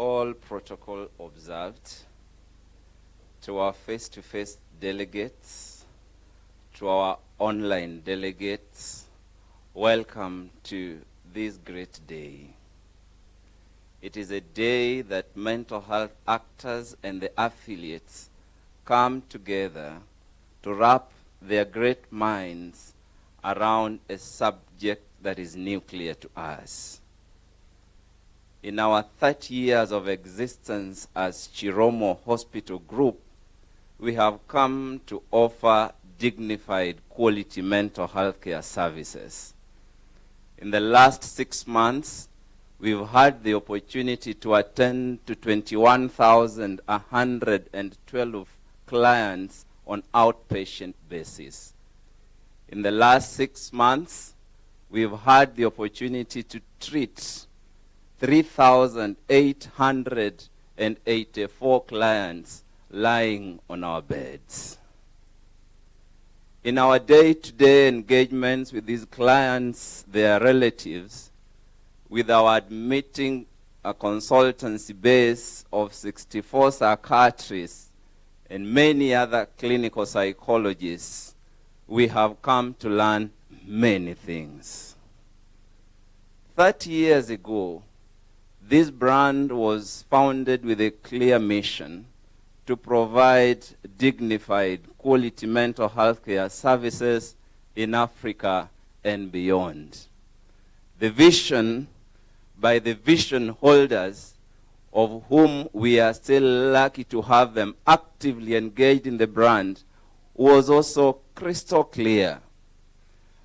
all protocol observed, to our face-to-face delegates, to our online delegates, welcome to this great day. It is a day that mental health actors and the affiliates come together to wrap their great minds around a subject that is nuclear to us. In our 30 years of existence as Chiromo Hospital Group, we have come to offer dignified quality mental health care services. In the last 6 months, we've had the opportunity to attend to 21,112 clients on outpatient basis. In the last 6 months, we've had the opportunity to treat 3,884 clients lying on our beds. In our day-to-day engagements with these clients, their relatives, with our admitting a consultancy base of 64 psychiatrists and many other clinical psychologists, we have come to learn many things. 30 years ago, this brand was founded with a clear mission to provide dignified, quality mental health care services in Africa and beyond. The vision by the vision holders, of whom we are still lucky to have them actively engaged in the brand, was also crystal clear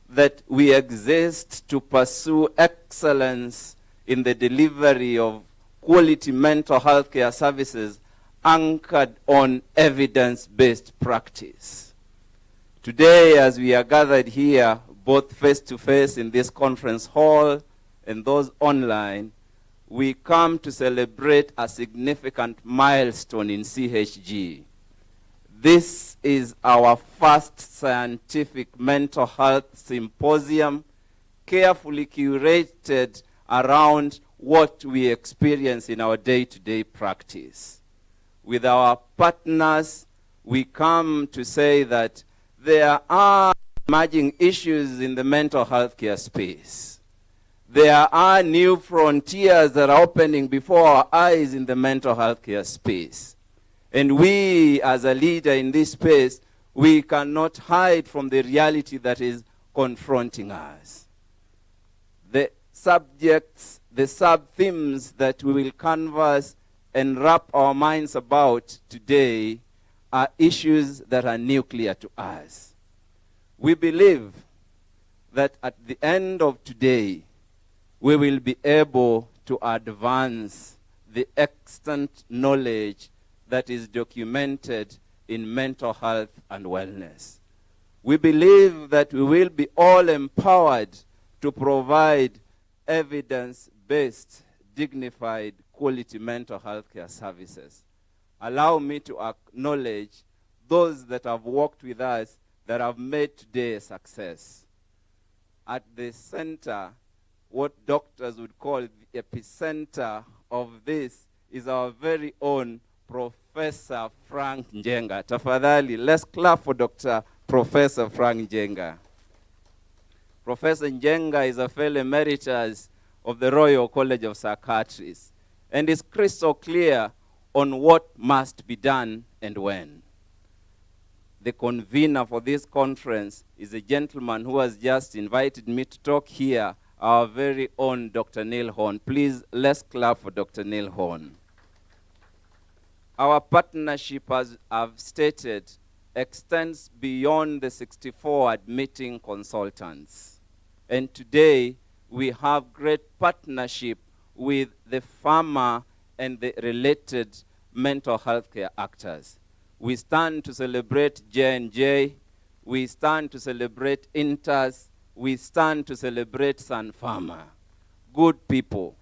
that we exist to pursue excellence in the delivery of quality mental health care services anchored on evidence-based practice. Today, as we are gathered here, both face-to-face in this conference hall and those online, we come to celebrate a significant milestone in CHG. This is our first scientific mental health symposium, carefully curated around what we experience in our day-to-day practice. With our partners, we come to say that there are emerging issues in the mental health care space. There are new frontiers that are opening before our eyes in the mental health care space. And we, as a leader in this space, we cannot hide from the reality that is confronting us. The subjects, the sub-themes that we will canvass and wrap our minds about today are issues that are nuclear to us. We believe that at the end of today, we will be able to advance the extant knowledge that is documented in mental health and wellness. We believe that we will be all empowered to provide evidence-based, dignified, quality mental health care services. Allow me to acknowledge those that have worked with us that have made today a success. At the center, what doctors would call the epicenter of this, is our very own Professor Frank Njenga. Tafadhali, let's clap for Professor Frank Njenga. Professor Njenga is a fellow emeritus of the Royal College of Psychiatrists and is crystal clear on what must be done and when. The convener for this conference is a gentleman who has just invited me to talk here, our very own Dr. Neil Horn. Please, let's clap for Dr. Neil Horn. Our partnership, as I've stated, extends beyond the 64 admitting consultants. And today, we have great partnership with the pharma and the related mental health care actors. We stand to celebrate J&J. We stand to celebrate Intas. We stand to celebrate Sun Pharma. Good people.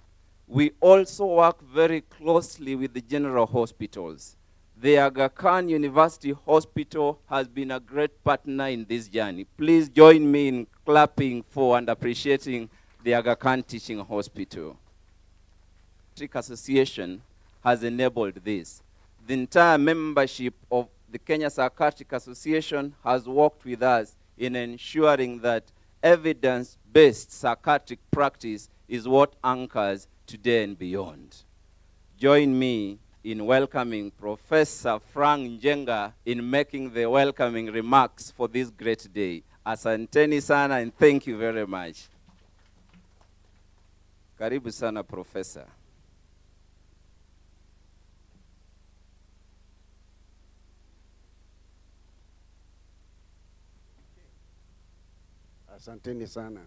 We also work very closely with the general hospitals. The Aga Khan University Hospital has been a great partner in this journey. Please join me in clapping for and appreciating the Aga Khan Teaching Hospital. Association has enabled this. The entire membership of the Kenya Psychiatric Association has worked with us in ensuring that evidence-based psychiatric practice is what anchors today and beyond. Join me in welcoming Professor Frank Njenga in making the welcoming remarks for this great day. Asanteni sana and thank you very much. Karibu sana, Professor. Asanteni sana.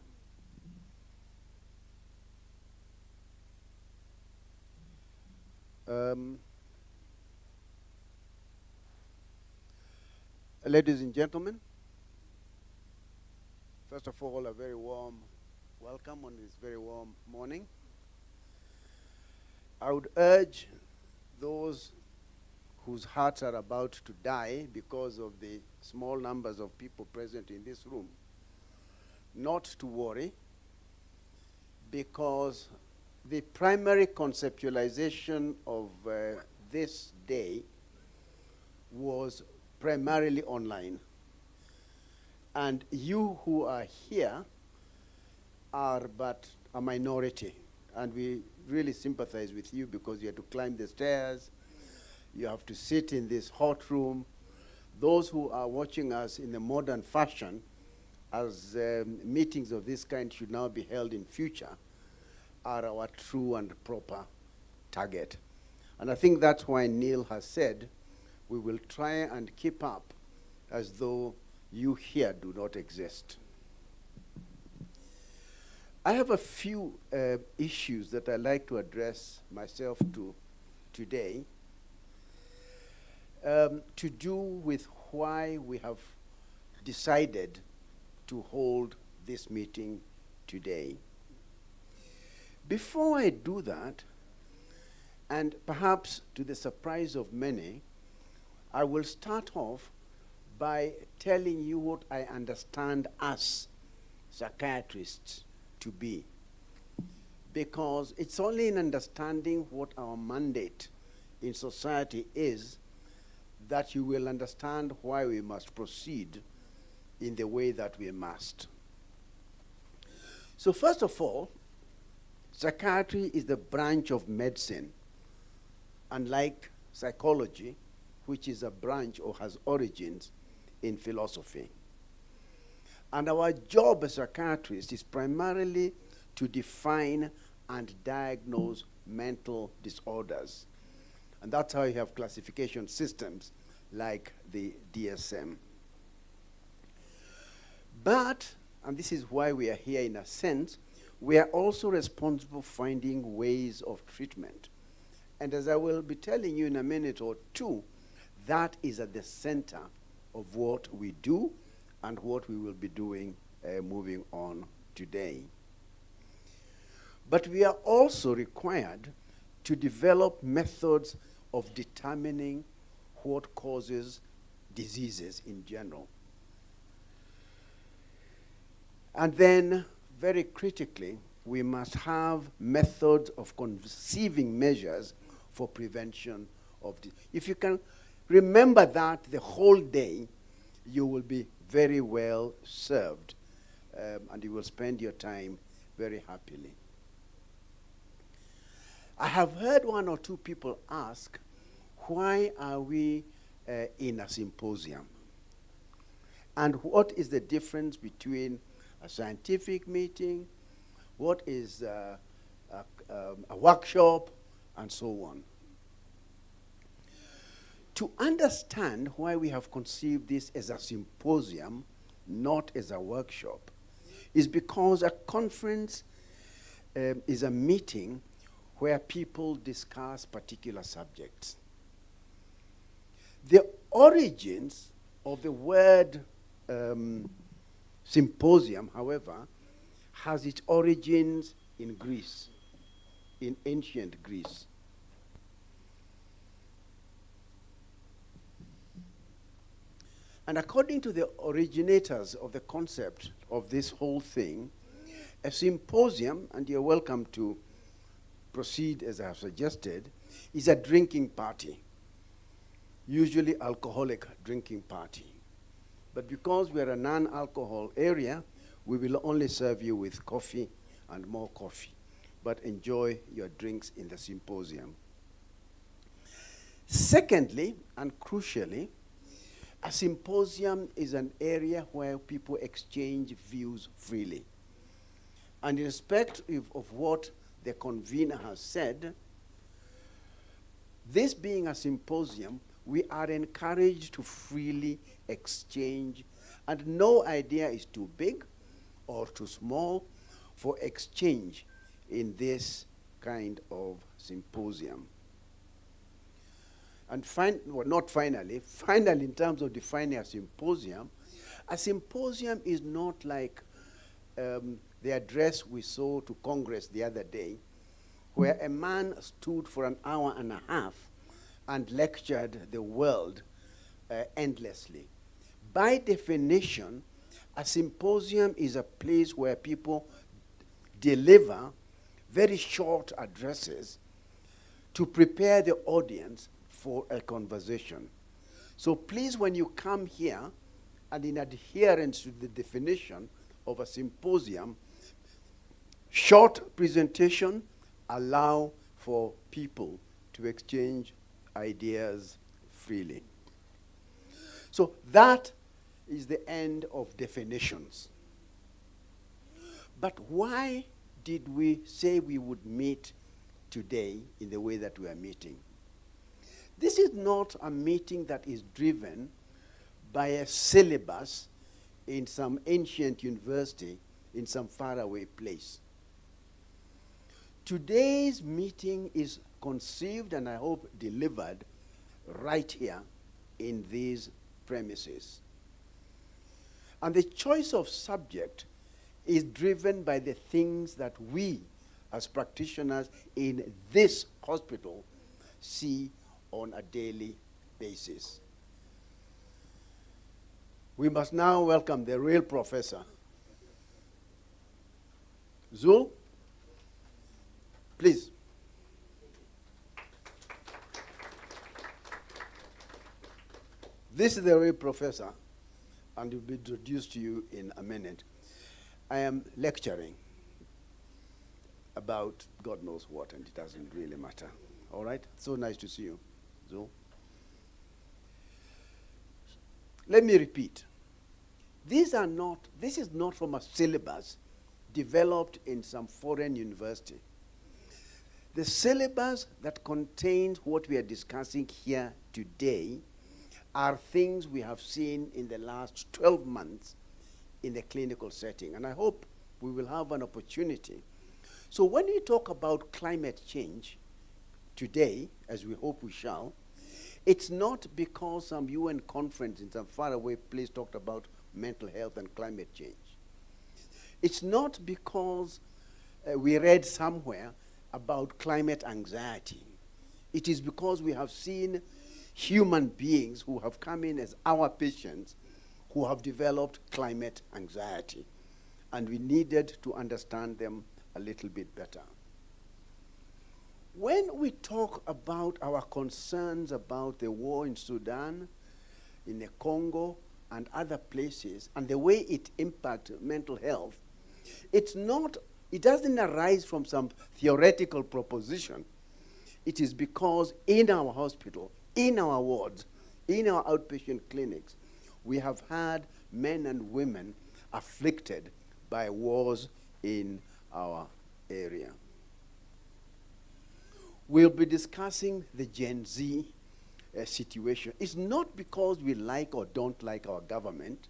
Ladies and gentlemen, first of all, a very warm welcome on this very warm morning. I would urge those whose hearts are about to die because of the small numbers of people present in this room not to worry, because the primary conceptualization of this day was primarily online. And you who are here are but a minority. And we really sympathize with you because you have to climb the stairs, you have to sit in this hot room. Those who are watching us in a modern fashion, as meetings of this kind should now be held in future, are our true and proper target. And I think that's why Neil has said we will try and keep up as though you here do not exist. I have a few issues that I'd like to address myself to today, to do with why we have decided to hold this meeting today. Before I do that, and perhaps to the surprise of many, I will start off by telling you what I understand us psychiatrists to be. Because it's only in understanding what our mandate in society is that you will understand why we must proceed in the way that we must. So first of all, psychiatry is the branch of medicine, unlike psychology, which is a branch or has origins in philosophy. And our job as psychiatrists is primarily to define and diagnose mental disorders. And that's how you have classification systems like the DSM. But, and this is why we are here in a sense, we are also responsible for finding ways of treatment. And as I will be telling you in a minute or two, that is at the center of what we do and what we will be doing moving on today. But we are also required to develop methods of determining what causes diseases in general. And then, very critically, we must have methods of conceiving measures for prevention of disease. If you can remember that the whole day, you will be very well served, and you will spend your time very happily. I have heard one or two people ask, why are we in a symposium? And what is the difference between a scientific meeting, what is a workshop, and so on? To understand why we have conceived this as a symposium, not as a workshop, is because a conference is a meeting where people discuss particular subjects. The origins of the word symposium, however, has its origins in Greece, in ancient Greece. And according to the originators of the concept of this whole thing, a symposium, and you're welcome to proceed as I have suggested, is a drinking party, usually alcoholic drinking party. But because we are a non-alcohol area, we will only serve you with coffee and more coffee. But enjoy your drinks in the symposium. Secondly, and crucially, a symposium is an area where people exchange views freely. And in respect of what the convener has said, this being a symposium, we are encouraged to freely exchange, and no idea is too big or too small for exchange in this kind of symposium. And finally, in terms of defining a symposium is not like the address we saw to Congress the other day, where a man stood for an hour and a half and lectured the world endlessly. By definition, a symposium is a place where people deliver very short addresses to prepare the audience for a conversation. So please, when you come here, and in adherence to the definition of a symposium, short presentation allow for people to exchange ideas freely. So that is the end of definitions. But why did we say we would meet today in the way that we are meeting? This is not a meeting that is driven by a syllabus in some ancient university in some faraway place. Today's meeting is conceived and I hope delivered right here in these premises. And the choice of subject is driven by the things that we as practitioners in this hospital see on a daily basis. We must now welcome the real professor. Zul, please. This is the real professor, and he'll be introduced to you in a minute. I am lecturing about God knows what, and it doesn't really matter. All right? So nice to see you, Zul. Let me repeat. This is not from a syllabus developed in some foreign university. The syllabus that contains what we are discussing here today are things we have seen in the last 12 months in the clinical setting. And I hope we will have an opportunity. So when we talk about climate change today, as we hope we shall, it's not because some UN conference in some faraway place talked about mental health and climate change. It's not because we read somewhere about climate anxiety. It is because we have seen human beings who have come in as our patients who have developed climate anxiety. And we needed to understand them a little bit better. When we talk about our concerns about the war in Sudan, in the Congo, and other places, and the way it impacts mental health, it doesn't arise from some theoretical proposition. It is because in our hospital, in our wards, in our outpatient clinics, we have had men and women afflicted by wars in our area. We'll be discussing the Gen Z situation. It's not because we like or don't like our government.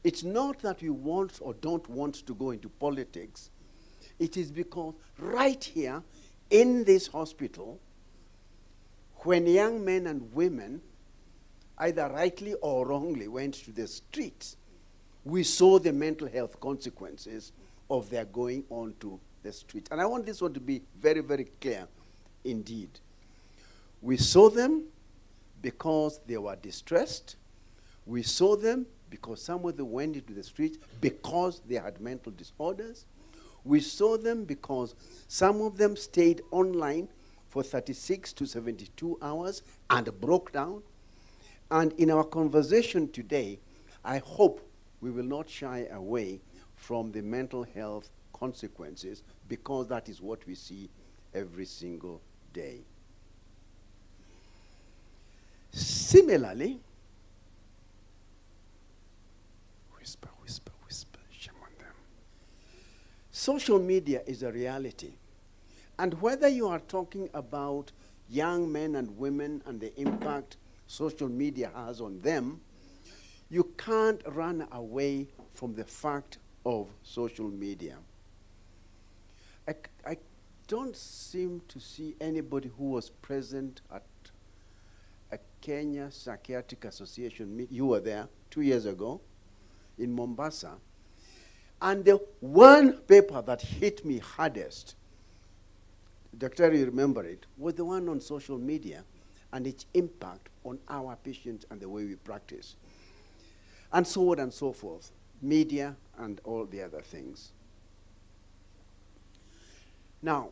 It's not that we want or don't want to go into politics. It is because right here in this hospital, when young men and women, either rightly or wrongly, went to the streets, we saw the mental health consequences of their going onto the street. And I want this one to be very, very clear indeed. We saw them because they were distressed. We saw them because some of them went into the streets because they had mental disorders. We saw them because some of them stayed online for 36 to 72 hours and broke down. And in our conversation today, I hope we will not shy away from the mental health consequences, because that is what we see every single day. Similarly, whisper, whisper, whisper, shame on them. Social media is a reality. And whether you are talking about young men and women and the impact social media has on them, you can't run away from the fact of social media. I don't seem to see anybody who was present at a Kenya Psychiatric Association meeting. You were there 2 years ago in Mombasa. And the one paper that hit me hardest, Doctor, you remember it, was the one on social media and its impact on our patients and the way we practice. And so on and so forth, media and all the other things. Now,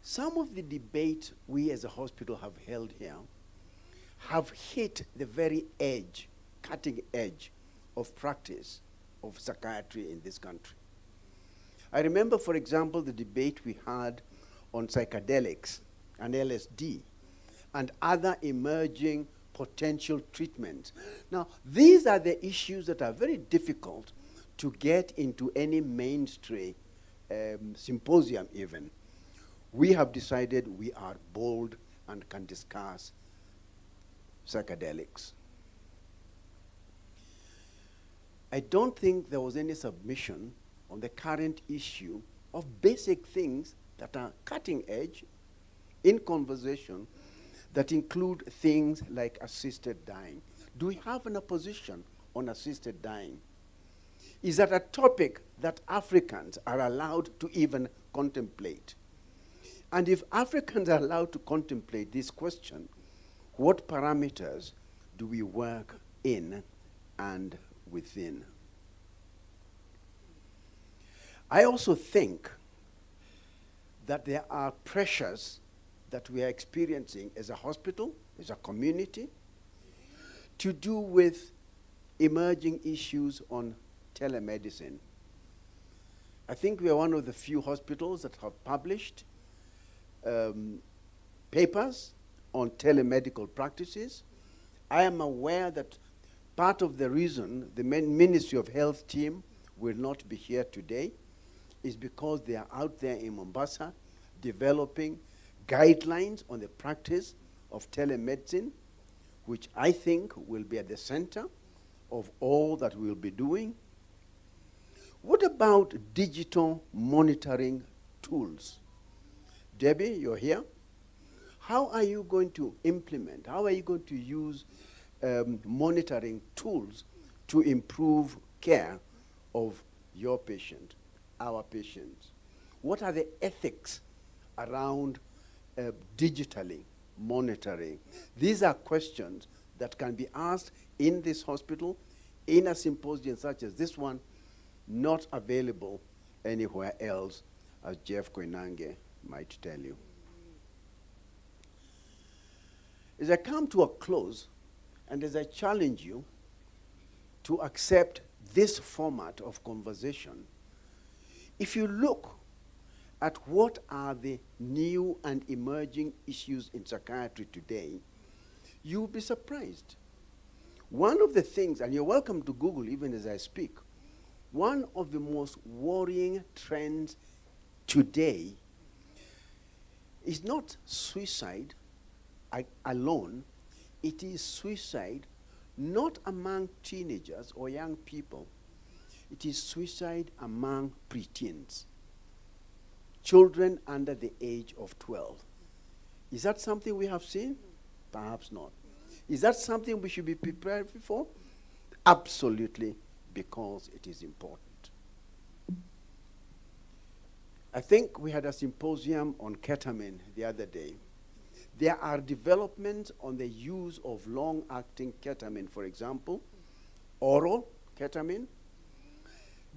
some of the debate we as a hospital have held here have hit the very edge, cutting edge of practice of psychiatry in this country. I remember, for example, the debate we had on psychedelics and LSD and other emerging potential treatments. Now, these are the issues that are very difficult to get into any mainstream symposium even. We have decided we are bold and can discuss psychedelics. I don't think there was any submission on the current issue of basic things that are cutting edge in conversation that include things like assisted dying. Do we have an opposition on assisted dying? Is that a topic that Africans are allowed to even contemplate? And if Africans are allowed to contemplate this question, what parameters do we work in and within? I also think that there are pressures that we are experiencing as a hospital, as a community, to do with emerging issues on telemedicine. I think we are one of the few hospitals that have published papers on telemedical practices. I am aware that part of the reason the Ministry of Health team will not be here today is because they are out there in Mombasa developing guidelines on the practice of telemedicine, which I think will be at the center of all that we'll be doing. What about digital monitoring tools? Debbie, you're here. How are you going to implement, how are you going to use monitoring tools to improve care of your patient, our patients? What are the ethics around digitally monitoring? These are questions that can be asked in this hospital, in a symposium such as this one, not available anywhere else, as Jeff Koinange might tell you. As I come to a close, and as I challenge you to accept this format of conversation, if you look at what are the new and emerging issues in psychiatry today, you'll be surprised. One of the things, and you're welcome to Google even as I speak, one of the most worrying trends today is not suicide alone, it is suicide not among teenagers or young people, it is suicide among preteens, children under the age of 12. Is that something we have seen? Perhaps not. Is that something we should be prepared for? Absolutely, because it is important. I think we had a symposium on ketamine the other day. There are developments on the use of long-acting ketamine, for example, oral ketamine.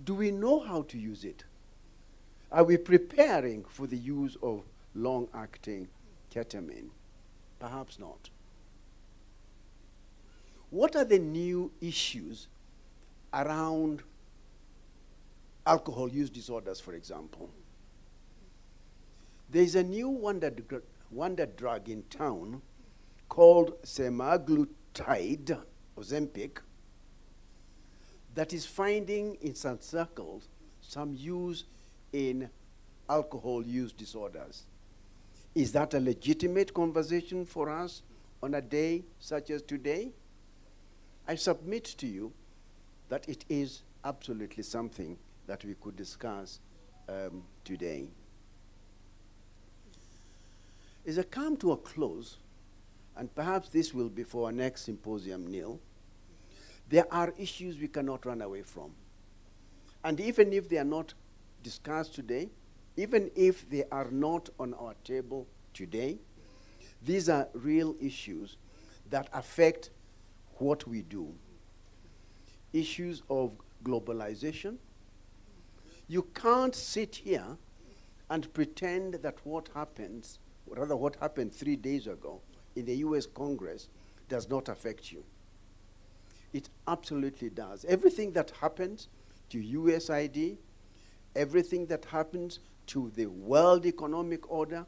Do we know how to use it? Are we preparing for the use of long-acting ketamine? Perhaps not. What are the new issues around alcohol use disorders, for example? There's a new wonder drug in town called semaglutide, Ozempic, that is finding in some circles some use in alcohol use disorders. Is that a legitimate conversation for us on a day such as today? I submit to you that it is absolutely something that we could discuss today. As I come to a close, and perhaps this will be for our next symposium, Neil, there are issues we cannot run away from. And even if they are not discussed today, even if they are not on our table today, these are real issues that affect what we do. Issues of globalization. You can't sit here and pretend that what happened 3 days ago in the US Congress does not affect you. It absolutely does. Everything that happens to USID, everything that happens to the world economic order,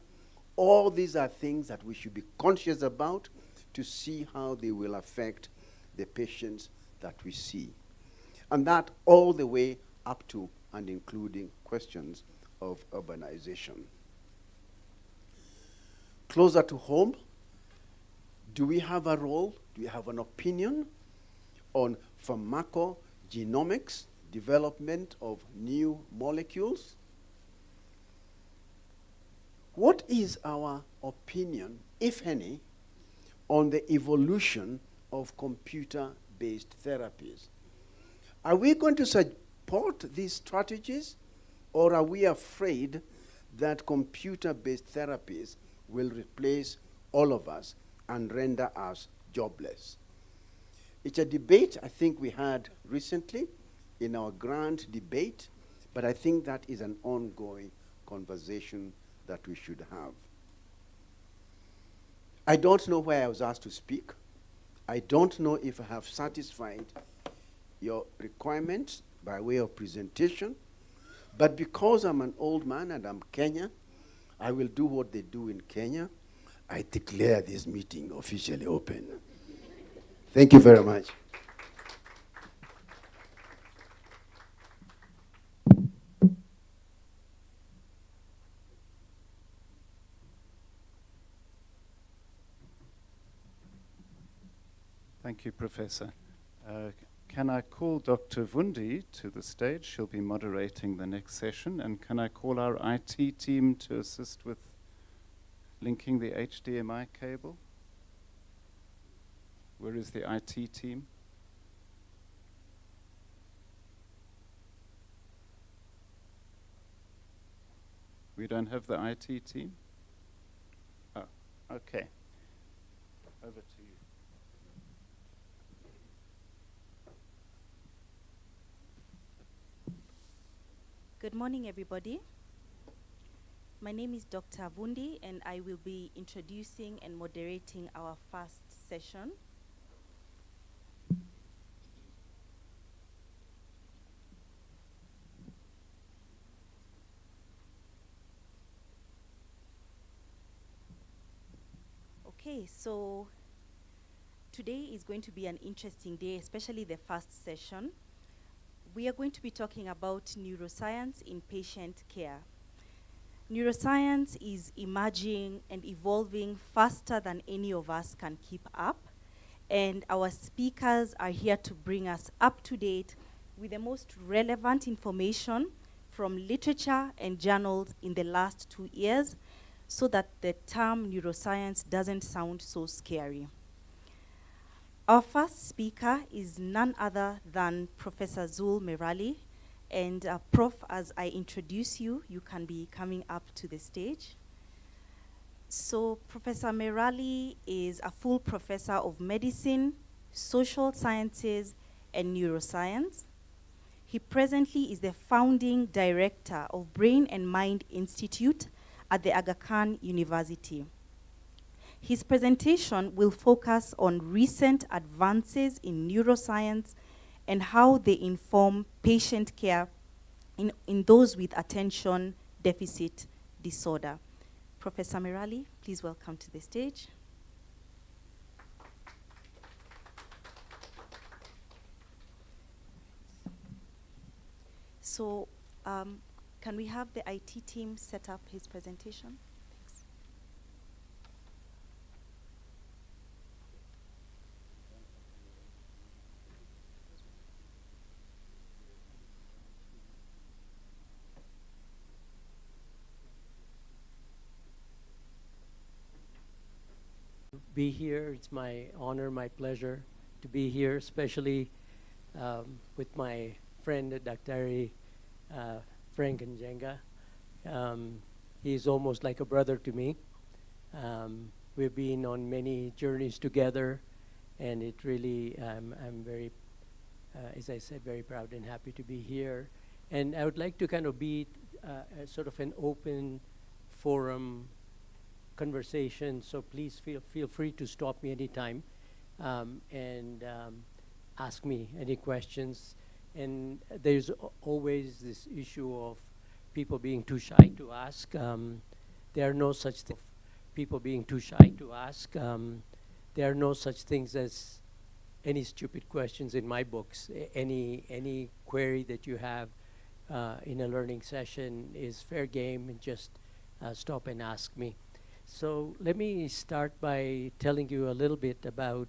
all these are things that we should be conscious about to see how they will affect the patients that we see. And that all the way up to and including questions of urbanization. Closer to home, do we have a role? Do we have an opinion on pharmacogenomics, development of new molecules? What is our opinion, if any, on the evolution of computer-based therapies? Are we going to support these strategies, or are we afraid that computer-based therapies will replace all of us and render us jobless? It's a debate I think we had recently in our grand debate, but I think that is an ongoing conversation that we should have. I don't know where I was asked to speak. I don't know if I have satisfied your requirements by way of presentation, but because I'm an old man and I'm Kenyan, I will do what they do in Kenya. I declare this meeting officially open. Thank you very much. Thank you, Professor. Can I call Dr. Vundi to the stage? She'll be moderating the next session. And can I call our IT team to assist with linking the HDMI cable? Where is the IT team? We don't have the IT team? Oh, okay. Over to you. Good morning, everybody. My name is Dr. Vundi, and I will be introducing and moderating our first session. Okay, so today is going to be an interesting day, especially the first session. We are going to be talking about neuroscience in patient care. Neuroscience is emerging and evolving faster than any of us can keep up, and our speakers are here to bring us up to date with the most relevant information from literature and journals in the last 2 years, so that the term neuroscience doesn't sound so scary. Our first speaker is none other than Professor Zul Merali. And Prof, as I introduce you, you can be coming up to the stage. So Professor Merali is a full professor of medicine, social sciences, and neuroscience. He presently is the founding director of Brain and Mind Institute at the Aga Khan University. His presentation will focus on recent advances in neuroscience and how they inform patient care in those with attention deficit disorder. Professor Merali, please welcome to the stage. So, can we have the IT team set up his presentation? Thanks. Be here. It's my honor, my pleasure to be here, especially with my friend, Dr. Frank Njenga. He's almost like a brother to me. We've been on many journeys together, and it really, I'm very, as I said, very proud and happy to be here. And I would like to kind of be a sort of an open forum conversation, so please feel free to stop me anytime and ask me any questions. And there's always this issue of people being too shy to ask. There are no such things. People being too shy to ask. There are no such things as any stupid questions in my books. Any query that you have in a learning session is fair game, and just stop and ask me. So let me start by telling you a little bit about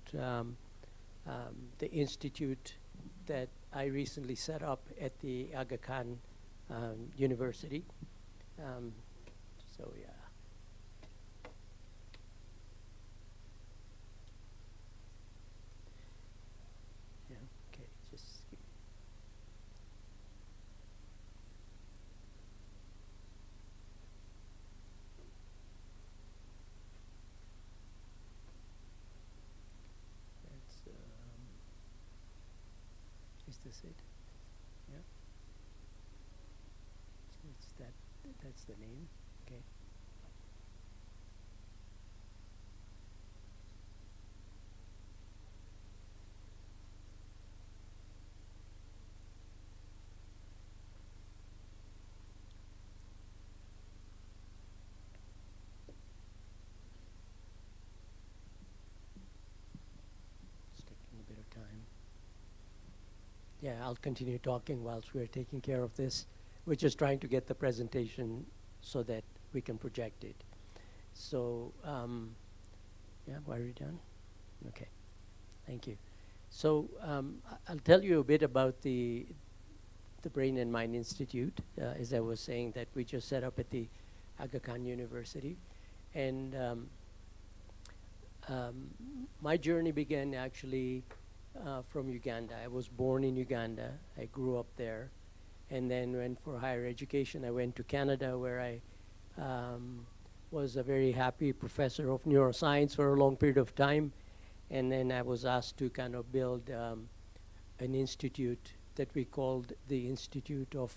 the institute that I recently set up at the Aga Khan University. So yeah. Yeah, okay, just give me. Is this it? Yeah. So it's that's the name. Okay. It's taking a bit of time. Yeah, I'll continue talking whilst we're taking care of this. We're just trying to get the presentation so that we can project it. So, yeah, are you done? Okay, thank you. So I'll tell you a bit about the Brain and Mind Institute, as I was saying, that we just set up at the Aga Khan University. And my journey began actually from Uganda. I was born in Uganda. I grew up there, and then went for higher education. I went to Canada, where I was a very happy professor of neuroscience for a long period of time. And then I was asked to kind of build an institute that we called the Institute of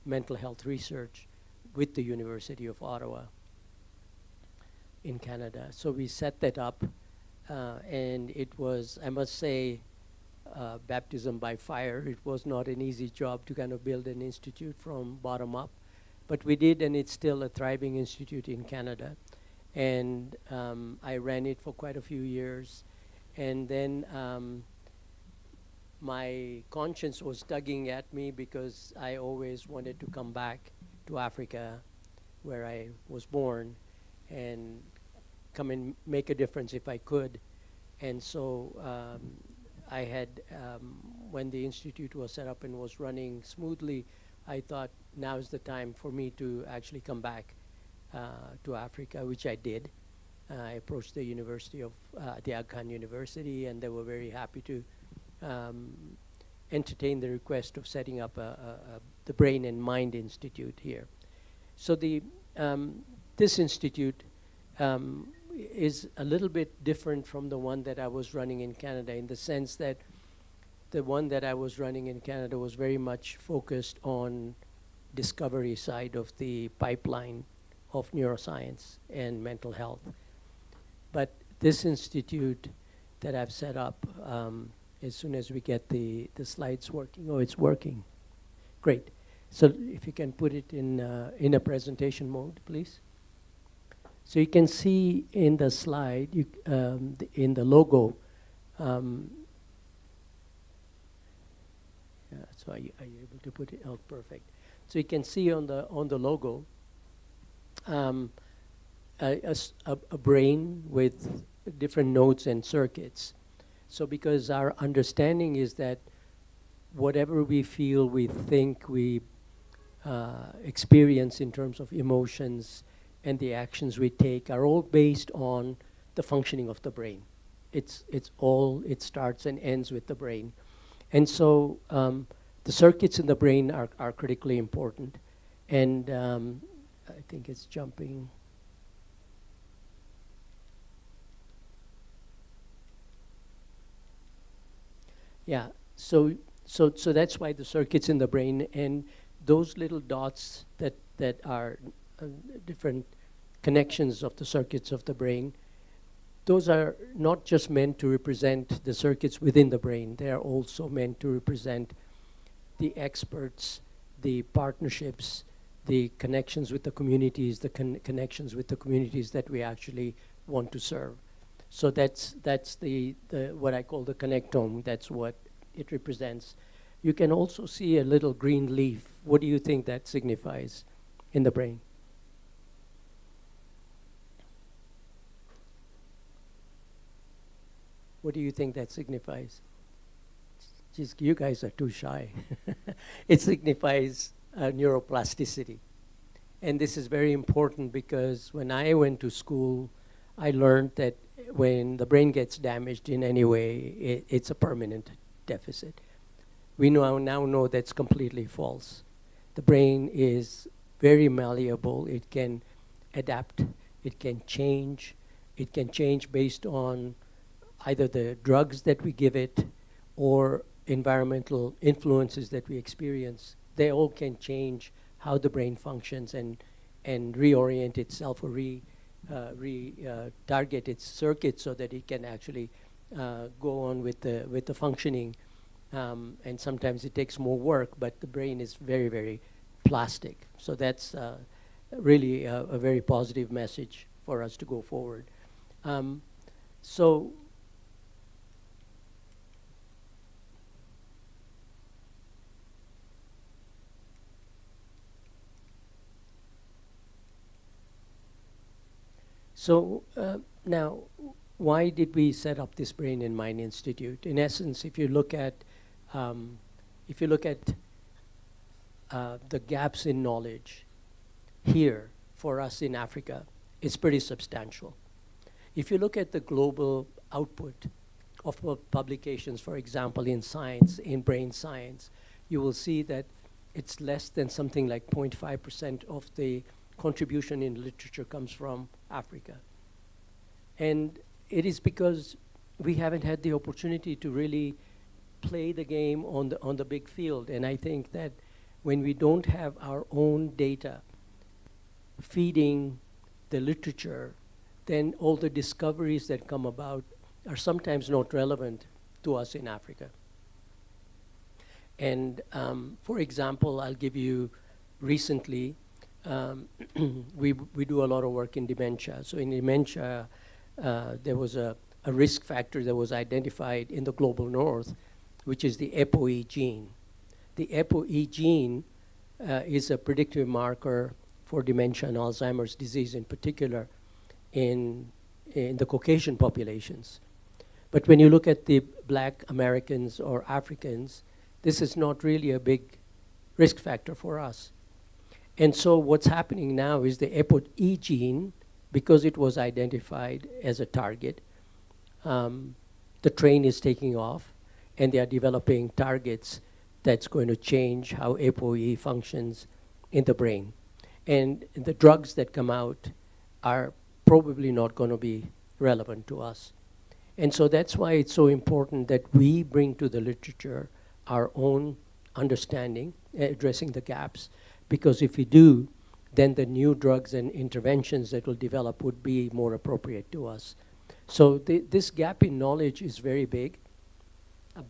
Mental Health Research with the University of Ottawa in Canada. So we set that up, and it was, I must say, baptism by fire. It was not an easy job to kind of build an institute from bottom up, but we did, and it's still a thriving institute in Canada. And I ran it for quite a few years, and then my conscience was tugging at me because I always wanted to come back to Africa, where I was born, and come and make a difference if I could. And so I had, when the institute was set up and was running smoothly, I thought now's the time for me to actually come back to Africa, which I did. I approached the University of, the Aga Khan University, and they were very happy to entertain the request of setting up the Brain and Mind Institute here. So this institute is a little bit different from the one that I was running in Canada, in the sense that the one that I was running in Canada was very much focused on discovery side of the pipeline of neuroscience and mental health. But this institute that I've set up, as soon as we get the slides working, oh, it's working. Great. So if you can put it in a presentation mode, please. So you can see in the slide, in the logo, so are you able to put it out? Perfect. So you can see on the logo a brain with different nodes and circuits. So because our understanding is that whatever we feel, we think, we experience in terms of emotions and the actions we take are all based on the functioning of the brain. It starts and ends with the brain. And so the circuits in the brain are critically important. And I think it's jumping. Yeah, so that's why the circuits in the brain and those little dots that are different connections of the circuits of the brain, those are not just meant to represent the circuits within the brain, they are also meant to represent the experts, the partnerships, the connections with the communities, the connections with the communities that we actually want to serve. So that's the what I call the connectome. That's what it represents. You can also see a little green leaf. What do you think that signifies in the brain? What do you think that signifies? Just, you guys are too shy. It signifies neuroplasticity. And this is very important because when I went to school, I learned that when the brain gets damaged in any way, it's a permanent deficit. We now know that's completely false. The brain is very malleable. It can adapt. It can change. It can change based on either the drugs that we give it or environmental influences that we experience. They all can change how the brain functions and reorient itself or target its circuits so that it can actually go on with the functioning. And sometimes it takes more work, but the brain is very, very plastic. So that's really a very positive message for us to go forward. So now, why did we set up this Brain and Mind Institute? In essence, if you look at the gaps in knowledge here for us in Africa, it's pretty substantial. If you look at the global output of publications, for example, in science, in brain science, you will see that it's less than something like 0.5% of the contribution in literature comes from Africa. And it is because we haven't had the opportunity to really play the game on the big field. And I think that when we don't have our own data feeding the literature, then all the discoveries that come about are sometimes not relevant to us in Africa. And for example, I'll give you recently, we do a lot of work in dementia. So in dementia, there was a risk factor that was identified in the global north, which is the ApoE gene. The ApoE gene is a predictive marker for dementia and Alzheimer's disease in particular in the Caucasian populations. But when you look at the Black Americans or Africans, this is not really a big risk factor for us. And so what's happening now is the ApoE gene, because it was identified as a target, the train is taking off, and they are developing targets that's going to change how ApoE functions in the brain. And the drugs that come out are probably not going to be relevant to us. And so that's why it's so important that we bring to the literature our own understanding, addressing the gaps, because if we do, then the new drugs and interventions that will develop would be more appropriate to us. So this gap in knowledge is very big,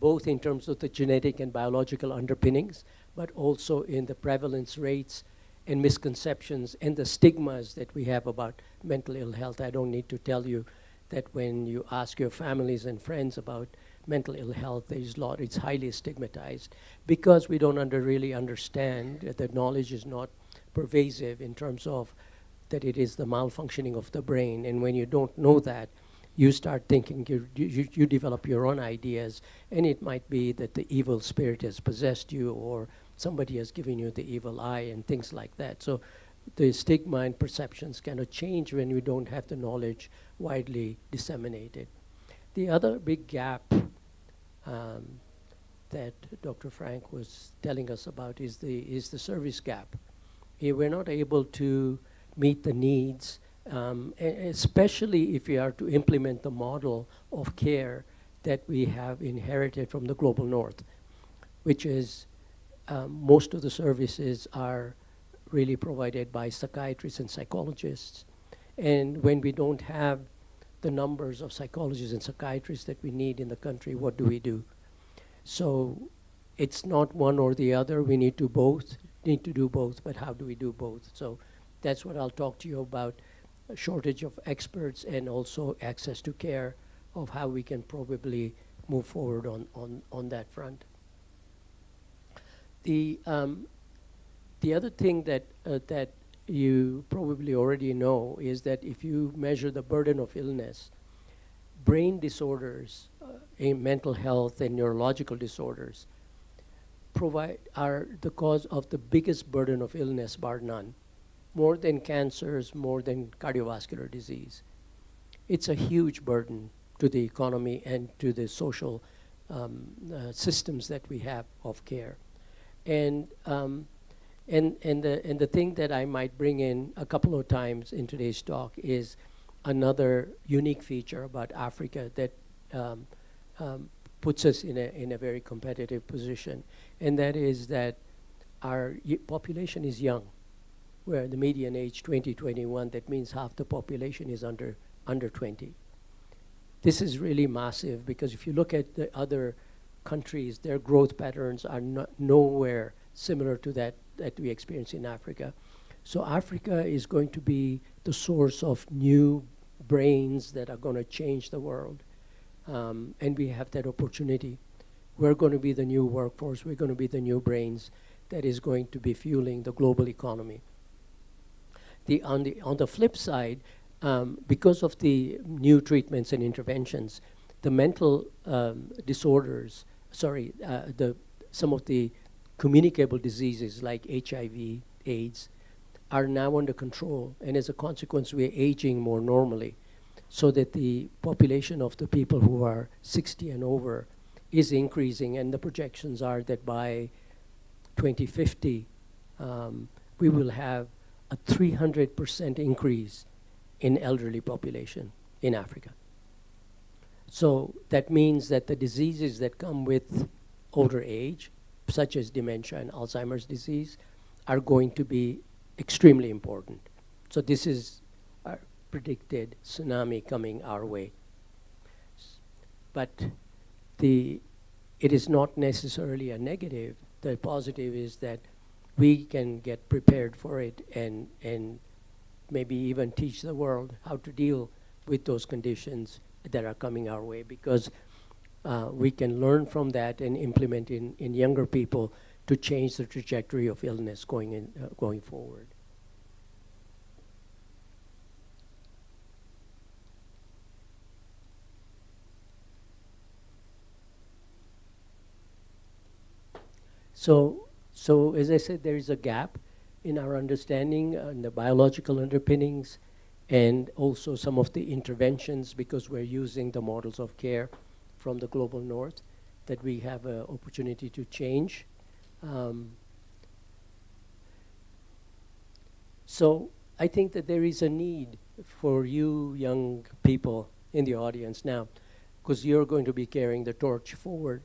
both in terms of the genetic and biological underpinnings, but also in the prevalence rates and misconceptions and the stigmas that we have about mental ill health. I don't need to tell you that when you ask your families and friends about mental ill health, it's highly stigmatized because we don't really understand that knowledge is not pervasive in terms of that it is the malfunctioning of the brain. And when you don't know that, you start thinking, you develop your own ideas, and it might be that the evil spirit has possessed you or somebody has given you the evil eye and things like that. So the stigma and perceptions kind of change when we don't have the knowledge widely disseminated. The other big gap that Dr. Frank was telling us about is the service gap. We're not able to meet the needs, especially if we are to implement the model of care that we have inherited from the global north, which is most of the services are really provided by psychiatrists and psychologists. And when we don't have the numbers of psychologists and psychiatrists that we need in the country, what do we do? So it's not one or the other. We need to do both, but how do we do both? So that's what I'll talk to you about, a shortage of experts and also access to care, of how we can probably move forward on that front. The other thing that you probably already know is that if you measure the burden of illness, brain disorders, in mental health and neurological disorders are the cause of the biggest burden of illness, bar none, more than cancers, more than cardiovascular disease. It's a huge burden to the economy and to the social systems that we have of care. And the thing that I might bring in a couple of times in today's talk is another unique feature about Africa that puts us in a very competitive position, and that is that our population is young. Where the median age 2021, that means half the population is under 20. This is really massive because if you look at the other countries, their growth patterns are nowhere similar to that we experience in Africa. So Africa is going to be the source of new brains that are going to change the world. And we have that opportunity. We're going to be the new workforce. We're going to be the new brains that is going to be fueling the global economy. On the flip side, because of the new treatments and interventions, the mental disorders, some of the communicable diseases like HIV, AIDS, are now under control, and as a consequence, we're aging more normally, so that the population of the people who are 60 and over is increasing, and the projections are that by 2050, we will have a 300% increase in elderly population in Africa. So that means that the diseases that come with older age, such as dementia and Alzheimer's disease, are going to be extremely important. So this is a predicted tsunami coming our way. But it is not necessarily a negative. The positive is that we can get prepared for it and maybe even teach the world how to deal with those conditions that are coming our way, because we can learn from that and implement in younger people to change the trajectory of illness going forward. So as I said, there is a gap in our understanding and the biological underpinnings, and also some of the interventions, because we're using the models of care from the global north that we have an opportunity to change. So I think that there is a need for you young people in the audience now because you're going to be carrying the torch forward.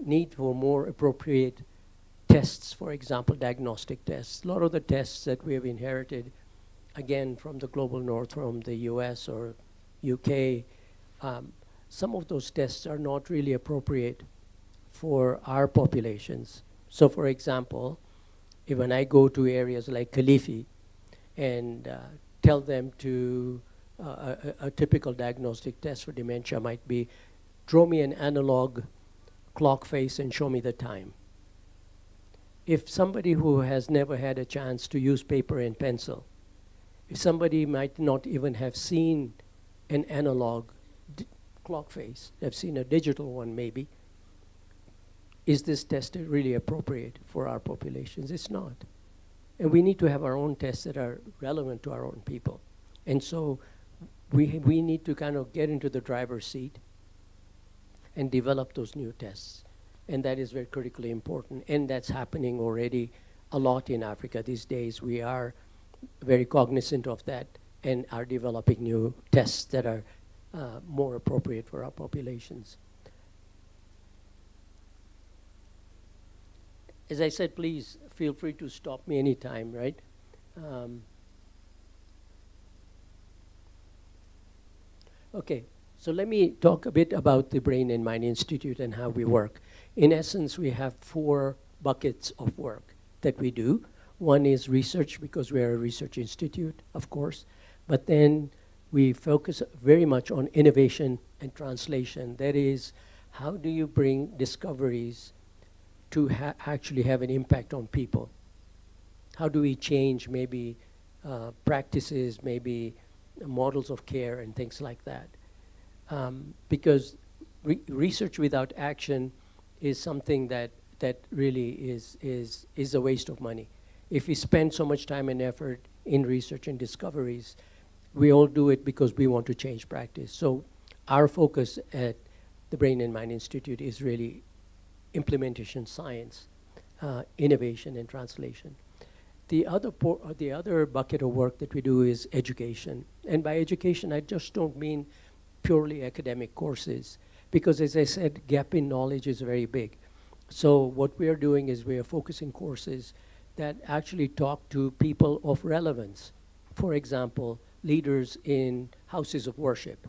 Need for more appropriate tests, for example, diagnostic tests. A lot of the tests that we have inherited, again, from the global north, from the US or UK, some of those tests are not really appropriate for our populations. So for example, when I go to areas like Kalifi and tell them to, a typical diagnostic test for dementia might be, draw me an analog clock face and show me the time. If somebody who has never had a chance to use paper and pencil, if somebody might not even have seen an analog clock face, they've seen a digital one maybe, is this test really appropriate for our populations? It's not. And we need to have our own tests that are relevant to our own people. And so we need to kind of get into the driver's seat and develop those new tests. And that is very critically important. And that's happening already a lot in Africa these days. We are very cognizant of that and are developing new tests that are more appropriate for our populations. As I said, please feel free to stop me anytime, right? Okay, so let me talk a bit about the Brain and Mind Institute and how we work. In essence, we have 4 buckets of work that we do. One is research, because we are a research institute, of course, but then we focus very much on innovation and translation. That is, how do you bring discoveries to actually have an impact on people? How do we change maybe practices, maybe models of care and things like that? Because research without action is something that really is a waste of money. If we spend so much time and effort in research and discoveries, we all do it because we want to change practice. So our focus at the Brain and Mind Institute is really implementation science, innovation and translation. The other bucket of work that we do is education. And by education, I just don't mean purely academic courses, because as I said, gap in knowledge is very big. So what we are doing is we are focusing courses that actually talk to people of relevance. For example, leaders in houses of worship.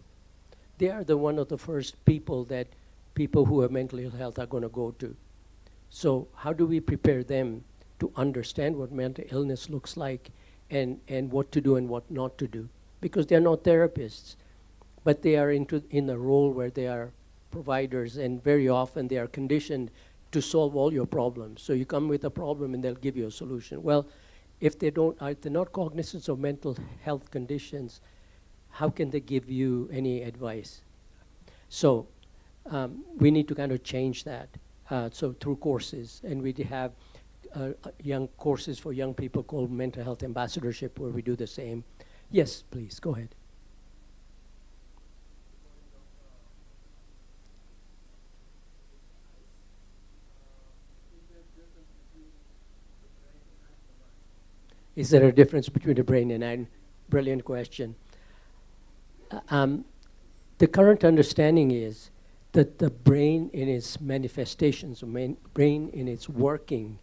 They are one of the first people that people who have mental ill health are going to go to. So how do we prepare them to understand what mental illness looks like and what to do and what not to do? Because they're not therapists, but they are in a role where they are providers, and very often they are conditioned to solve all your problems. So you come with a problem and they'll give you a solution. Well, if they're not cognizant of mental health conditions, how can they give you any advice? So we need to kind of change that. So through courses, and we have young courses for young people called Mental Health Ambassadorship, where we do the same. Yes, please, go ahead. Is there a difference between the brain and mind? Brilliant question. The current understanding is that the brain in its manifestations, brain in its working,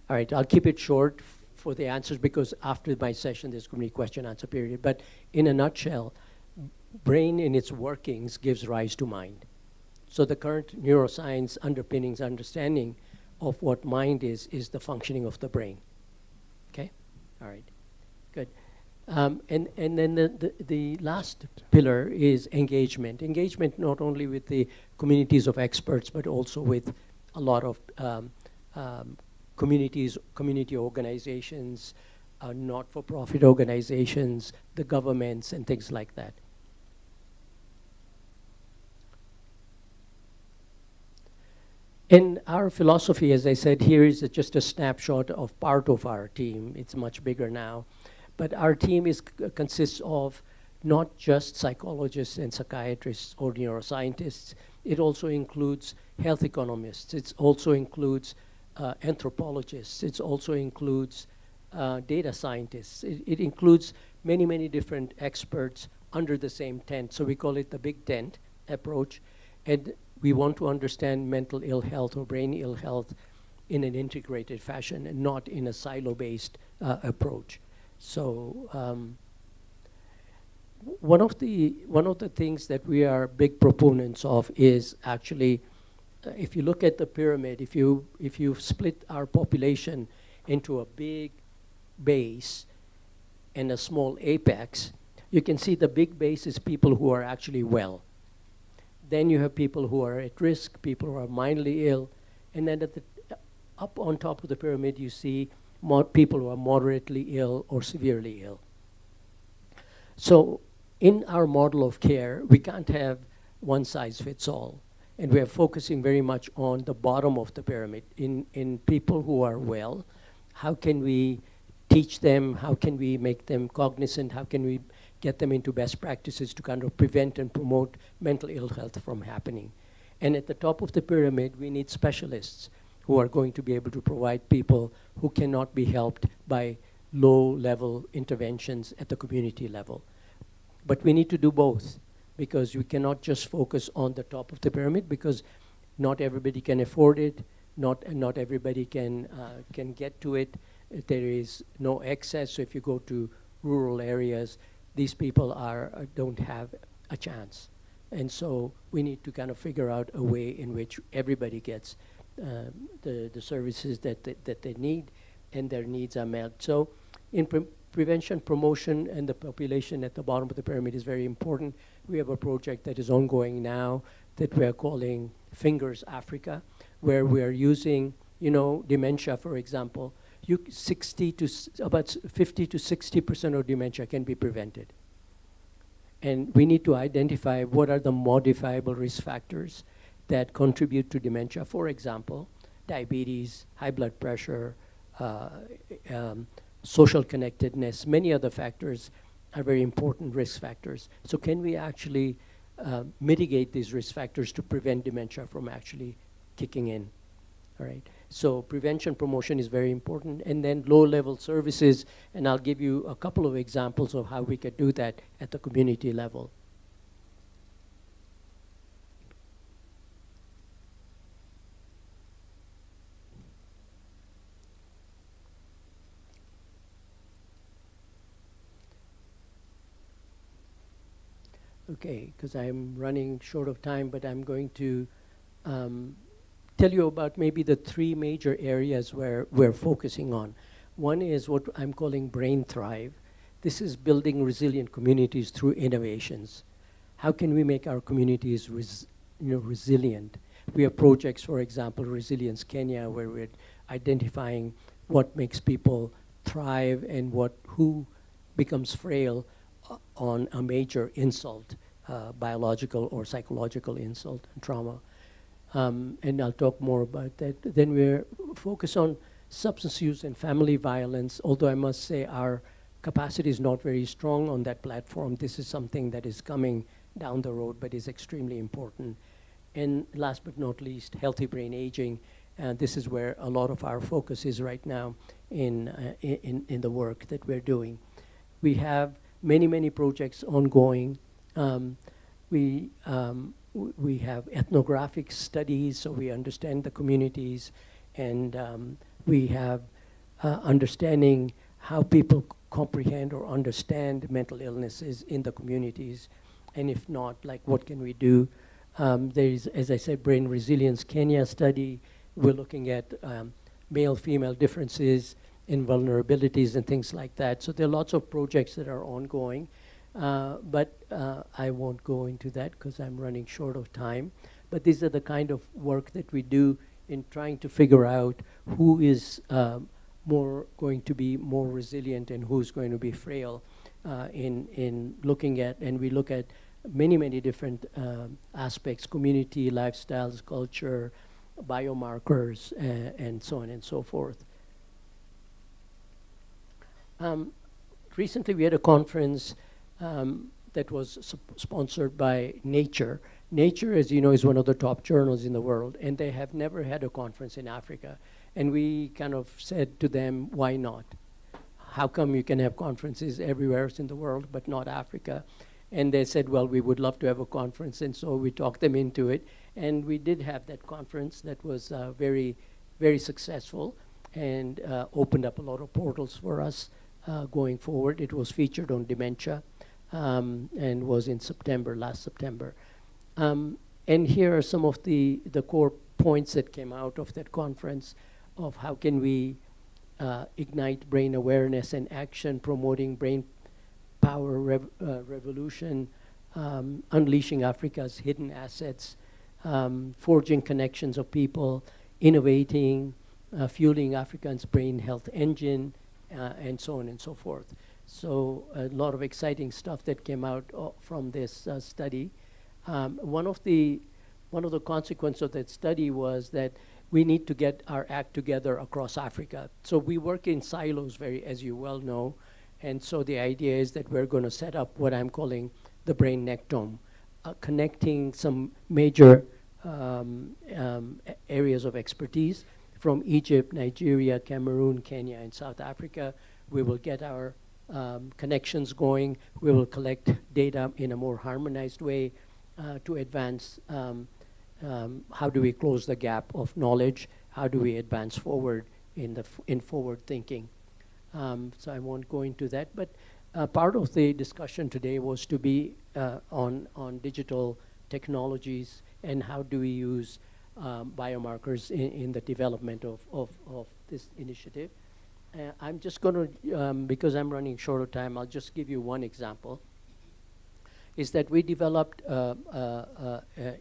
All right, I'll keep it short for the answers, because after my session there's going to be question answer period. But in a nutshell, brain in its workings gives rise to mind. So the current neuroscience underpinnings understanding of what mind is the functioning of the brain. Okay? All right, good. And then the last pillar is engagement. Engagement not only with the communities of experts, but also with a lot of community organizations, not-for-profit organizations, the governments, and things like that. And our philosophy, as I said, here is just a snapshot of part of our team. It's much bigger now. But our team consists of not just psychologists and psychiatrists or neuroscientists. It also includes health economists. It also includes anthropologists. It also includes data scientists. It includes many, many different experts under the same tent. So we call it the big tent approach. And we want to understand mental ill health or brain ill health in an integrated fashion and not in a silo-based approach. So one of the things that we are big proponents of is actually, if you look at the pyramid, if you split our population into a big base and a small apex, you can see the big base is people who are actually well. Then you have people who are at risk, people who are mildly ill, and then up on top of the pyramid you see people who are moderately ill or severely ill. So in our model of care, we can't have one size fits all. And we are focusing very much on the bottom of the pyramid. In people who are well, how can we teach them? How can we make them cognizant? How can we get them into best practices to kind of prevent and promote mental ill health from happening? And at the top of the pyramid, we need specialists who are going to be able to provide people who cannot be helped by low-level interventions at the community level. But we need to do both, because we cannot just focus on the top of the pyramid, because not everybody can afford it, not everybody can get to it. There is no access, so if you go to rural areas, these people don't have a chance. And so we need to kind of figure out a way in which everybody gets the services that they need, and their needs are met. So in prevention, promotion, and the population at the bottom of the pyramid is very important. We have a project that is ongoing now that we are calling Fingers Africa, where we are using, dementia, for example. About 50 to 60% of dementia can be prevented. And we need to identify what are the modifiable risk factors that contribute to dementia. For example, diabetes, high blood pressure, social connectedness, many other factors are very important risk factors. So can we actually mitigate these risk factors to prevent dementia from actually kicking in? All right. So prevention, promotion is very important. And then low-level services, and I'll give you a couple of examples of how we could do that at the community level. Okay, because I'm running short of time, but I'm going to tell you about maybe the three major areas where we're focusing on. One is what I'm calling Brain Thrive. This is building resilient communities through innovations. How can we make our communities resilient? We have projects, for example, Resilience Kenya, where we're identifying what makes people thrive and who becomes frail on a major insult, biological or psychological insult and trauma. And I'll talk more about that. Then we're focused on substance use and family violence, although I must say our capacity is not very strong on that platform. This is something that is coming down the road, but is extremely important. And last but not least, healthy brain aging. This is where a lot of our focus is right now in the work that we're doing. We have many, many projects ongoing. We have ethnographic studies, so we understand the communities, and we have understanding how people comprehend or understand mental illnesses in the communities, and if not, like what can we do? There is, as I said, Brain Resilience Kenya study. We're looking at male-female differences in vulnerabilities and things like that. So there are lots of projects that are ongoing. But I won't go into that because I'm running short of time. But these are the kind of work that we do in trying to figure out who is going to be more resilient and who's going to be frail in looking at, and we look at many, many different aspects: community, lifestyles, culture, biomarkers, and so on and so forth. Recently we had a conference that was sponsored by Nature. Nature, as you know, is one of the top journals in the world, and they have never had a conference in Africa. And we kind of said to them, why not? How come you can have conferences everywhere else in the world, but not Africa? And they said, well, we would love to have a conference, and so we talked them into it. And we did have that conference that was very, very successful and opened up a lot of portals for us going forward. It was featured on dementia and was in September, last September. And here are some of the core points that came out of that conference of how can we ignite brain awareness and action, promoting brain power revolution, unleashing Africa's hidden assets, forging connections of people, innovating, fueling Africa's brain health engine, and so on and so forth. So a lot of exciting stuff that came out from this study. One of the consequences of that study was that we need to get our act together across Africa. So we work in silos, as you well know, and so the idea is that we're going to set up what I'm calling the brain nectome, connecting some major areas of expertise from Egypt, Nigeria, Cameroon, Kenya, and South Africa. We will get our connections going. We will collect data in a more harmonized way to advance how do we close the gap of knowledge? How do we advance forward in forward thinking? So I won't go into that, but part of the discussion today was to be on digital technologies and how do we use biomarkers in the development of this initiative. I'm just going to, because I'm running short of time, I'll just give you one example. Is that we developed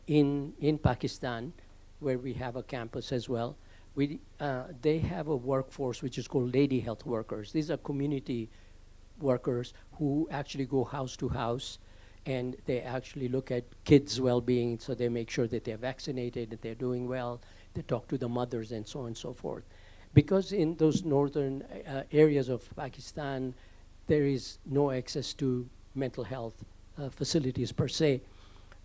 in Pakistan, where we have a campus as well. They have a workforce which is called lady health workers. These are community workers who actually go house to house, and they actually look at kids' well-being, so they make sure that they're vaccinated, that they're doing well, they talk to the mothers, and so on and so forth. Because in those northern areas of Pakistan, there is no access to mental health facilities per se.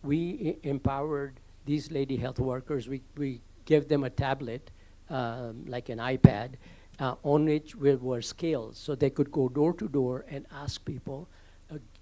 We empowered these lady health workers. We gave them a tablet, like an iPad, on which were scales, so they could go door to door and ask people,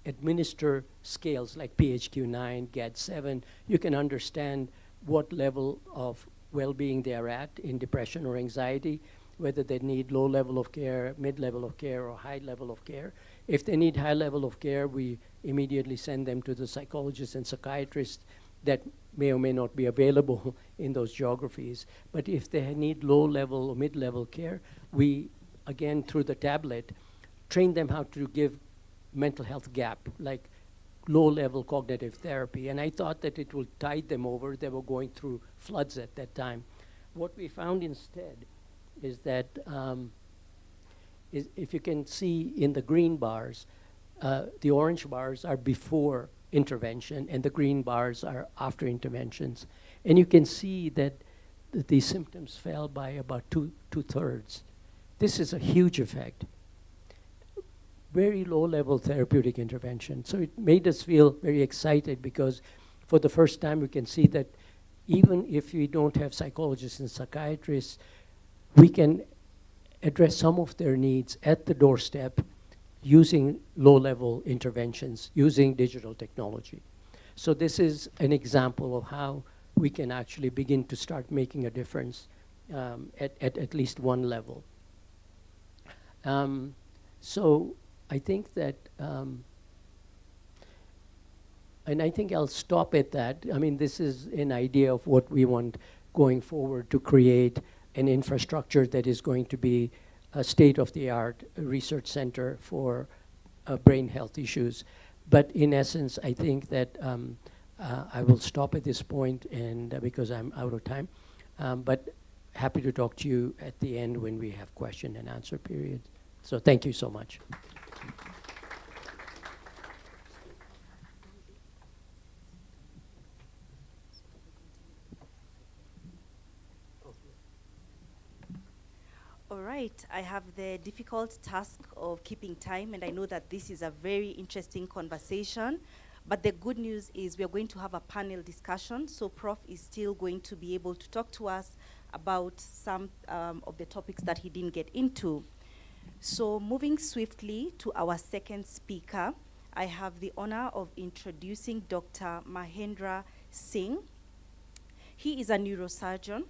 administer scales like PHQ-9, GAD-7. You can understand what level of well-being they are at in depression or anxiety, whether they need low level of care, mid level of care, or high level of care. If they need high level of care, we immediately send them to the psychologists and psychiatrists that may or may not be available in those geographies. But if they need low level or mid level care, we, again, through the tablet, train them how to give mental health gap, like low level cognitive therapy. And I thought that it would tide them over. They were going through floods at that time. What we found instead is that if you can see in the green bars, the orange bars are before intervention and the green bars are after interventions. And you can see that the symptoms fell by about two-thirds. This is a huge effect. Very low-level therapeutic intervention. So it made us feel very excited because for the first time we can see that even if we don't have psychologists and psychiatrists, we can address some of their needs at the doorstep using low-level interventions, using digital technology. So this is an example of how we can actually begin to start making a difference at least one level. So I think that, and I think I'll stop at that. I mean, this is an idea of what we want going forward to create an infrastructure that is going to be a state-of-the-art research center for brain health issues. But in essence, I think that I will stop at this point and because I'm out of time. But happy to talk to you at the end when we have question and answer period. So thank you so much. All right. right, I have the difficult task of keeping time, and I know that this is a very interesting conversation. But the good news is we are going to have a panel discussion, so Prof is still going to be able to talk to us about some of the topics that he didn't get into. So moving swiftly to our second speaker, I have the honor of introducing Dr. Mahendra Singh. He is a neurosurgeon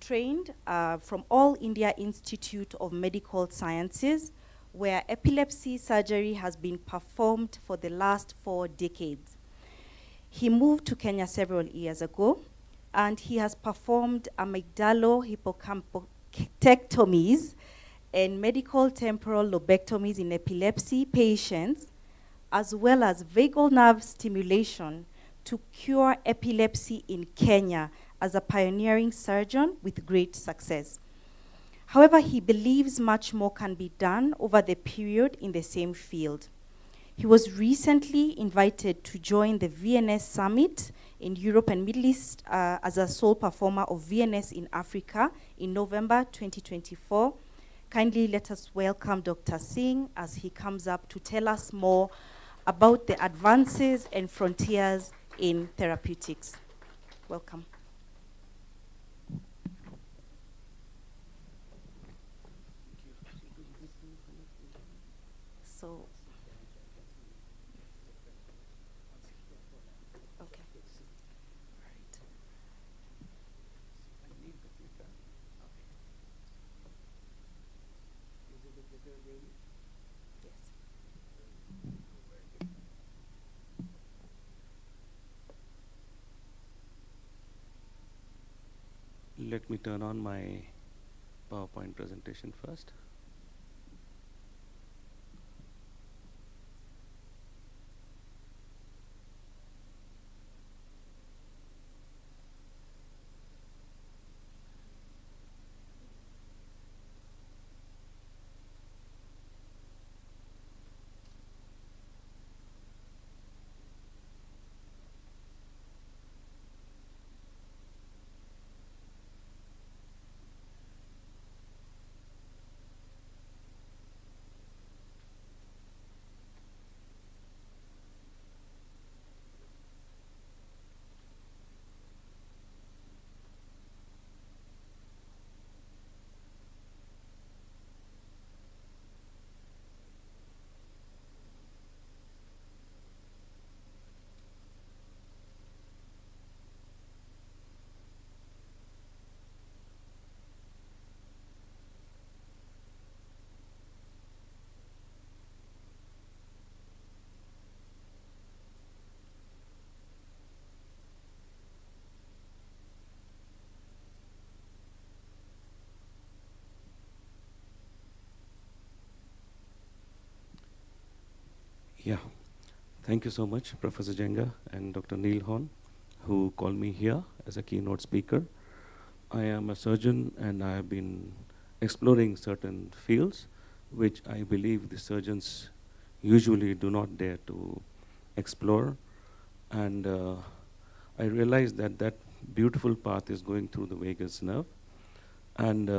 trained from All India Institute of Medical Sciences, where epilepsy surgery has been performed for the last 4 decades. He moved to Kenya several years ago, and he has performed amygdalo-hippocampectomies and medical temporal lobectomies in epilepsy patients, as well as vagal nerve stimulation to cure epilepsy in Kenya as a pioneering surgeon with great success. However, he believes much more can be done over the period in the same field. He was recently invited to join the VNS Summit in Europe and Middle East as a sole performer of VNS in Africa in November 2024. Kindly let us welcome Dr. Singh as he comes up to tell us more about the advances and frontiers in therapeutics. Welcome. So, okay. Right. Yes. Let me turn on my PowerPoint presentation first. Yeah, thank you so much, Professor Njenga and Dr. Neil Horn, who called me here as a keynote speaker. I am a surgeon, and I have been exploring certain fields which I believe the surgeons usually do not dare to explore. And I realized that that beautiful path is going through the vagus nerve. And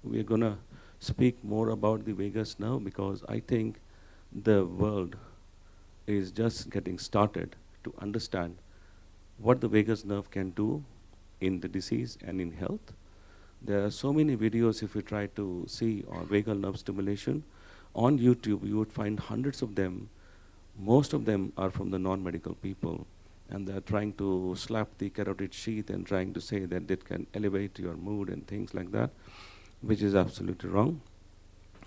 we're going to speak more about the vagus nerve because I think the world is just getting started to understand what the vagus nerve can do in the disease and in health. There are so many videos if you try to see on vagal nerve stimulation. On YouTube, you would find hundreds of them. Most of them are from the non-medical people. And they're trying to slap the carotid sheath and trying to say that it can elevate your mood and things like that, which is absolutely wrong.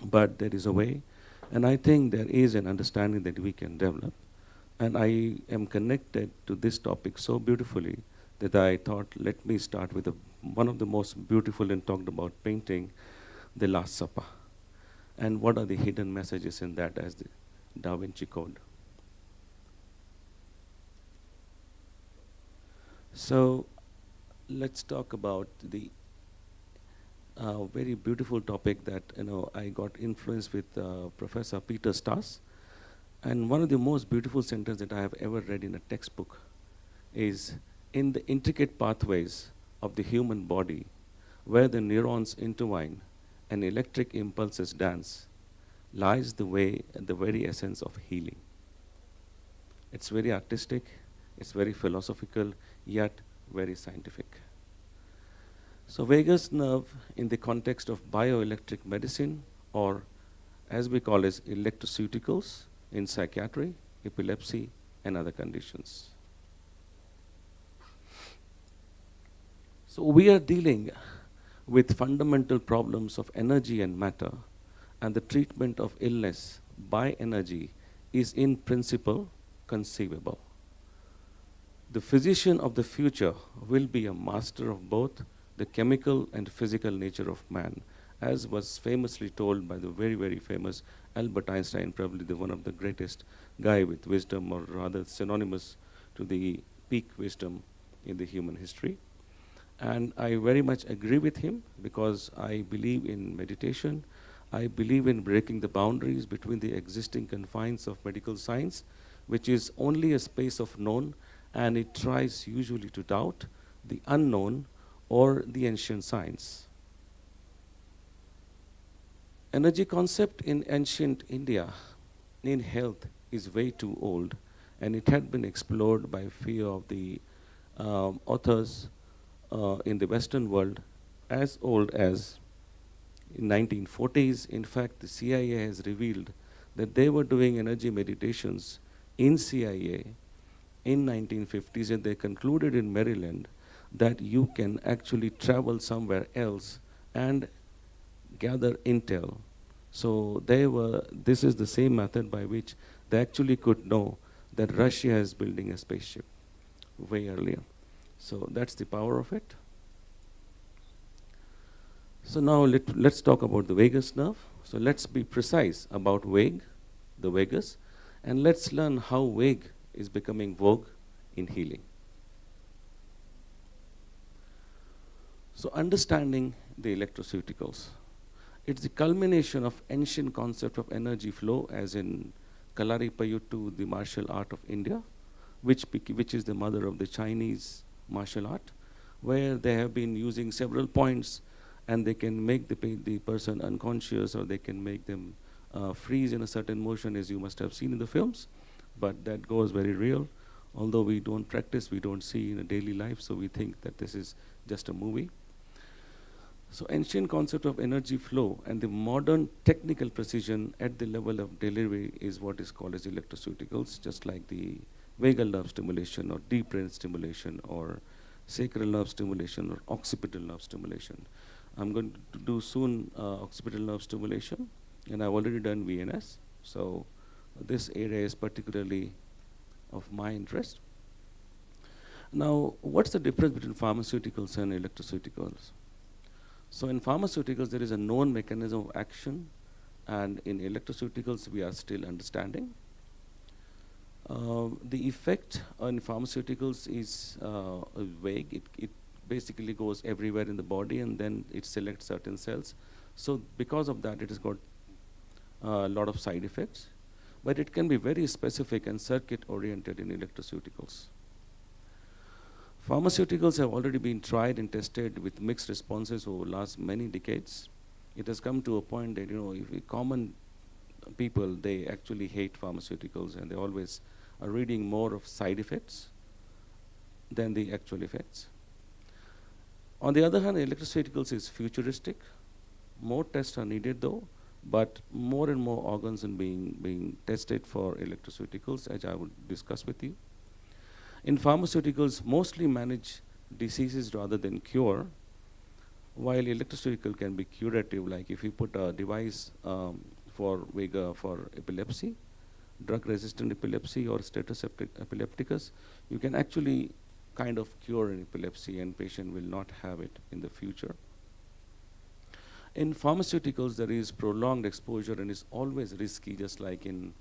But there is a way. And I think there is an understanding that we can develop. And I am connected to this topic so beautifully that I thought, let me start with one of the most beautiful and talked about painting, The Last Supper. And what are the hidden messages in that as the Da Vinci Code. So let's talk about the very beautiful topic that I got influenced with Professor Peter Stas. And one of the most beautiful sentences that I have ever read in a textbook is, in the intricate pathways of the human body, where the neurons intertwine and electric impulses dance lies the way at the very essence of healing. It's very artistic, it's very philosophical, yet very scientific. So vagus nerve in the context of bioelectric medicine, or as we call it, electroceuticals in psychiatry, epilepsy, and other conditions. So we are dealing with fundamental problems of energy and matter, and the treatment of illness by energy is in principle conceivable. The physician of the future will be a master of both the chemical and physical nature of man, as was famously told by the very, very famous Albert Einstein, probably one of the greatest guy with wisdom, or rather synonymous to the peak wisdom in the human history. And I very much agree with him, because I believe in meditation. I believe in breaking the boundaries between the existing confines of medical science, which is only a space of known, and it tries usually to doubt the unknown or the ancient science. Energy concept in ancient India in health is way too old, and it had been explored by a few of the authors in the Western world as old as in 1940s. In fact, the CIA has revealed that they were doing energy meditations in CIA in 1950s, and they concluded in Maryland that you can actually travel somewhere else and gather intel. So this is the same method by which they actually could know that Russia is building a spaceship way earlier. So that's the power of it. So now let's talk about the vagus nerve. So let's be precise about the vagus, and let's learn how vague is becoming vogue in healing. So understanding the electroceuticals. It's the culmination of ancient concept of energy flow, as in Kalaripayuttu, the martial art of India, which is the mother of the Chinese martial art, where they have been using several points, and they can make the person unconscious, or they can make them freeze in a certain motion, as you must have seen in the films. But that goes very real. Although we don't practice, we don't see in a daily life, so we think that this is just a movie. So ancient concept of energy flow and the modern technical precision at the level of delivery is what is called as electroceuticals, just like the vagal nerve stimulation, or deep brain stimulation, or sacral nerve stimulation, or occipital nerve stimulation. I'm going to do soon occipital nerve stimulation, and I've already done VNS. So this area is particularly of my interest. Now, what's the difference between pharmaceuticals and electroceuticals? So in pharmaceuticals, there is a known mechanism of action, and in electroceuticals, we are still understanding. The effect on pharmaceuticals is vague. It basically goes everywhere in the body, and then it selects certain cells. So because of that, it has got a lot of side effects. But it can be very specific and circuit-oriented in electroceuticals. Pharmaceuticals have already been tried and tested with mixed responses over the last many decades. It has come to a point that, if common people, they actually hate pharmaceuticals, and they always are reading more of side effects than the actual effects. On the other hand, electroceuticals is futuristic. More tests are needed though, but more and more organs are being tested for electroceuticals, as I will discuss with you. In pharmaceuticals, mostly manage diseases rather than cure, while electroceutical can be curative, like if you put a device for epilepsy, drug-resistant epilepsy, or status epilepticus, you can actually kind of cure an epilepsy, and patient will not have it in the future. In pharmaceuticals, there is prolonged exposure, and it's always risky, just like in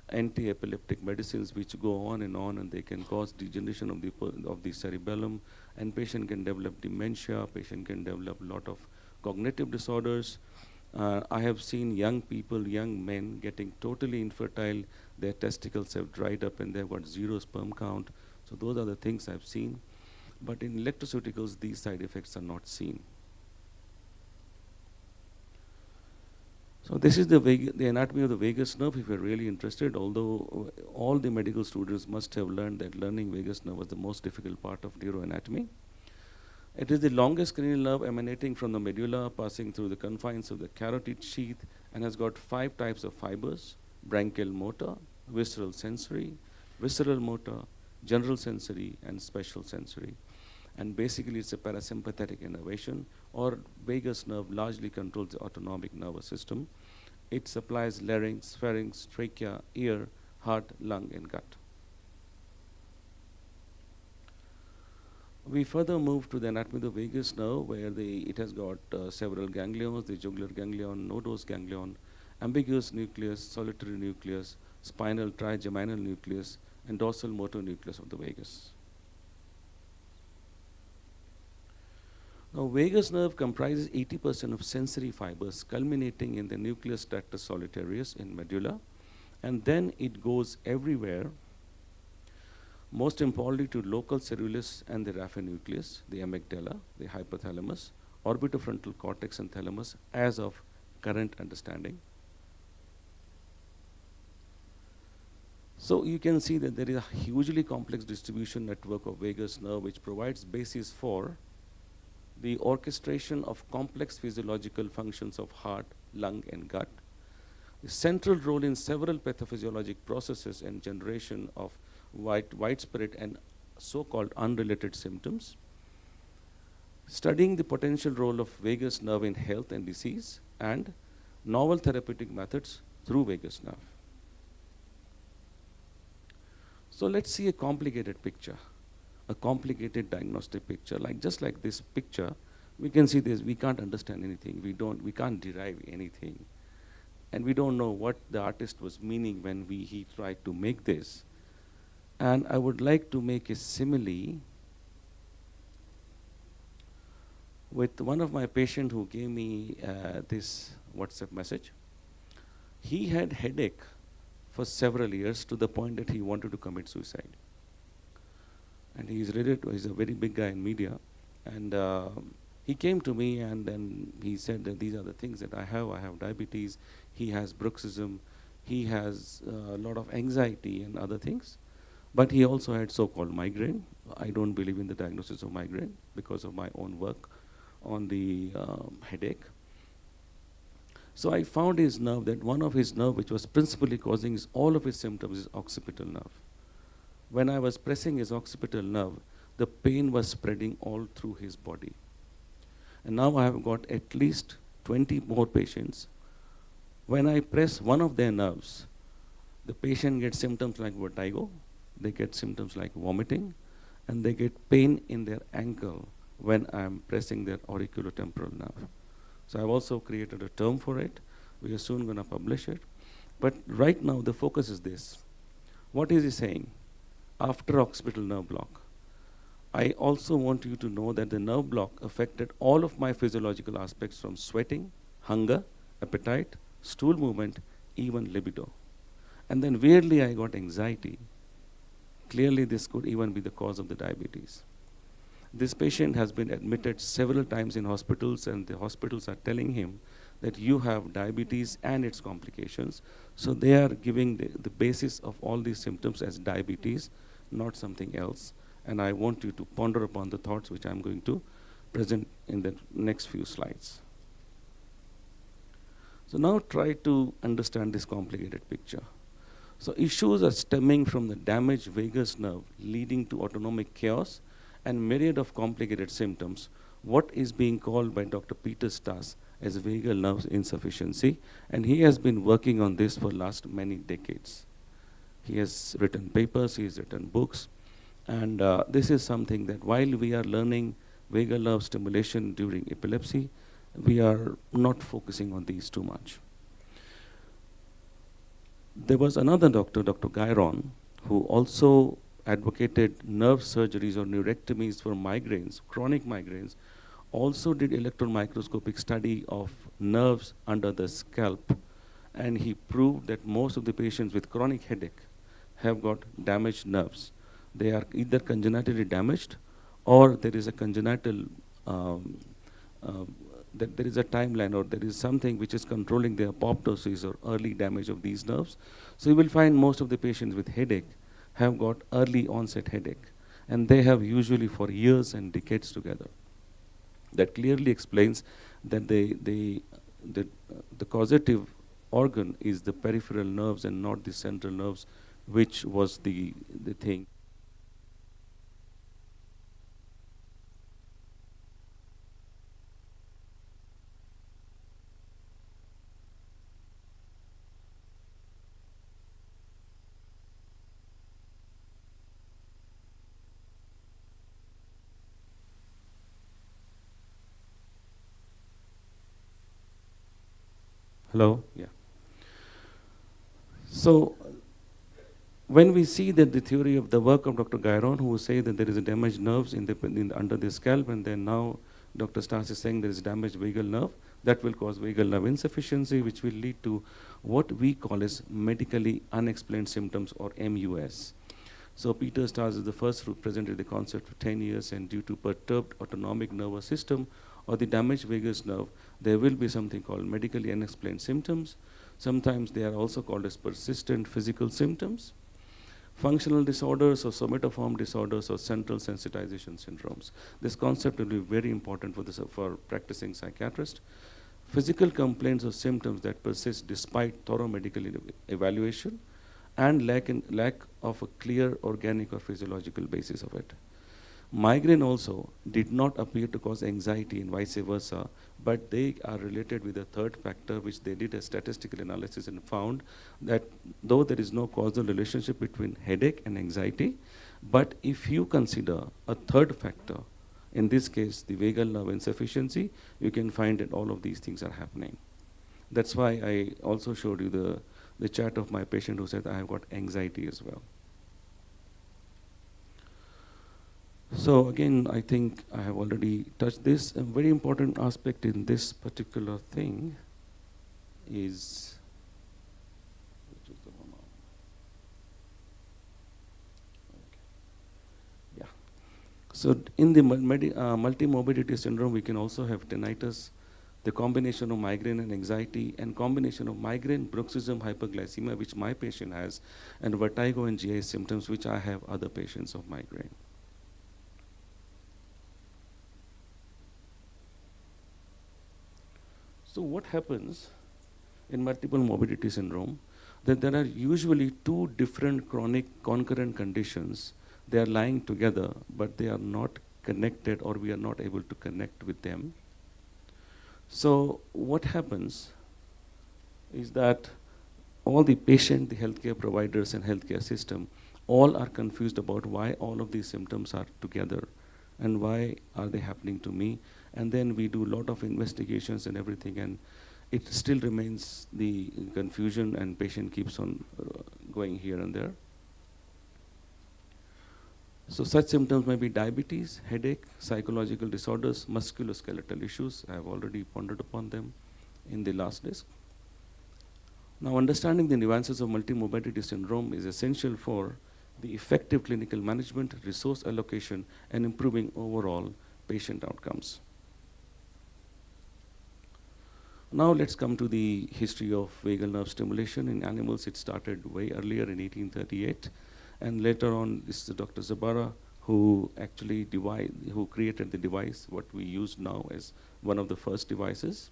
anti-epileptic medicines, which go on, and they can cause degeneration of the cerebellum, and patient can develop dementia, patient can develop a lot of cognitive disorders. I have seen young people, young men, getting totally infertile. Their testicles have dried up, and they've got 0 sperm count. So those are the things I've seen. But in electroceuticals, these side effects are not seen. So this is the anatomy of the vagus nerve if you're really interested, although all the medical students must have learned that learning vagus nerve was the most difficult part of neuroanatomy. It is the longest cranial nerve emanating from the medulla, passing through the confines of the carotid sheath, and has got 5 types of fibers: branchial motor, visceral sensory, visceral motor, general sensory, and special sensory. And basically it's a parasympathetic innervation, or vagus nerve largely controls the autonomic nervous system. It supplies larynx, pharynx, trachea, ear, heart, lung, and gut. We further move to the anatomy of the vagus nerve, where it has got several ganglions: the jugular ganglion, nodose ganglion, ambiguous nucleus, solitary nucleus, spinal trigeminal nucleus, and dorsal motor nucleus of the vagus. Now, vagus nerve comprises 80% of sensory fibers, culminating in the nucleus tractus solitarius in medulla, and then it goes everywhere, most importantly to local cerulus and the raphe-nucleus, the amygdala, the hypothalamus, orbitofrontal cortex and thalamus as of current understanding. So you can see that there is a hugely complex distribution network of vagus nerve which provides basis for the orchestration of complex physiological functions of heart, lung, and gut, the central role in several pathophysiologic processes and generation of widespread and so-called unrelated symptoms, studying the potential role of vagus nerve in health and disease, and novel therapeutic methods through vagus nerve. So let's see a complicated picture, a complicated diagnostic picture. Just like this picture, we can see this, we can't understand anything, we can't derive anything. And we don't know what the artist was meaning when he tried to make this. And I would like to make a simile with one of my patients who gave me this WhatsApp message. He had headache for several years to the point that he wanted to commit suicide. And he's a very big guy in media. And he came to me and then he said that these are the things that I have diabetes, he has bruxism, he has a lot of anxiety and other things. But he also had so-called migraine. I don't believe in the diagnosis of migraine because of my own work on the headache. So I found his nerve, that one of his nerve which was principally causing all of his symptoms is occipital nerve. When I was pressing his occipital nerve, the pain was spreading all through his body. And now I have got at least 20 more patients. When I press one of their nerves, the patient gets symptoms like vertigo, they get symptoms like vomiting, and they get pain in their ankle when I'm pressing their auriculotemporal nerve. So I've also created a term for it. We are soon going to publish it. But right now the focus is this. What is he saying? After occipital nerve block, I also want you to know that the nerve block affected all of my physiological aspects, from sweating, hunger, appetite, stool movement, even libido. And then weirdly I got anxiety. Clearly this could even be the cause of the diabetes. This patient has been admitted several times in hospitals, and the hospitals are telling him that you have diabetes and its complications. So they are giving the basis of all these symptoms as diabetes, not something else. And I want you to ponder upon the thoughts which I'm going to present in the next few slides. So now try to understand this complicated picture. So issues are stemming from the damaged vagus nerve, leading to autonomic chaos and myriad of complicated symptoms, what is being called by Dr. Peter Stas as vagal nerve insufficiency, and he has been working on this for last many decades. He has written papers, he has written books, and this is something that while we are learning vagal nerve stimulation during epilepsy, we are not focusing on these too much. There was another doctor, Dr. Guyron, who also advocated nerve surgeries or neurectomies for migraines, chronic migraines, also did electron microscopic study of nerves under the scalp, and he proved that most of the patients with chronic headache have got damaged nerves. They are either congenitally damaged or there is a congenital that there is a timeline or there is something which is controlling the apoptosis or early damage of these nerves. So you will find most of the patients with headache have got early onset headache, and they have usually for years and decades together. That clearly explains that the causative organ is the peripheral nerves and not the central nerves, which was the thing. Hello? Yeah. So when we see that the theory of the work of Dr. Gairon, who say that there is a damaged nerves under the scalp, and then now Dr. Stas is saying there is damaged vagal nerve, that will cause vagal nerve insufficiency, which will lead to what we call as medically unexplained symptoms, or MUS. So Peter Stas is the first who presented the concept for 10 years, and due to perturbed autonomic nervous system or the damaged vagus nerve, there will be something called medically unexplained symptoms. Sometimes they are also called as persistent physical symptoms, functional disorders or somatoform disorders or central sensitization syndromes. This concept will be very important for practicing psychiatrists. Physical complaints or symptoms that persist despite thorough medical evaluation and lack of a clear organic or physiological basis of it. Migraine also did not appear to cause anxiety and vice versa, but they are related with a third factor, which they did a statistical analysis and found that though there is no causal relationship between headache and anxiety, but if you consider a third factor, in this case the vagal nerve insufficiency, you can find that all of these things are happening. That's why I also showed you the chart of my patient who said I have got anxiety as well. So again, I think I have already touched this. A very important aspect in this particular thing is, which is the one on? Okay. Yeah. So in the multimorbidity syndrome, we can also have tinnitus, the combination of migraine and anxiety, and combination of migraine, bruxism, hyperglycemia, which my patient has, and vertigo and GI symptoms, which I have other patients of migraine. So what happens in multiple morbidity syndrome, that there are usually two different chronic concurrent conditions. They are lying together, but they are not connected, or we are not able to connect with them. So what happens is that all the patient, the healthcare providers and healthcare system, all are confused about why all of these symptoms are together and why are they happening to me. And then we do a lot of investigations and everything, and it still remains the confusion, and patient keeps on going here and there. So such symptoms may be diabetes, headache, psychological disorders, musculoskeletal issues. I have already pondered upon them in the last disc. Now, understanding the nuances of multimorbidity syndrome is essential for the effective clinical management, resource allocation, and improving overall patient outcomes. Now let's come to the history of vagal nerve stimulation. In animals, it started way earlier in 1838. And later on, this is Dr. Zabara who actually who created the device, what we use now as one of the first devices.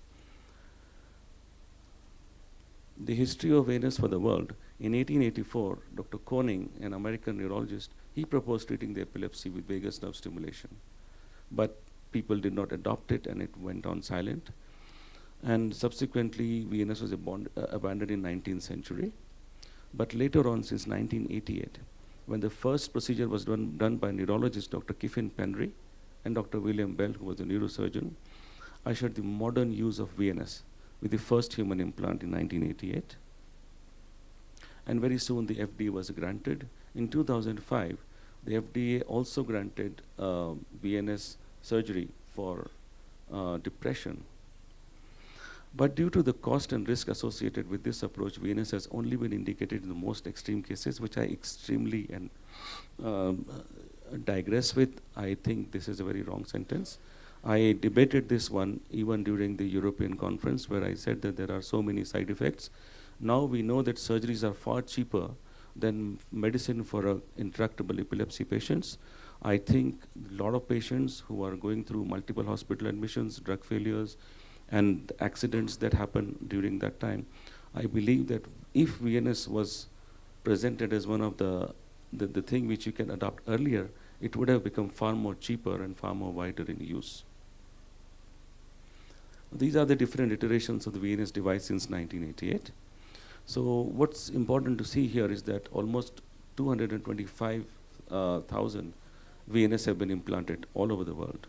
The history of vagus for the world. In 1884, Dr. Koning, an American neurologist, he proposed treating the epilepsy with vagus nerve stimulation. But people did not adopt it, and it went on silent. And subsequently, VNS was abandoned in 19th century. But later on, since 1988, when the first procedure was done by neurologist Dr. Kiffin Penry and Dr. William Bell, who was a neurosurgeon, ushered the modern use of VNS with the first human implant in 1988. And very soon, the FDA was granted. In 2005, the FDA also granted VNS surgery for depression. But due to the cost and risk associated with this approach, VNS has only been indicated in the most extreme cases, which I extremely digress with. I think this is a very wrong sentence. I debated this one even during the European conference, where I said that there are so many side effects. Now we know that surgeries are far cheaper than medicine for intractable epilepsy patients. I think a lot of patients who are going through multiple hospital admissions, drug failures, and accidents that happen during that time, I believe that if VNS was presented as one of the thing which you can adopt earlier, it would have become far more cheaper and far more wider in use. These are the different iterations of the VNS device since 1988. So what's important to see here is that almost 225,000 VNS have been implanted all over the world.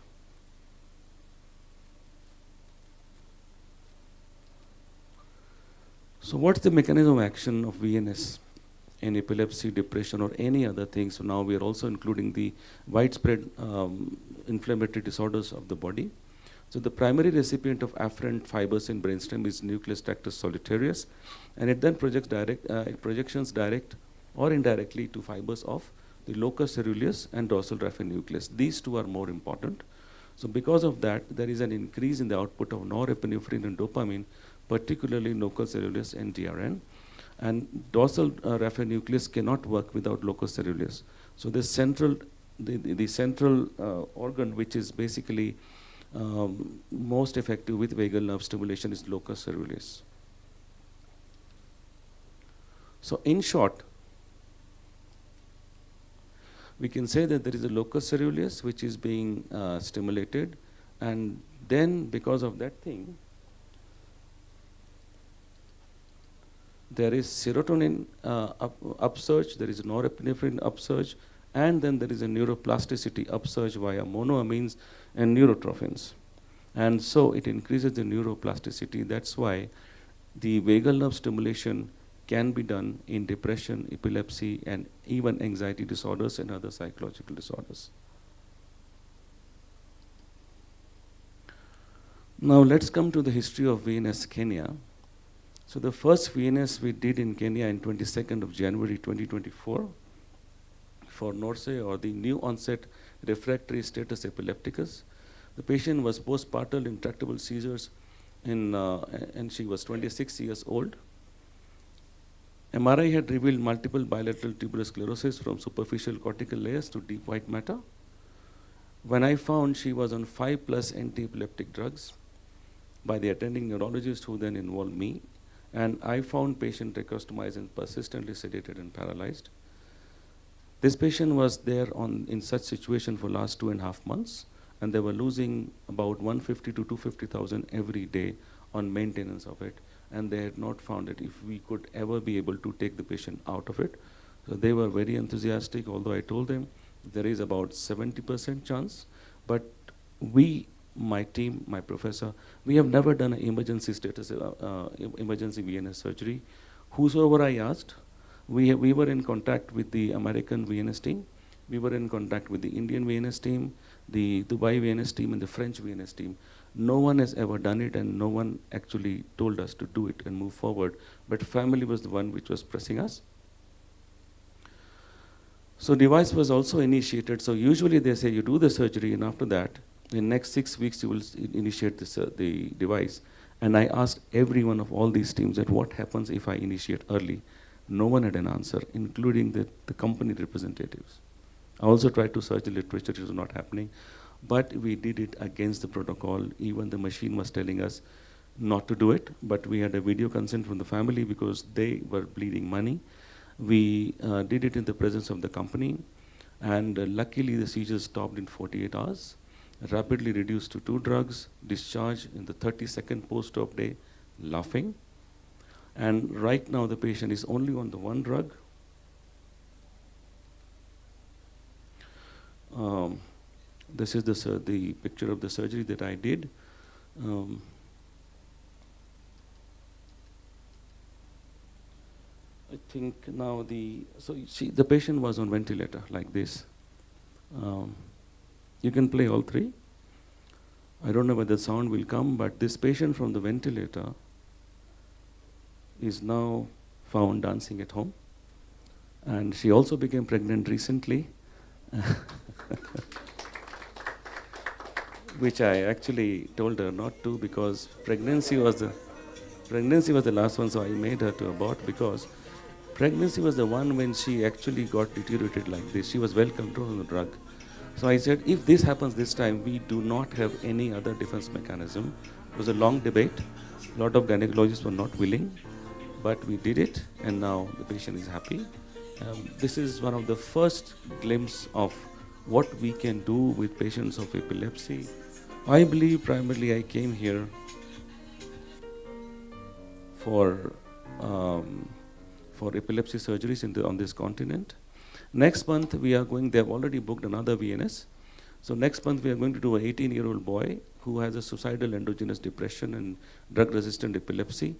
So what's the mechanism of action of VNS in epilepsy, depression, or any other thing? So now we are also including the widespread inflammatory disorders of the body. So the primary recipient of afferent fibers in brainstem is nucleus tractus solitarius, and it then projections direct or indirectly to fibers of the locus coeruleus and dorsal raphe nucleus. These two are more important. So because of that, there is an increase in the output of norepinephrine and dopamine, particularly locus coeruleus and DRN. And dorsal raphe nucleus cannot work without locus coeruleus. So the central organ which is basically most effective with vagal nerve stimulation is locus coeruleus. So in short, we can say that there is a locus coeruleus which is being stimulated, and then because of that thing, there is serotonin upsurge, there is norepinephrine upsurge, and then there is a neuroplasticity upsurge via monoamines and neurotrophins. And so it increases the neuroplasticity. That's why the vagal nerve stimulation can be done in depression, epilepsy, and even anxiety disorders and other psychological disorders. Now let's come to the history of VNS Kenya. So the first VNS we did in Kenya in 22nd of January 2024 for NORSE, or the new onset refractory status epilepticus. The patient was postpartum intractable seizures and she was 26 years old. MRI had revealed multiple bilateral tubular sclerosis from superficial cortical layers to deep white matter. When I found she was on 5+ anti-epileptic drugs by the attending neurologist, who then involved me, and I found patient recustomized and persistently sedated and paralyzed. This patient was there in such situation for last 2.5 months, and they were losing about 150 to 250,000 every day on maintenance of it, and they had not found it if we could ever be able to take the patient out of it. So they were very enthusiastic, although I told them there is about 70% chance, but we, my team, my professor, we have never done an emergency status, emergency VNS surgery. Whosoever I asked, we were in contact with the American VNS team, we were in contact with the Indian VNS team, the Dubai VNS team, and the French VNS team. No one has ever done it, and no one actually told us to do it and move forward, but family was the one which was pressing us. So device was also initiated. So usually they say you do the surgery, and after that, in next 6 weeks you will initiate the device. And I asked every one of all these teams that what happens if I initiate early. No one had an answer, including the company representatives. I also tried to search the literature, it was not happening. But we did it against the protocol. Even the machine was telling us not to do it, but we had a video consent from the family because they were bleeding money. We did it in the presence of the company, and luckily the seizures stopped in 48 hours, rapidly reduced to 2 drugs, discharged in the 32nd post-op day, laughing. And right now the patient is only on the 1 drug. This is the picture of the surgery that I did. I think now so you see the patient was on ventilator like this. You can play all 3. I don't know whether the sound will come, but this patient from the ventilator is now found dancing at home. And she also became pregnant recently. which I actually told her not to, because pregnancy was the last one, so I made her to abort, because pregnancy was the one when she actually got deteriorated like this. She was well controlled on the drug. So I said, if this happens this time, we do not have any other defense mechanism. It was a long debate. A lot of gynecologists were not willing, but we did it, and now the patient is happy. This is one of the first glimpses of what we can do with patients of epilepsy. I believe primarily I came here for epilepsy surgeries on this continent. Next month we are going, they have already booked another VNS. So next month we are going to do an 18-year-old boy who has a suicidal endogenous depression and drug-resistant epilepsy.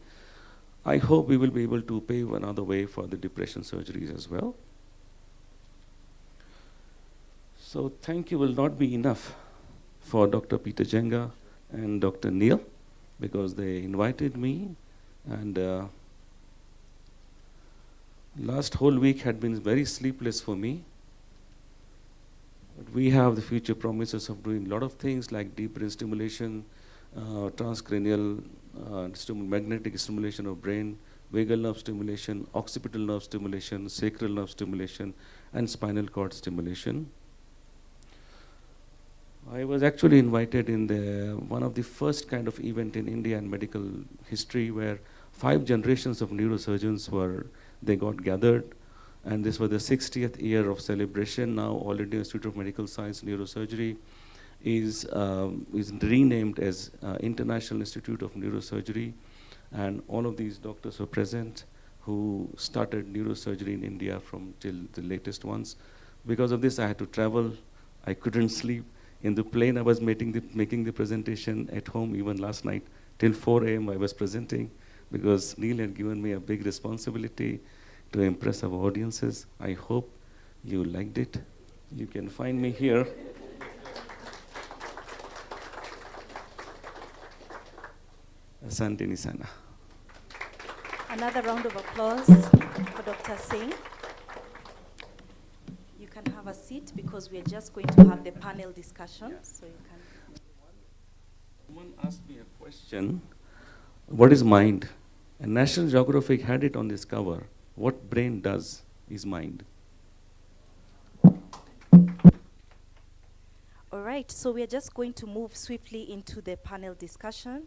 I hope we will be able to pave another way for the depression surgeries as well. So thank you will not be enough for Dr. Peter Njenga and Dr. Neil, because they invited me, and last whole week had been very sleepless for me. But we have the future promises of doing a lot of things like deep brain stimulation, transcranial magnetic stimulation of brain, vagal nerve stimulation, occipital nerve stimulation, sacral nerve stimulation, and spinal cord stimulation. I was actually invited in one of the first kind of event in India and medical history, where 5 generations of neurosurgeons they got gathered, and this was the 60th year of celebration. Now All India Institute of Medical Science Neurosurgery is renamed as International Institute of Neurosurgery, and all of these doctors were present who started neurosurgery in India till the latest ones. Because of this, I had to travel. I couldn't sleep. In the plane, I was making the presentation. At home, even last night, till 4 a.m. I was presenting, because Neil had given me a big responsibility to impress our audiences. I hope you liked it. You can find me here. Asante Nisana. Another round of applause for Dr. Singh. You can have a seat, because we are just going to have the panel discussion. Yeah. So you can. Someone asked me a question. What is mind? And National Geographic had it on this cover. What brain does is mind. All right, so we are just going to move swiftly into the panel discussion.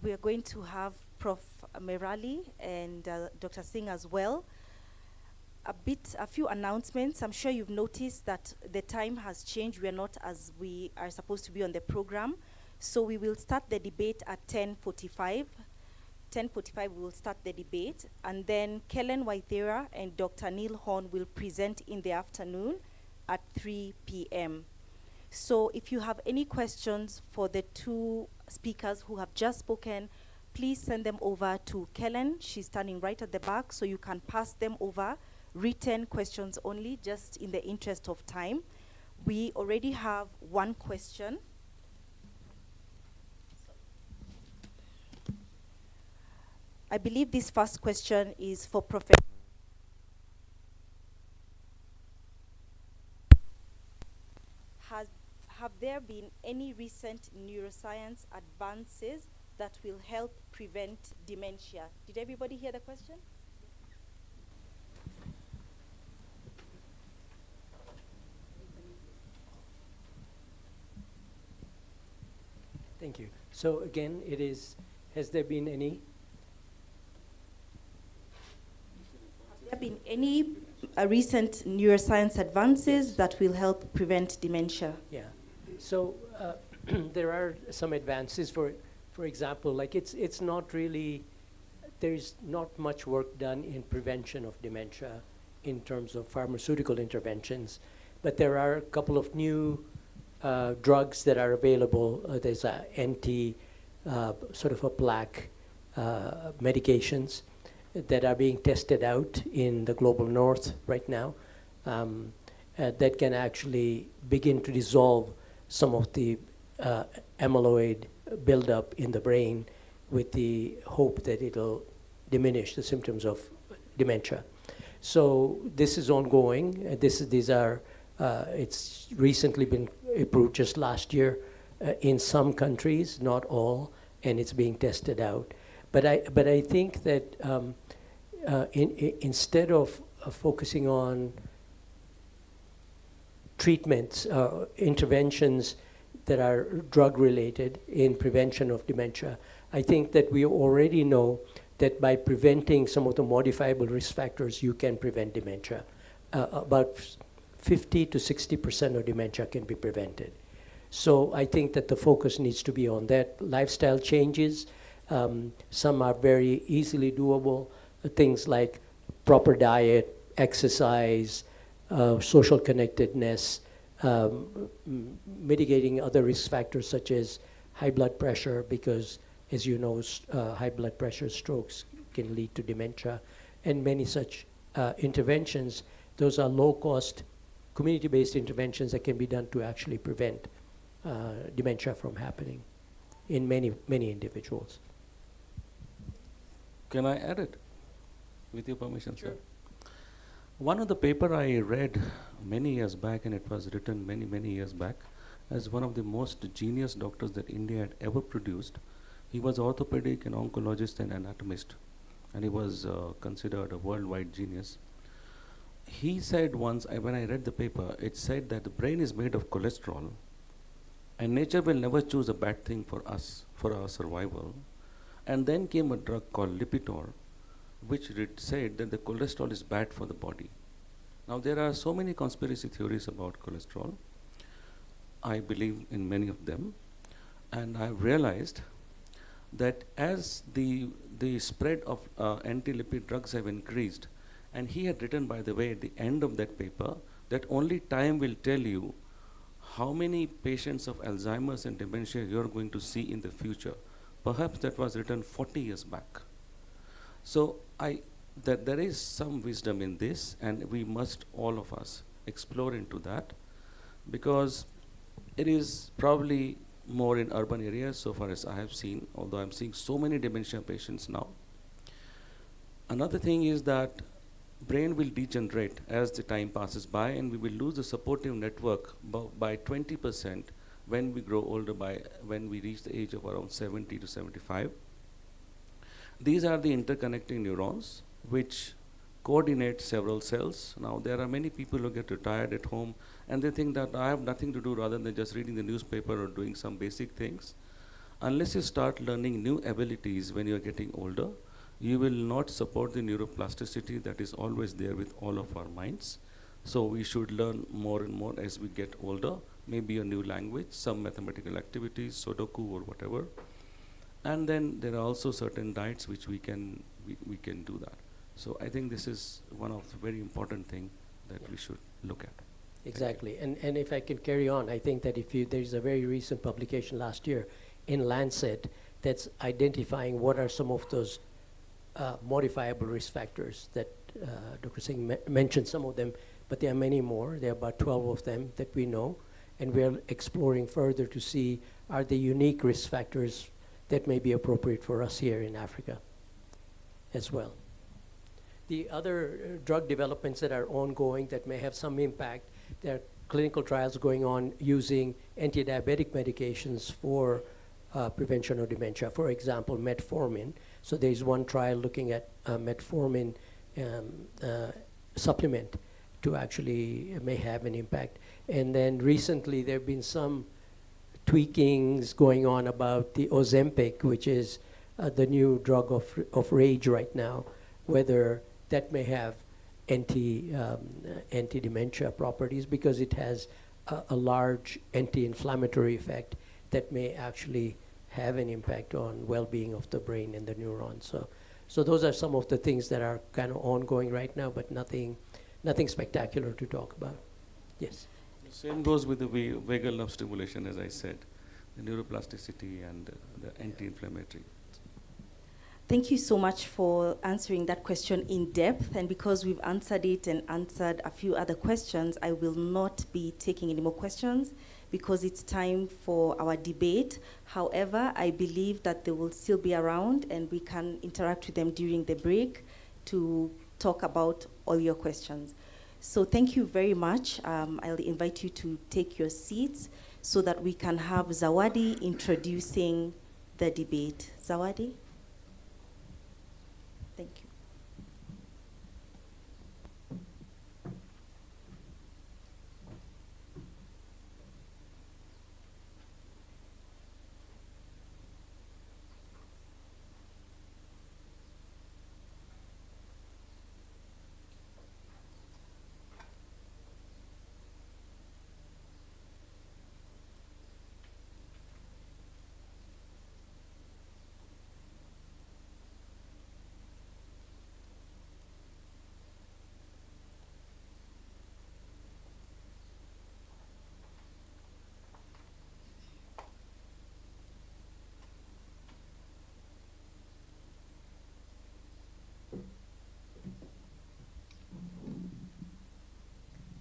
We are going to have Prof. Merali and Dr. Singh as well. A few announcements. I'm sure you've noticed that the time has changed. We are not as we are supposed to be on the program. So we will start the debate at 10:45. 10:45 we will start the debate, and then Kellen Waithera and Dr. Neil Horn will present in the afternoon at 3 p.m. So if you have any questions for the 2 speakers who have just spoken, please send them over to Kellen. She's standing right at the back, so you can pass them over. Written questions only, just in the interest of time. We already have one question. I believe this first question is for Professor. Have there been any recent neuroscience advances that will help prevent dementia? Did everybody hear the question? Thank you. So again, has there been any? Have there been any recent neuroscience advances that will help prevent dementia? Yeah. So there are some advances. For example, like it's not really, there's not much work done in prevention of dementia in terms of pharmaceutical interventions, but there are a couple of new drugs that are available. There's a sort of a plaque medications that are being tested out in the global north right now that can actually begin to dissolve some of the amyloid buildup in the brain, with the hope that it'll diminish the symptoms of dementia. So this is ongoing. It's recently been approved just last year in some countries, not all, and it's being tested out. But I think that instead of focusing on treatments, interventions that are drug-related in prevention of dementia, I think that we already know that by preventing some of the modifiable risk factors, you can prevent dementia. About 50 to 60% of dementia can be prevented. So I think that the focus needs to be on that. Lifestyle changes, some are very easily doable, things like proper diet, exercise, social connectedness, mitigating other risk factors such as high blood pressure, because as you know, high blood pressure strokes can lead to dementia, and many such interventions. Those are low-cost, community-based interventions that can be done to actually prevent dementia from happening in many, many individuals. Can I add it? With your permission, sir. One of the paper I read many years back, and it was written many, many years back, as one of the most genius doctors that India had ever produced. He was orthopedic and oncologist and anatomist, and he was considered a worldwide genius. He said once, when I read the paper, it said that the brain is made of cholesterol, and nature will never choose a bad thing for us, for our survival. And then came a drug called Lipitor, which said that the cholesterol is bad for the body. Now there are so many conspiracy theories about cholesterol. I believe in many of them, and I've realized that as the spread of anti-lipid drugs have increased, and he had written, by the way, at the end of that paper, that only time will tell you how many patients of Alzheimer's and dementia you're going to see in the future. Perhaps that was written 40 years back. So that there is some wisdom in this, and we must, all of us, explore into that, because it is probably more in urban areas so far as I have seen, although I'm seeing so many dementia patients now. Another thing is that brain will degenerate as the time passes by, and we will lose the supportive network by 20% when we grow older, when we reach the age of around 70 to 75. These are the interconnecting neurons which coordinate several cells. Now there are many people who get retired at home and they think that I have nothing to do rather than just reading the newspaper or doing some basic things. Unless you start learning new abilities when you're getting older, you will not support the neuroplasticity that is always there with all of our minds. So we should learn more and more as we get older, maybe a new language, some mathematical activities, Sudoku or whatever. And then there are also certain diets which we can do that. So I think this is one of the very important things that we should look at. Exactly, and if I can carry on, I think that there's a very recent publication last year in Lancet that's identifying what are some of those modifiable risk factors that Dr. Singh mentioned some of them, but there are many more. There are about 12 of them that we know, and we are exploring further to see are there unique risk factors that may be appropriate for us here in Africa as well. The other drug developments that are ongoing that may have some impact, there are clinical trials going on using anti-diabetic medications for prevention of dementia. For example, metformin. So there's one trial looking at metformin supplement to actually may have an impact. And then recently there have been some tweakings going on about the Ozempic, which is the new drug of rage right now, whether that may have anti-dementia properties because it has a large anti-inflammatory effect that may actually have an impact on well-being of the brain and the neurons. So those are some of the things that are kind of ongoing right now, but nothing spectacular to talk about. Yes. The same goes with the vagal nerve stimulation, as I said, the neuroplasticity and the anti-inflammatory. Thank you so much for answering that question in depth. And because we've answered it and answered a few other questions, I will not be taking any more questions because it's time for our debate. However, I believe that they will still be around and we can interact with them during the break to talk about all your questions. So thank you very much. I'll invite you to take your seats. so that we can have Zawadi introducing the debate. Zawadi? Thank you.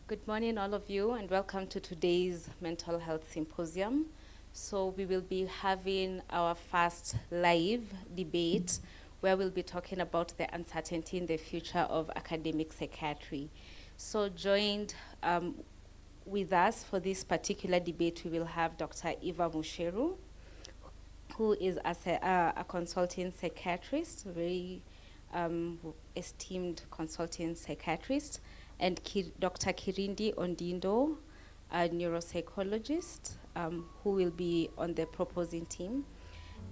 Good morning, all of you, and welcome to today's Mental Health Symposium. So we will be having our first live debate where we'll be talking about the uncertainty in the future of academic psychiatry. So joined with us for this particular debate, we will have Dr. Eva Musheru, who is a consulting psychiatrist, a very esteemed consulting psychiatrist, and Dr. Kirindi Ondindo, a neuropsychologist, who will be on the proposing team.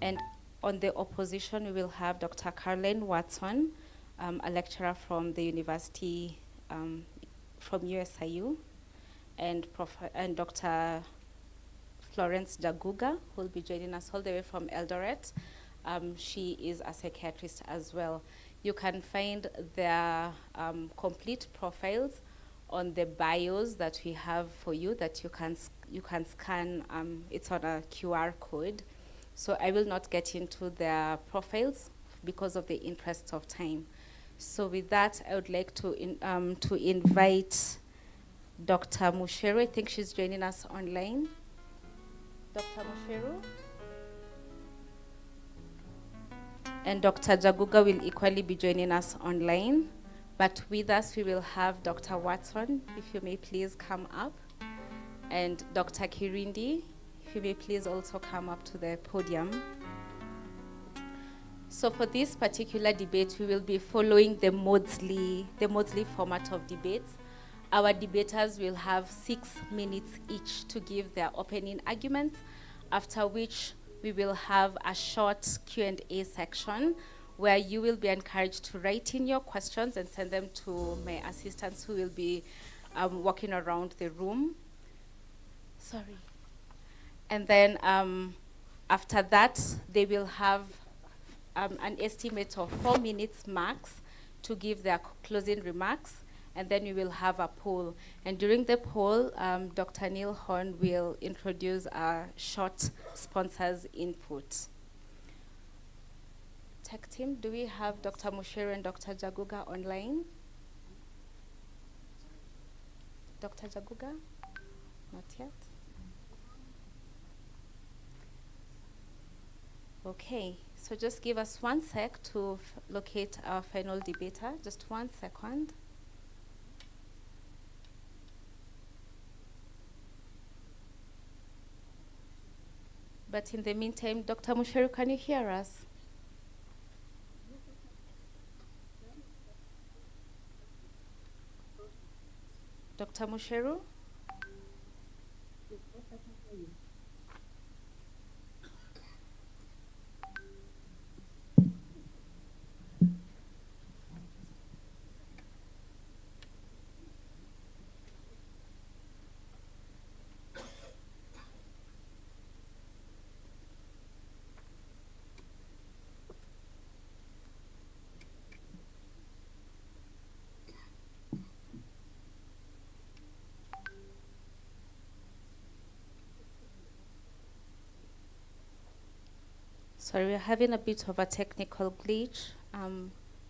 And on the opposition, we will have Dr. Caroline Watson, a lecturer from the university, from USIU, and Dr. Florence Jaguga, who will be joining us all the way from Eldoret. She is a psychiatrist as well. You can find their complete profiles on the bios that we have for you that you can scan. It's on a QR code. So I will not get into their profiles because of the interest of time. So with that, I would like to invite Dr. Musheru. I think she's joining us online. Dr. Musheru. And Dr. Jaguga will equally be joining us online. But with us, we will have Dr. Watson, if you may please come up. And Dr. Kirindi, if you may please also come up to the podium. So for this particular debate, we will be following the Maudsley format of debates. Our debaters will have 6 minutes each to give their opening arguments, after which we will have a short Q&A section where you will be encouraged to write in your questions and send them to my assistants who will be walking around the room. Sorry. And then after that, they will have an estimate of 4 minutes max to give their closing remarks. And then we will have a poll. And during the poll, Dr. Neil Horn will introduce a short sponsors input. Tech team, do we have Dr. Musheru and Dr. Jaguga online? Dr. Jaguga? Not yet. Okay, so just give us 1 sec to locate our final debater. Just 1 second. But in the meantime, Dr. Musheru, can you hear us? Dr. Musheru? Sorry, we're having a bit of a technical glitch.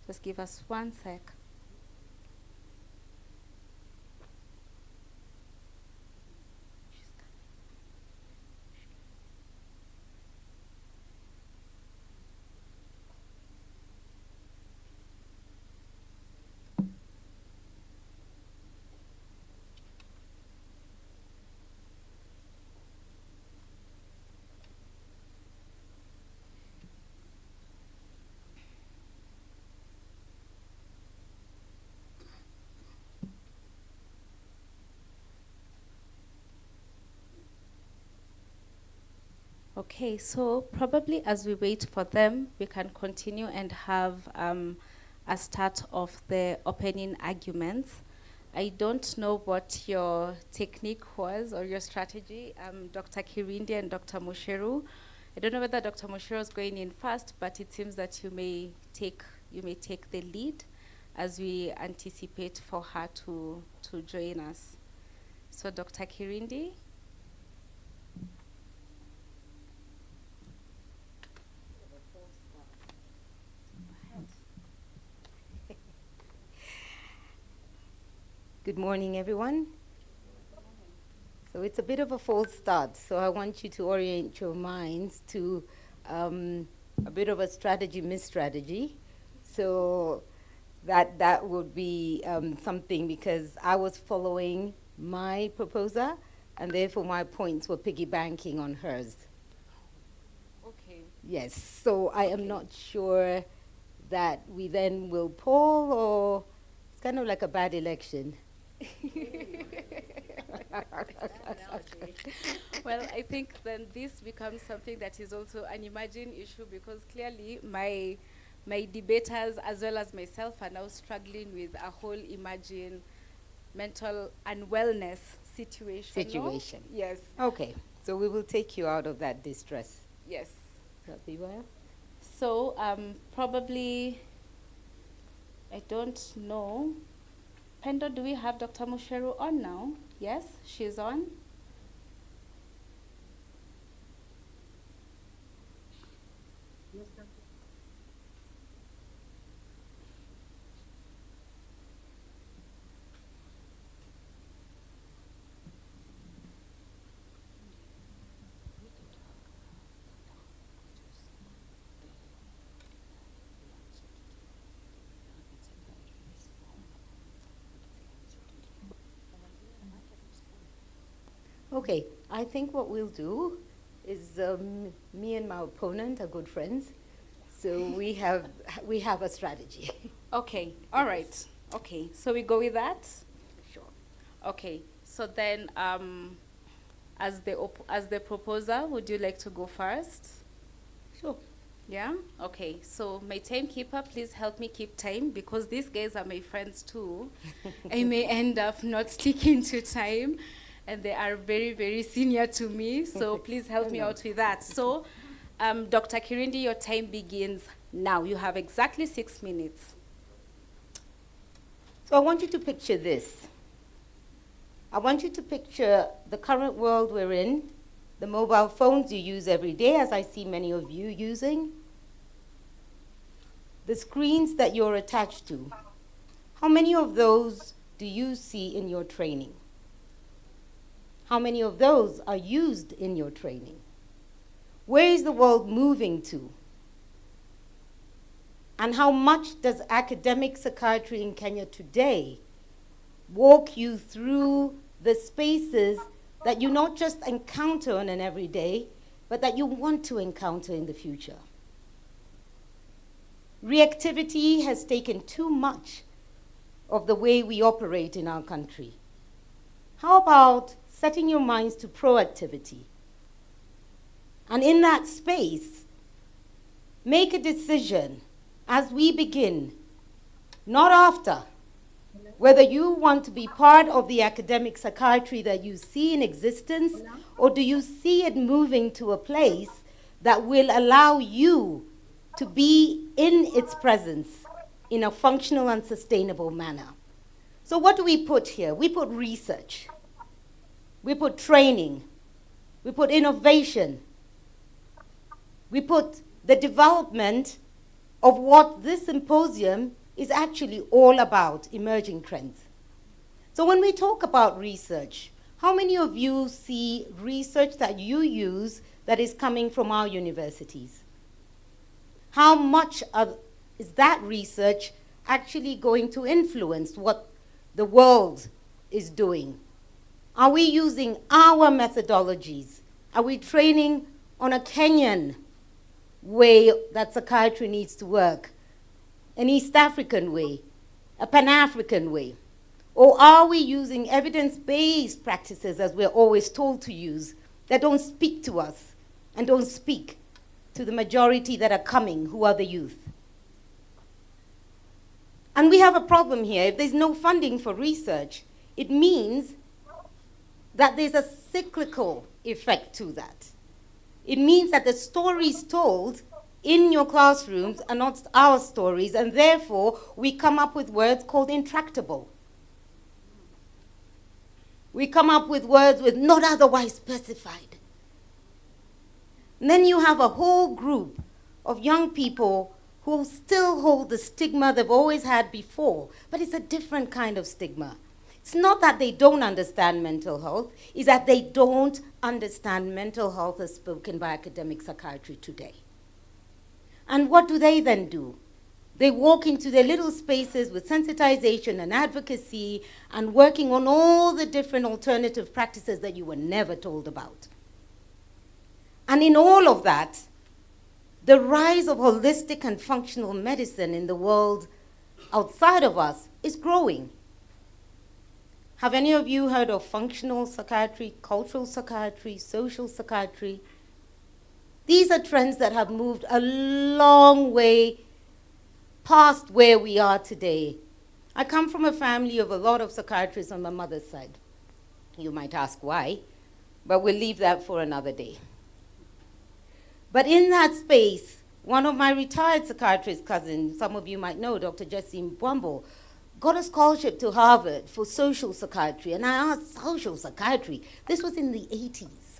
Just give us 1 sec. Okay, so probably as we wait for them, we can continue and have a start of the opening arguments. I don't know what your technique was or your strategy, Dr. Kirindi and Dr. Musheru. I don't know whether Dr. Musheru is going in first, but it seems that you may take the lead as we anticipate for her to join us. So Dr. Kirindi. Good morning, everyone. So it's a bit of a false start, so I want you to orient your minds to a bit of a strategy, misstrategy. So that would be something, because I was following my proposer, and therefore my points were piggy banking on hers. Okay. Yes, so I am not sure that we then will poll, or it's kind of like a bad election. Well, I think then this becomes something that is also an emerging issue, because clearly my debaters as well as myself are now struggling with a whole emerging mental unwellness situation. No? Yes. Okay, so we will take you out of that distress. Yes. That be well? So probably, I don't know. Pendo, do we have Dr. Musheru on now? Yes, she's on. Okay, I think what we'll do is me and my opponent are good friends, so we have a strategy. Okay, all right. Okay, so we go with that? Sure. Okay, so then as the proposer, would you like to go first? Sure. Yeah? Okay, so my timekeeper, please help me keep time, because these guys are my friends too. I may end up not sticking to time, and they are very, very senior to me, so please help me out with that. So, Dr. Kirindi, your time begins now. You have exactly 6 minutes. So I want you to picture this. I want you to picture the current world we're in, the mobile phones you use every day, as I see many of you using, the screens that you're attached to. How many of those do you see in your training? How many of those are used in your training? Where is the world moving to? And how much does academic psychiatry in Kenya today walk you through the spaces that you not just encounter on an everyday, but that you want to encounter in the future? Reactivity has taken too much of the way we operate in our country. How about setting your minds to proactivity? And in that space, make a decision as we begin, not after, whether you want to be part of the academic psychiatry that you see in existence, or do you see it moving to a place that will allow you to be in its presence in a functional and sustainable manner. So what do we put here? We put research. We put training. We put innovation. We put the development of what this symposium is actually all about, emerging trends. So when we talk about research, how many of you see research that you use that is coming from our universities? How much is that research actually going to influence what the world is doing? Are we using our methodologies? Are we training on a Kenyan way that psychiatry needs to work? An East African way? A Pan-African way? Or are we using evidence-based practices, as we're always told to use, that don't speak to us and don't speak to the majority that are coming, who are the youth. And we have a problem here. If there's no funding for research, it means that there's a cyclical effect to that. It means that the stories told in your classrooms are not our stories, and therefore we come up with words called intractable. We come up with words with not otherwise specified. And then you have a whole group of young people who still hold the stigma they've always had before, but it's a different kind of stigma. It's not that they don't understand mental health, it's that they don't understand mental health as spoken by academic psychiatry today. And what do they then do? They walk into their little spaces with sensitization and advocacy and working on all the different alternative practices that you were never told about. And in all of that, the rise of holistic and functional medicine in the world outside of us is growing. Have any of you heard of functional psychiatry, cultural psychiatry, social psychiatry? These are trends that have moved a long way past where we are today. I come from a family of a lot of psychiatrists on my mother's side. You might ask why, but we'll leave that for another day. But in that space, one of my retired psychiatrist cousins, some of you might know, Dr. Jesse Mbwambo, got a scholarship to Harvard for social psychiatry. And I asked, social psychiatry? This was in the 80s.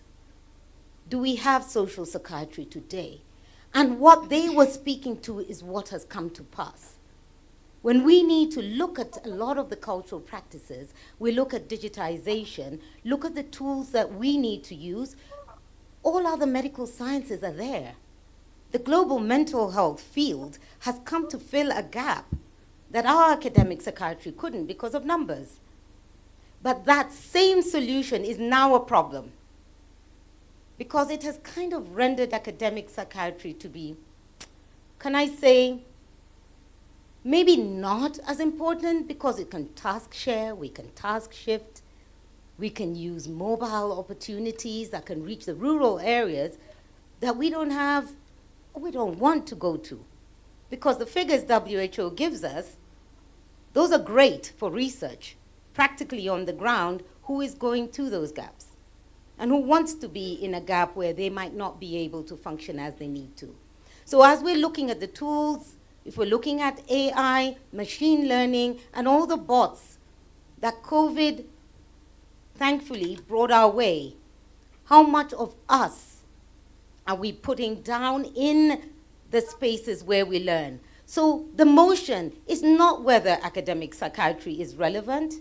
Do we have social psychiatry today? And what they were speaking to is what has come to pass. When we need to look at a lot of the cultural practices, we look at digitization, look at the tools that we need to use. All other medical sciences are there. The global mental health field has come to fill a gap that our academic psychiatry couldn't because of numbers. But that same solution is now a problem because it has kind of rendered academic psychiatry to be, can I say, maybe not as important because it can task share, we can task shift, we can use mobile opportunities that can reach the rural areas that we don't have, or we don't want to go to. Because the figures WHO gives us, those are great for research, practically on the ground, who is going to those gaps? And who wants to be in a gap where they might not be able to function as they need to? So as we're looking at the tools, if we're looking at AI, machine learning, and all the bots that COVID thankfully brought our way, how much of us are we putting down in the spaces where we learn? So the motion is not whether academic psychiatry is relevant.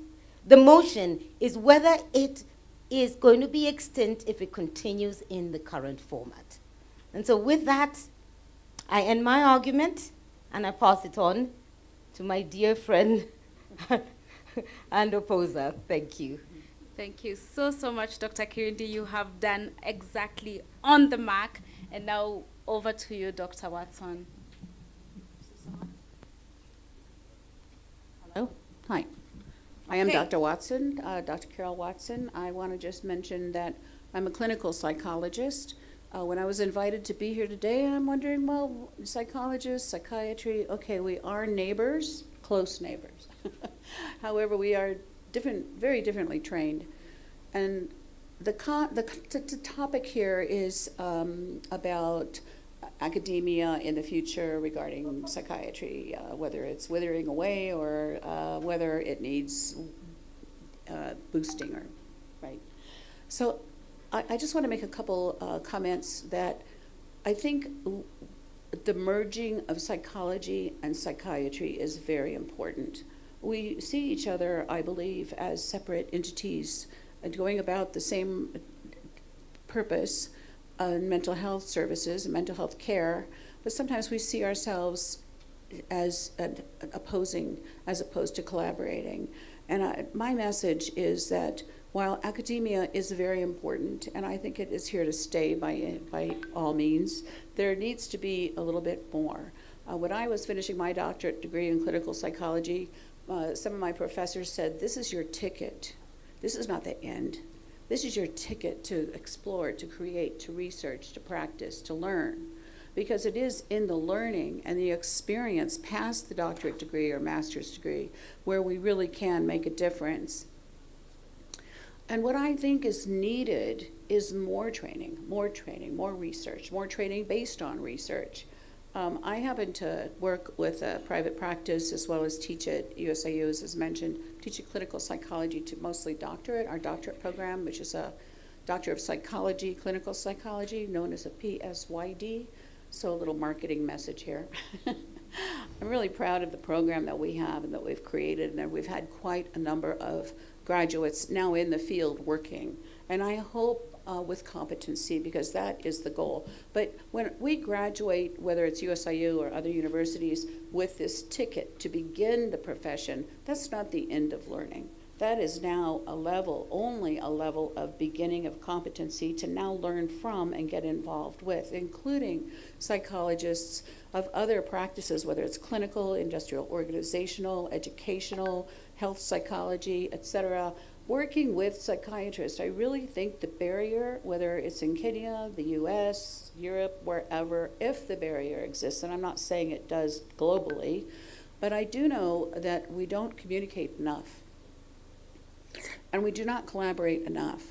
The motion is whether it is going to be extinct if it continues in the current format. And so with that, I end my argument and I pass it on to my dear friend and opposer. Thank you. Thank you so much, Dr. Kirindi. You have done exactly on the mark. And now over to you, Dr. Watson. Hello. Hi. I am Dr. Watson, Dr. Carol Watson. I want to just mention that I'm a clinical psychologist. When I was invited to be here today, I'm wondering, well, psychologists, psychiatry, okay, we are neighbors, close neighbors. However, we are very differently trained. And the topic here is about academia in the future regarding psychiatry, whether it's withering away or whether it needs boosting, or right. So I just want to make a couple comments that I think the merging of psychology and psychiatry is very important. We see each other, I believe, as separate entities and going about the same purpose, mental health services and mental health care, but sometimes we see ourselves as opposing as opposed to collaborating. And my message is that while academia is very important, and I think it is here to stay by all means, there needs to be a little bit more. When I was finishing my doctorate degree in clinical psychology, some of my professors said, this is your ticket. This is not the end. This is your ticket to explore, to create, to research, to practice, to learn. Because it is in the learning and the experience past the doctorate degree or master's degree where we really can make a difference. And what I think is needed is more training, more research, more training based on research. I happen to work with a private practice as well as teach at USIU, as mentioned, teaching clinical psychology to mostly doctorate, our doctorate program, which is a Doctor of Psychology, Clinical Psychology, known as a PSYD. So a little marketing message here. I'm really proud of the program that we have and that we've created, and that we've had quite a number of graduates now in the field working. And I hope with competency, because that is the goal. But when we graduate, whether it's USIU or other universities, with this ticket to begin the profession, that's not the end of learning. That is now a level, only a level of beginning of competency to now learn from and get involved with, including psychologists of other practices, whether it's clinical, industrial, organizational, educational, health psychology, etc., working with psychiatrists. I really think the barrier, whether it's in Kenya, the US, Europe, wherever, if the barrier exists, and I'm not saying it does globally, but I do know that we don't communicate enough. And we do not collaborate enough.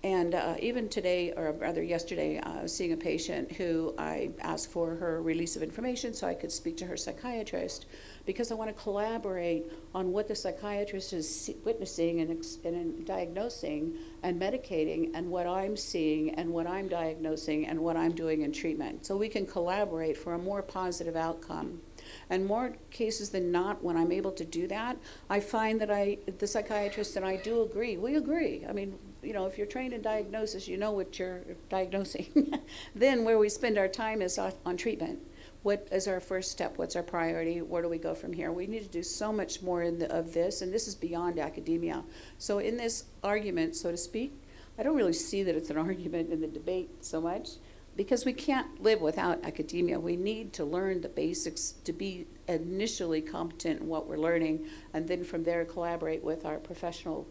And even today, or rather yesterday, I was seeing a patient who I asked for her release of information so I could speak to her psychiatrist, because I want to collaborate on what the psychiatrist is witnessing and diagnosing and medicating, and what I'm seeing and what I'm diagnosing and what I'm doing in treatment. So we can collaborate for a more positive outcome. And more cases than not, when I'm able to do that, I find that the psychiatrist and I do agree. We agree. I mean, you know, if you're trained in diagnosis, you know what you're diagnosing. Then where we spend our time is on treatment. What is our first step? What's our priority? Where do we go from here? We need to do so much more of this, and this is beyond academia. So in this argument, so to speak, I don't really see that it's an argument in the debate so much, because we can't live without academia. We need to learn the basics to be initially competent in what we're learning, and then from there collaborate with our professional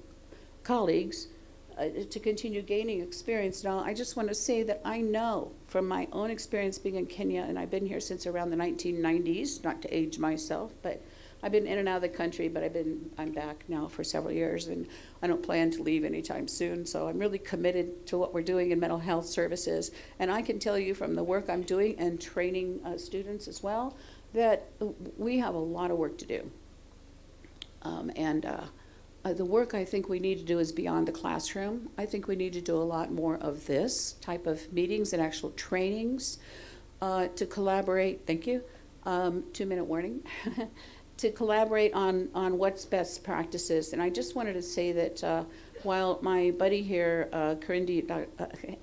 colleagues to continue gaining experience. Now, I just want to say that I know from my own experience being in Kenya, and I've been here since around the 1990s, not to age myself, but I've been in and out of the country, but I'm back now for several years, and I don't plan to leave anytime soon. So I'm really committed to what we're doing in mental health services. And I can tell you from the work I'm doing and training students as well, that we have a lot of work to do. The work I think we need to do is beyond the classroom. I think we need to do a lot more of this type of meetings and actual trainings to collaborate. Thank you. 2-minute warning. To collaborate on what's best practices. And I just wanted to say that while my buddy here, Karanja,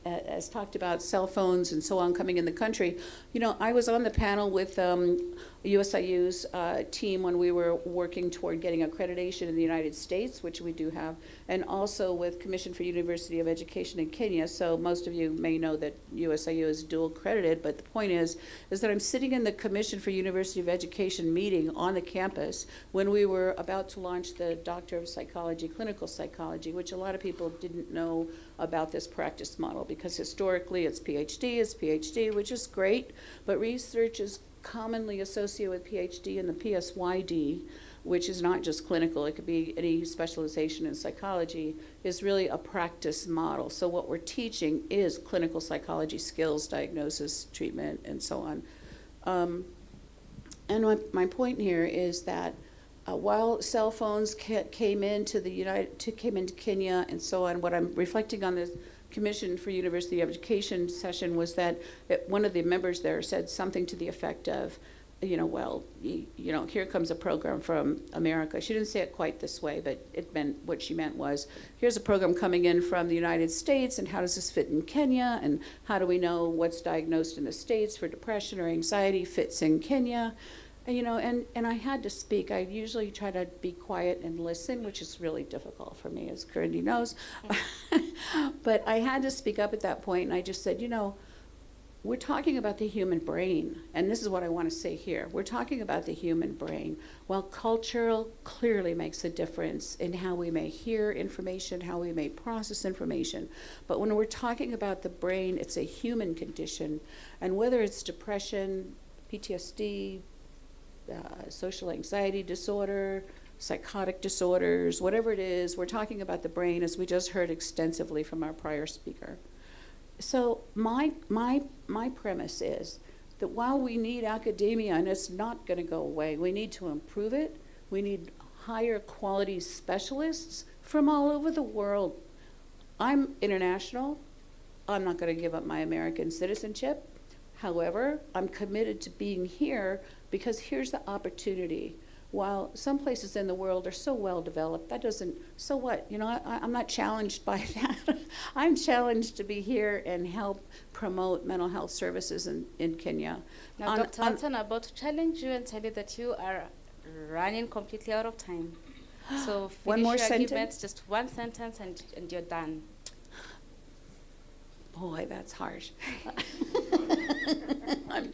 has talked about cell phones and so on coming in the country, you know, I was on the panel with USIU's team when we were working toward getting accreditation in the United States, which we do have, and also with Commission for University of Education in Kenya. So most of you may know that USIU is dual accredited, but the point is that I'm sitting in the Commission for University of Education meeting on the campus when we were about to launch the Doctor of Psychology, Clinical Psychology, which a lot of people didn't know about this practice model, because historically it's PhD, which is great, but research is commonly associated with PhD and the PSYD, which is not just clinical, it could be any specialization in psychology, is really a practice model. So what we're teaching is clinical psychology skills, diagnosis, treatment, and so on. And my point here is that while cell phones came into Kenya and so on, what I'm reflecting on the Commission for University of Education session was that one of the members there said something to the effect of, here comes a program from America. She didn't say it quite this way, but what she meant was, here's a program coming in from the United States, and how does this fit in Kenya, and how do we know what's diagnosed in the States for depression or anxiety fits in Kenya? And I had to speak. I usually try to be quiet and listen, which is really difficult for me, as Karanja knows. But I had to speak up at that point, and I just said, we're talking about the human brain, and this is what I want to say here. We're talking about the human brain. While cultural clearly makes a difference in how we may hear information, how we may process information, but when we're talking about the brain, it's a human condition, and whether it's depression, PTSD, social anxiety disorder, psychotic disorders, whatever it is, we're talking about the brain, as we just heard extensively from our prior speaker. So my premise is that while we need academia, and it's not going to go away, we need to improve it. We need higher quality specialists from all over the world. I'm international. I'm not going to give up my American citizenship. However, I'm committed to being here because here's the opportunity. While some places in the world are so well developed, that doesn't, so what? You know, I'm not challenged by that. I'm challenged to be here and help promote mental health services in Kenya. Now, Dr. Watson, I'm about to challenge you and tell you that you are running completely out of time. So finish one more your sentence? argument, just one sentence and you're done. Boy, that's harsh. I'm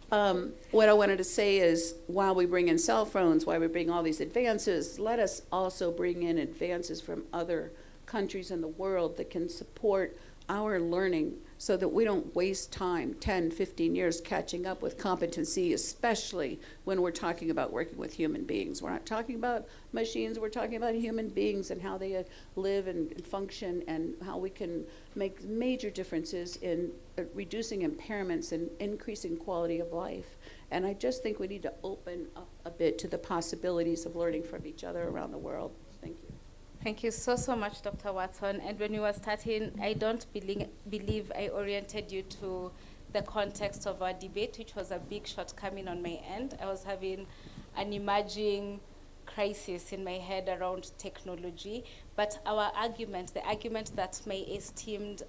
done. What I wanted to say is, while we bring in cell phones, while we bring all these advances, let us also bring in advances from other countries in the world that can support our learning so that we don't waste time, 10, 15 years catching up with competency, especially when we're talking about working with human beings. We're not talking about machines, we're talking about human beings and how they live and function, and how we can make major differences in reducing impairments and increasing quality of life. And I just think we need to open up a bit to the possibilities of learning from each other around the world. Thank you. Thank you so much, Dr. Watson. And when you were starting, I don't believe I oriented you to the context of our debate, which was a big shortcoming on my end. I was having an emerging crisis in my head around technology. But our argument, the argument that my esteemed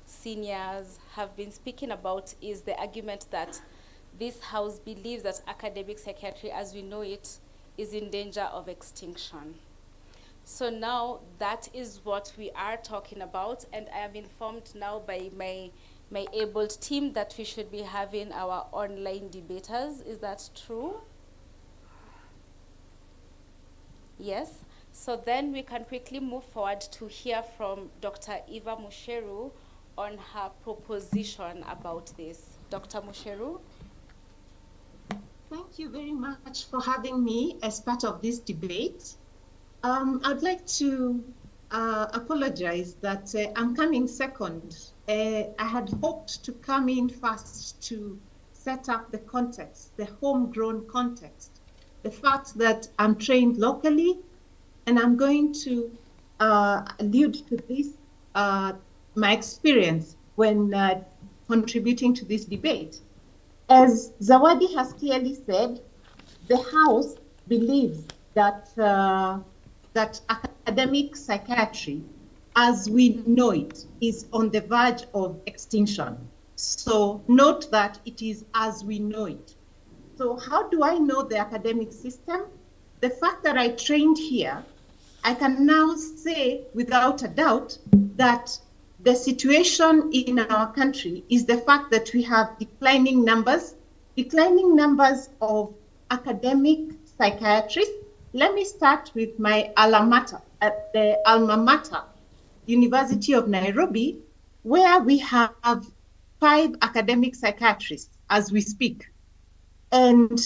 seniors have been speaking about, is the argument that this house believes that academic psychiatry as we know it is in danger of extinction. So now that is what we are talking about, and I am informed now by my abled team that we should be having our online debaters. Is that true? Yes. So then we can quickly move forward to hear from Dr. Eva Musheru on her proposition about this. Dr. Musheru? Thank you very much for having me as part of this debate. I'd like to apologize that I'm coming second. I had hoped to come in first to set up the context, the homegrown context, the fact that I'm trained locally, and I'm going to allude to this, my experience when contributing to this debate. As Zawadi has clearly said, the House believes that that academic psychiatry, as we know it, is on the verge of extinction. So note that it is as we know it. So how do I know the academic system? The fact that I trained here, I can now say without a doubt that the situation in our country is the fact that we have declining numbers of academic psychiatrists. Let me start with my alma mater, University of Nairobi, where we have 5 academic psychiatrists as we speak. And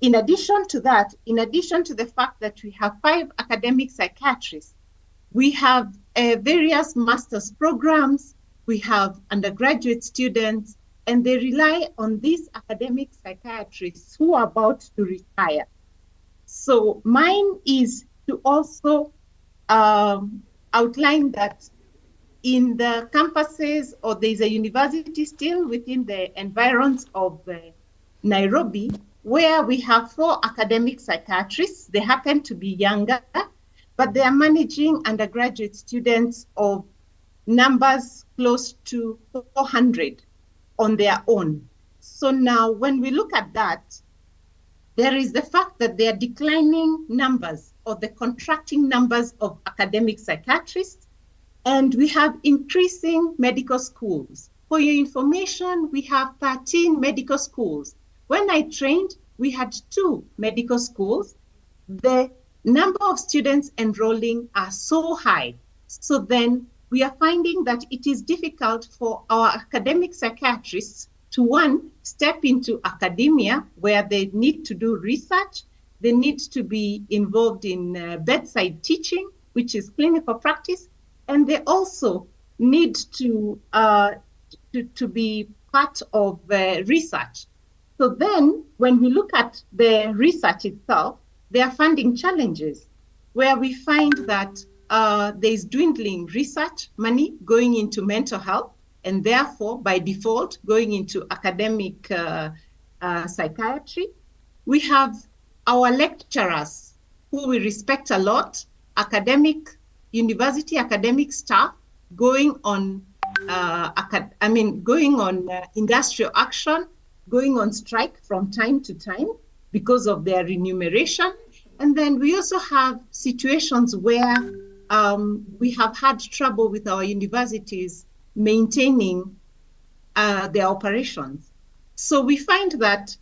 in addition to that, in addition to the fact that we have 5 academic psychiatrists, we have various master's programs, we have undergraduate students, and they rely on these academic psychiatrists who are about to retire. So mine is to also outline that in the campuses, or there's a university still within the environs of Nairobi, where we have 4 academic psychiatrists. They happen to be younger, but they are managing undergraduate students of numbers close to 400 on their own. So now when we look at that, there is the fact that there are declining numbers, or the contracting numbers of academic psychiatrists, and we have increasing medical schools. For your information, we have 13 medical schools. When I trained, we had 2 medical schools. The number of students enrolling are so high. So then we are finding that it is difficult for our academic psychiatrists to, one, step into academia where they need to do research, they need to be involved in bedside teaching, which is clinical practice, and they also need to be part of research. So then when we look at the research itself, there are funding challenges where we find that there is dwindling research money going into mental health, and therefore, by default, going into academic psychiatry. We have our lecturers, who we respect a lot, university academic staff, going on industrial action, going on strike from time to time because of their remuneration. And then we also have situations where we have had trouble with our universities maintaining their operations. So we find that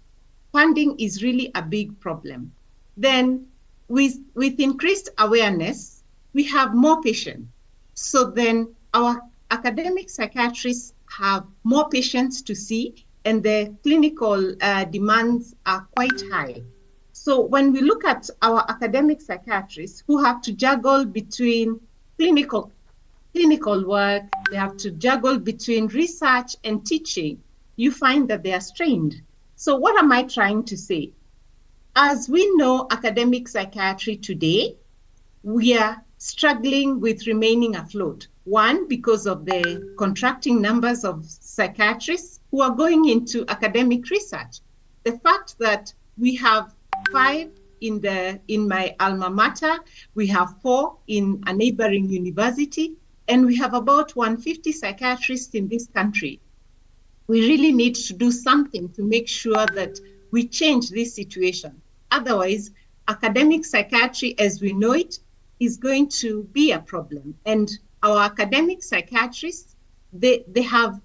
funding is really a big problem. Then with increased awareness, we have more patients. So then our academic psychiatrists have more patients to see, and the clinical demands are quite high. So when we look at our academic psychiatrists who have to juggle between clinical work, they have to juggle between research and teaching, you find that they are strained. So what am I trying to say? As we know academic psychiatry today, we are struggling with remaining afloat. One, because of the contracting numbers of psychiatrists who are going into academic research. The fact that we have 5 in my alma mater, we have 4 in a neighboring university, and we have about 150 psychiatrists in this country. We really need to do something to make sure that we change this situation. Otherwise, academic psychiatry as we know it is going to be a problem. And our academic psychiatrists, they have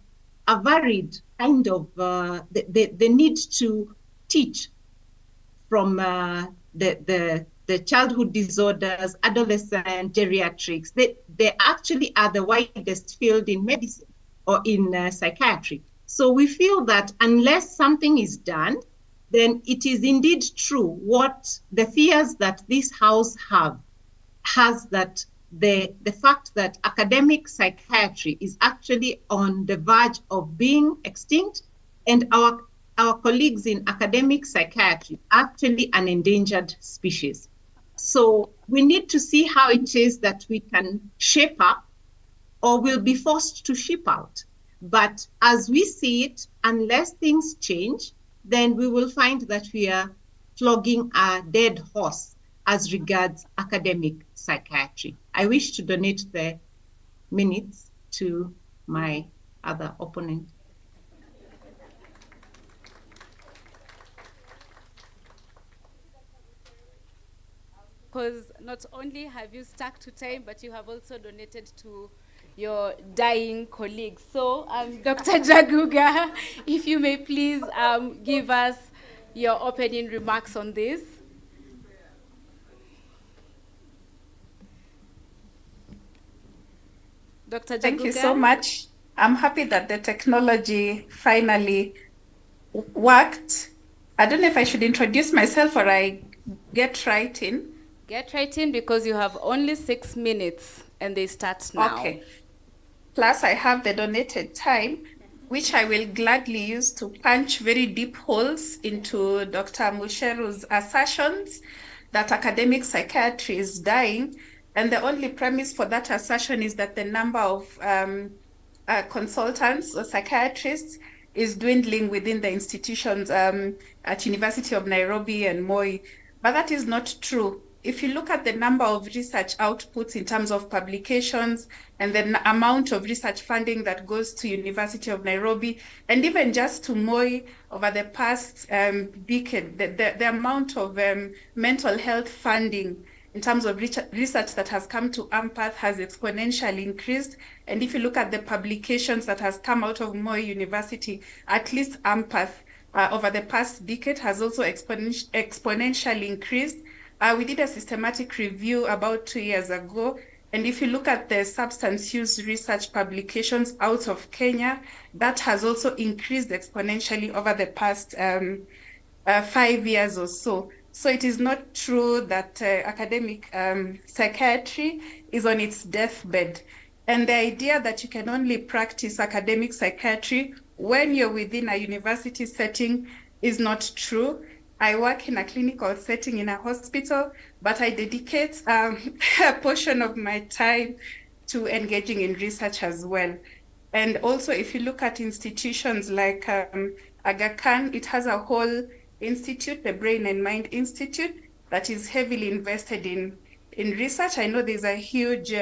a varied kind of, they need to teach from the childhood disorders, adolescent, geriatrics. They actually are the widest field in medicine or in psychiatry. So we feel that unless something is done, then it is indeed true what the fears that this house has, that the fact that academic psychiatry is actually on the verge of being extinct, and our colleagues in academic psychiatry are actually an endangered species. So we need to see how it is that we can shape up, or will be forced to ship out. But as we see it, unless things change, then we will find that we are flogging a dead horse as regards academic psychiatry. I wish to donate the minutes to my other opponent. Because not only have you stuck to time, but you have also donated to your dying colleagues. So, Dr. Jaguga, if you may please give us your opening remarks on this. Dr. Jaguga? Thank you so much. I'm happy that the technology finally worked. I don't know if I should introduce myself or I get right in. Get right in, because you have only 6 minutes and they start now. Okay. Plus, I have the donated time, which I will gladly use to punch very deep holes into Dr. Musheru's assertions that academic psychiatry is dying. And the only premise for that assertion is that the number of consultants or psychiatrists is dwindling within the institutions at University of Nairobi and Moi. But that is not true. If you look at the number of research outputs in terms of publications and the amount of research funding that goes to University of Nairobi, and even just to Moi over the past decade, the amount of mental health funding in terms of research that has come to AMPATH has exponentially increased. And if you look at the publications that has come out of Moi University, at least AMPATH over the past decade has also exponentially increased. We did a systematic review about 2 years ago. And if you look at the substance use research publications out of Kenya, that has also increased exponentially over the past 5 years or so. So it is not true that academic psychiatry is on its deathbed. And the idea that you can only practice academic psychiatry when you're within a university setting is not true. I work in a clinical setting in a hospital, but I dedicate a portion of my time to engaging in research as well. And also, if you look at institutions like Aga Khan, it has a whole institute, the Brain and Mind Institute, that is heavily invested in research. I know there's a huge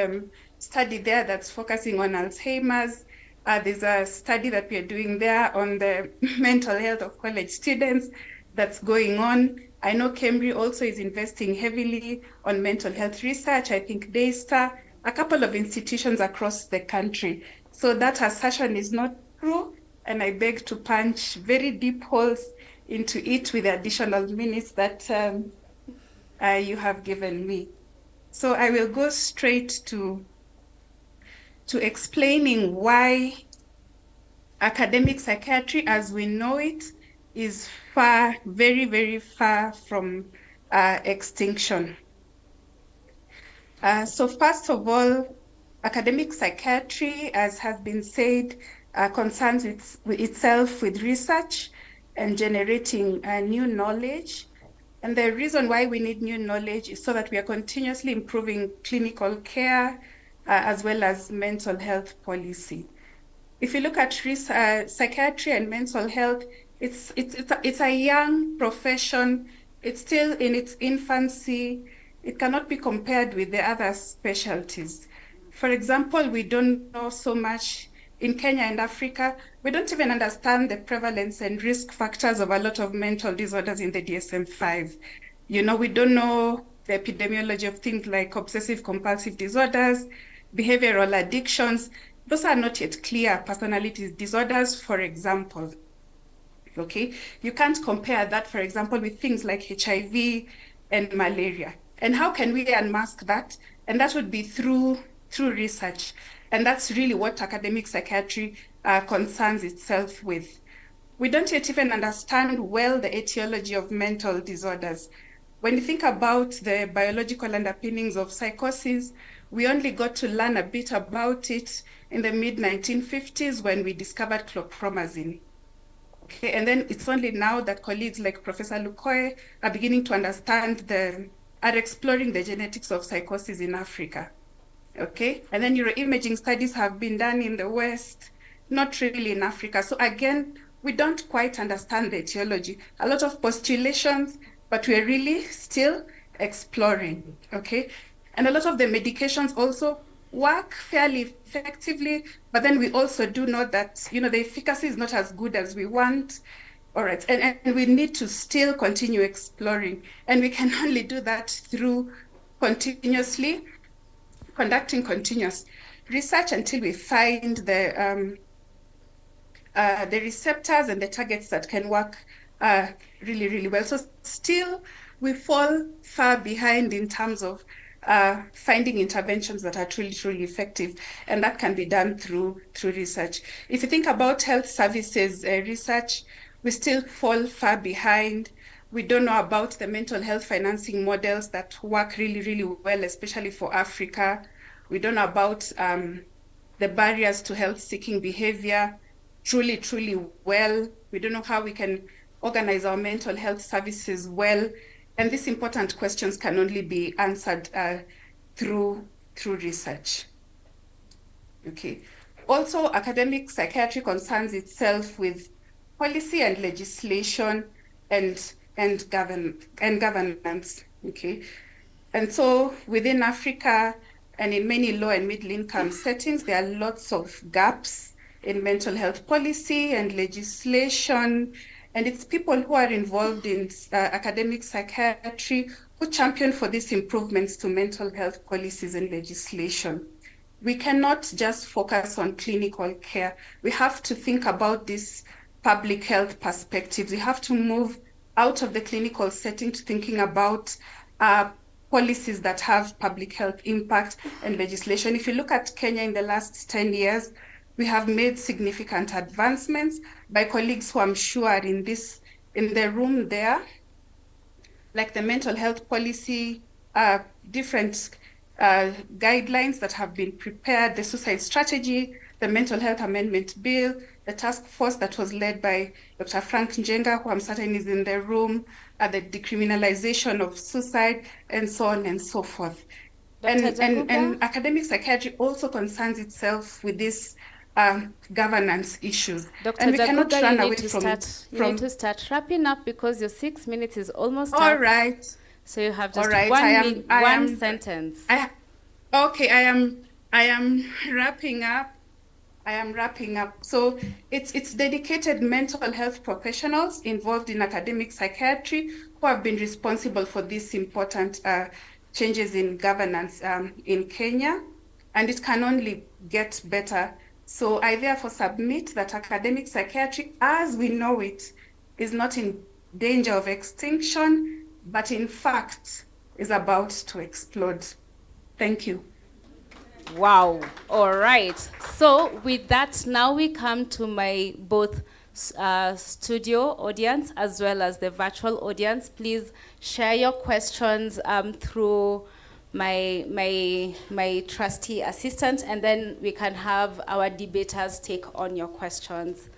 study there that's focusing on Alzheimer's. There's a study that we're doing there on the mental health of college students that's going on. I know Cambridge also is investing heavily on mental health research. I think Daystar, a couple of institutions across the country. So that assertion is not true, and I beg to punch very deep holes into it with the additional minutes that you have given me. So I will go straight to explaining why academic psychiatry as we know it is far, very, very far from extinction. So first of all, academic psychiatry, as has been said, concerns itself with research and generating new knowledge. And the reason why we need new knowledge is so that we are continuously improving clinical care as well as mental health policy. If you look at psychiatry and mental health, it's a young profession. It's still in its infancy. It cannot be compared with the other specialties. For example, we don't know so much in Kenya and Africa. We don't even understand the prevalence and risk factors of a lot of mental disorders in the DSM-5. You know, we don't know the epidemiology of things like obsessive compulsive disorders, behavioral addictions. Those are not yet clear personality disorders, for example. Okay, you can't compare that, for example, with things like HIV and malaria. And how can we unmask that? And that would be through research. And that's really what academic psychiatry concerns itself with. We don't yet even understand well the etiology of mental disorders. When you think about the biological underpinnings of psychosis, we only got to learn a bit about it in the mid-1950s when we discovered chlorpromazine. Okay, and then it's only now that colleagues like Professor Lukoe are beginning to understand are exploring the genetics of psychosis in Africa. Okay, and then neuroimaging studies have been done in the West, not really in Africa. So again, we don't quite understand the etiology. A lot of postulations, but we're really still exploring, okay? And a lot of the medications also work fairly effectively, but then we also do know that, you know, the efficacy is not as good as we want. All right, and we need to still continue exploring. And we can only do that through continuously conducting continuous research until we find the receptors and the targets that can work really, really well. So still, we fall far behind in terms of finding interventions that are truly, truly effective, and that can be done through research. If you think about health services research, we still fall far behind. We don't know about the mental health financing models that work really, really well, especially for Africa. We don't know about the barriers to health-seeking behavior truly, truly well. We don't know how we can organize our mental health services well. And these important questions can only be answered through research. Okay. Also, academic psychiatry concerns itself with policy and legislation and governance. Okay. And so within Africa and in many low and middle income settings, there are lots of gaps in mental health policy and legislation. And it's people who are involved in academic psychiatry who championed for these improvements to mental health policies and legislation. We cannot just focus on clinical care. We have to think about this public health perspectives. We have to move out of the clinical setting to thinking about policies that have public health impact and legislation. If you look at Kenya in the last 10 years, we have made significant advancements by colleagues who I'm sure are in the room there, like the mental health policy, different guidelines that have been prepared, the suicide strategy, the mental health amendment bill, the task force that was led by Dr. Frank Njenga, who I'm certain is in the room, the decriminalization of suicide, and so on and so forth. And academic psychiatry also concerns itself with these governance issues. Dr. And we cannot Jaguga, run you away need to from, start. You need to start wrapping up because your 6 minutes is almost up. All right. So you have just right. one sentence. Okay, I am wrapping up. I am wrapping up. So it's dedicated mental health professionals involved in academic psychiatry who have been responsible for these important changes in governance in Kenya, and it can only get better. So I therefore submit that academic psychiatry, as we know it, is not in danger of extinction, but in fact is about to explode. Thank you. Wow. All right. So with that, now we come to my both studio audience as well as the virtual audience. Please share your questions through my trustee assistant, and then we can have our debaters take on your questions.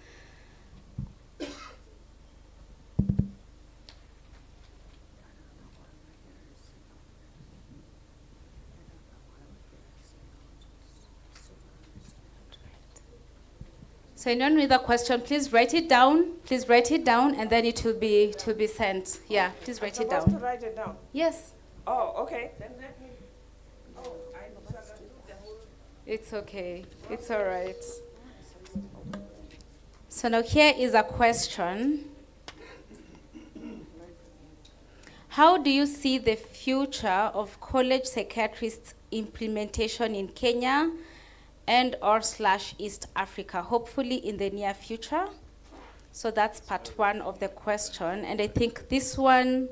So anyone with a question, please write it down. Please write it down, and then it will be sent. Yeah, please write it down. I'm supposed to write it down? Yes. Oh, okay. Then let me. Oh, it's okay. It's all right. So now here is a question. How do you see the future of college psychiatrists implementation in Kenya and/or/East Africa, hopefully in the near future? So that's part one of the question. And I think this one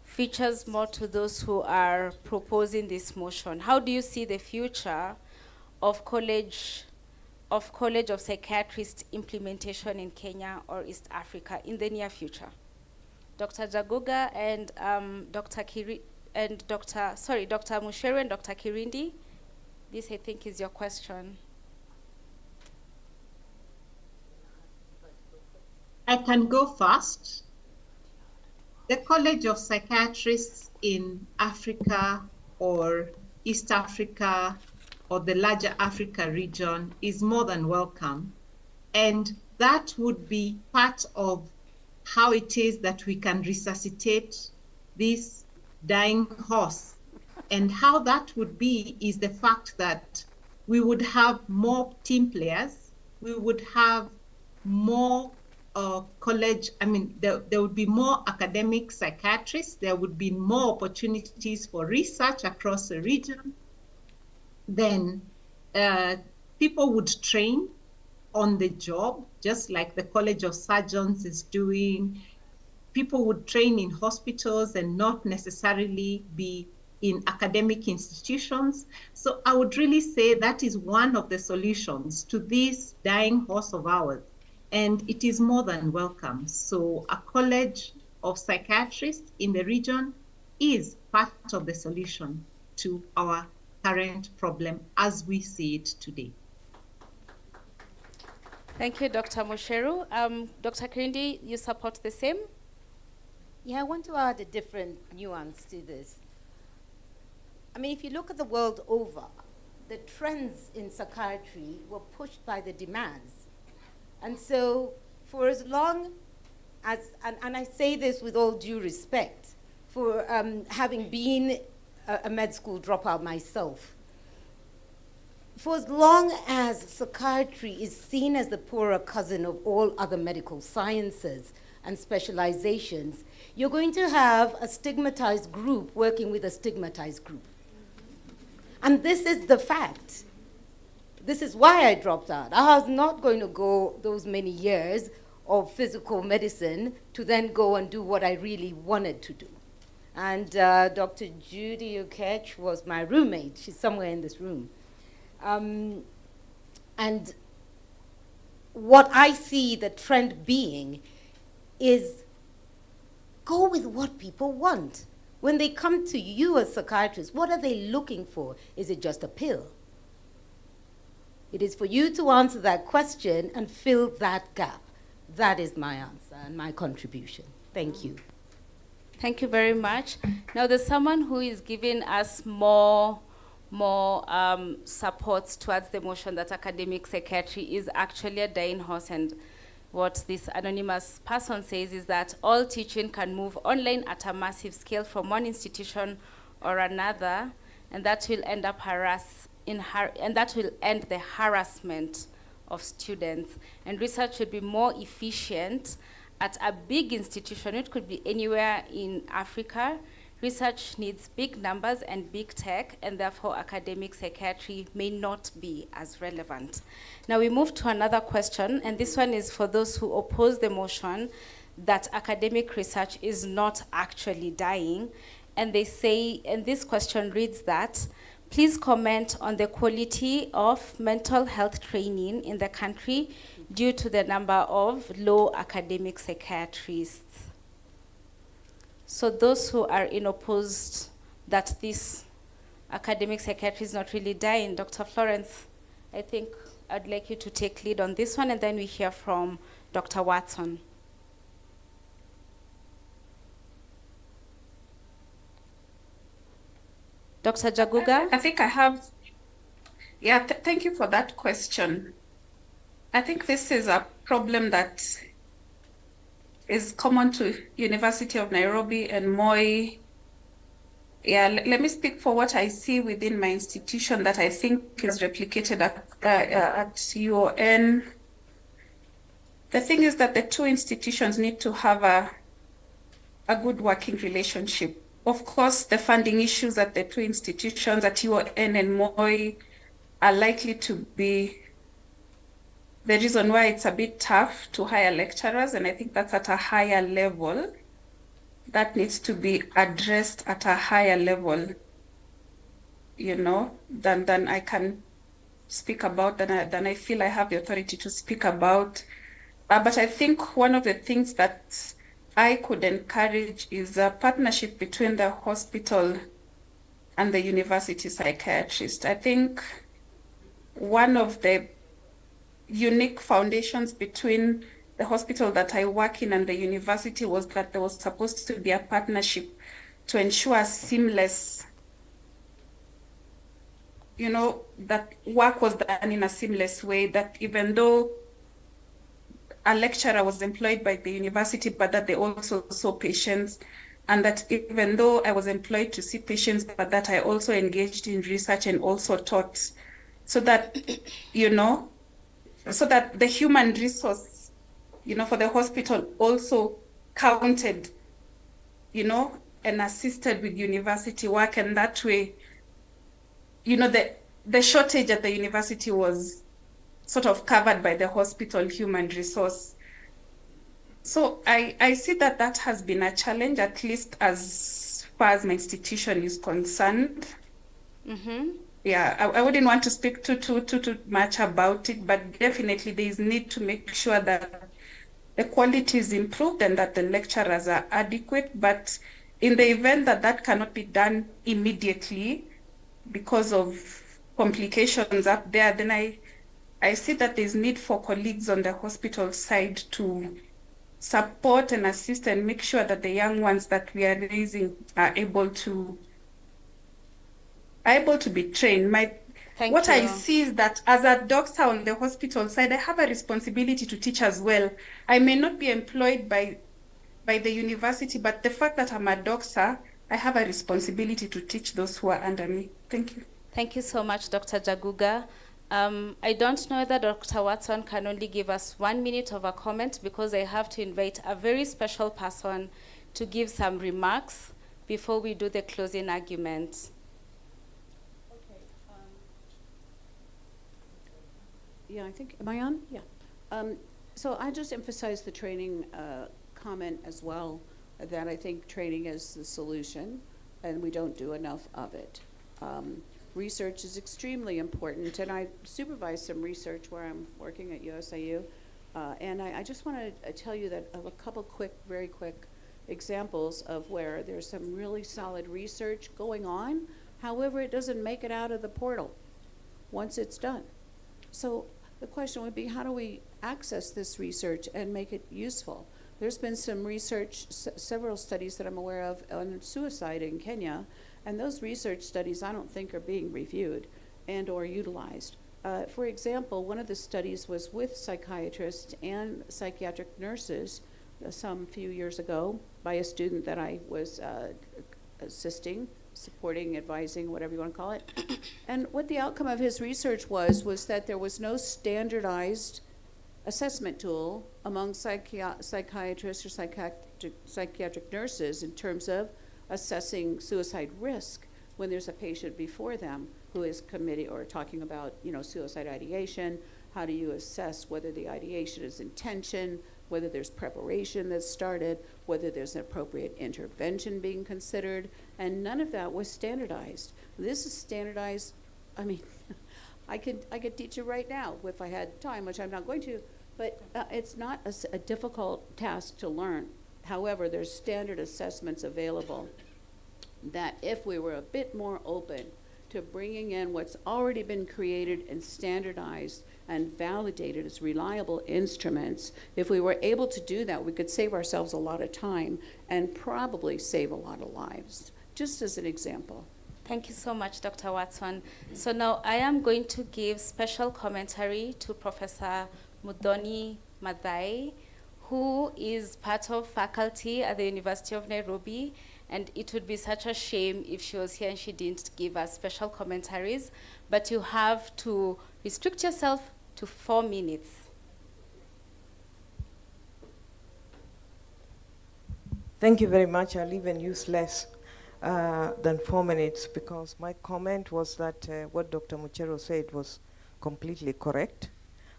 features more to those who are proposing this motion. How do you see the future of college of psychiatrists implementation in Kenya or East Africa in the near future? Dr. Jaguga and Dr. Musheru and Dr. Kirindi. This, I think, is your question. I can go first. The College of Psychiatrists in Africa or East Africa or the larger Africa region is more than welcome. And that would be part of how it is that we can resuscitate this dying horse. And how that would be is the fact that we would have more team players, we would have more there would be more academic psychiatrists, there would be more opportunities for research across the region. Then people would train on the job, just like the College of Surgeons is doing. People would train in hospitals and not necessarily be in academic institutions. So I would really say that is one of the solutions to this dying horse of ours. And it is more than welcome. So a college of psychiatrists in the region is part of the solution to our current problem as we see it today. Thank you, Dr. Musheru. Dr. Kirindi, you support the same? Yeah, I want to add a different nuance to this. I mean, if you look at the world over, the trends in psychiatry were pushed by the demands. And so for as long as, and I say this with all due respect, for having been a med school dropout myself, for as long as psychiatry is seen as the poorer cousin of all other medical sciences, and specializations, you're going to have a stigmatized group working with a stigmatized group. And this is the fact. This is why I dropped out. I was not going to go those many years of physical medicine to then go and do what I really wanted to do. And Dr. Judy Kamau was my roommate. She's somewhere in this room. And what I see the trend being is go with what people want. When they come to you as psychiatrists, what are they looking for? Is it just a pill? It is for you to answer that question and fill that gap. That is my answer and my contribution. Thank you. Thank you very much. Now there's someone who is giving us more supports towards the motion that academic psychiatry is actually a dying horse, and what this anonymous person says is that all teaching can move online at a massive scale from one institution or another, and that will end up that will end the harassment of students. And research should be more efficient at a big institution. It could be anywhere in Africa. Research needs big numbers and big tech, and therefore academic psychiatry may not be as relevant. Now we move to another question, and this one is for those who oppose the motion that academic research is not actually dying. And they say, and this question reads that, please comment on the quality of mental health training in the country due to the number of low academic psychiatrists. So those who are opposed that this academic psychiatry is not really dying, Dr. Florence, I think I'd like you to take lead on this one, and then we hear from Dr. Watson. Dr. Jaguga? I think I have, thank you for that question. I think this is a problem that is common to University of Nairobi and Moi. Let me speak for what I see within my institution that I think is replicated at UON. The thing is that the two institutions need to have a good working relationship. Of course, the funding issues at the two institutions at UON and Moi are likely to be the reason why it's a bit tough to hire lecturers, and I think that's at a higher level. That needs to be addressed at a higher level, than I can speak about, than I feel I have the authority to speak about. But I think one of the things that I could encourage is a partnership between the hospital and the university psychiatrist. I think one of the unique foundations between the hospital that I work in and the university was that there was supposed to be a partnership to ensure seamless, that work was done in a seamless way, that even though a lecturer was employed by the university, but that they also saw patients, and that even though I was employed to see patients, but that I also engaged in research and also taught, so that, so that the human resource, for the hospital also counted, and assisted with university work. And that way, the shortage at the university was sort of covered by the hospital human resource. So I see that has been a challenge, at least as far as my institution is concerned. Mm-hmm. I wouldn't want to speak too much about it, but definitely there is need to make sure that the quality is improved and that the lecturers are adequate. But in the event that cannot be done immediately because of complications up there, then I see that there's need for colleagues on the hospital side to support and assist and make sure that the young ones that we are raising are able to be trained. What I see is that as a doctor on the hospital side, I have a responsibility to teach as well. I may not be employed by the university, but the fact that I'm a doctor, I have a responsibility to teach those who are under me. Thank you. Thank you so much, Dr. Jaguga. I don't know that Dr. Watson can only give us 1 minute of a comment because I have to invite a very special person to give some remarks before we do the closing argument. Yeah, I think, am I on? Yeah. So I just emphasize the training comment as well, that I think training is the solution, and we don't do enough of it. Research is extremely important, and I supervise some research where I'm working at USIU, and I just want to tell you that of a couple very quick examples of where there's some really solid research going on. However, it doesn't make it out of the portal once it's done. So the question would be, how do we access this research and make it useful? There's been some research, several studies that I'm aware of on suicide in Kenya, and those research studies I don't think are being reviewed and or utilized. For example, one of the studies was with psychiatrists and psychiatric nurses some few years ago by a student that I was assisting, supporting, advising, whatever you want to call it. And what the outcome of his research was that there was no standardized assessment tool among psychiatrists or psychiatric nurses in terms of assessing suicide risk when there's a patient before them who is committing or talking about, suicide ideation. How do you assess whether the ideation is intention, whether there's preparation that's started, whether there's an appropriate intervention being considered, and none of that was standardized. This is standardized. I mean, I could teach you right now if I had time, which I'm not going to, but it's not a difficult task to learn. However, there's standard assessments available that if we were a bit more open to bringing in what's already been created and standardized and validated as reliable instruments, if we were able to do that, we could save ourselves a lot of time and probably save a lot of lives, just as an example. Thank you so much, Dr. Watson. So now I am going to give special commentary to Professor Muthoni Maathai, who is part of faculty at the University of Nairobi, and it would be such a shame if she was here and she didn't give us special commentaries, but you have to restrict yourself to 4 minutes. Thank you very much. I'll even use less than 4 minutes because my comment was that what Dr. Muchero said was completely correct.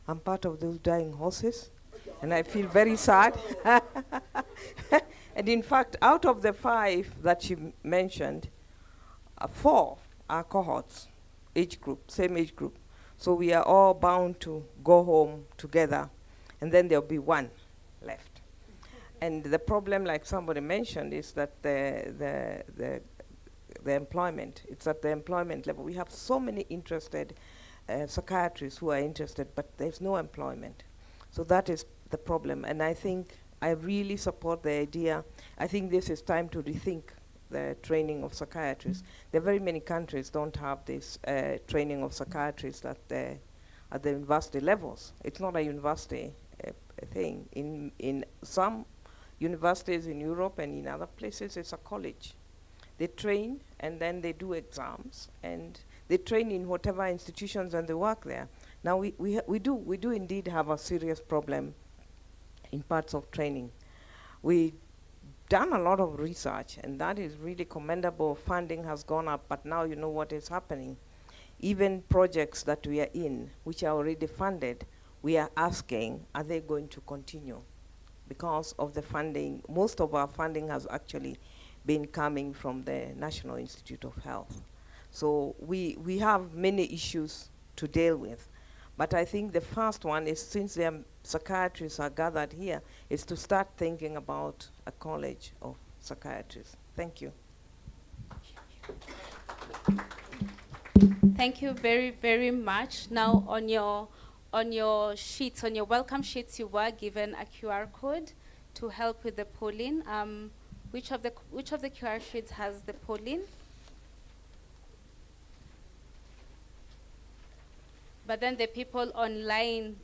I'm part of those dying horses, and I feel very sad. And in fact, out of the 5 that she mentioned, 4 are cohorts, age group, same age group. So we are all bound to go home together, and then there'll be 1 left. And the problem, like somebody mentioned, is that the employment, it's at the employment level. We have so many interested psychiatrists who are interested, but there's no employment. So that is the problem. And I think I really support the idea. I think this is time to rethink the training of psychiatrists. There are very many countries don't have this training of psychiatrists at the university levels. It's not a university thing. In some universities in Europe and in other places, it's a college. They train and then they do exams, and they train in whatever institutions and they work there. Now we do indeed have a serious problem in parts of training. We've done a lot of research, and that is really commendable. Funding has gone up, but now you know what is happening. Even projects that we are in, which are already funded, we are asking, are they going to continue? Because of the funding, most of our funding has actually been coming from the National Institute of Health. So we have many issues to deal with. But I think the first one is, since the psychiatrists are gathered here, is to start thinking about a college of psychiatrists. Thank you. Thank you very, very much. Now on your sheets, on your welcome sheets, you were given a QR code to help with the polling. Which of the QR sheets has the polling? But then the people online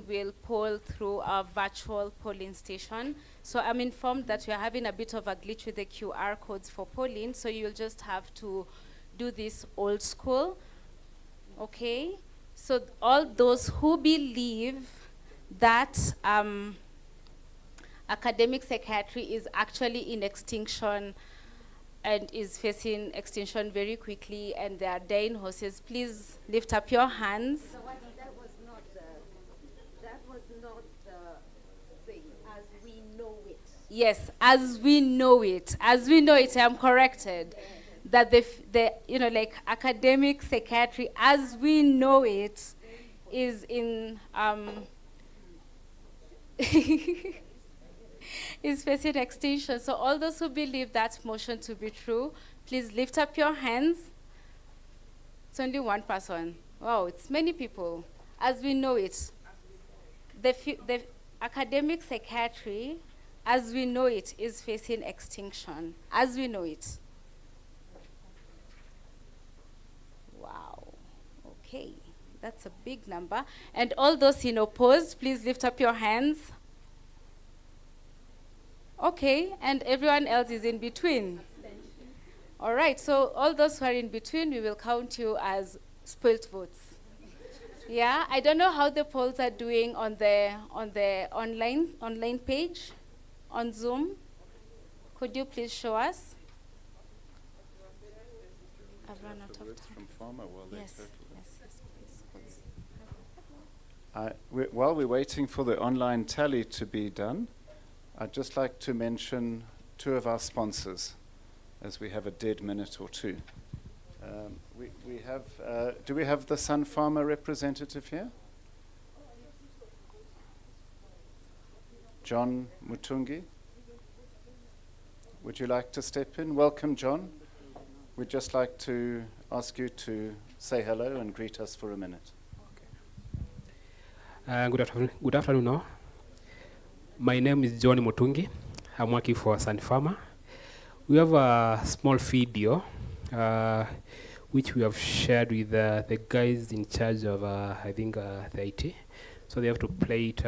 will poll through our virtual polling station. So I'm informed that we are having a bit of a glitch with the QR codes for polling, so you'll just have to do this old school, okay? So all those who believe that academic psychiatry is actually in extinction and is facing extinction very quickly, and they are dying horses, please lift up your hands. No, that was not saying as we know it. Yes, as we know it. As we know it, I'm corrected. Yes. That the academic psychiatry, as we know it, is in is facing extinction. So all those who believe that motion to be true, please lift up your hands. It's only one person. Wow, it's many people. As we know it, the academic psychiatry, as we know it, is facing extinction. As we know it. Wow. Okay, that's a big number. And all those in opposed, please lift up your hands. Okay, and everyone else is in between. All right, so all those who are in between, we will count you as spoilt votes. Yeah, I don't know how the polls are doing on the online page, on Zoom. Could you please show us? I've run out of time. From Pharma, Yes, please. While we're waiting for the online tally to be done, I'd just like to mention two of our sponsors, as we have a dead minute or two. We have, do we have the Sun Pharma representative here? John Mutungi? Would you like to step in? Welcome, John. We'd just like to ask you to say hello and greet us for a minute. Good afternoon. All. My name is John Mutungi. I'm working for Sun Pharma. We have a small video which we have shared with the guys in charge of, I think, the IT. So they have to play it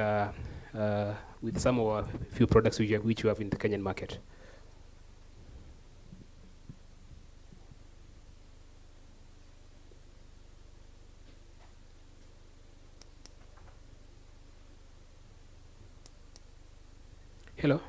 with some of our few products which you have in the Kenyan market. Hello.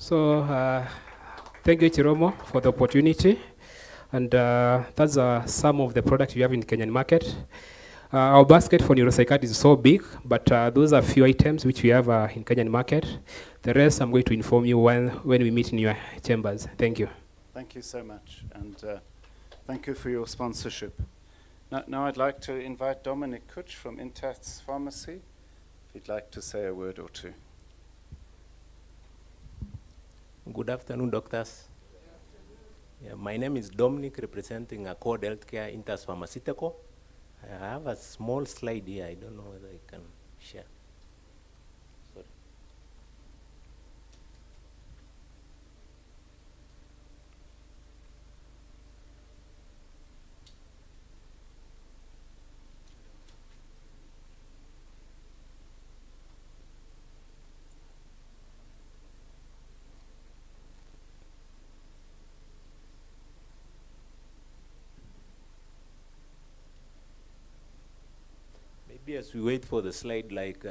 So thank you, Chiromo, for the opportunity. And that's some of the products you have in the Kenyan market. Our basket for neuropsychiatry is so big, but those are few items which we have in Kenyan market. The rest I'm going to inform you when we meet in your chambers. Thank you. Thank you so much, and thank you for your sponsorship. Now I'd like to invite Dominic Kutsch from Intas Pharmacy, if he'd like to say a word or two. Good afternoon, doctors. Yeah, my name is Dominic, representing Accord Healthcare Intas Pharmaceutical. I have a small slide here. I don't know whether I can share. Sorry. As we wait for the slide, like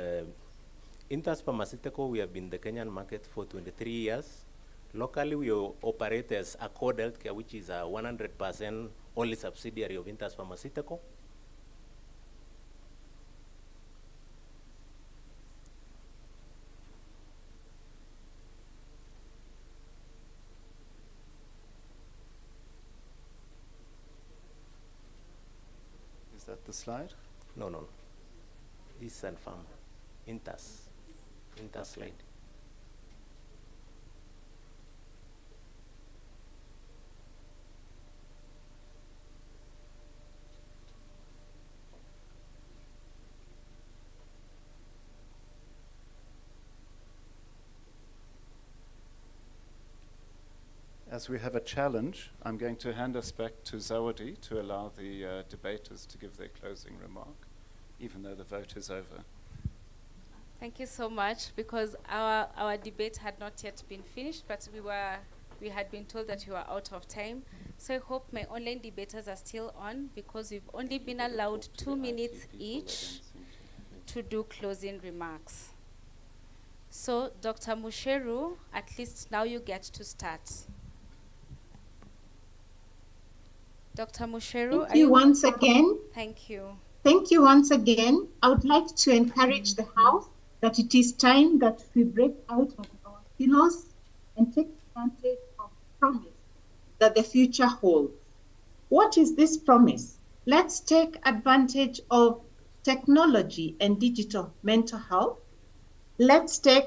Intas Pharmaceutical, we have been in the Kenyan market for 23 years. Locally, we operate as Accord Healthcare, which is a 100% only subsidiary of Intas Pharmaceutical. Is that the slide? No, no, no. This is Pharma. Intas slide. As we have a challenge, I'm going to hand us back to Zawadi to allow the debaters to give their closing remark, even though the vote is over. Thank you so much, because our debate had not yet been finished, but we had been told that we were out of time. So I hope my online debaters are still on, because we've only been allowed 2 minutes each to do closing remarks. So Dr. Musheru, at least now you get to start. Dr. Musheru, thank you once again. Thank you. Thank you once again. I would like to encourage the House that it is time that we break out of our silos and take advantage of the promise that the future holds. What is this promise? Let's take advantage of technology and digital mental health. Let's take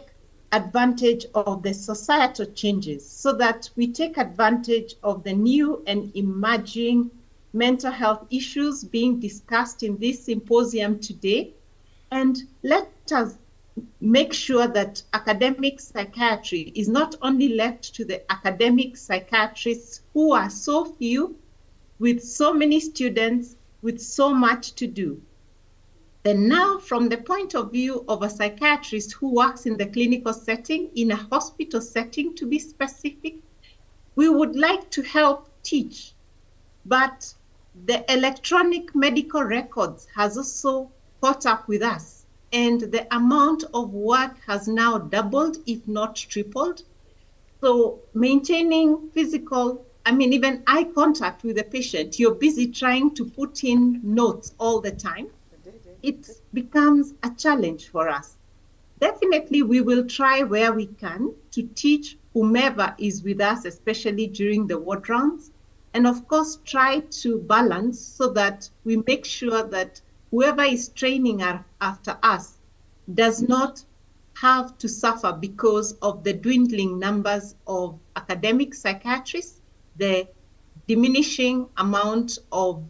advantage of the societal changes so that we take advantage of the new and emerging mental health issues being discussed in this symposium today. And let us make sure that academic psychiatry is not only left to the academic psychiatrists who are so few, with so many students, with so much to do. And now, from the point of view of a psychiatrist who works in the clinical setting, in a hospital setting to be specific, we would like to help teach. But the electronic medical records has also caught up with us, and the amount of work has now doubled, if not tripled. So maintaining physical, even eye contact with the patient, you're busy trying to put in notes all the time. It becomes a challenge for us. Definitely, we will try where we can to teach whomever is with us, especially during the ward rounds, and of course, try to balance so that we make sure that whoever is training after us does not have to suffer because of the dwindling numbers of academic psychiatrists, the diminishing amount of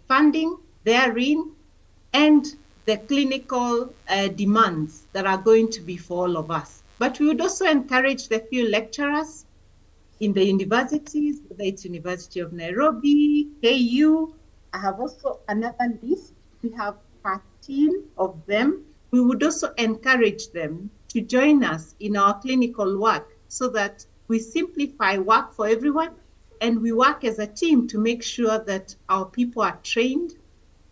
funding therein, and the clinical demands that are going to be for all of us. But we would also encourage the few lecturers in the universities, whether it's University of Nairobi, KU. I have also another list. We have 13 of them. We would also encourage them to join us in our clinical work so that we simplify work for everyone and we work as a team to make sure that our people are trained,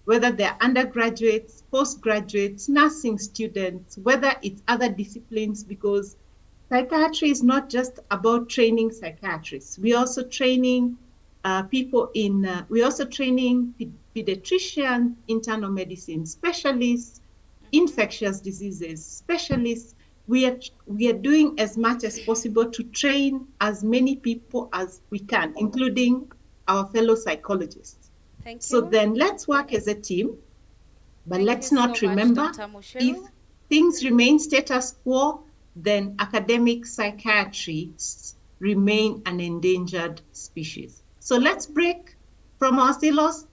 whether they're undergraduates, postgraduates, nursing students, whether it's other disciplines, because psychiatry is not just about training psychiatrists. We're also training pediatricians, internal medicine specialists, infectious diseases specialists. We are doing as much as possible to train as many people as we can, including our fellow psychologists. Thank you. So then let's work as a team, but Thank let's you not so much, remember, Dr. Musheru. if things remain status quo, then academic psychiatrists remain an endangered species. So let's break from our silos.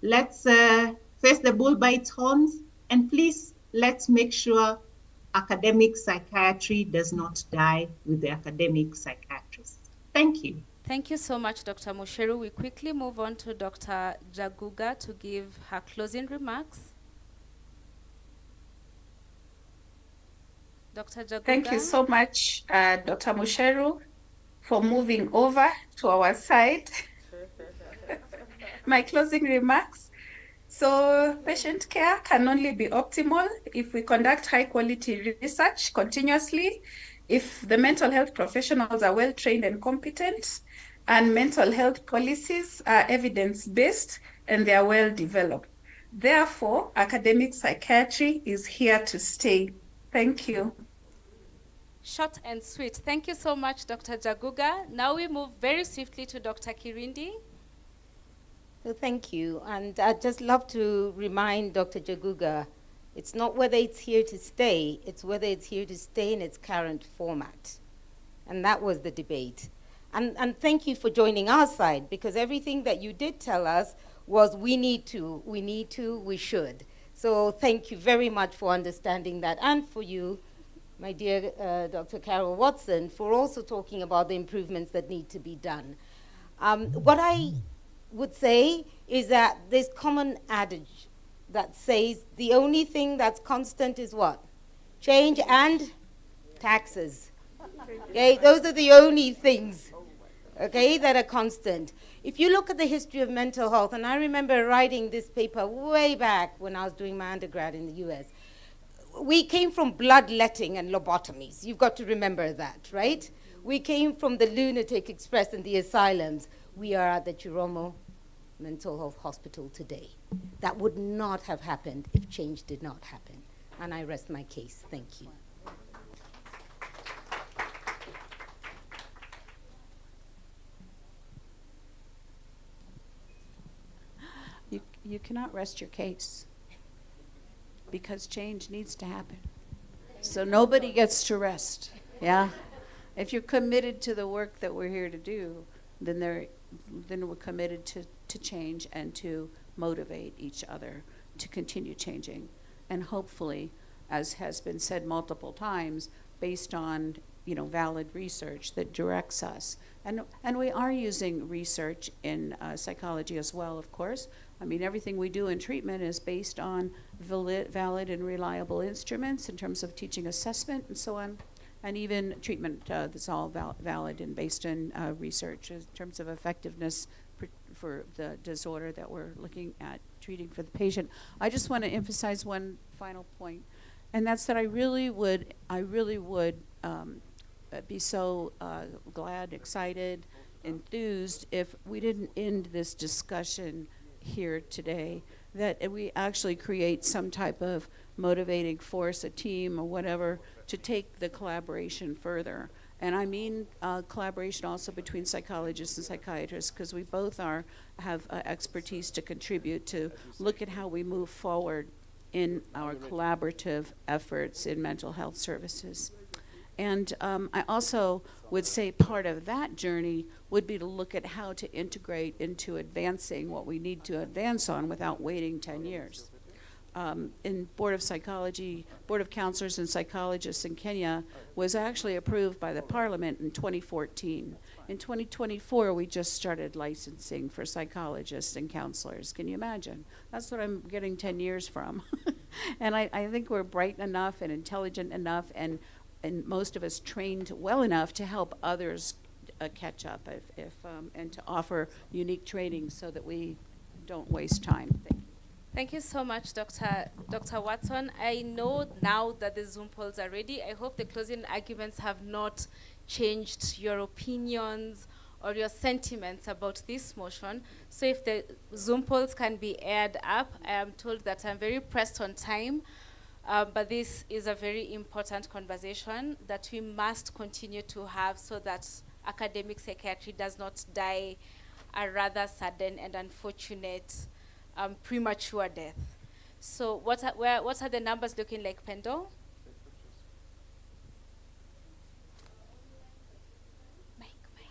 Let's face the bull by its horns, and please, let's make sure academic psychiatry does not die with the academic psychiatrists. Thank you. Thank you so much, Dr. Musheru. We quickly move on to Dr. Jaguga to give her closing remarks. Dr. Jaguga. Thank you so much, Dr. Musheru, for moving over to our side. My closing remarks. So patient care can only be optimal if we conduct high quality research continuously, if the mental health professionals are well trained and competent, and mental health policies are evidence-based and they are well developed. Therefore, academic psychiatry is here to stay. Thank you. Short and sweet. Thank you so much, Dr. Jaguga. Now we move very swiftly to Dr. Kirindi. So thank you. And I'd just love to remind Dr. Jaguga, it's not whether it's here to stay, it's whether it's here to stay in its current format. And that was the debate. And thank you for joining our side, because everything that you did tell us was we should. So thank you very much for understanding that, and for you, my dear Dr. Carol Watson, for also talking about the improvements that need to be done. What I would say is that there's common adage that says the only thing that's constant is what? Change and taxes. Okay, those are the only things, okay, that are constant. If you look at the history of mental health, and I remember writing this paper way back when I was doing my undergrad in the US, we came from bloodletting and lobotomies. You've got to remember that, right? We came from the Lunatic Express and the asylums. We are at the Chiromo Mental Health Hospital today. That would not have happened if change did not happen. And I rest my case. Thank you. You cannot rest your case, because change needs to happen. So nobody gets to rest, yeah? If you're committed to the work that we're here to do, then we're committed to change and to motivate each other to continue changing. And hopefully, as has been said multiple times, based on valid research that directs us. And we are using research in psychology as well, of course. I mean, everything we do in treatment is based on valid and reliable instruments in terms of teaching assessment and so on. And even treatment that's all valid and based in research in terms of effectiveness for the disorder that we're looking at treating for the patient. I just want to emphasize one final point, and that's that I really would be so glad, excited, enthused if we didn't end this discussion here today, that we actually create some type of motivating force, a team or whatever, to take the collaboration further. And I mean collaboration also between psychologists and psychiatrists, because we both have expertise to contribute to look at how we move forward in our collaborative efforts in mental health services. And I also would say part of that journey would be to look at how to integrate into advancing what we need to advance on without waiting 10 years. In Board of Counselors and Psychologists in Kenya was actually approved by the Parliament in 2014. In 2024, we just started licensing for psychologists and counselors. Can you imagine? That's what I'm getting 10 years from. And I think we're bright enough and intelligent enough and most of us trained well enough to help others catch up and to offer unique training so that we don't waste time. Thank you. Thank you so much, Dr. Watson. I know now that the Zoom polls are ready. I hope the closing arguments have not changed your opinions or your sentiments about this motion. So if the Zoom polls can be aired up, I am told that I'm very pressed on time, but this is a very important conversation that we must continue to have so that academic psychiatry does not die a rather sudden and unfortunate premature death. So what are the numbers looking like, Pendo?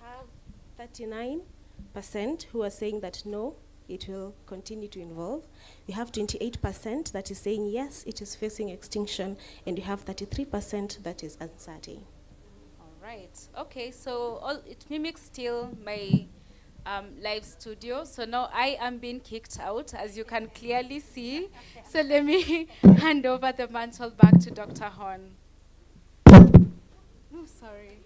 Have 39% who are saying that no, it will continue to evolve. You have 28% that is saying yes, it is facing extinction, and you have 33% that is uncertain. All right. Okay, so it mimics still my live studio. So now I am being kicked out, as you can clearly see. So let me hand over the mantle back to Dr. Horn. Oh, sorry.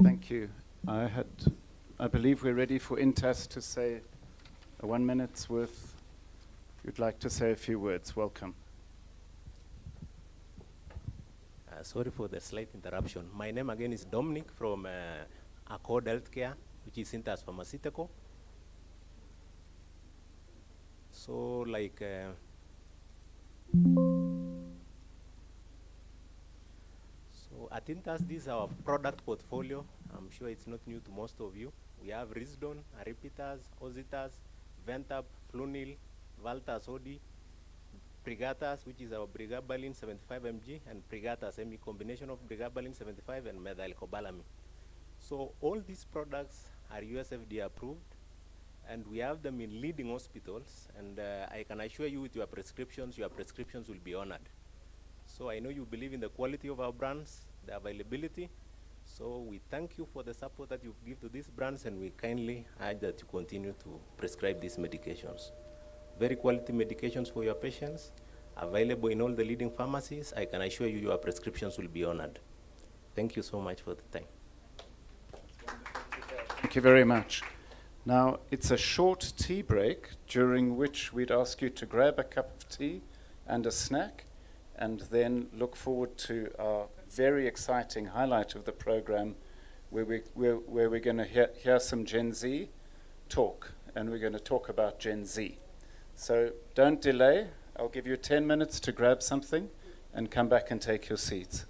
Thank you. I believe we're ready for Intas to say a 1 minute's worth. You'd like to say a few words. Welcome. Sorry for the slight interruption. My name again is Dominic from Accord Healthcare, which is Intas Pharmaceutical. So like, so at Intas, this is our product portfolio. I'm sure it's not new to most of you. We have Risdon, Aripitas, Ositas, Ventab, Flunil, Valtas OD, Prigatas, which is our Brigabalin 75 mg, and Prigatas ME, combination of Brigabalin 75 and methylcobalamin. So all these products are USFDA approved, and we have them in leading hospitals, and I can assure you with your prescriptions will be honored. So I know you believe in the quality of our brands, the availability, so we thank you for the support that you give to these brands, and we kindly urge that you continue to prescribe these medications. Very quality medications for your patients, available in all the leading pharmacies. I can assure you your prescriptions will be honored. Thank you so much for the time. Thank you very much. Now, it's a short tea break, during which we'd ask you to grab a cup of tea and a snack, and then look forward to our very exciting highlight of the program, where we're going to hear some Gen Z talk, and we're going to talk about Gen Z. So don't delay. I'll give you 10 minutes to grab something and come back and take your seats.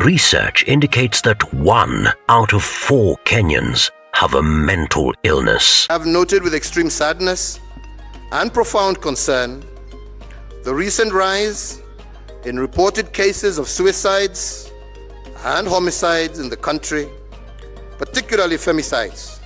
research indicates that 1 out of 4 Kenyans have a mental illness. I've noted with extreme sadness and profound concern the recent rise in reported cases of suicides and homicides in the country, particularly femicides.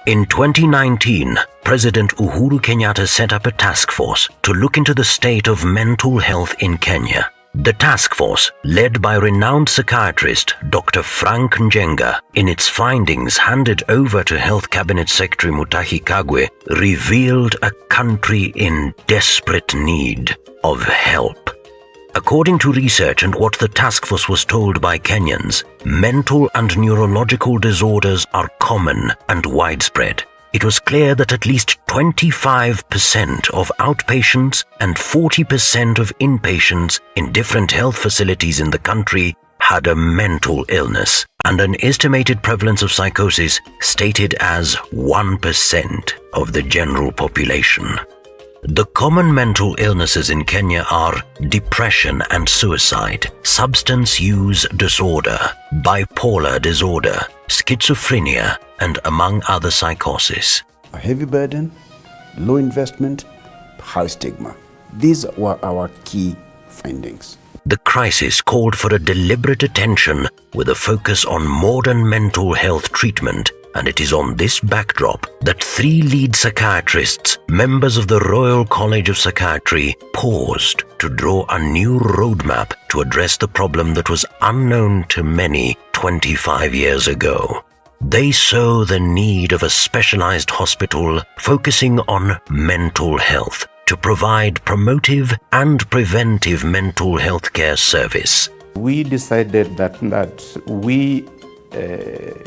In 2019, President Uhuru Kenyatta set up a task force to look into the state of mental health in Kenya. The task force, led by renowned psychiatrist Dr. Frank Njenga, in its findings handed over to Health Cabinet Secretary Mutahi Kagwe, revealed a country in desperate need of help. According to research and what the task force was told by Kenyans, mental and neurological disorders are common and widespread. It was clear that at least 25% of outpatients and 40% of inpatients in different health facilities in the country had a mental illness, and an estimated prevalence of psychosis stated as 1% of the general population. The common mental illnesses in Kenya are depression and suicide, substance use disorder, bipolar disorder, schizophrenia, and among other psychosis. A heavy burden, low investment, high stigma. These were our key findings. The crisis called for a deliberate attention with a focus on modern mental health treatment, and it is on this backdrop that 3 lead psychiatrists, members of the Royal College of Psychiatry, paused to draw a new roadmap to address the problem that was unknown to many 25 years ago. They saw the need of a specialized hospital focusing on mental health to provide promotive and preventive mental health care service. We decided that we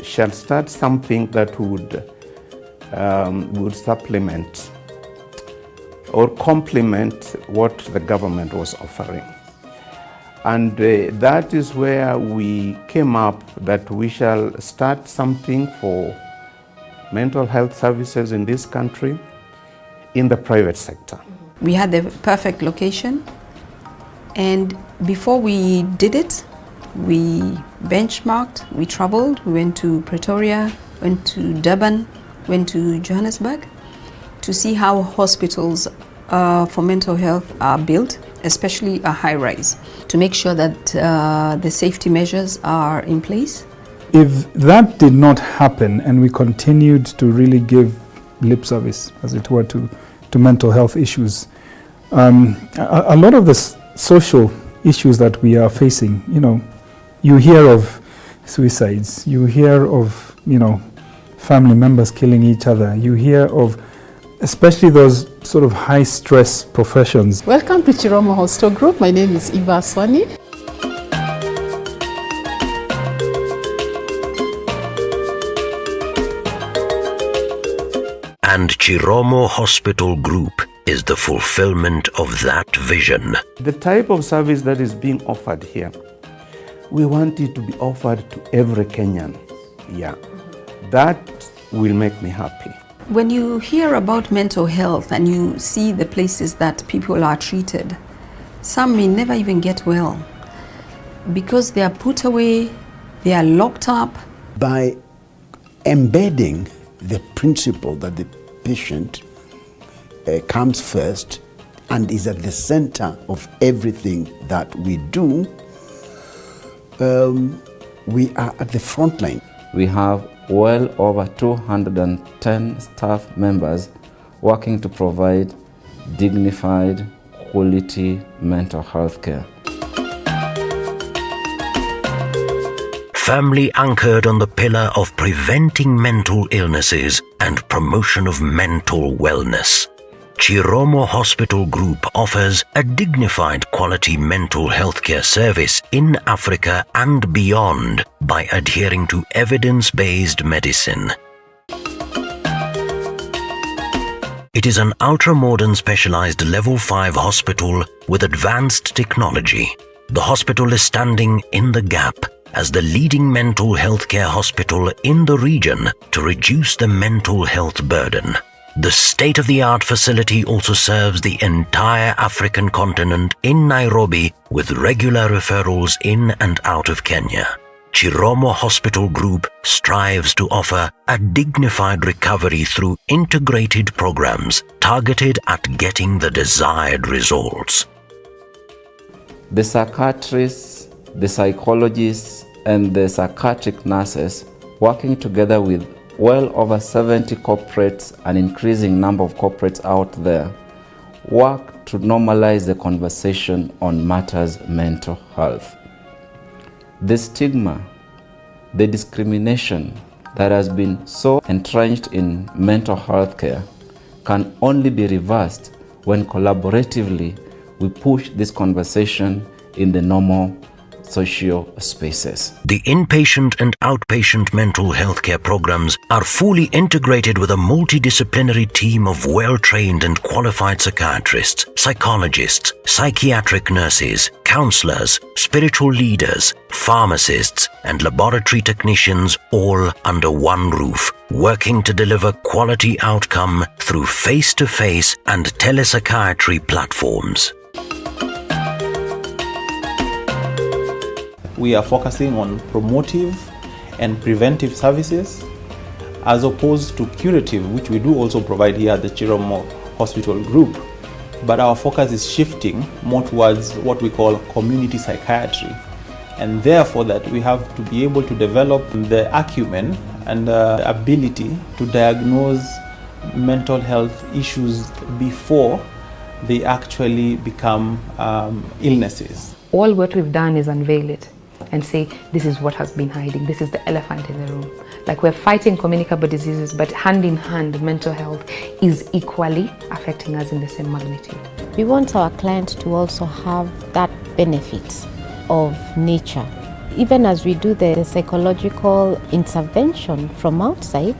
shall start something that would supplement or complement what the government was offering. And that is where we came up that we shall start something for mental health services in this country in the private sector. We had the perfect location, and before we did it, we benchmarked, we traveled, we went to Pretoria, went to Durban, went to Johannesburg to see how hospitals for mental health are built, especially a high-rise, to make sure that the safety measures are in place. If that did not happen and we continued to really give lip service, as it were, to mental health issues, a lot of the social issues that we are facing, you hear of suicides, you hear of, family members killing each other, you hear of especially those sort of high-stress professions. Welcome to Chiromo Hospital Group. My name is Eva Swani. And Chiromo Hospital Group is the fulfillment of that vision. The type of service that is being offered here, we want it to be offered to every Kenyan. Yeah, that will make me happy. When you hear about mental health and you see the places that people are treated, some may never even get well because they are put away, they are locked up. By embedding the principle that the patient comes first and is at the center of everything that we do, we are at the front line. We have well over 210 staff members working to provide dignified, quality mental health care. Firmly anchored on the pillar of preventing mental illnesses and promotion of mental wellness, Chiromo Hospital Group offers a dignified quality mental health care service in Africa and beyond by adhering to evidence-based medicine. It is an ultra-modern specialized level 5 hospital with advanced technology. The hospital is standing in the gap as the leading mental health care hospital in the region to reduce the mental health burden. The state-of-the-art facility also serves the entire African continent in Nairobi with regular referrals in and out of Kenya. Chiromo Hospital Group strives to offer a dignified recovery through integrated programs targeted at getting the desired results. The psychiatrists, the psychologists, and the psychiatric nurses, working together with well over 70 corporates, an increasing number of corporates out there, work to normalize the conversation on matters mental health. The stigma, the discrimination that has been so entrenched in mental health care can only be reversed when collaboratively we push this conversation in the normal social spaces. The inpatient and outpatient mental health care programs are fully integrated with a multidisciplinary team of well-trained and qualified psychiatrists, psychologists, psychiatric nurses, counselors, spiritual leaders, pharmacists, and laboratory technicians, all under one roof, working to deliver quality outcome through face-to-face and telepsychiatry platforms. We are focusing on promotive and preventive services as opposed to curative, which we do also provide here at the Chiromo Hospital Group. But our focus is shifting more towards what we call community psychiatry. And therefore that we have to be able to develop the acumen and the ability to diagnose mental health issues before they actually become illnesses. All what we've done is unveil it and say, this is what has been hiding, this is the elephant in the room. Like, we're fighting communicable diseases, but hand in hand, mental health is equally affecting us in the same magnitude. We want our clients to also have that benefit of nature. Even as we do the psychological intervention from outside,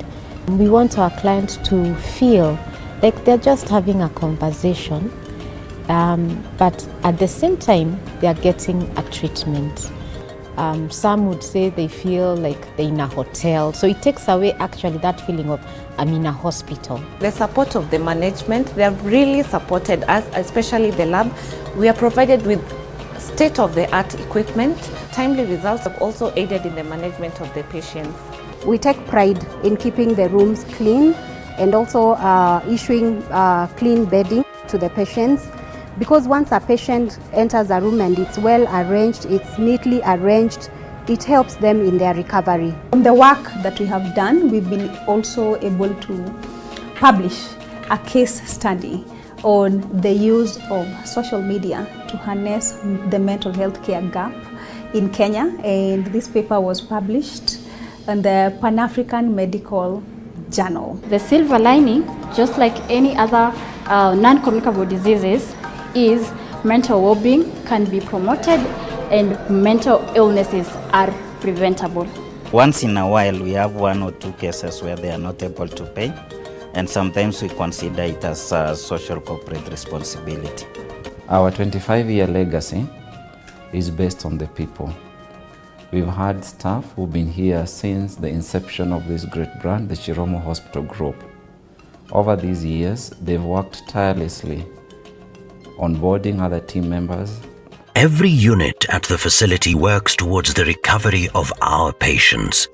we want our clients to feel like they're just having a conversation, but at the same time, they are getting a treatment. Some would say they feel like they're in a hotel. So it takes away actually that feeling of I'm in a hospital. The support of the management, they have really supported us, especially the lab. We are provided with state-of-the-art equipment. Timely results have also aided in the management of the patients. We take pride in keeping the rooms clean and also issuing clean bedding to the patients. Because once a patient enters a room and it's well arranged, it's neatly arranged, it helps them in their recovery. From the work that we have done, we've been also able to publish a case study on the use of social media to harness the mental health care gap in Kenya, and this paper was published in the Pan-African Medical Journal. The silver lining, just like any other non-communicable diseases, is mental well-being can be promoted and mental illnesses are preventable. Once in a while we have one or two cases where they are not able to pay, and sometimes we consider it as a social corporate responsibility. Our 25-year legacy is based on the people. We've had staff who've been here since the inception of this great brand, the Chiromo Hospital Group. Over these years, they've worked tirelessly onboarding other team members. Every unit at the facility works towards the recovery of our patients.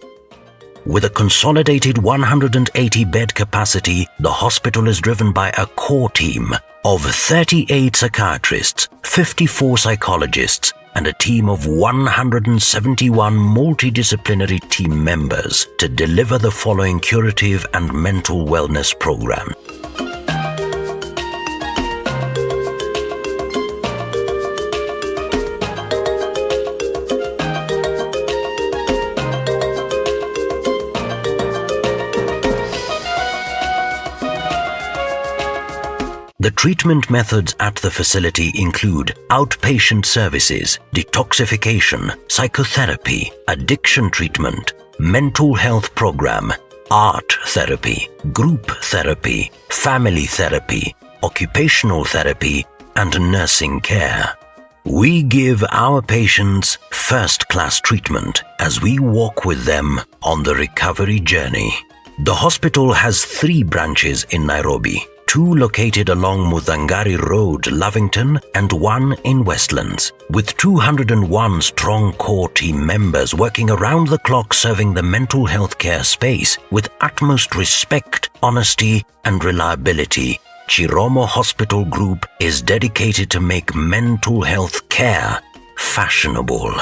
With a consolidated 180-bed capacity, the hospital is driven by a core team of 38 psychiatrists, 54 psychologists, and a team of 171 multidisciplinary team members to deliver the following curative and mental wellness program. The treatment methods at the facility include outpatient services, detoxification, psychotherapy, addiction treatment, mental health program, art therapy, group therapy, family therapy, occupational therapy, and nursing care. We give our patients first-class treatment as we walk with them on the recovery journey. The hospital has 3 branches in Nairobi, 2 located along Muthangari Road, Lavington, and 1 in Westlands, with 201 strong core team members working around the clock serving the mental health care space with utmost respect, honesty, and reliability. Chiromo Hospital Group is dedicated to make mental health care fashionable.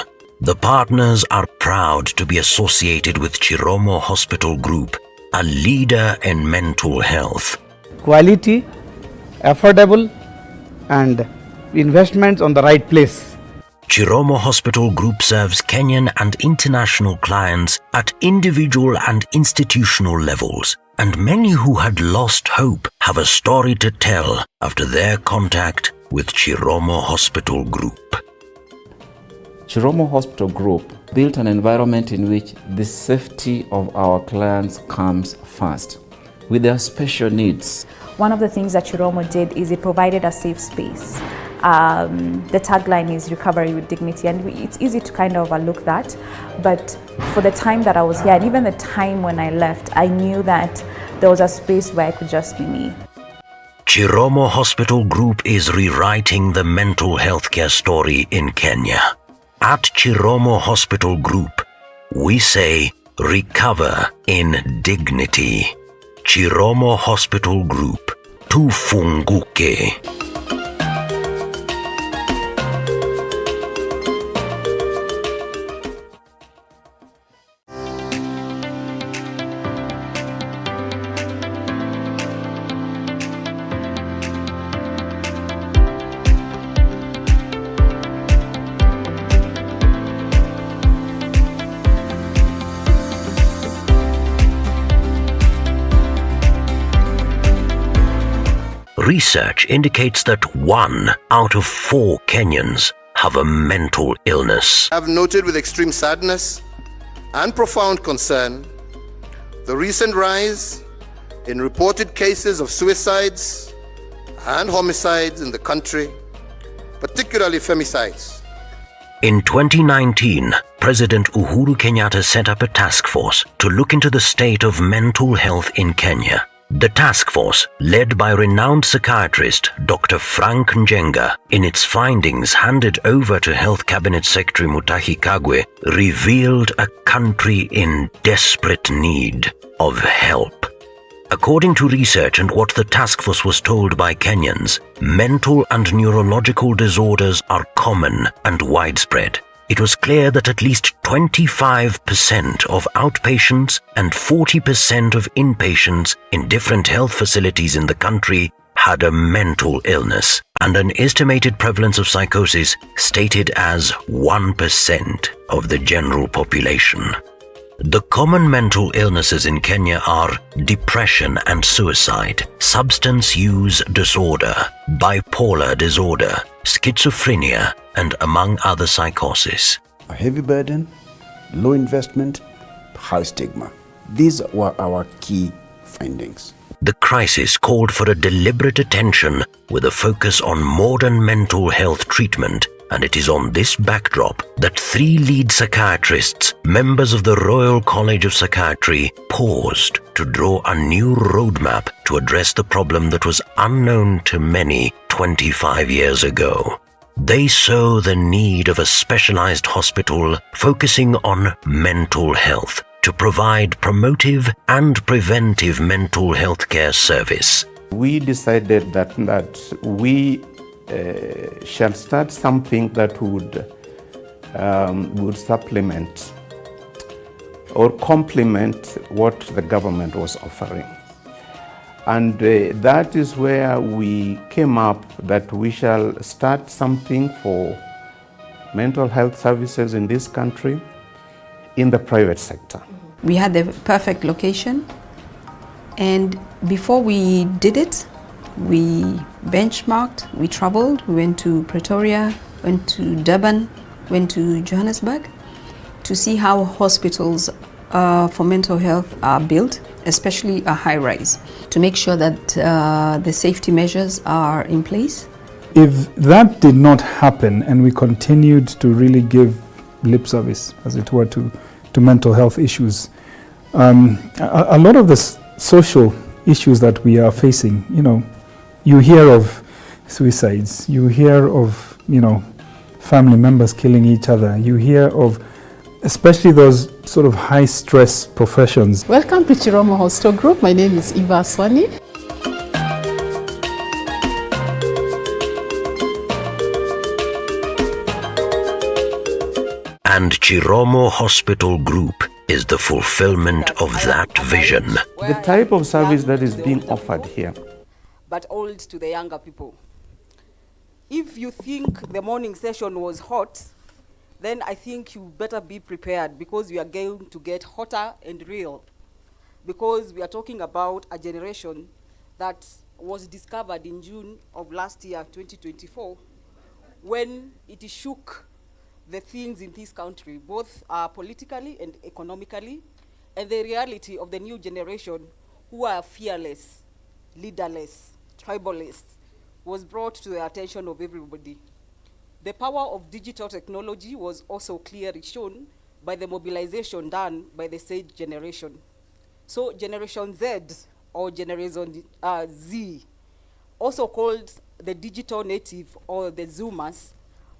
The partners are proud to be associated with Chiromo Hospital Group, a leader in mental health. Quality, affordable, and investments on the right place. Chiromo Hospital Group serves Kenyan and international clients at individual and institutional levels, and many who had lost hope have a story to tell after their contact with Chiromo Hospital Group. Chiromo Hospital Group built an environment in which the safety of our clients comes first, with their special needs. One of the things that Chiromo did is it provided a safe space. The tagline is recovery with dignity, and it's easy to kind of overlook that. But for the time that I was here, and even the time when I left, I knew that there was a space where I could just be me. Chiromo Hospital Group is rewriting the mental health care story in Kenya. At Chiromo Hospital Group, we say recover in dignity. Chiromo Hospital Group, tufunguke. Research indicates that 1 out of 4 Kenyans have a mental illness. I have noted with extreme sadness and profound concern the recent rise in reported cases of suicides and homicides in the country, particularly femicides. In 2019, President Uhuru Kenyatta set up a task force to look into the state of mental health in Kenya. The task force, led by renowned psychiatrist Dr. Frank Njenga, in its findings handed over to Health Cabinet Secretary Mutahi Kagwe, revealed a country in desperate need of help. According to research and what the task force was told by Kenyans, mental and neurological disorders are common and widespread. It was clear that at least 25% of outpatients and 40% of inpatients in different health facilities in the country had a mental illness, and an estimated prevalence of psychosis stated as 1% of the general population. The common mental illnesses in Kenya are depression and suicide, substance use disorder, bipolar disorder, schizophrenia, and among other psychosis. A heavy burden, low investment, high stigma. These were our key findings. The crisis called for a deliberate attention with a focus on modern mental health treatment, and it is on this backdrop that 3 lead psychiatrists, members of the Royal College of Psychiatry, paused to draw a new roadmap to address the problem that was unknown to many 25 years ago. They saw the need of a specialized hospital focusing on mental health to provide promotive and preventive mental health care service. We decided that we shall start something that would supplement or complement what the government was offering. And that is where we came up that we shall start something for mental health services in this country in the private sector. We had the perfect location, and before we did it, we benchmarked, we traveled, we went to Pretoria, went to Durban, went to Johannesburg to see how hospitals for mental health are built, especially a high-rise, to make sure that the safety measures are in place. If that did not happen and we continued to really give lip service, as it were, to mental health issues, A lot of the social issues that we are facing, you hear of suicides, you hear of, family members killing each other, you hear of especially those sort of high stress professions. Welcome to Chiromo Hospital Group. My name is Eva Swani. And Chiromo Hospital Group is the fulfillment of that vision. The type of service that is being offered here, but old to the younger people. If you think the morning session was hot, then I think you better be prepared, because we are going to get hotter and real. Because we are talking about a generation that was discovered in June of last year, 2024, when it shook the things in this country, both politically and economically, and the reality of the new generation who are fearless, leaderless, tribalist, was brought to the attention of everybody. The power of digital technology was also clearly shown by the mobilization done by the said generation. So Generation Z, or Generation Z, also called the digital native or the Zoomers,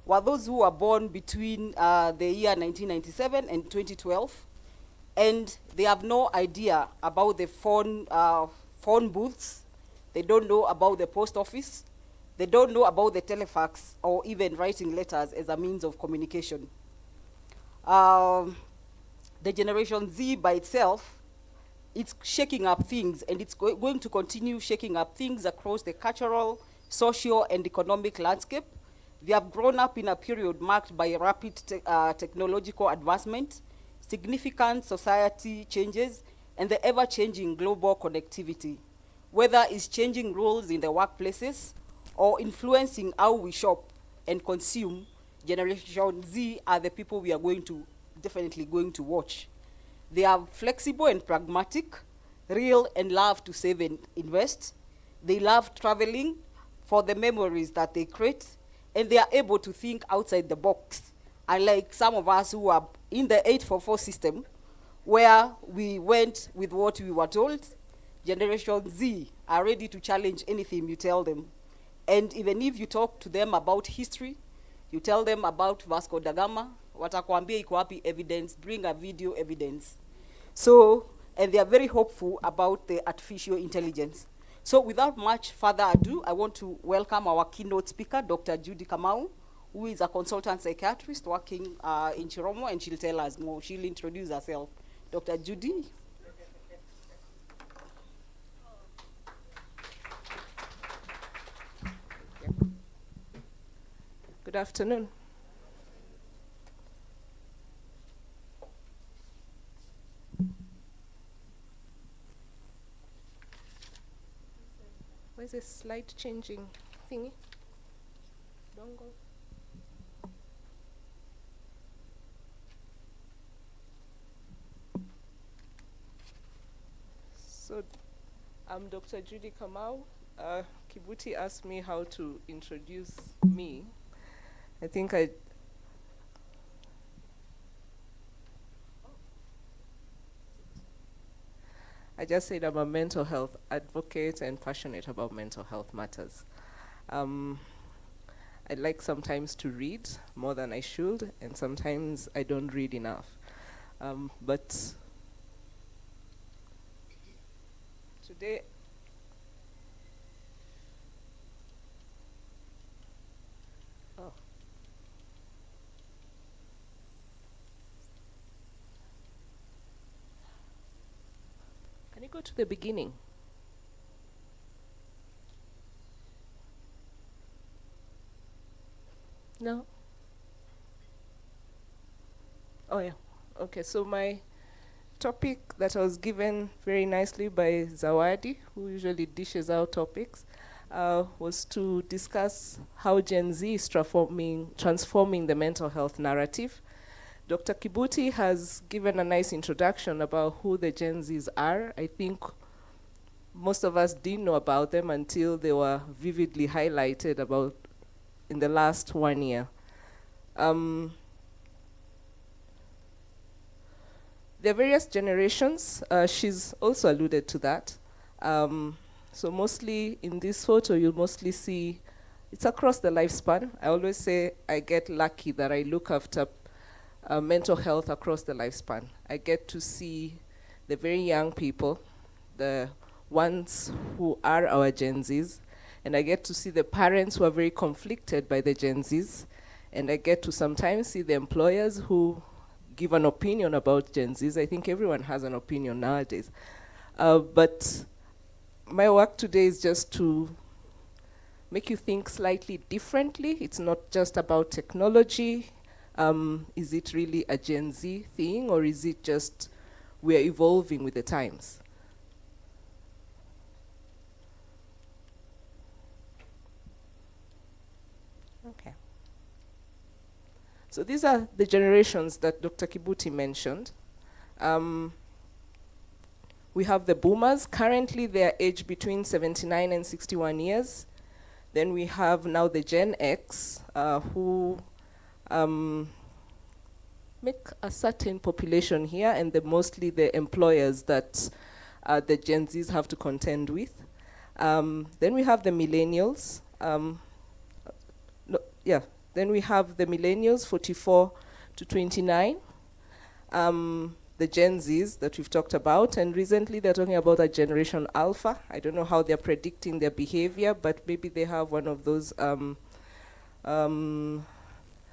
were those who were born between the year 1997 and 2012, and they have no idea about the phone booths. They don't know about the post office. They don't know about the telefax or even writing letters as a means of communication. The Generation Z by itself, it's shaking up things, and it's going to continue shaking up things across the cultural, social, and economic landscape. They have grown up in a period marked by rapid technological advancement, significant society changes, and the ever-changing global connectivity, whether it's changing rules in the workplaces or influencing how we shop and consume. Generation Z are the people we are definitely going to watch. They are flexible and pragmatic, real and love to save and invest. They love traveling for the memories that they create, and they are able to think outside the box. Unlike some of us who are in the 844 system, where we went with what we were told, Generation Z are ready to challenge anything you tell them. And even if you talk to them about history, you tell them about Vasco da Gama, watakwambia iko wapi evidence, bring a video evidence. So, and they are very hopeful about the artificial intelligence. So without much further ado, I want to welcome our keynote speaker, Dr. Judy Kamau, who is a consultant psychiatrist working in Chiromo, and she'll tell us more. She'll introduce herself. Dr. Judy. Good afternoon. Where's the slide changing thingy? Dongle. So, I'm Dr. Judy Kamau. Kibuti asked me how to introduce me. I think I just said I'm a mental health advocate and passionate about mental health matters. I like sometimes to read more than I should, and sometimes I don't read enough. But today, can you go to the beginning? No? Oh yeah, okay, so my topic that I was given very nicely by Zawadi, who usually dishes out topics, was to discuss how Gen Z is transforming the mental health narrative. Dr. Kibuti has given a nice introduction about who the Gen Zs are. I think most of us didn't know about them until they were vividly highlighted about in the last 1 year. There are various generations. She's also alluded to that. So mostly in this photo, you'll mostly see it's across the lifespan. I always say I get lucky that I look after mental health across the lifespan. I get to see the very young people, the ones who are our Gen Zs, and I get to see the parents who are very conflicted by the Gen Zs, and I get to sometimes see the employers who give an opinion about Gen Zs. I think everyone has an opinion nowadays. But my work today is just to make you think slightly differently. It's not just about technology. Is it really a Gen Z thing, or is it just we're evolving with the times? Okay. So these are the generations that Dr. Kibuti mentioned. We have the boomers. Currently, they are aged between 79 and 61 years. Then we have now the Gen X, who make a certain population here, and they're mostly the employers that the Gen Zs have to contend with. Then we have the millennials. Then we have the millennials, 44 to 29. The Gen Zs that we've talked about, and recently they're talking about a generation alpha. I don't know how they're predicting their behavior, but maybe they have one of those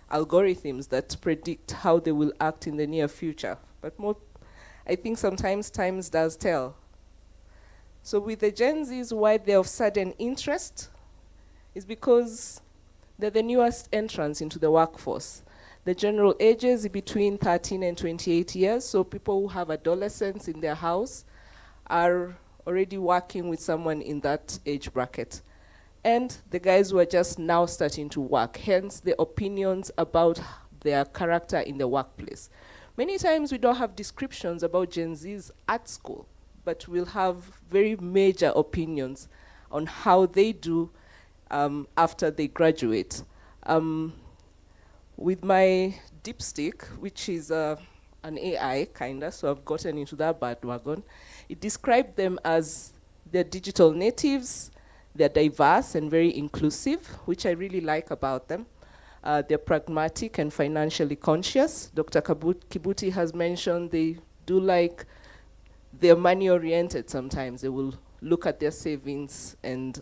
algorithms that predict how they will act in the near future. But I think sometimes times does tell. So with the Gen Zs, why they're of sudden interest is because they're the newest entrants into the workforce. The general ages are between 13 and 28 years, so people who have adolescents in their house are already working with someone in that age bracket. And the guys who are just now starting to work, hence the opinions about their character in the workplace. Many times we don't have descriptions about Gen Zs at school, but we'll have very major opinions on how they do after they graduate. With my dipstick, which is an AI kinda, so I've gotten into that bandwagon, it described them as they're digital natives, they're diverse and very inclusive, which I really like about them. They're pragmatic and financially conscious. Dr. Kibuti has mentioned they do like, they're money oriented sometimes. They will look at their savings and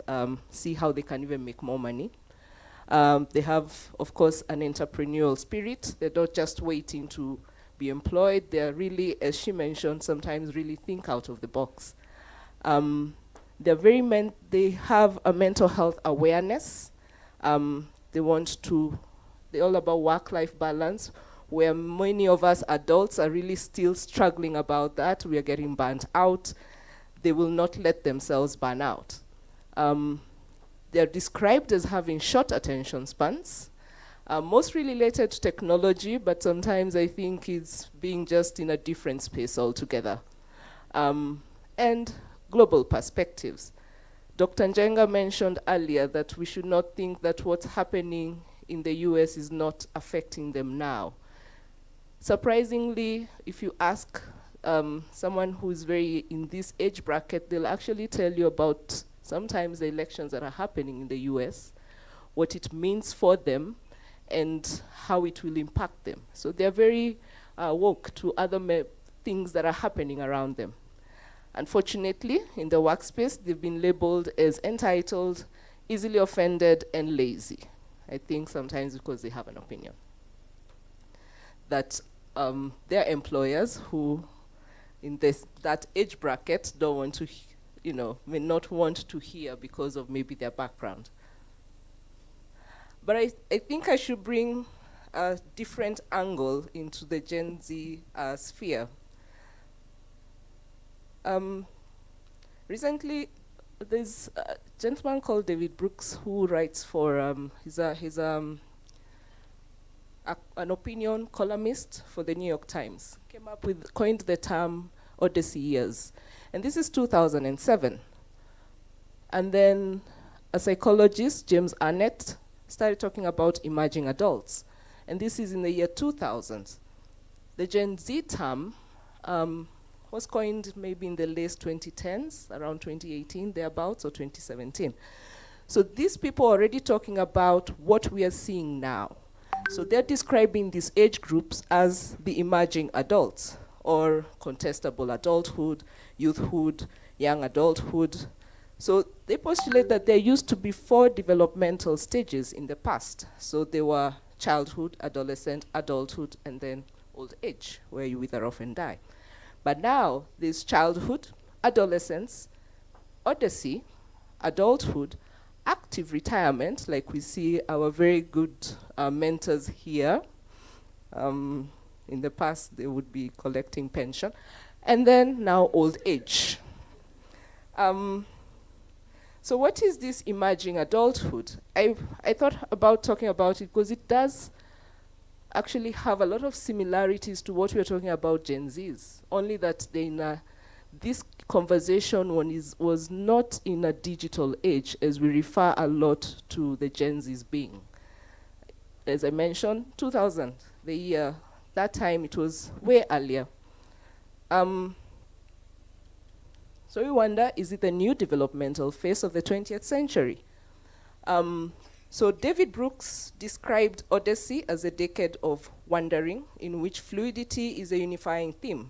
see how they can even make more money. They have, of course, an entrepreneurial spirit. They're not just waiting to be employed. They're really, as she mentioned, sometimes really think out of the box. They have a mental health awareness. They're all about work-life balance, where many of us adults are really still struggling about that. We are getting burnt out. They will not let themselves burn out. They're described as having short attention spans, mostly related to technology, but sometimes I think it's being just in a different space altogether. And global perspectives. Dr. Njenga mentioned earlier that we should not think that what's happening in the US is not affecting them now. Surprisingly, if you ask someone who's very in this age bracket, they'll actually tell you about sometimes the elections that are happening in the US, what it means for them, and how it will impact them. So they're very woke to other things that are happening around them. Unfortunately, in the workspace, they've been labeled as entitled, easily offended, and lazy. I think sometimes because they have an opinion. That their employers who in that age bracket don't want to, may not want to hear because of maybe their background. But I think I should bring a different angle into the Gen Z sphere. Recently, there's a gentleman called David Brooks who writes for, he's an opinion columnist for the New York Times. Coined the term Odyssey years. And this is 2007. And then a psychologist, James Arnett, started talking about emerging adults. And this is in the year 2000. The Gen Z term was coined maybe in the late 2010s, around 2018, thereabouts, or 2017. So these people are already talking about what we are seeing now. So they're describing these age groups as the emerging adults, or contestable adulthood, youthhood, young adulthood. So they postulate that there used to be 4 developmental stages in the past. So there were childhood, adolescent, adulthood, and then old age, where you wither off and die. But now there's childhood, adolescence, odyssey, adulthood, active retirement, like we see our very good mentors here. In the past, they would be collecting pension. And then now old age. So what is this emerging adulthood? I thought about talking about it because it does actually have a lot of similarities to what we're talking about Gen Zs, only that this conversation was not in a digital age, as we refer a lot to the Gen Zs being. As I mentioned, 2000, the year, that time it was way earlier. So we wonder, is it the new developmental phase of the 20th century? So David Brooks described Odyssey as a decade of wandering, in which fluidity is a unifying theme,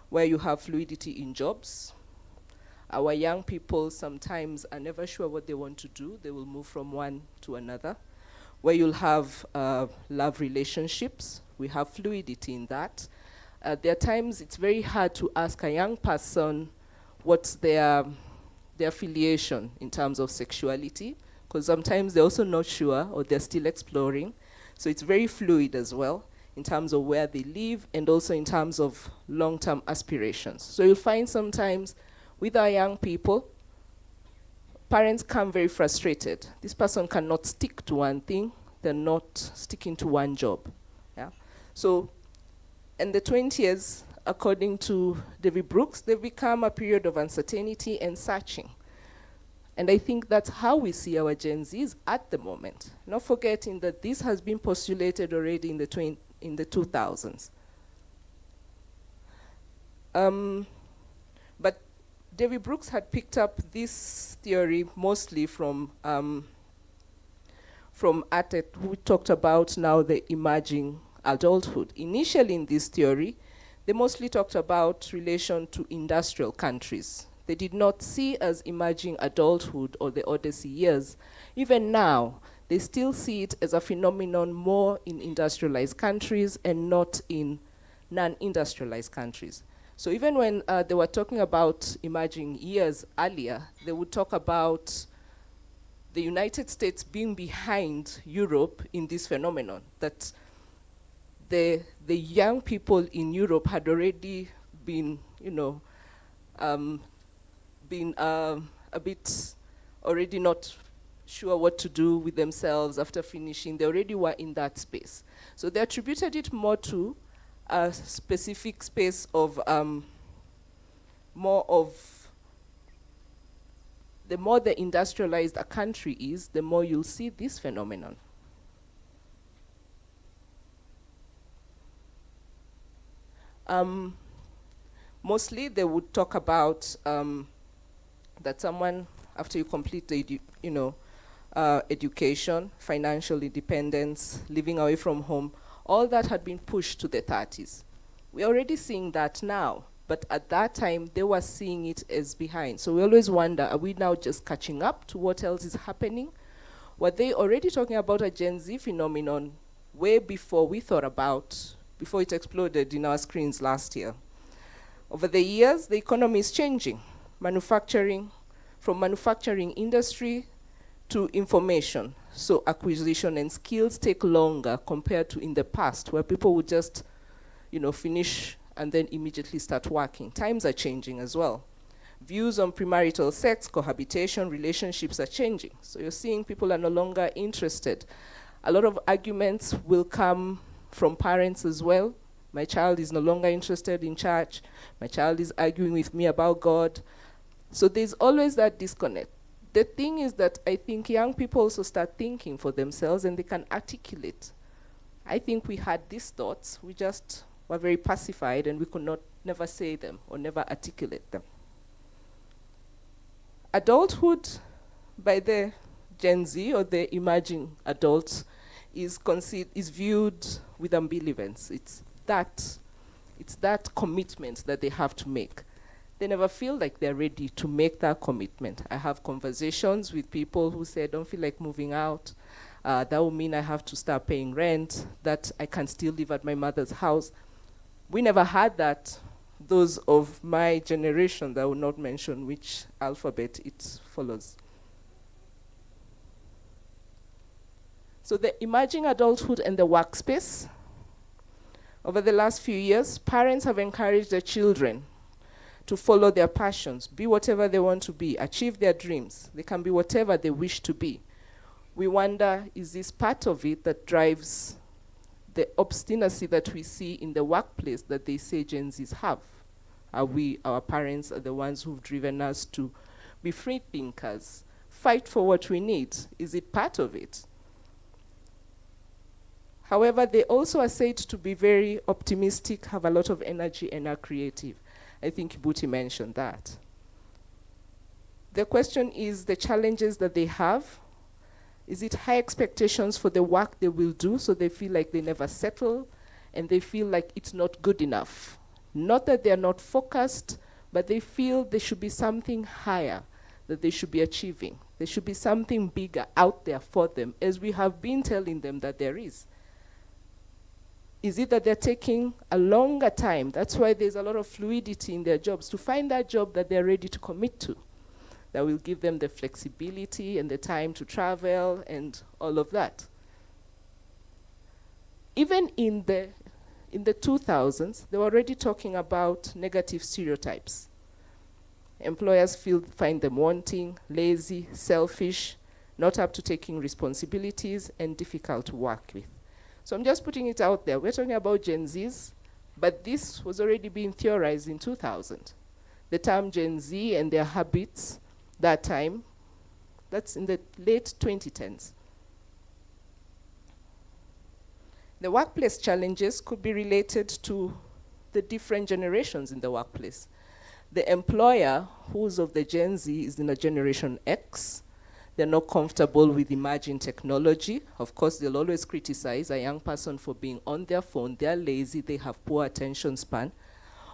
where you have fluidity in jobs. Our young people sometimes are never sure what they want to do. They will move from one to another. Where you'll have love relationships. We have fluidity in that. There are times it's very hard to ask a young person what's their affiliation in terms of sexuality, because sometimes they're also not sure, or they're still exploring. So it's very fluid as well in terms of where they live, and also in terms of long-term aspirations. So you'll find sometimes with our young people, parents come very frustrated. This person cannot stick to one thing. They're not sticking to one job. Yeah. So in the 20s, according to David Brooks, they've become a period of uncertainty and searching. And I think that's how we see our Gen Zs at the moment. Not forgetting that this has been postulated already in the 2000s. But David Brooks had picked up this theory mostly from Atet, who talked about now the emerging adulthood. Initially in this theory, they mostly talked about relation to industrial countries. They did not see as emerging adulthood or the Odyssey years. Even now, they still see it as a phenomenon more in industrialized countries and not in non-industrialized countries. So even when they were talking about emerging years earlier, they would talk about the United States being behind Europe in this phenomenon, that the young people in Europe had already been, a bit already not sure what to do with themselves after finishing. They already were in that space. So they attributed it more to a specific space of the more the industrialized a country is, the more you'll see this phenomenon. Mostly they would talk about that someone, after you complete the education, financial independence, living away from home, all that had been pushed to the 30s. We're already seeing that now, but at that time they were seeing it as behind. So we always wonder, are we now just catching up to what else is happening? Were they already talking about a Gen Z phenomenon way before we thought about, before it exploded in our screens last year? Over the years, the economy is changing. From manufacturing industry to information. So acquisition and skills take longer compared to in the past, where people would just, finish and then immediately start working. Times are changing as well. Views on premarital sex, cohabitation, relationships are changing. So you're seeing people are no longer interested. A lot of arguments will come from parents as well. My child is no longer interested in church. My child is arguing with me about God. So there's always that disconnect. The thing is that I think young people also start thinking for themselves and they can articulate. I think we had these thoughts, we just were very pacified and we could not never say them or never articulate them. Adulthood by the Gen Z or the emerging adults is viewed with ambivalence. It's that commitment that they have to make. They never feel like they're ready to make that commitment. I have conversations with people who say, I don't feel like moving out. That will mean I have to start paying rent, that I can still live at my mother's house. We never had that. Those of my generation, that I will not mention which alphabet it follows. So the emerging adulthood and the workspace. Over the last few years, parents have encouraged their children to follow their passions, be whatever they want to be, achieve their dreams. They can be whatever they wish to be. We wonder, is this part of it that drives the obstinacy that we see in the workplace that they say Gen Zs have? Our parents are the ones who've driven us to be free thinkers, fight for what we need? Is it part of it? However, they also are said to be very optimistic, have a lot of energy, and are creative. I think Buti mentioned that. The question is the challenges that they have. Is it high expectations for the work they will do, so they feel like they never settle, and they feel like it's not good enough? Not that they're not focused, but they feel there should be something higher that they should be achieving. There should be something bigger out there for them, as we have been telling them that there is. Is it that they're taking a longer time? That's why there's a lot of fluidity in their jobs, to find that job that they're ready to commit to, that will give them the flexibility and the time to travel and all of that. Even in the 2000s, they were already talking about negative stereotypes. Employers find them wanting, lazy, selfish, not up to taking responsibilities, and difficult to work with. So I'm just putting it out there. We're talking about Gen Zs, but this was already being theorized in 2000. The term Gen Z and their habits, that time, that's in the late 2010s. The workplace challenges could be related to the different generations in the workplace. The employer, who's of the Gen Z, is in a generation X. They're not comfortable with emerging technology. Of course, they'll always criticize a young person for being on their phone. They're lazy, they have poor attention span.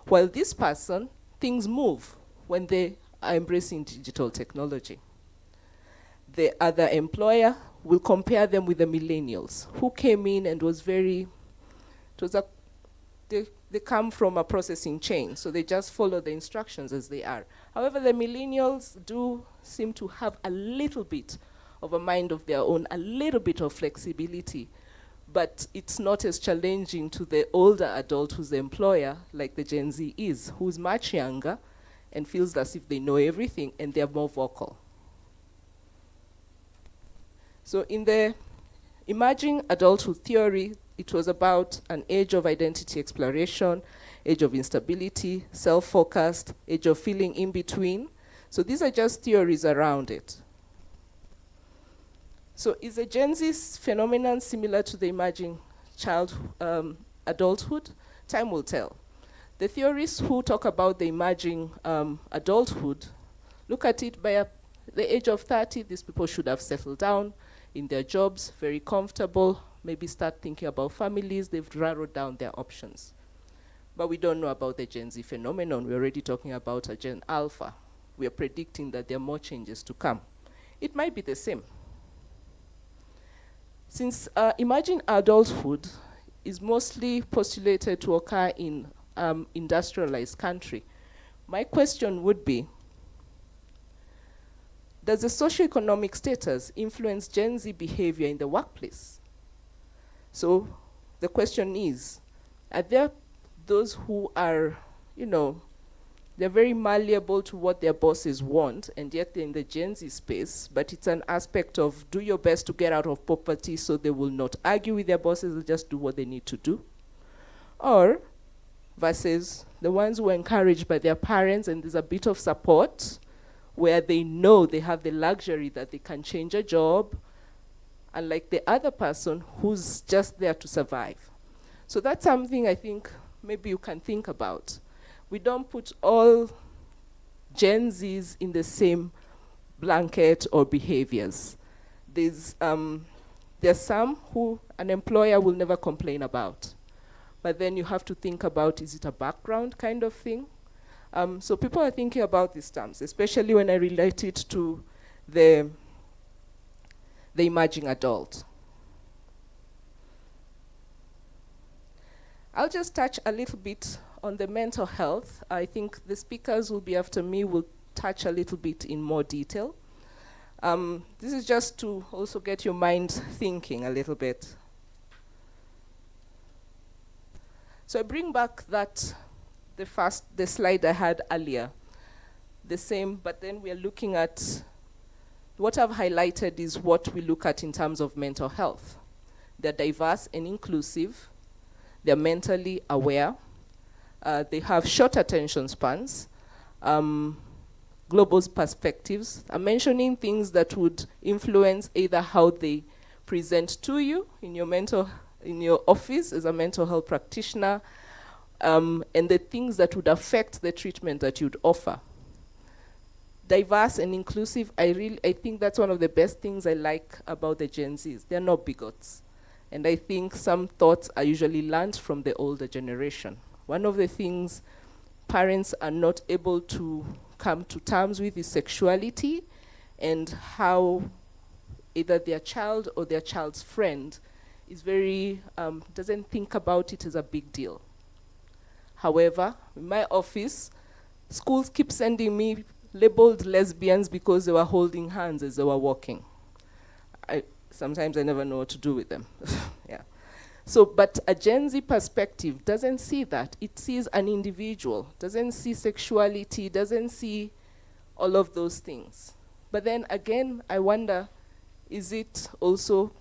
While this person, things move when they are embracing digital technology. The other employer will compare them with the millennials, who came in and they come from a processing chain, so they just follow the instructions as they are. However, the millennials do seem to have a little bit of a mind of their own, a little bit of flexibility, but it's not as challenging to the older adult who's the employer like the Gen Z is, who's much younger and feels as if they know everything, and they're more vocal. So in the emerging adulthood theory, it was about an age of identity exploration, age of instability, self-focused, age of feeling in between. So these are just theories around it. So is the Gen Z phenomenon similar to the emerging adulthood? Time will tell. The theorists who talk about the emerging adulthood look at it by the age of 30, these people should have settled down in their jobs, very comfortable, maybe start thinking about families, they've narrowed down their options. But we don't know about the Gen Z phenomenon. We're already talking about a Gen Alpha. We are predicting that there are more changes to come. It might be the same. Since emerging adulthood is mostly postulated to occur in industrialized country, my question would be, does the socioeconomic status influence Gen Z behavior in the workplace? So the question is, are there those who are, they're very malleable to what their bosses want, and yet they're in the Gen Z space, but it's an aspect of do your best to get out of poverty so they will not argue with their bosses, they'll just do what they need to do? Or versus the ones who are encouraged by their parents and there's a bit of support where they know they have the luxury that they can change a job, unlike the other person who's just there to survive. So that's something I think maybe you can think about. we don't put all Gen Zs in the same blanket or behaviors. There's some who an employer will never complain about. But then you have to think about, is it a background kind of thing? So people are thinking about these terms, especially when I relate it to the emerging adult. I'll just touch a little bit on the mental health. I think the speakers will be after me will touch a little bit in more detail. This is just to also get your mind thinking a little bit. So I bring back the slide I had earlier, the same, but then we are looking at, what I've highlighted is what we look at in terms of mental health. They're diverse and inclusive, they're mentally aware, they have short attention spans, global perspectives. I'm mentioning things that would influence either how they present to you in your office as a mental health practitioner, and the things that would affect the treatment that you'd offer. Diverse and inclusive, I think that's one of the best things I like about the Gen Zs. They're not bigots. And I think some thoughts are usually learned from the older generation. One of the things parents are not able to come to terms with is sexuality and how either their child or their child's friend is doesn't think about it as a big deal. However, in my office, schools keep sending me labeled lesbians because they were holding hands as they were walking. Sometimes I never know what to do with them. Yeah. So, but a Gen Z perspective doesn't see that. It sees an individual, doesn't see sexuality, doesn't see all of those things. But then again, I wonder, is it also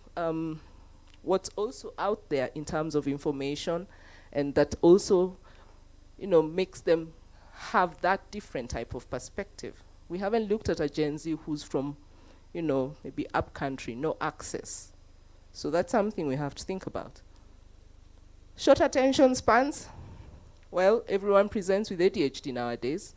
what's also out there in terms of information, and that also, makes them have that different type of perspective? We haven't looked at a Gen Z who's from, maybe upcountry, no access. So that's something we have to think about. Short attention spans. Well, everyone presents with ADHD nowadays.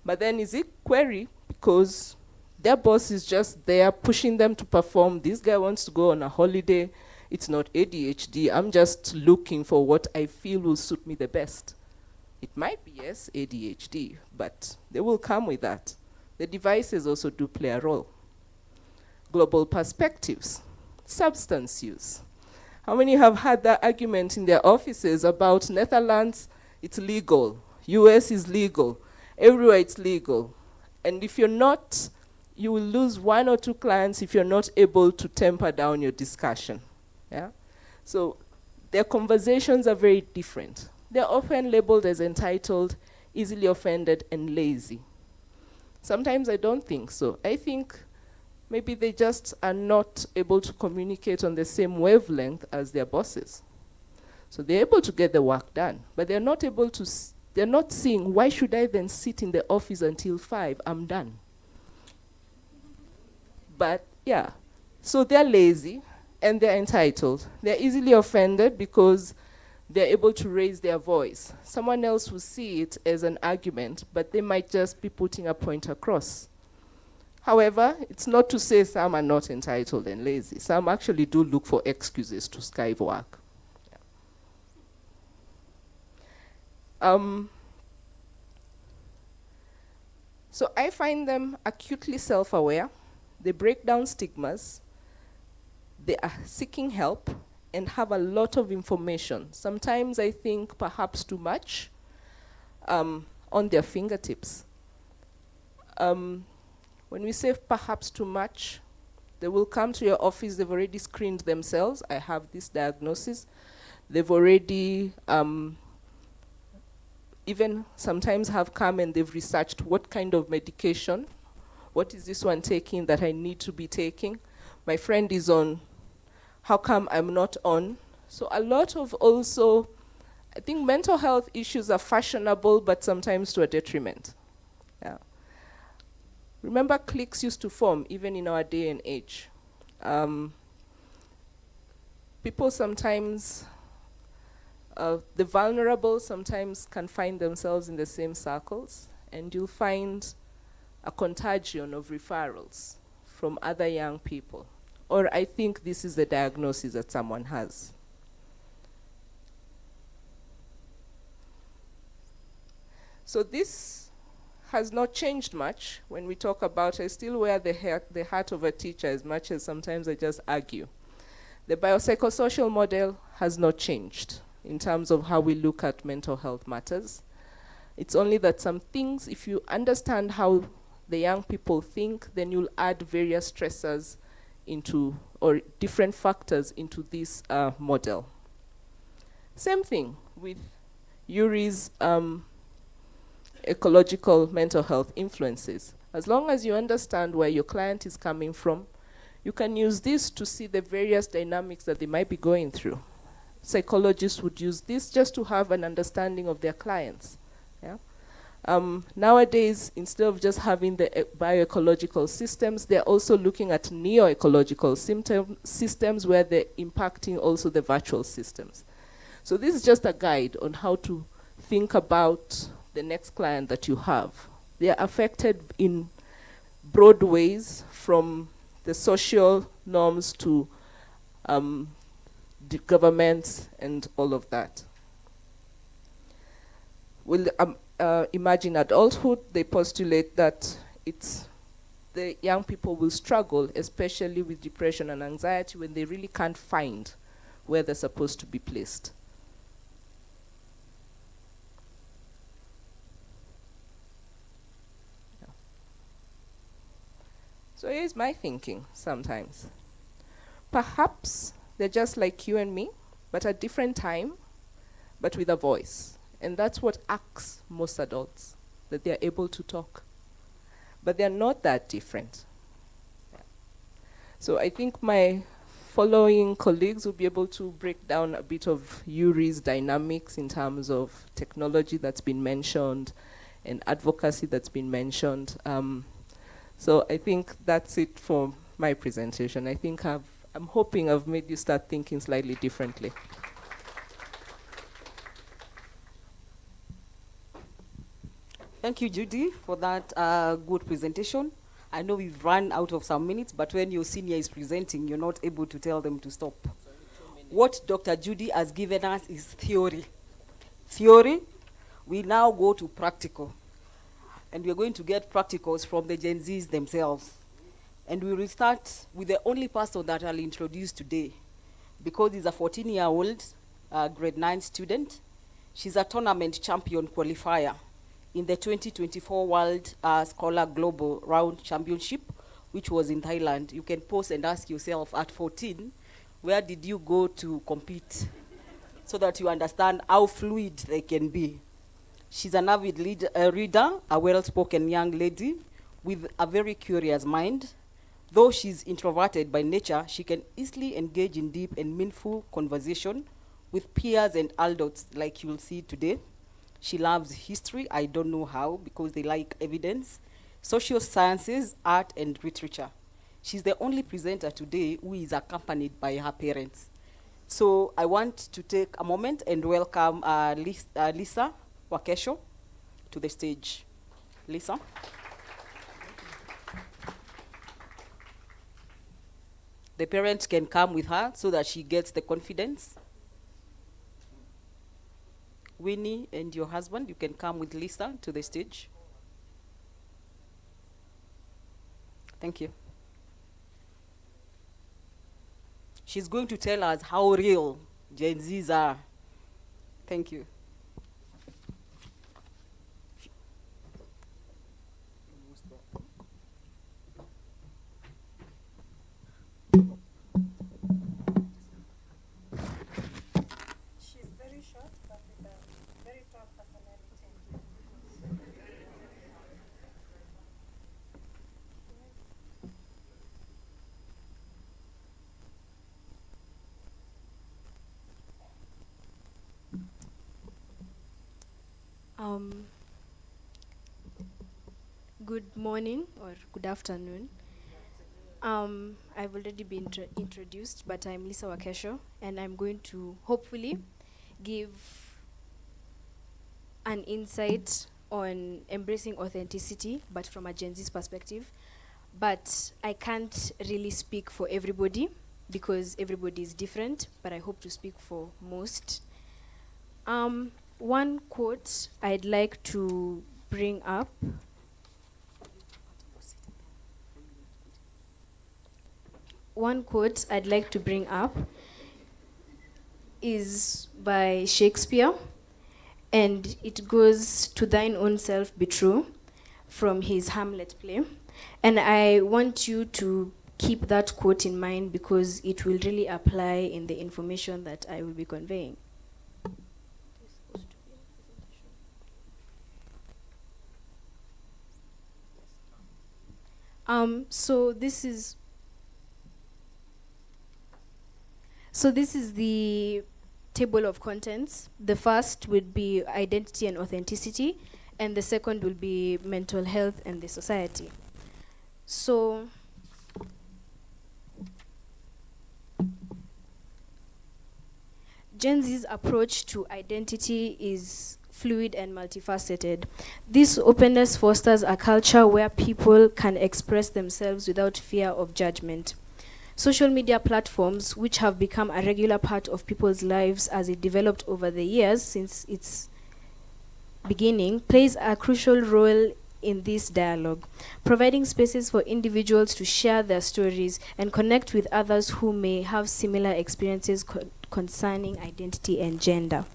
But then is it query because their boss is just there pushing them to perform? This guy wants to go on a holiday. It's not ADHD. I'm just looking for what I feel will suit me the best. It might be, yes, ADHD, but they will come with that. The devices also do play a role. Global perspectives. Substance use. How many have had that argument in their offices about Netherlands, it's legal, US is legal, everywhere it's legal. And if you're not, you will lose 1 or 2 clients if you're not able to temper down your discussion. Yeah? So their conversations are very different. They're often labeled as entitled, easily offended, and lazy. Sometimes I don't think so. I think maybe they just are not able to communicate on the same wavelength as their bosses. So they're able to get the work done, but they're not able to, they're not seeing, why should I then sit in the office until 5? I'm done. But yeah, so they're lazy and they're entitled. They're easily offended because they're able to raise their voice. Someone else will see it as an argument, but they might just be putting a point across. However, it's not to say some are not entitled and lazy. Some actually do look for excuses to skive work. So I find them acutely self-aware. They break down stigmas. They are seeking help and have a lot of information. Sometimes I think perhaps too much on their fingertips. When we say perhaps too much, they will come to your office, they've already screened themselves. I have this diagnosis. They've already even sometimes have come and they've researched what kind of medication, what is this one taking that I need to be taking? My friend is on, how come I'm not on? So a lot of also, I think mental health issues are fashionable, but sometimes to a detriment. Yeah. Remember, cliques used to form even in our day and age. People sometimes the vulnerable sometimes can find themselves in the same circles, and you'll find a contagion of referrals from other young people. Or I think this is the diagnosis that someone has. So this has not changed much. When we talk about, I still wear the hat of a teacher as much as sometimes I just argue. The biopsychosocial model has not changed in terms of how we look at mental health matters. It's only that some things, if you understand how the young people think, then you'll add various stressors into, or different factors into this model. Same thing with Yuri's ecological mental health influences. As long as you understand where your client is coming from, you can use this to see the various dynamics that they might be going through. Psychologists would use this just to have an understanding of their clients. Yeah? Nowadays, instead of just having the bioecological systems, they're also looking at neo-ecological systems where they're impacting also the virtual systems. So this is just a guide on how to think about the next client that you have. They are affected in broad ways, from the social norms to the governments and all of that. We'll imagine adulthood. They postulate that the young people will struggle, especially with depression and anxiety, when they really can't find where they're supposed to be placed. Yeah. So here's my thinking sometimes. Perhaps they're just like you and me, but at different time, but with a voice. And that's what acts most adults, that they're able to talk. But they're not that different. Yeah. So I think my following colleagues will be able to break down a bit of Yuri's dynamics in terms of technology that's been mentioned and advocacy that's been mentioned. So I think that's it for my presentation. I think I'm hoping I've made you start thinking slightly differently. Thank you, Judy, for that good presentation. I know we've run out of some minutes, but when your senior is presenting, you're not able to tell them to stop. What Dr. Judy has given us is theory. Theory, we now go to practical. And we're going to get practicals from the Gen Zs themselves. And we will start with the only person that I'll introduce today, because he's a 14-year-old grade 9 student. She's a tournament champion qualifier in the 2024 World Scholar Global Round Championship, which was in Thailand. You can pause and ask yourself, at 14, where did you go to compete? So that you understand how fluid they can be. She's an avid reader, a well-spoken young lady with a very curious mind. Though she's introverted by nature, she can easily engage in deep and meaningful conversation with peers and adults like you'll see today. She loves history, I don't know how, because they like evidence, social sciences, art, and literature. She's the only presenter today who is accompanied by her parents. So I want to take a moment and welcome Lisa Wakesho to the stage. Lisa. The parents can come with her so that she gets the confidence. Winnie and your husband, you can come with Lisa to the stage. Thank you. She's going to tell us how real Gen Zs are. Thank you. Good morning or good afternoon. I've already been introduced, but I'm Lisa Wakesho, and I'm going to hopefully give an insight on embracing authenticity, but from a Gen Z's perspective. But I can't really speak for everybody because everybody is different, but I hope to speak for most. One quote I'd like to bring up is by Shakespeare, and it goes, "To thine own self be true," from his Hamlet play. And I want you to keep that quote in mind because it will really apply in the information that I will be conveying. So this is the table of contents. The first would be identity and authenticity, and the second will be mental health and the society. So Gen Z's approach to identity is fluid and multifaceted. This openness fosters a culture where people can express themselves without fear of judgment. Social media platforms, which have become a regular part of people's lives as it developed over the years since its beginning, plays a crucial role in this dialogue, providing spaces for individuals to share their stories and connect with others who may have similar experiences concerning identity and gender.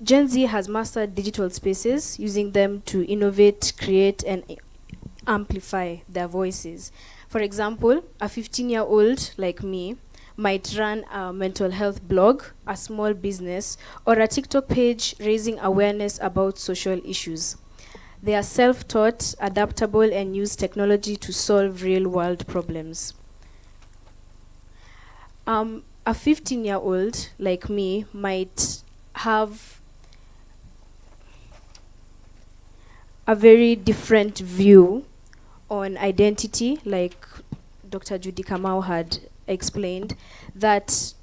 Gen Z has mastered digital spaces, using them to innovate, create, and amplify their voices. For example, a 15-year-old like me might run a mental health blog, a small business, or a TikTok page raising awareness about social issues. They are self-taught, adaptable, and use technology to solve real-world problems. A 15-year-old like me might have a very different view on identity, like Dr. Judy Kamau had explained, that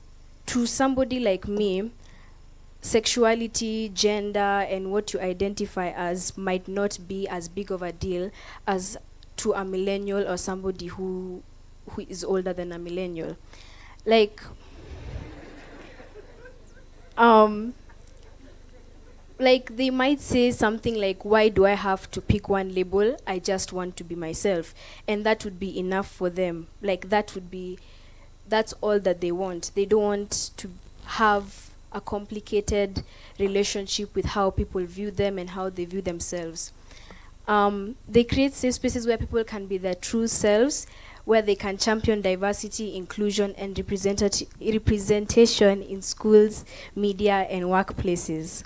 to somebody like me, sexuality, gender, and what you identify as might not be as big of a deal as to a millennial or somebody who is older than a millennial. Like they might say something like, why do I have to pick one label? I just want to be myself. And that would be enough for them. Like that's all that they want. They don't want to have a complicated relationship with how people view them and how they view themselves. They create safe spaces where people can be their true selves, where they can champion diversity, inclusion, and representation in schools, media, and workplaces.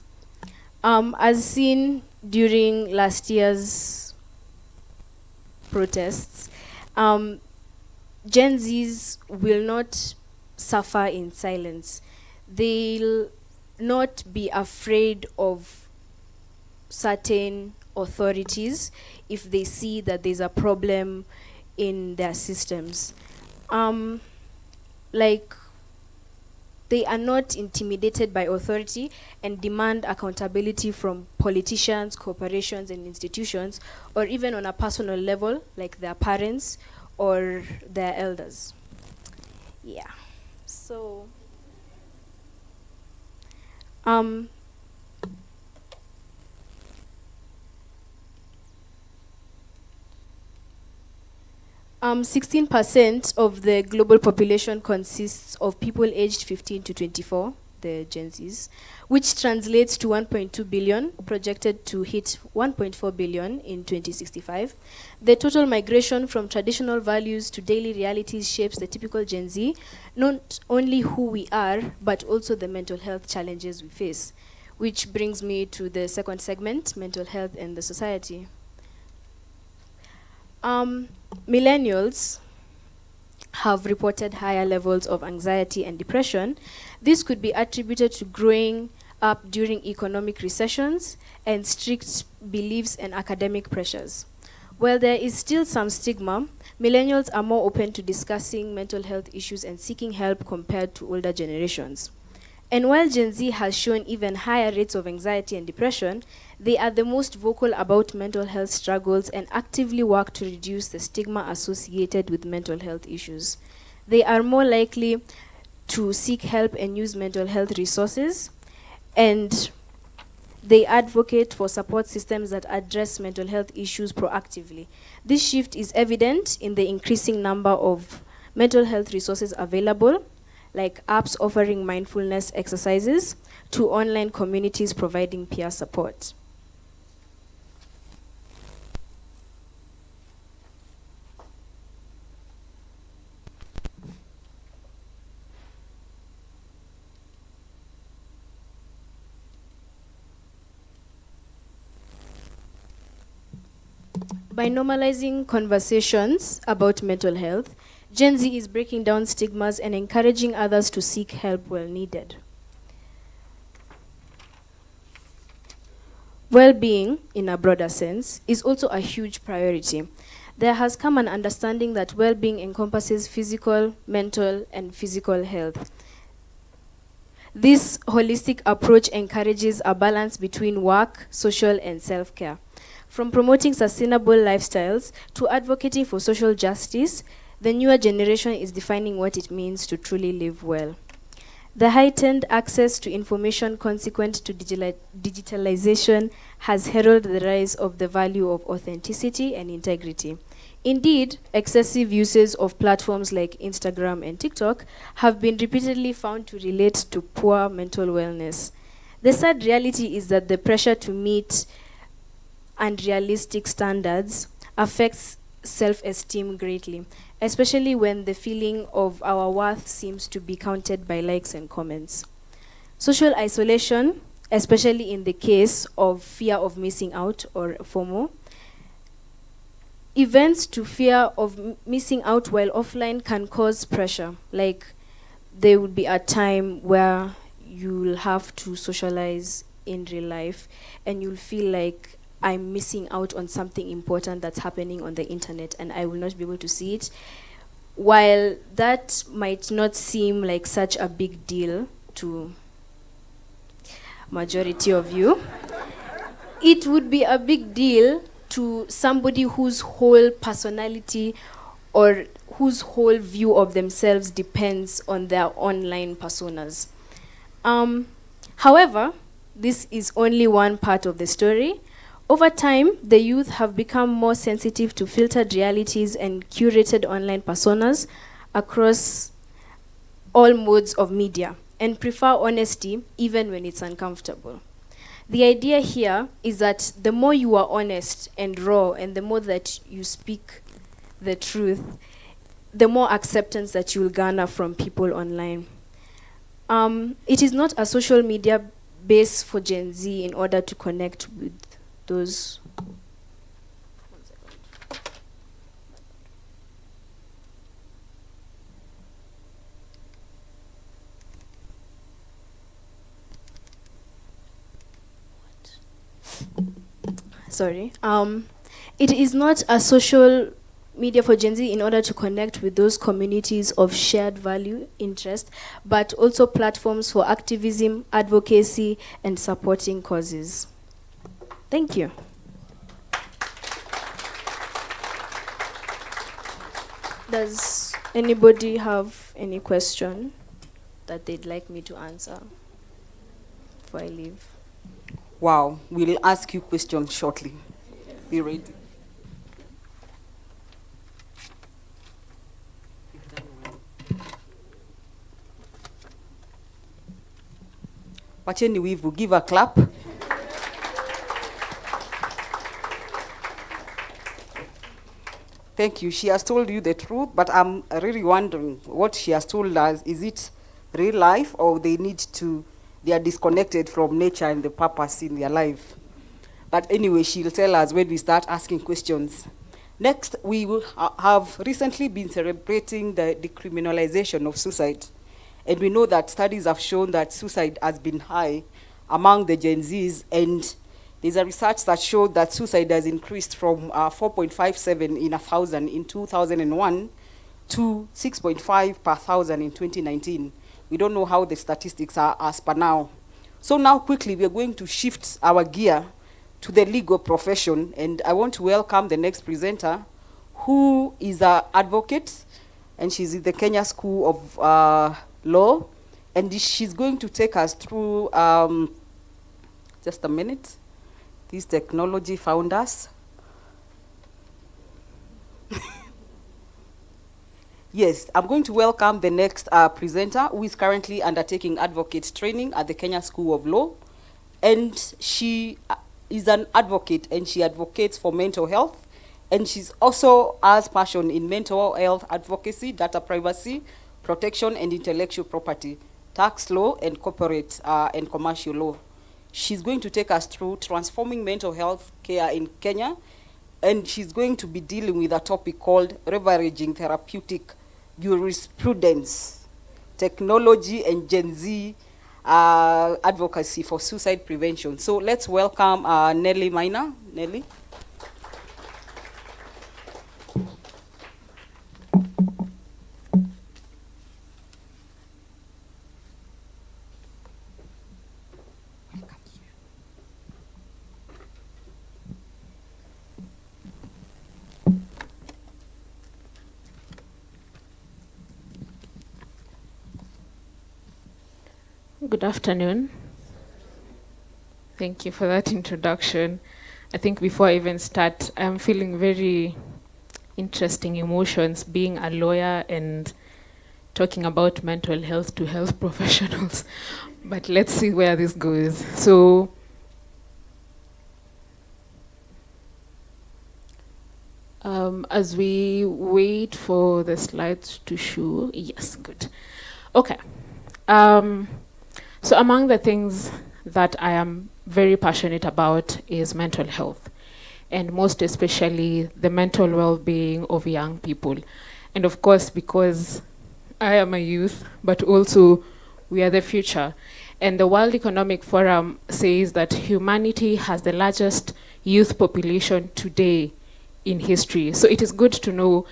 As seen during last year's protests, Gen Zs will not suffer in silence. They'll not be afraid of certain authorities if they see that there's a problem in their systems. They are not intimidated by authority and demand accountability from politicians, corporations, and institutions, or even on a personal level, like their parents or their elders. Yeah. So, 16% of the global population consists of people aged 15 to 24, the Gen Zs, which translates to 1.2 billion, projected to hit 1.4 billion in 2065. The total migration from traditional values to daily realities shapes the typical Gen Z, not only who we are, but also the mental health challenges we face. Which brings me to the second segment, mental health and the society. Millennials have reported higher levels of anxiety and depression. This could be attributed to growing up during economic recessions and strict beliefs and academic pressures. While there is still some stigma, millennials are more open to discussing mental health issues and seeking help compared to older generations. And while Gen Z has shown even higher rates of anxiety and depression, they are the most vocal about mental health struggles and actively work to reduce the stigma associated with mental health issues. They are more likely to seek help and use mental health resources, and they advocate for support systems that address mental health issues proactively. This shift is evident in the increasing number of mental health resources available, like apps offering mindfulness exercises, to online communities providing peer support. By normalizing conversations about mental health, Gen Z is breaking down stigmas and encouraging others to seek help where needed. Well-being, in a broader sense, is also a huge priority. There has come an understanding that well-being encompasses physical, mental, and physical health. This holistic approach encourages a balance between work, social, and self-care. From promoting sustainable lifestyles to advocating for social justice, the newer generation is defining what it means to truly live well. The heightened access to information consequent to digitalization has heralded the rise of the value of authenticity and integrity. Indeed, excessive uses of platforms like Instagram and TikTok have been repeatedly found to relate to poor mental wellness. The sad reality is that the pressure to meet unrealistic standards affects self-esteem greatly, especially when the feeling of our worth seems to be counted by likes and comments. Social isolation, especially in the case of fear of missing out or FOMO, events to fear of missing out while offline can cause pressure. Like, there would be a time where you'll have to socialize in real life and you'll feel like, I'm missing out on something important that's happening on the internet and I will not be able to see it. While that might not seem like such a big deal to majority of you, it would be a big deal to somebody whose whole personality or whose whole view of themselves depends on their online personas. However, this is only one part of the story. Over time, the youth have become more sensitive to filtered realities and curated online personas across all modes of media and prefer honesty even when it's uncomfortable. The idea here is that the more you are honest and raw and the more that you speak the truth, the more acceptance that you'll garner from people online. It is not a social media base for Gen Z in order to connect with those. Sorry. It is not a social media for Gen Z in order to connect with those communities of shared value, interest, but also platforms for activism, advocacy, and supporting causes. Thank you. Does anybody have any question that they'd like me to answer before I leave? Wow, we'll ask you questions shortly. Be ready. Wacheni wivu, give a clap. Thank you. She has told you the truth, but I'm really wondering what she has told us. Is it real life or they are disconnected from nature and the purpose in their life? But anyway, she'll tell us when we start asking questions. Next, we will have recently been celebrating the decriminalization of suicide. And we know that studies have shown that suicide has been high among the Gen Zs, and There's a research that showed that suicide has increased from 4.57 in 1,000 in 2001 to 6.5 per 1,000 in 2019. We don't know how the statistics are as per now. So now quickly, we are going to shift our gear to the legal profession, and I want to welcome the next presenter, who is an advocate, and she's in the Kenya School of Law, and she's going to take us through, just a minute, this technology found us. Yes, I'm going to welcome the next presenter, who is currently undertaking advocate training at the Kenya School of Law. And she is an advocate, and she advocates for mental health. And she's also has passion in mental health advocacy, data privacy, protection and intellectual property, tax law, and corporate and commercial law. She's going to take us through transforming mental health care in Kenya. And she's going to be dealing with a topic called leveraging therapeutic jurisprudence, technology, and Gen Z advocacy for suicide prevention. So let's welcome Nelly Maina. Nelly. Good afternoon. Thank you for that introduction. I think before I even start, I'm feeling very interesting emotions being a lawyer and talking about mental health to health professionals. But let's see where this goes. So, as we wait for the slides to show, yes, good. Okay. So among the things that I am very passionate about is mental health, and most especially the mental well-being of young people. And of course, because I am a youth, but also we are the future. And the World Economic Forum says that humanity has the largest youth population today in history. So it is good to know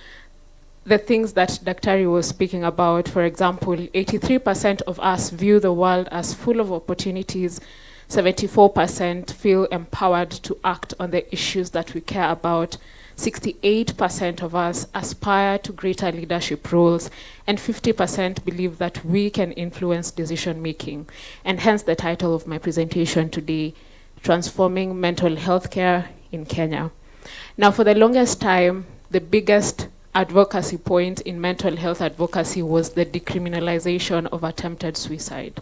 the things that Daktari was speaking about. For example, 83% of us view the world as full of opportunities. 74% feel empowered to act on the issues that we care about. 68% of us aspire to greater leadership roles, and 50% believe that we can influence decision making. And hence the title of my presentation today, Transforming Mental Health Care in Kenya. Now, for the longest time, the biggest advocacy point in mental health advocacy was the decriminalization of attempted suicide.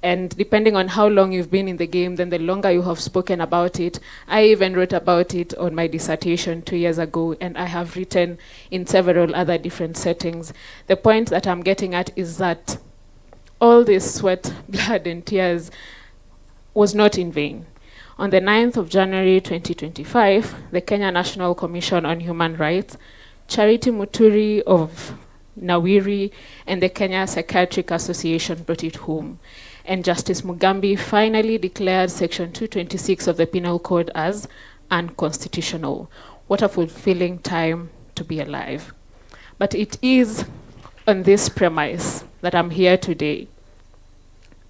And depending on how long you've been in the game, then the longer you have spoken about it. I even wrote about it on my dissertation 2 years ago, and I have written in several other different settings. The point that I'm getting at is that all this sweat, blood, and tears was not in vain. On the 9th of January 2025, the Kenya National Commission on Human Rights, Charity Muturi of Nawiri, and the Kenya Psychiatric Association brought it home. And Justice Mugambi finally declared Section 226 of the Penal Code as unconstitutional. What a fulfilling time to be alive. But it is on this premise that I'm here today.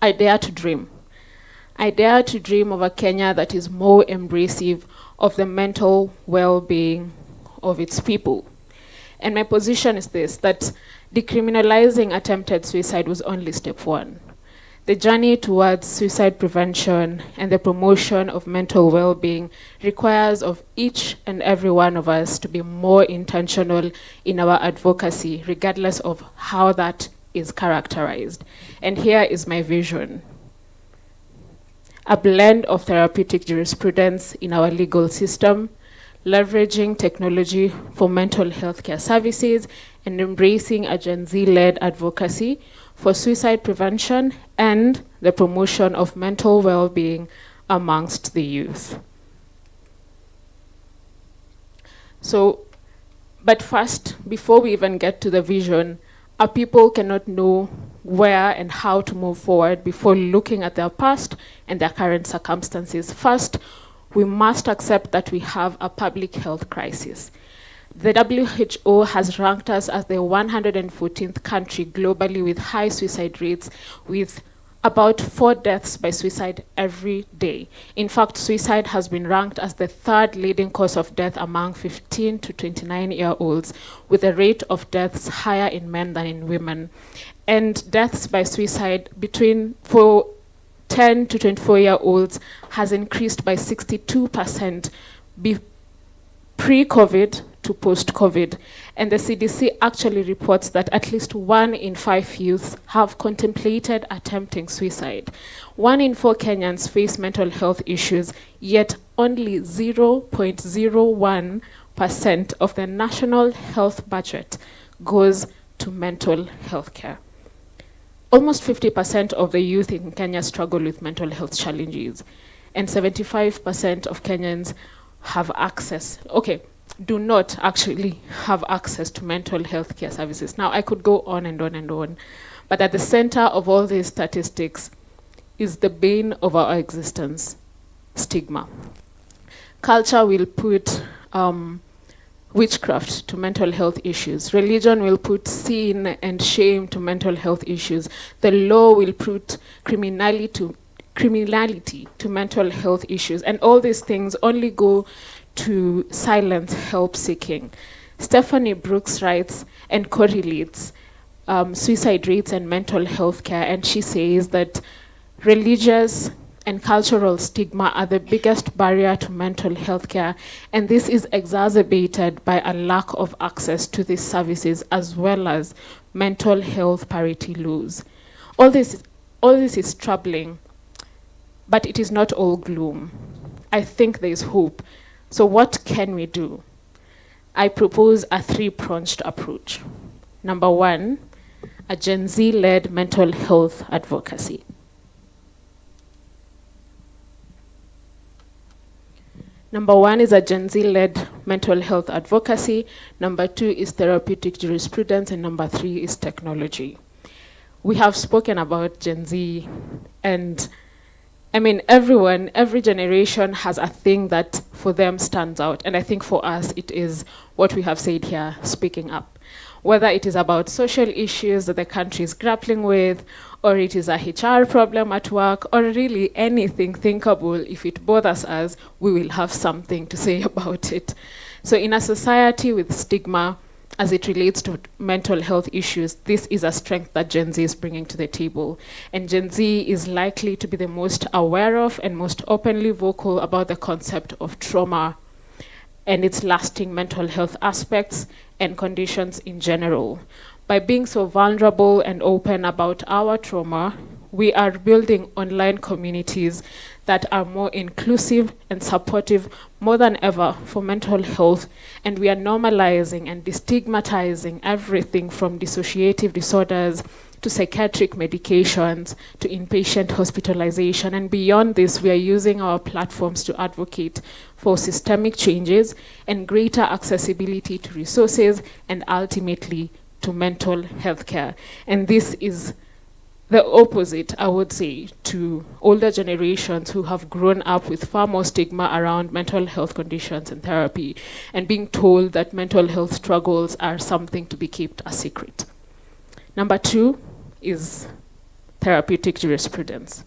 I dare to dream. I dare to dream of a Kenya that is more embracive of the mental well-being of its people. And my position is this, that decriminalizing attempted suicide was only step one. The journey towards suicide prevention and the promotion of mental well-being requires of each and every one of us to be more intentional in our advocacy, regardless of how that is characterized. And here is my vision. A blend of therapeutic jurisprudence in our legal system, leveraging technology for mental health care services, and embracing a Gen Z-led advocacy for suicide prevention and the promotion of mental well-being amongst the youth. So, but first, before we even get to the vision, our people cannot know where and how to move forward before looking at their past and their current circumstances. First, we must accept that we have a public health crisis. The WHO has ranked us as the 114th country globally with high suicide rates, with about 4 deaths by suicide every day. In fact, suicide has been ranked as the 3rd leading cause of death among 15 to 29-year-olds, with a rate of deaths higher in men than in women. And deaths by suicide for 10 to 24-year-olds has increased by 62% pre-COVID to post-COVID. And the CDC actually reports that at least 1 in 5 youths have contemplated attempting suicide. 1 in 4 Kenyans face mental health issues, yet only 0.01% of the national health budget goes to mental health care. Almost 50% of the youth in Kenya struggle with mental health challenges, and 75% of Kenyans do not actually have access to mental health care services. Now, I could go on and on and on, but at the center of all these statistics is the bane of our existence, stigma. Culture will put witchcraft to mental health issues. Religion will put sin and shame to mental health issues. The law will put criminality to mental health issues. And all these things only go to silence help seeking. Stephanie Brooks writes and correlates suicide rates and mental health care, and she says that religious and cultural stigma are the biggest barrier to mental health care, and this is exacerbated by a lack of access to these services as well as mental health parity laws. All this is troubling, but it is not all gloom. I think there is hope. So what can we do? I propose a 3-pronged approach. Number 1, a Gen Z-led mental health advocacy. Number 1 is a Gen Z-led mental health advocacy. Number 2 is therapeutic jurisprudence. And number 3 is technology. We have spoken about Gen Z, and I mean, every generation has a thing that for them stands out. And I think for us, it is what we have said here, speaking up. Whether it is about social issues that the country is grappling with, or it is a HR problem at work, or really anything thinkable, if it bothers us, we will have something to say about it. So in a society with stigma, as it relates to mental health issues, this is a strength that Gen Z is bringing to the table. And Gen Z is likely to be the most aware of and most openly vocal about the concept of trauma and its lasting mental health aspects and conditions in general. By being so vulnerable and open about our trauma, we are building online communities that are more inclusive and supportive more than ever for mental health, and we are normalizing and destigmatizing everything from dissociative disorders to psychiatric medications to inpatient hospitalization. And beyond this, we are using our platforms to advocate for systemic changes and greater accessibility to resources and ultimately to mental health care. And this is the opposite, I would say, to older generations who have grown up with far more stigma around mental health conditions and therapy, and being told that mental health struggles are something to be kept a secret. Number 2 is therapeutic jurisprudence.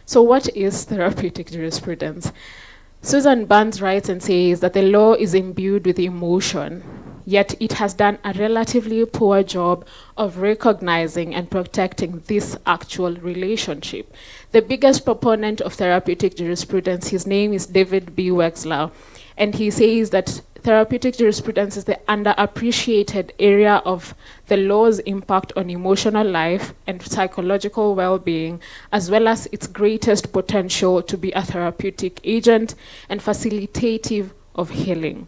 So what is therapeutic jurisprudence? Susan Burns writes and says that the law is imbued with emotion, yet it has done a relatively poor job of recognizing and protecting this actual relationship. The biggest proponent of therapeutic jurisprudence, his name is David B. Wexler, and he says that therapeutic jurisprudence is the underappreciated area of the law's impact on emotional life and psychological well-being, as well as its greatest potential to be a therapeutic agent and facilitative of healing.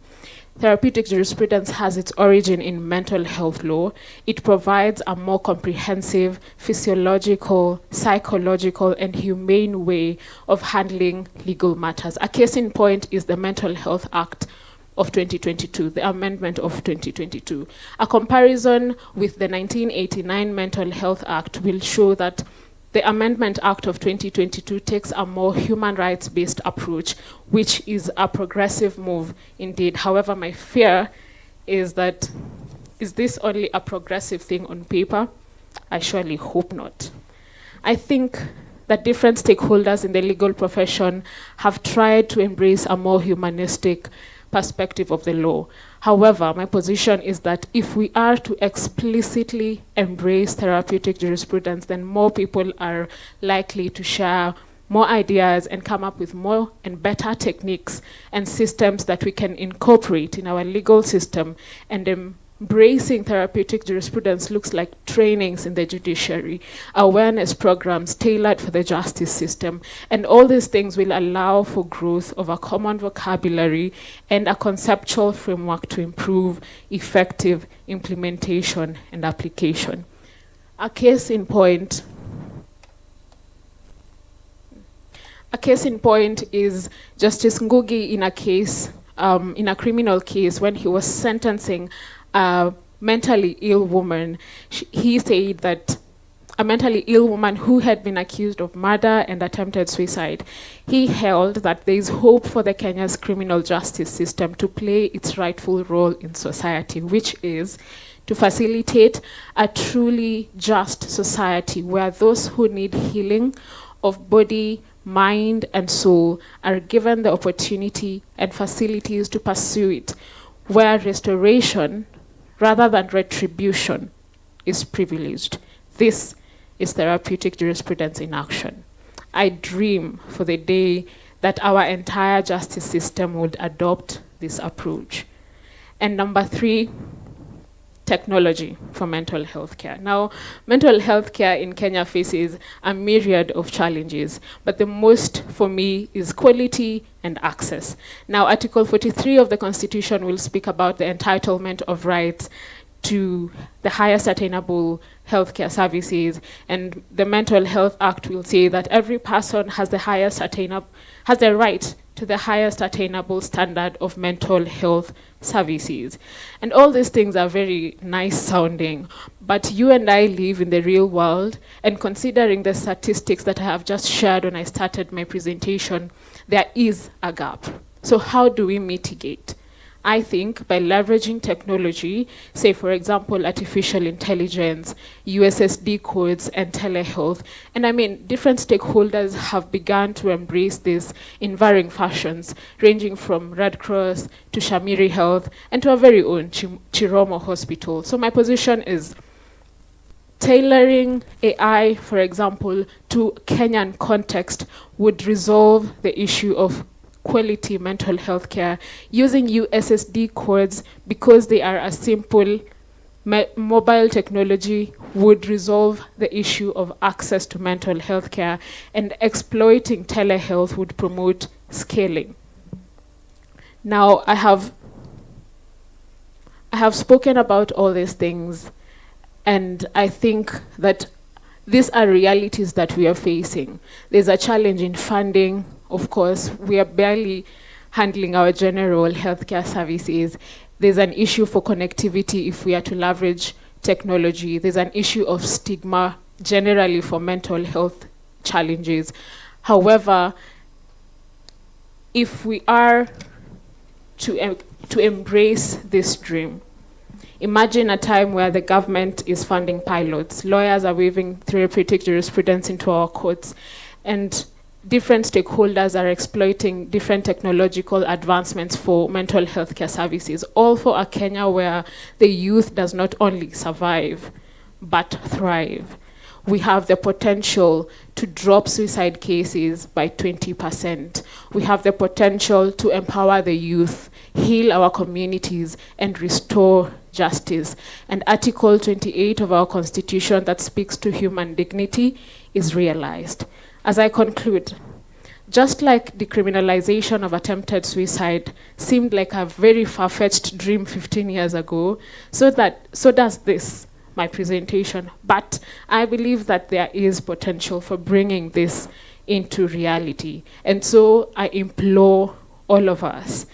Therapeutic jurisprudence has its origin in mental health law. It provides a more comprehensive, physiological, psychological, and humane way of handling legal matters. A case in point is the Mental Health Act of 2022, the amendment of 2022. A comparison with the 1989 Mental Health Act will show that the Amendment Act of 2022 takes a more human rights-based approach, which is a progressive move indeed. However, my fear is that, is this only a progressive thing on paper? I surely hope not. I think that different stakeholders in the legal profession have tried to embrace a more humanistic perspective of the law. However, my position is that if we are to explicitly embrace therapeutic jurisprudence, then more people are likely to share more ideas and come up with more and better techniques and systems that we can incorporate in our legal system. And embracing therapeutic jurisprudence looks like trainings in the judiciary, awareness programs tailored for the justice system, and all these things will allow for growth of a common vocabulary and a conceptual framework to improve effective implementation and application. A case in point is Justice Ngugi in a case, in a criminal case, when he was sentencing a mentally ill woman. He said that a mentally ill woman who had been accused of murder and attempted suicide, he held that there is hope for the Kenya's criminal justice system to play its rightful role in society, which is to facilitate a truly just society where those who need healing of body, mind, and soul are given the opportunity and facilities to pursue it, where restoration rather than retribution is privileged. This is therapeutic jurisprudence in action. I dream for the day that our entire justice system would adopt this approach. And number 3, technology for mental health care. Now, mental health care in Kenya faces a myriad of challenges, but the most for me is quality and access. Now, Article 43 of the Constitution will speak about the entitlement of rights to the highest attainable healthcare services, and the Mental Health Act will say that every person has the right to the highest attainable standard of mental health services. And all these things are very nice sounding, but you and I live in the real world, and considering the statistics that I have just shared when I started my presentation, there is a gap. So how do we mitigate? I think by leveraging technology, say for example, artificial intelligence, USSD codes, and telehealth. And I mean, different stakeholders have begun to embrace this in varying fashions, ranging from Red Cross to Shamiri Health, and to our very own Chiromo Hospital. So my position is tailoring AI, for example, to Kenyan context would resolve the issue of quality mental health care. Using USSD codes, because they are a simple mobile technology, would resolve the issue of access to mental health care, and exploiting telehealth would promote scaling. Now, I have spoken about all these things, and I think that these are realities that we are facing. There's a challenge in funding. Of course, we are barely handling our general healthcare services. There's an issue for connectivity if we are to leverage technology. There's an issue of stigma generally for mental health challenges. However, if we are to embrace this dream, imagine a time where the government is funding pilots, lawyers are weaving therapeutic jurisprudence into our courts, and different stakeholders are exploiting different technological advancements for mental health care services, all for a Kenya where the youth does not only survive, but thrive. We have the potential to drop suicide cases by 20%. We have the potential to empower the youth, heal our communities, and restore justice. And Article 28 of our Constitution that speaks to human dignity is realized. As I conclude, just like decriminalization of attempted suicide seemed like a very far-fetched dream 15 years ago, so does this, my presentation. But I believe that there is potential for bringing this into reality. And so I implore all of us,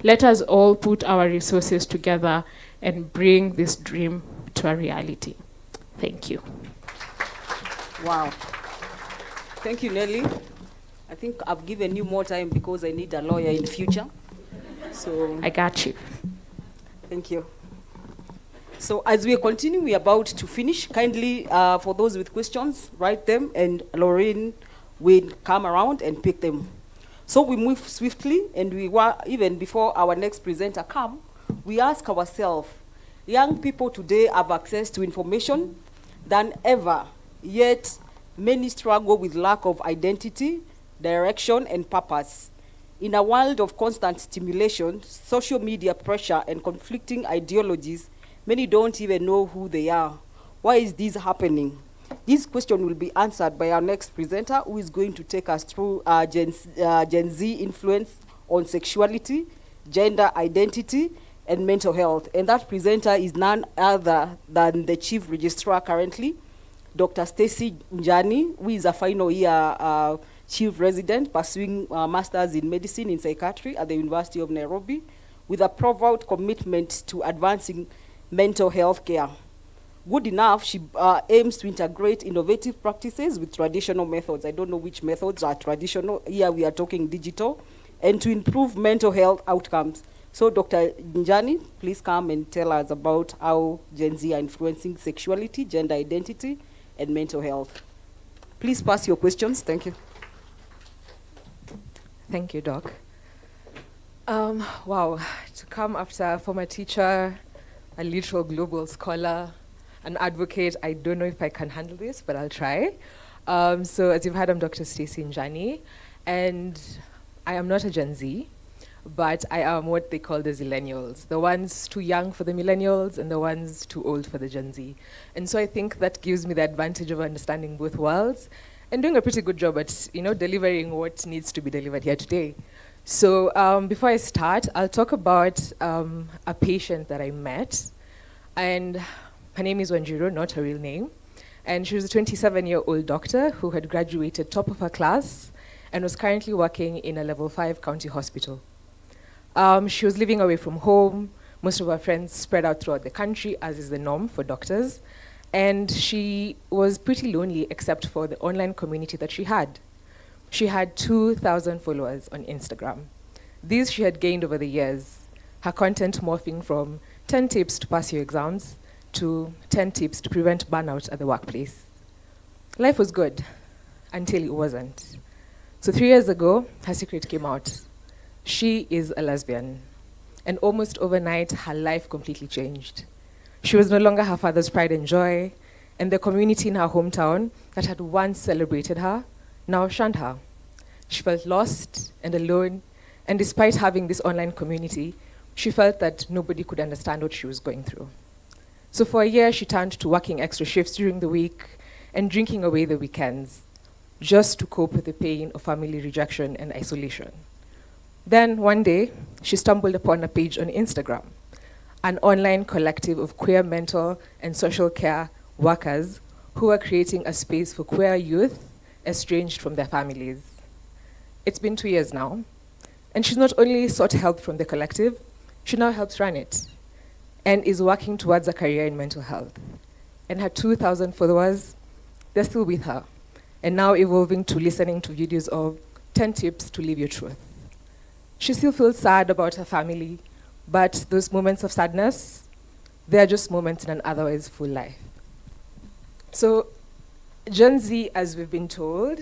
let us all put our resources together and bring this dream to a reality. Thank you. Wow. Thank you, Nelly. I think I've given you more time because I need a lawyer in the future. So I got you. Thank you. So as we continue, we're about to finish. Kindly, for those with questions, write them, and Lorraine will come around and pick them. So we move swiftly, and we were, even before our next presenter come, we ask ourselves, young people today have access to information than ever, yet many struggle with lack of identity, direction, and purpose. In a world of constant stimulation, social media pressure, and conflicting ideologies, many don't even know who they are. Why is this happening? This question will be answered by our next presenter, who is going to take us through Gen Z influence on sexuality, gender identity, and mental health. And that presenter is none other than the Chief Registrar currently, Dr. Stacy Njani, who is a final year Chief Resident pursuing Masters in Medicine in Psychiatry at the University of Nairobi, with a profound commitment to advancing mental health care. Good enough, she aims to integrate innovative practices with traditional methods. I don't know which methods are traditional. Here we are talking digital, and to improve mental health outcomes. So Dr. Njani, please come and tell us about how Gen Z are influencing sexuality, gender identity, and mental health. Please pass your questions. Thank you. Thank you, Doc. Wow, to come after a former teacher, a literal global scholar, an advocate, I don't know if I can handle this, but I'll try. So as you've heard, I'm Dr. Stacy Njani, and I am not a Gen Z, but I am what they call the Zillennials, the ones too young for the millennials and the ones too old for the Gen Z. And so I think that gives me the advantage of understanding both worlds and doing a pretty good job at delivering what needs to be delivered here today. So before I start, I'll talk about a patient that I met, and her name is Wanjiru, not her real name. And she was a 27-year-old doctor who had graduated top of her class and was currently working in a level 5 county hospital. She was living away from home. Most of her friends spread out throughout the country, as is the norm for doctors. And she was pretty lonely except for the online community that she had. She had 2,000 followers on Instagram. These she had gained over the years, her content morphing from 10 tips to pass your exams to 10 tips to prevent burnout at the workplace. Life was good until it wasn't. So 3 years ago, her secret came out. She is a lesbian. And almost overnight, her life completely changed. She was no longer her father's pride and joy, and the community in her hometown that had once celebrated her now shunned her. She felt lost and alone, and despite having this online community, she felt that nobody could understand what she was going through. So for a year, she turned to working extra shifts during the week and drinking away the weekends, just to cope with the pain of family rejection and isolation. Then one day, she stumbled upon a page on Instagram, an online collective of queer mental and social care workers who are creating a space for queer youth estranged from their families. It's been 2 years now, and she's not only sought help from the collective, she now helps run it and is working towards a career in mental health. And her 2,000 followers, they're still with her, and now evolving to listening to videos of 10 tips to live your truth. She still feels sad about her family, but those moments of sadness, they're just moments in an otherwise full life. So Gen Z, as we've been told,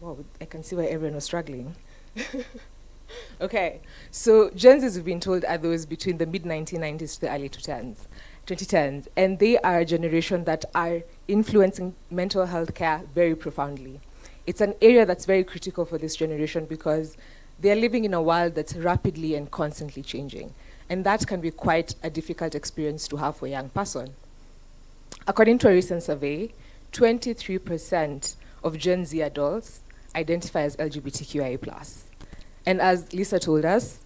wow, I can see why everyone was struggling. Okay, so Gen Zs, we've been told, are those between the mid-1990s to the early 2010s, and they are a generation that are influencing mental health care very profoundly. It's an area that's very critical for this generation because they're living in a world that's rapidly and constantly changing, and that can be quite a difficult experience to have for a young person. According to a recent survey, 23% of Gen Z adults identify as LGBTQIA+. And as Lisa told us,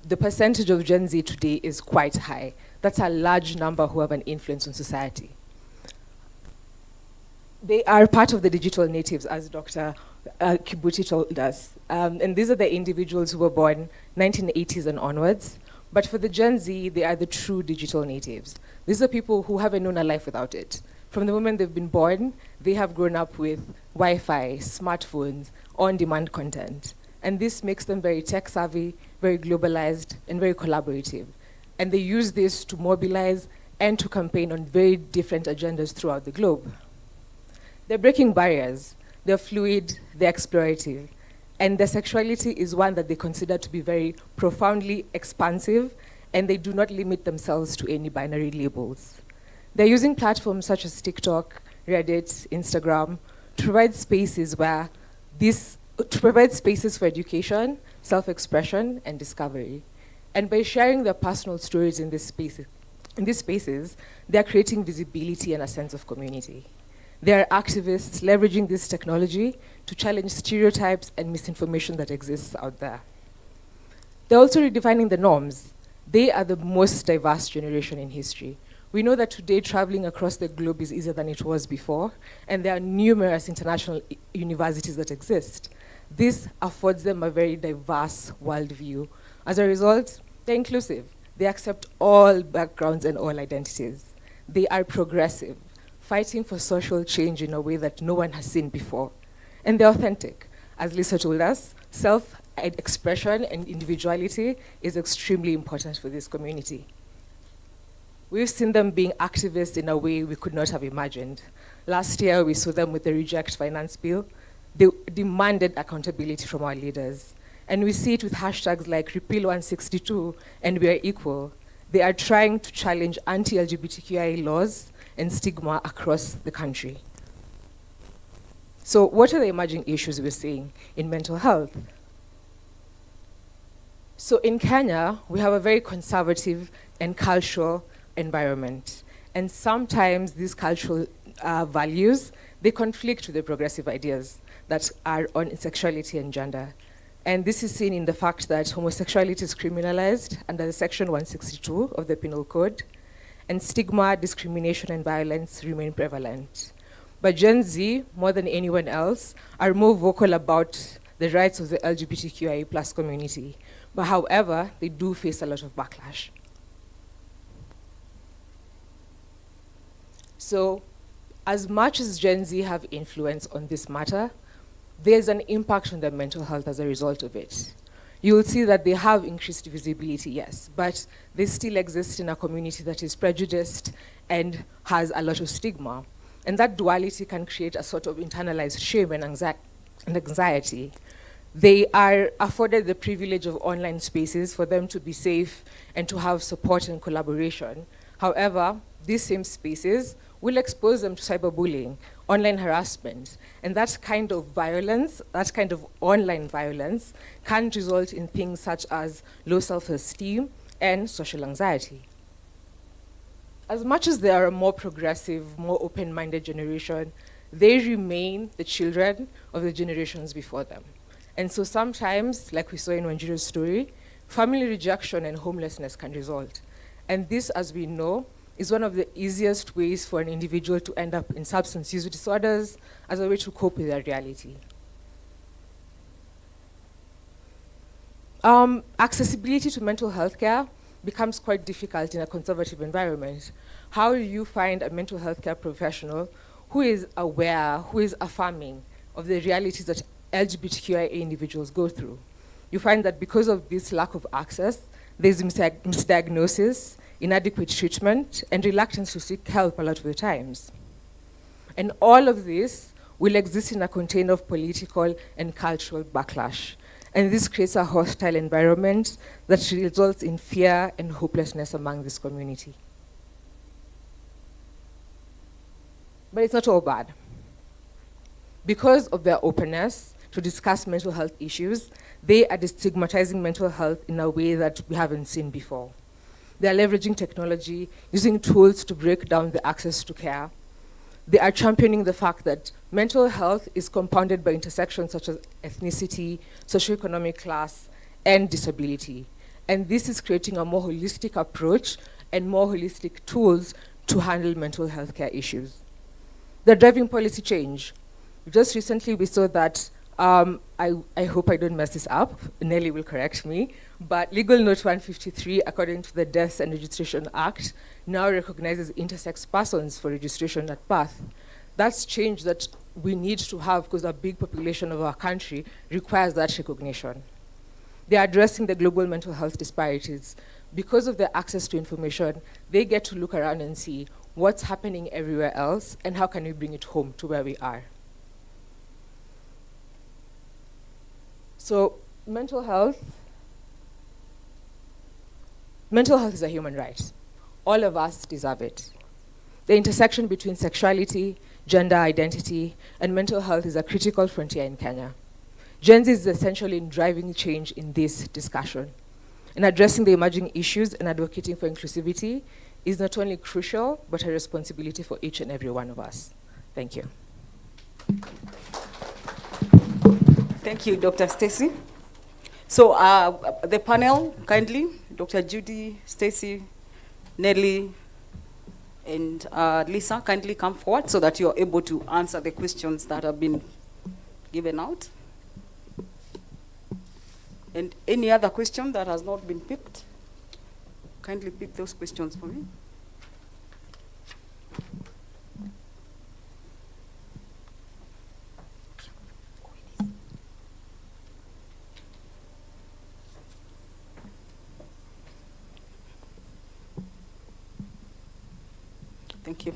the percentage of Gen Z today is quite high. That's a large number who have an influence on society. They are part of the digital natives, as Dr. Kibuti told us. And these are the individuals who were born 1980s and onwards, But for the Gen Z, they are the true digital natives. These are people who haven't known a life without it. From the moment they've been born, they have grown up with Wi-Fi, smartphones, on-demand content. And this makes them very tech-savvy, very globalized, and very collaborative. And they use this to mobilize and to campaign on very different agendas throughout the globe. They're breaking barriers. They're fluid, they're explorative. And their sexuality is one that they consider to be very profoundly expansive, and they do not limit themselves to any binary labels. They're using platforms such as TikTok, Reddit, Instagram, to provide spaces for education, self-expression, and discovery. And by sharing their personal stories in these spaces, they're creating visibility and a sense of community. They are activists leveraging this technology to challenge stereotypes and misinformation that exists out there. They're also redefining the norms. They are the most diverse generation in history. We know that today traveling across the globe is easier than it was before, and there are numerous international universities that exist. This affords them a very diverse worldview. As a result, they're inclusive. They accept all backgrounds and all identities. They are progressive, fighting for social change in a way that no one has seen before. And they're authentic. As Lisa told us, self-expression and individuality is extremely important for this community. We've seen them being activists in a way we could not have imagined. Last year, we saw them with the Reject Finance Bill. They demanded accountability from our leaders. And we see it with hashtags like Repeal 162 and We Are Equal. They are trying to challenge anti-LGBTQI laws and stigma across the country. So what are the emerging issues we're seeing in mental health? So in Kenya, we have a very conservative and cultural environment. And sometimes these cultural values, they conflict with the progressive ideas that are on sexuality and gender. And this is seen in the fact that homosexuality is criminalized under Section 162 of the Penal Code, and stigma, discrimination, and violence remain prevalent. But Gen Z, more than anyone else, are more vocal about the rights of the LGBTQIA+ community. But however, they do face a lot of backlash. So, as much as Gen Z have influence on this matter, there's an impact on their mental health as a result of it. You will see that they have increased visibility, yes, but they still exist in a community that is prejudiced and has a lot of stigma. And that duality can create a sort of internalized shame and anxiety. They are afforded the privilege of online spaces for them to be safe and to have support and collaboration. However, these same spaces will expose them to cyberbullying, online harassment, and that kind of violence, that kind of online violence, can result in things such as low self-esteem and social anxiety. As much as they are a more progressive, more open-minded generation, they remain the children of the generations before them. And so sometimes, like we saw in Wanjiru's story, family rejection and homelessness can result. And this, as we know, is one of the easiest ways for an individual to end up in substance use disorders as a way to cope with their reality. Accessibility to mental health care becomes quite difficult in a conservative environment. How do you find a mental health care professional who is aware, who is affirming of the realities that LGBTQIA individuals go through? You find that because of this lack of access, there's misdiagnosis, inadequate treatment, and reluctance to seek help a lot of the times. And all of this will exist in a container of political and cultural backlash. And this creates a hostile environment that results in fear and hopelessness among this community. But it's not all bad. Because of their openness to discuss mental health issues, they are destigmatizing mental health in a way that we haven't seen before. They are leveraging technology, using tools to break down the access to care. They are championing the fact that mental health is compounded by intersections such as ethnicity, socioeconomic class, and disability. And this is creating a more holistic approach and more holistic tools to handle mental health care issues. They're driving policy change. Just recently, we saw that I hope I don't mess this up. Nelly will correct me. But Legal Note 153, according to the Deaths and Registration Act, now recognizes intersex persons for registration at birth. That's change that we need to have because a big population of our country requires that recognition. They're addressing the global mental health disparities. Because of their access to information, they get to look around and see what's happening everywhere else and how can we bring it home to where we are. So mental health is a human right. All of us deserve it. The intersection between sexuality, gender identity, and mental health is a critical frontier in Kenya. Gen Z is essential in driving change in this discussion. And addressing the emerging issues and advocating for inclusivity is not only crucial, but a responsibility for each and every one of us. Thank you. Thank you, Dr. Stacy. So the panel, kindly, Dr. Judy, Stacy, Nelly, and Lisa, kindly come forward so that you're able to answer the questions that have been given out. And any other question that has not been picked, kindly pick those questions for me. Thank you.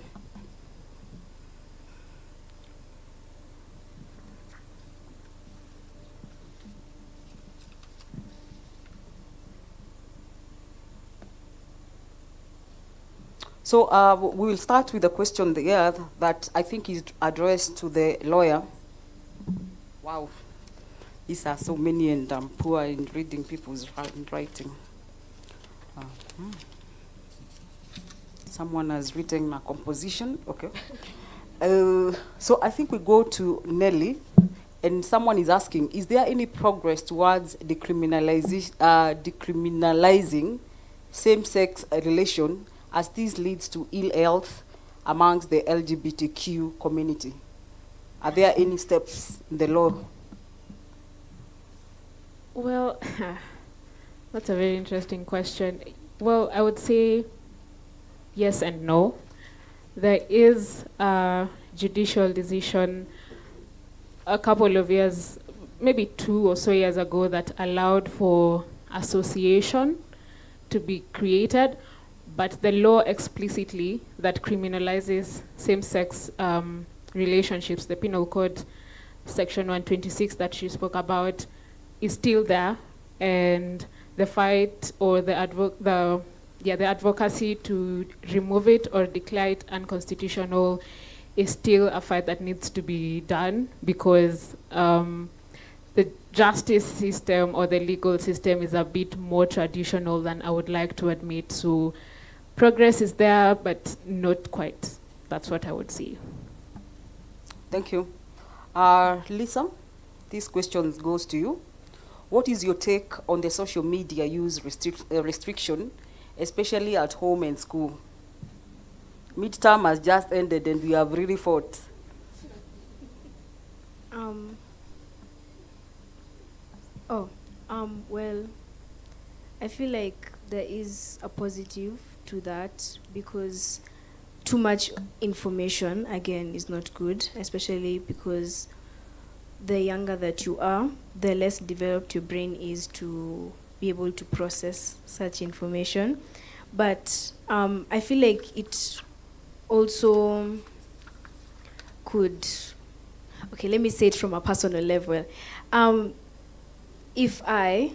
So we will start with a question there that I think is addressed to the lawyer. Wow, these are so many and I'm poor in reading people's writing. Someone has written a composition, okay. So I think we go to Nelly, and someone is asking, is there any progress towards decriminalizing same-sex relation as this leads to ill health amongst the LGBTQ community? Are there any steps in the law? Well, that's a very interesting question. Well, I would say yes and no. There is a judicial decision a couple of years, maybe 2 or so years ago, that allowed for association to be created, but the law explicitly that criminalizes same-sex relationships, the Penal Code Section 126 that she spoke about, is still there, and the fight or the advocacy to remove it or declare it unconstitutional is still a fight that needs to be done, because the justice system or the legal system is a bit more traditional than I would like to admit. So progress is there, but not quite. That's what I would say. Thank you. Lisa, this question goes to you. What is your take on the social media use restriction, especially at home and school? Midterm has just ended and we have really fought. Well, I feel like there is a positive to that, because too much information, again, is not good, especially because the younger that you are, the less developed your brain is to be able to process such information. But I feel like it also could, okay, let me say it from a personal level. If I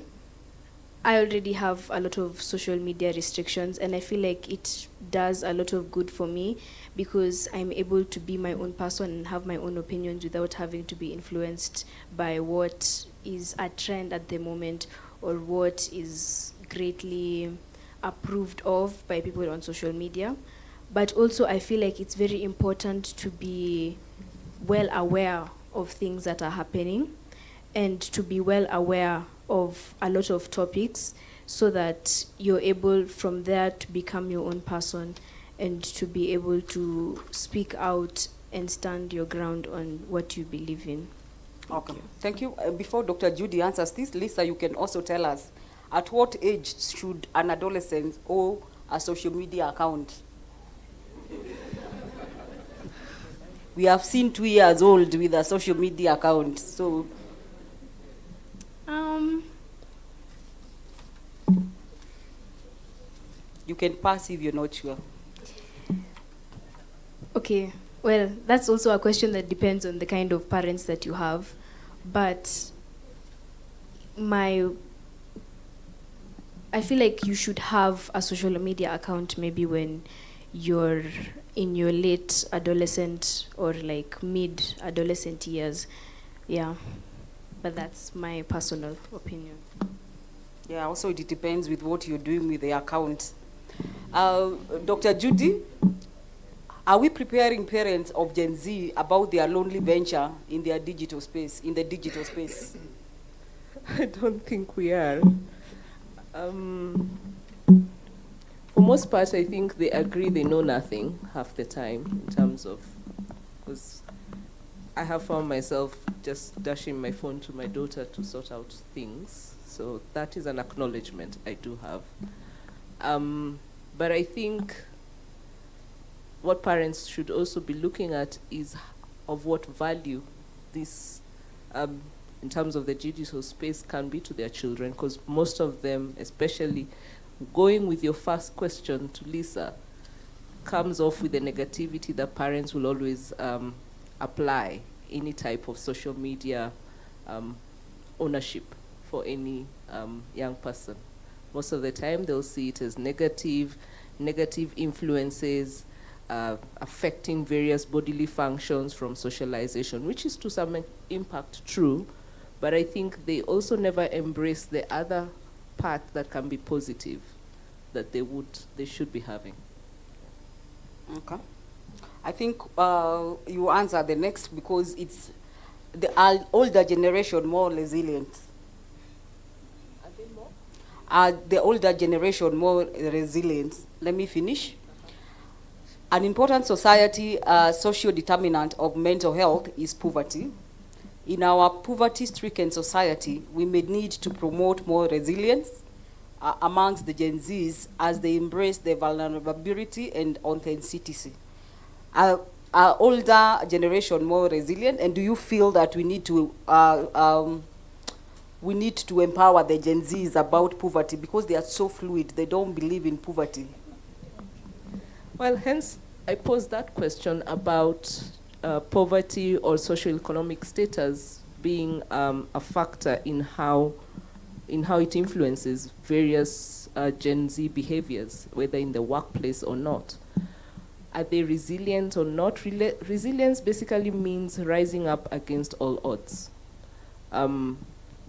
already have a lot of social media restrictions, and I feel like it does a lot of good for me, because I'm able to be my own person and have my own opinions without having to be influenced by what is a trend at the moment or what is greatly approved of by people on social media. But also I feel like it's very important to be well aware of things that are happening and to be well aware of a lot of topics, so that you're able from there to become your own person and to be able to speak out and stand your ground on what you believe in. Okay, thank you. Before Dr. Judy answers this, Lisa, you can also tell us, at what age should an adolescent own a social media account? We have seen 2 years old with a social media account, so. You can pass if you're not sure. Okay, well, that's also a question that depends on the kind of parents that you have. But I feel like you should have a social media account maybe when you're in your late adolescent or like mid-adolescent years. Yeah, but that's my personal opinion. Yeah, also it depends with what you're doing with the account. Dr. Judy, are we preparing parents of Gen Z about their lonely venture in their digital space, in the digital space? I don't think we are. For most part, I think they agree they know nothing half the time in terms of, because I have found myself just dashing my phone to my daughter to sort out things. So that is an acknowledgement I do have. But I think what parents should also be looking at is of what value this, in terms of the digital space, can be to their children, because most of them, especially going with your first question to Lisa, comes off with the negativity that parents will always apply any type of social media ownership for any young person. Most of the time, they'll see it as negative influences, affecting various bodily functions from socialization, which is to some impact true, but I think they also never embrace the other part that can be positive that they should be having. Okay. I think you answer the next because it's the older generation more resilient. The older generation more resilient. Let me finish. An important social determinant of mental health is poverty. In our poverty-stricken society, we may need to promote more resilience amongst the Gen Zs as they embrace their vulnerability and authenticity. Are older generation more resilient, and do you feel that we need to empower the Gen Zs about poverty because they are so fluid, they don't believe in poverty? Well, hence I posed that question about poverty or socioeconomic status being a factor in how it influences various Gen Z behaviors, whether in the workplace or not. Are they resilient or not? Resilience basically means rising up against all odds.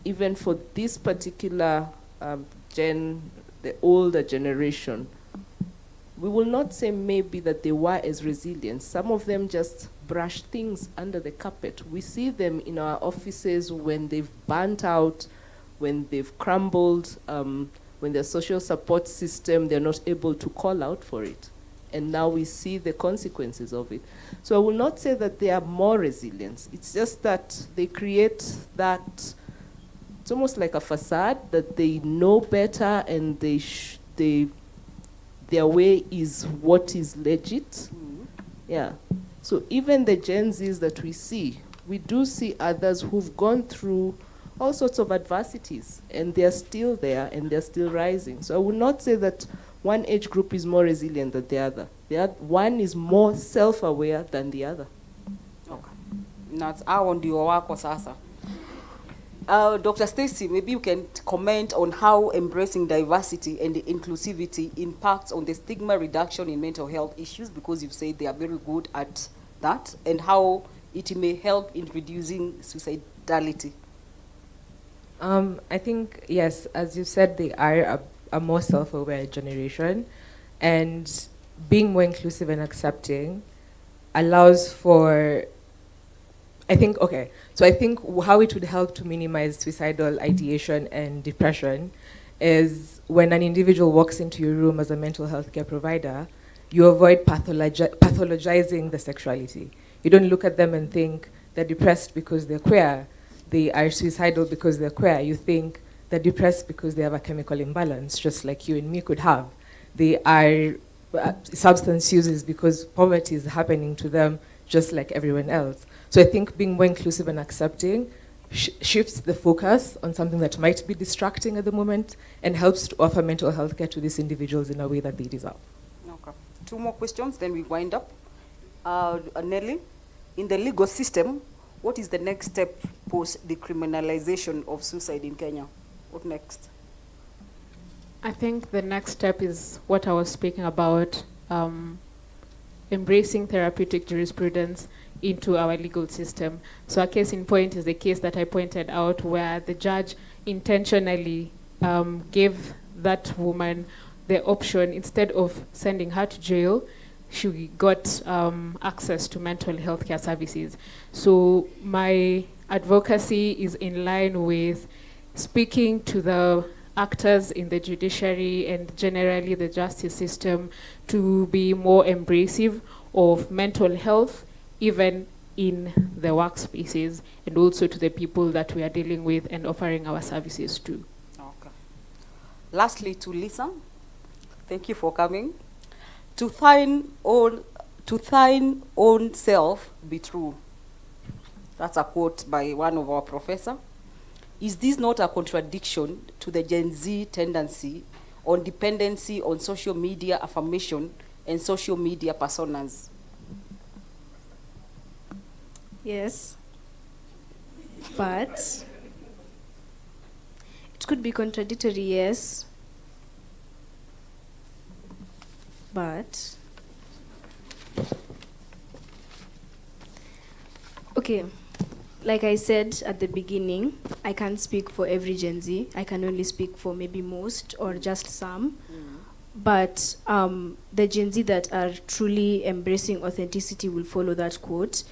Even for this particular the older generation, we will not say maybe that they were as resilient. Some of them just brush things under the carpet. We see them in our offices when they've burnt out, when they've crumbled, when their social support system, they're not able to call out for it. And now we see the consequences of it. So I will not say that they are more resilient. It's just that they create that, it's almost like a facade that they know better and their way is what is legit. Mm-hmm. Yeah. So even the Gen Zs that we see, we do see others who've gone through all sorts of adversities, and they're still there, and they're still rising. So I would not say that one age group is more resilient than the other. One is more self-aware than the other. Okay. That's how ndio wako sasa. Dr. Stacy, maybe you can comment on how embracing diversity and inclusivity impacts on the stigma reduction in mental health issues, because you've said they are very good at that, and how it may help in reducing suicidality. I think, yes, as you said, they are a more self-aware generation, and being more inclusive and accepting allows for, I think how it would help to minimize suicidal ideation and depression is when an individual walks into your room as a mental health care provider, you avoid pathologizing the sexuality. You don't look at them and think they're depressed because they're queer. they are suicidal because they're queer, you think they're depressed because they have a chemical imbalance, just like you and me could have. They are substance users because poverty is happening to them just like everyone else. So I think being more inclusive and accepting shifts the focus on something that might be distracting at the moment and helps to offer mental health care to these individuals in a way that they deserve. Okay. 2 more questions, then we wind up. Nelly, in the legal system, what is the next step post decriminalization of suicide in Kenya? What next? I think the next step is what I was speaking about, embracing therapeutic jurisprudence into our legal system. So a case in point is the case that I pointed out where the judge intentionally gave that woman the option, instead of sending her to jail, she got access to mental health care services. So my advocacy is in line with speaking to the actors in the judiciary and generally the justice system to be more embracive of mental health, even in the workspaces, and also to the people that we are dealing with and offering our services to. Okay. Lastly, to Lisa, thank you for coming. To thine own self be true. That's a quote by one of our professors. Is this not a contradiction to the Gen Z tendency on dependency on social media affirmation and social media personas? Yes, but it could be contradictory, yes, but okay, like I said at the beginning, I can't speak for every Gen Z. I can only speak for maybe most or just some. But the Gen Z that are truly embracing authenticity will follow that quote.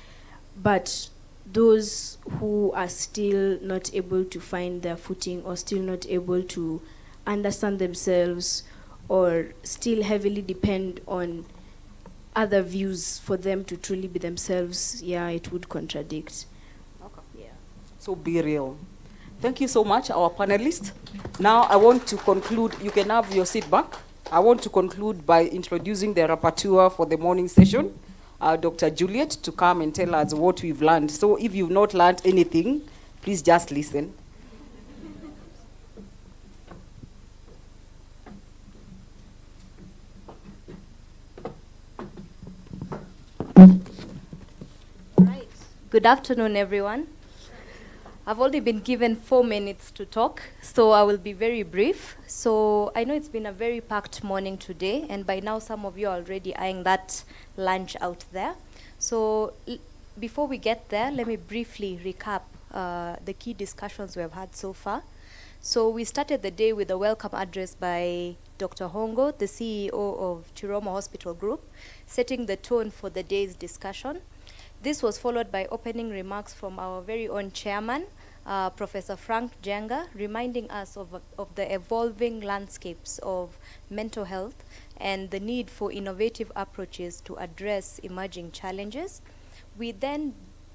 But those who are still not able to find their footing or still not able to understand themselves or still heavily depend on other views for them to truly be themselves, yeah, it would contradict. Okay. Yeah. So be real. Thank you so much, our panelists. Now I want to conclude. You can have your seat back. I want to conclude by introducing the rapporteur for the morning session, Dr. Juliet, to come and tell us what we've learned. So if you've not learned anything, please just listen. Right. Good afternoon, everyone. I've only been given 4 minutes to talk, so I will be very brief. So I know it's been a very packed morning today, and by now some of you are already eyeing that lunch out there. So before we get there, let me briefly recap the key discussions we have had so far. So we started the day with a welcome address by Dr. Hongo, the CEO of Chiromo Hospital Group, setting the tone for the day's discussion. This was followed by opening remarks from our very own chairman, Professor Frank Njenga, reminding us of the evolving landscapes of mental health and the need for innovative approaches to address emerging challenges. We then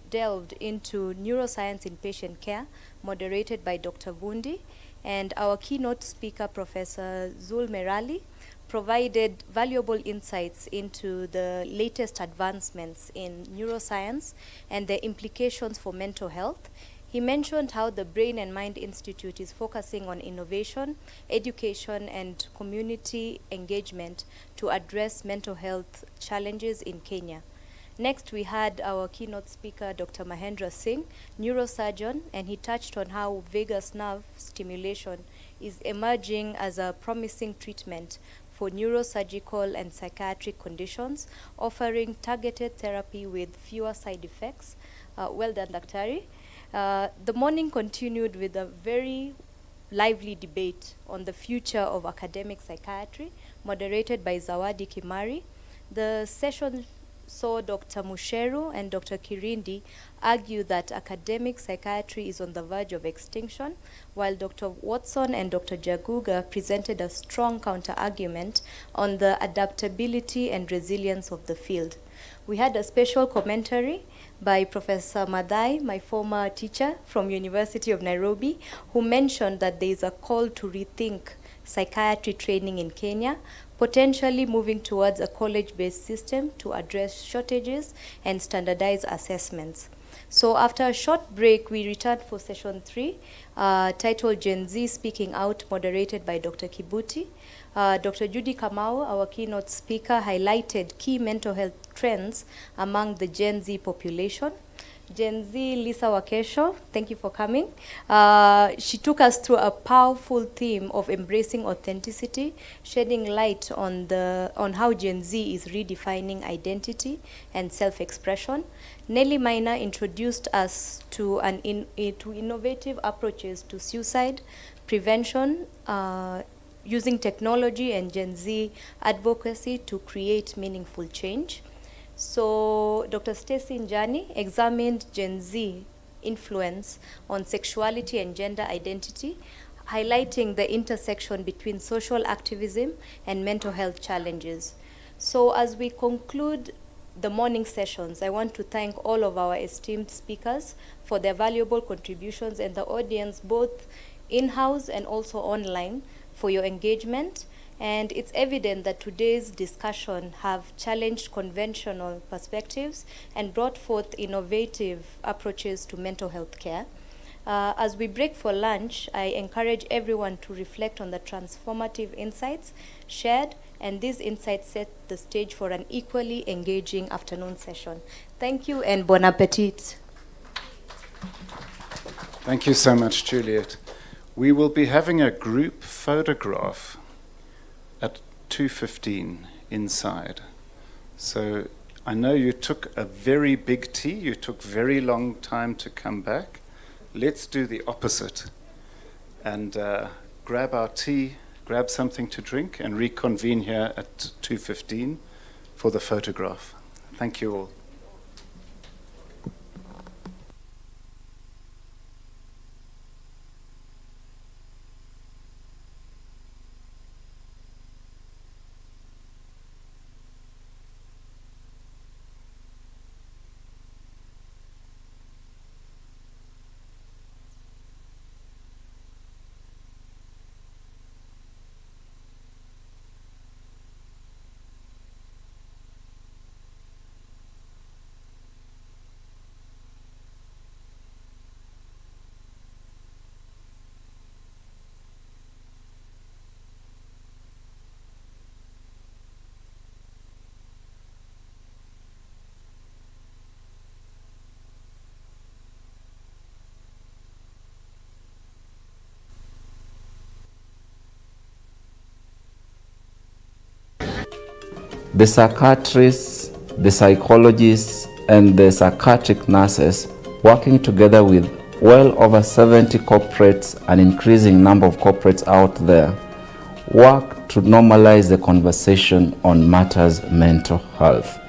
delved into neuroscience in patient care, moderated by Dr. Vundi, and our keynote speaker, Professor Zul Merali, provided valuable insights into the latest advancements in neuroscience and their implications for mental health. He mentioned how the Brain and Mind Institute is focusing on innovation, education, and community engagement to address mental health challenges in Kenya. Next, we had our keynote speaker, Dr. Mahendra Singh, neurosurgeon, and he touched on how vagus nerve stimulation is emerging as a promising treatment for neurosurgical and psychiatric conditions, offering targeted therapy with fewer side effects. Well done, Daktari. The morning continued with a very lively debate on the future of academic psychiatry, moderated by Zawadi Kimari. The session saw Dr. Musheru and Dr. Kirindi argue that academic psychiatry is on the verge of extinction, while Dr. Watson and Dr. Jaguga presented a strong counter-argument on the adaptability and resilience of the field. We had a special commentary by Professor Madai, my former teacher from University of Nairobi, who mentioned that there is a call to rethink psychiatry training in Kenya, potentially moving towards a college-based system to address shortages and standardize assessments. So after a short break, we returned for session 3, titled Gen Z Speaking Out, moderated by Dr. Kibuti. Dr. Judy Kamau, our keynote speaker, highlighted key mental health trends among the Gen Z population. Gen Z Lisa Wakesho, thank you for coming. She took us through a powerful theme of embracing authenticity, shedding light on how Gen Z is redefining identity and self-expression. Nelly Minor introduced us to innovative approaches to suicide prevention, using technology and Gen Z advocacy to create meaningful change. So Dr. Stacey Njani examined Gen Z influence on sexuality and gender identity, highlighting the intersection between social activism and mental health challenges. So as we conclude the morning sessions, I want to thank all of our esteemed speakers for their valuable contributions, and the audience, both in-house and also online, for your engagement. And it's evident that today's discussion have challenged conventional perspectives and brought forth innovative approaches to mental health care. As we break for lunch, I encourage everyone to reflect on the transformative insights shared, and these insights set the stage for an equally engaging afternoon session. Thank you and bon appetit. Thank you so much, Juliet. We will be having a group photograph at 2:15 inside. So I know you took a very big tea, you took very long time to come back. Let's do the opposite and grab our tea, grab something to drink, and reconvene here at 2:15 for the photograph. Thank you all. The psychiatrists, the psychologists, and the psychiatric nurses, working together with well over 70 corporates, an increasing number of corporates out there, work to normalize the conversation on matters mental health.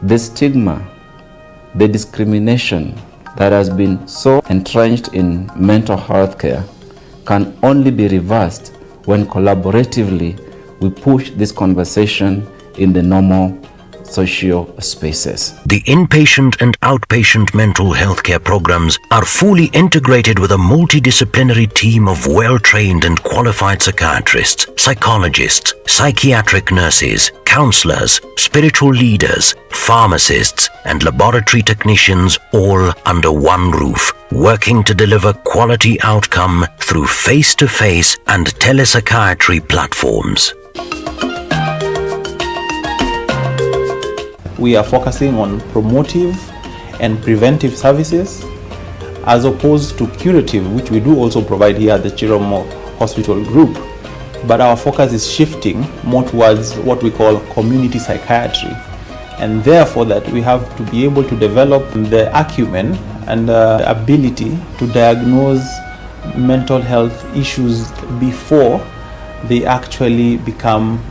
The stigma, the discrimination that has been so entrenched in mental health care can only be reversed when collaboratively we push this conversation in the normal social spaces. The inpatient and outpatient mental health care programs are fully integrated with a multidisciplinary team of well-trained and qualified psychiatrists, psychologists, psychiatric nurses, counselors, spiritual leaders, pharmacists, and laboratory technicians, all under one roof, working to deliver quality outcome through face-to-face and telepsychiatry platforms. We are focusing on promotive and preventive services as opposed to curative, which we do also provide here at the Chiromo Hospital group. But our focus is shifting more towards what we call community psychiatry. And therefore that we have to be able to develop the acumen and the ability to diagnose mental health issues before they actually become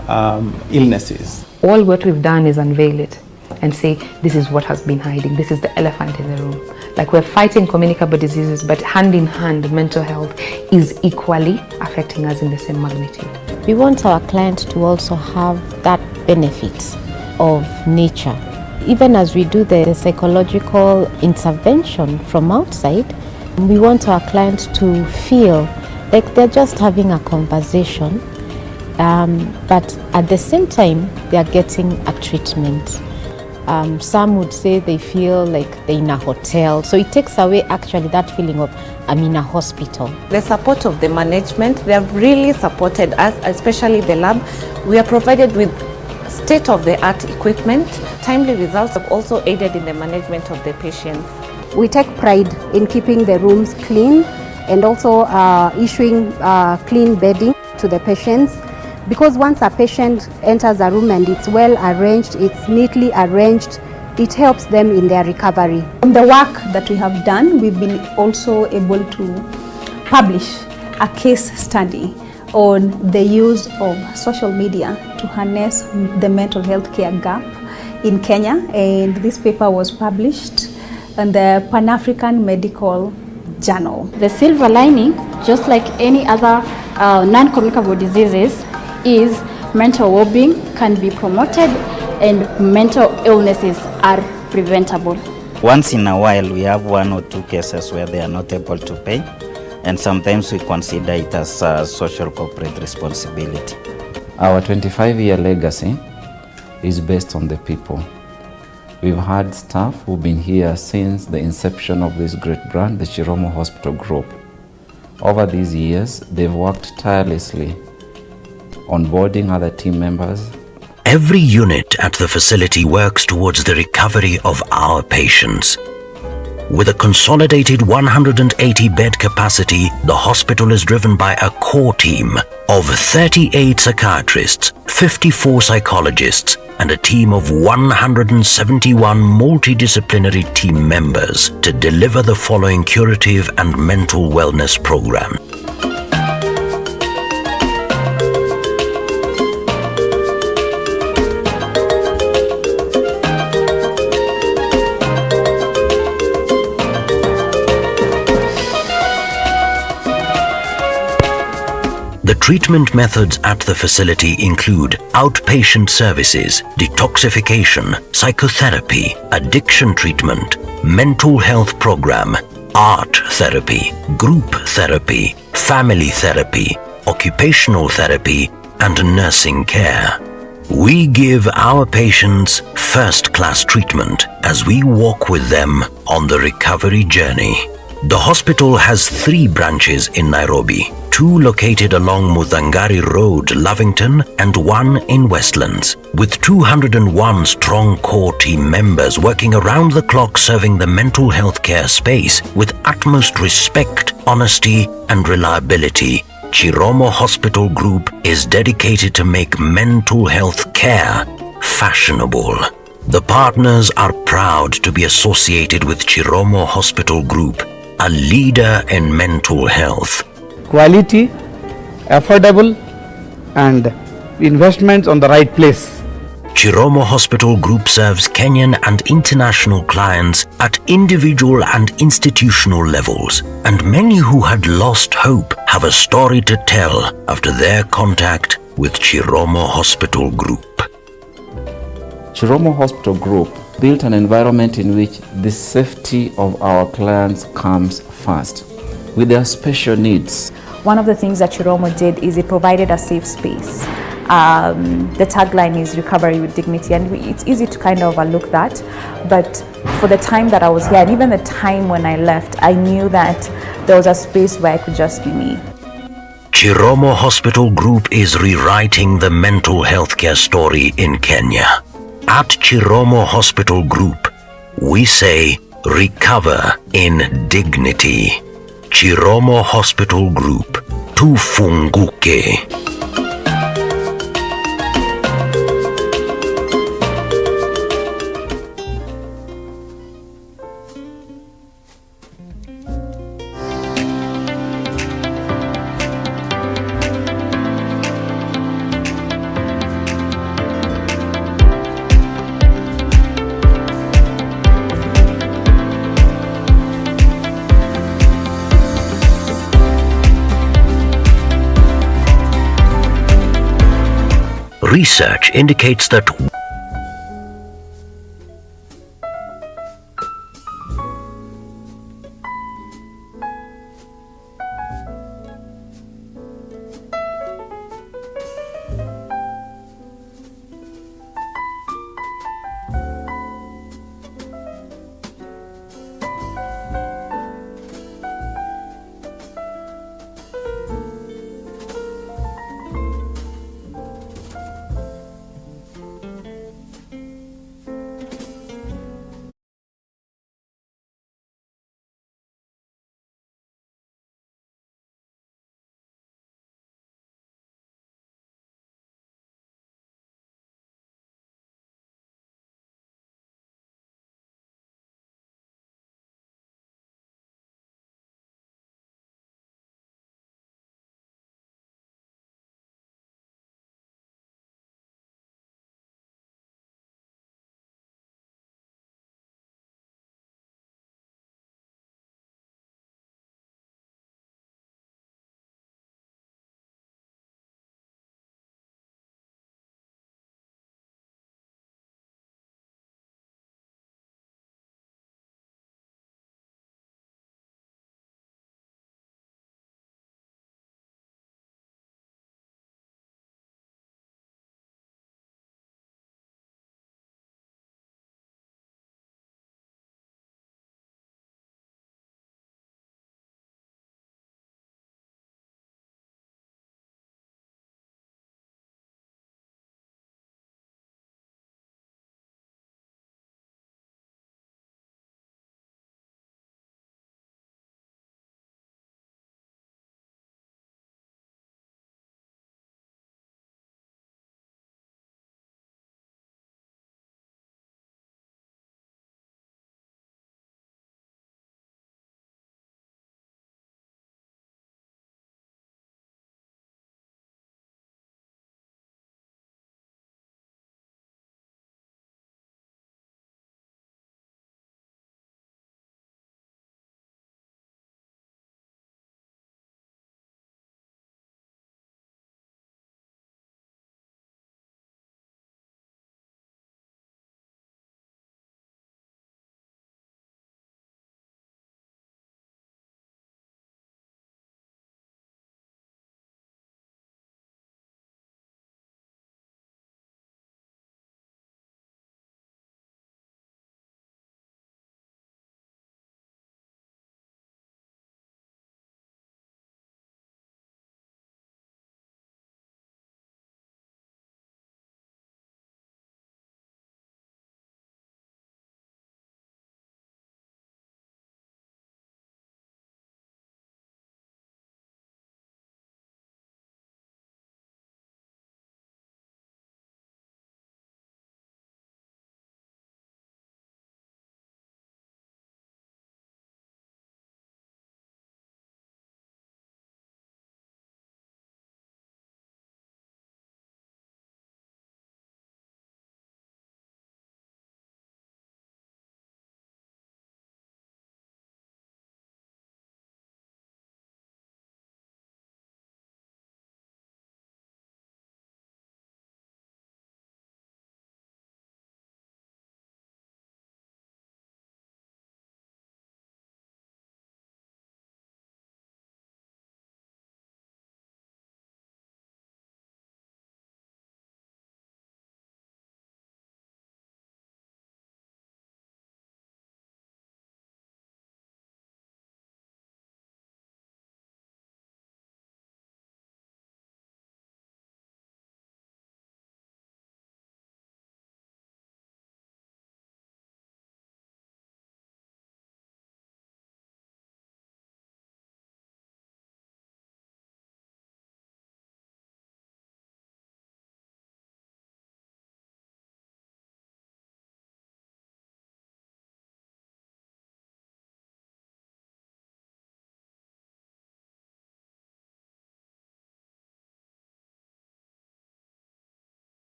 illnesses. All what we've done is unveil it and say, this is what has been hiding, this is the elephant in the room. Like, we're fighting communicable diseases, but hand in hand, mental health is equally affecting us in the same magnitude. We want our client to also have that benefit of nature even as we do the psychological intervention from outside, we want our clients to feel like they're just having a conversation, but at the same time, they are getting a treatment. Some would say they feel like they're in a hotel, so it takes away actually that feeling of I'm in a hospital. The support of the management, they have really supported us, especially the lab. We are provided with state-of-the-art equipment. Timely results have also aided in the management of the patients. We take pride in keeping the rooms clean and also issuing clean bedding to the patients, because once a patient enters a room and it's well arranged, it's neatly arranged, it helps them in their recovery. From the work that we have done, we've been also able to publish a case study on the use of social media to harness the mental health care gap in Kenya, and this paper was published in the Pan-African Medical Journal. The silver lining, just like any other non-communicable diseases, is mental well-being can be promoted and mental illnesses are preventable. Once in a while, we have 1 or 2 cases where they are not able to pay, and sometimes we consider it as a social corporate responsibility. Our 25-year legacy is based on the people. We've had staff who've been here since the inception of this great brand, the Chiromo Hospital Group. Over these years, they've worked tirelessly onboarding other team members. Every unit at the facility works towards the recovery of our patients. With a consolidated 180-bed capacity, the hospital is driven by a core team of 38 psychiatrists, 54 psychologists, and a team of 171 multidisciplinary team members to deliver the following curative and mental wellness program. The treatment methods at the facility include outpatient services, detoxification, psychotherapy, addiction treatment, mental health program, art therapy, group therapy, family therapy, occupational therapy, and nursing care. We give our patients first-class treatment as we walk with them on the recovery journey. The hospital has 3 branches in Nairobi, 2 located along Muthangari Road, Lavington, and 1 in Westlands, with 201 strong core team members working around the clock serving the mental health care space with utmost respect, honesty, and reliability. Chiromo Hospital Group is dedicated to make mental health care fashionable. The partners are proud to be associated with Chiromo Hospital Group, a leader in mental health. Quality, affordable, and investments on the right place. Chiromo Hospital Group serves Kenyan and international clients at individual and institutional levels, and many who had lost hope have a story to tell after their contact with Chiromo Hospital Group. Chiromo Hospital Group built an environment in which the safety of our clients comes first, with their special needs. One of the things that Chiromo did is it provided a safe space. The tagline is recovery with dignity, and it's easy to kind of overlook that, but for the time that I was here and even the time when I left, I knew that there was a space where I could just be me. Chiromo Hospital Group is rewriting the mental health care story in Kenya. At Chiromo Hospital Group, we say recover in dignity. Chiromo Hospital Group, tufunguke. Research indicates that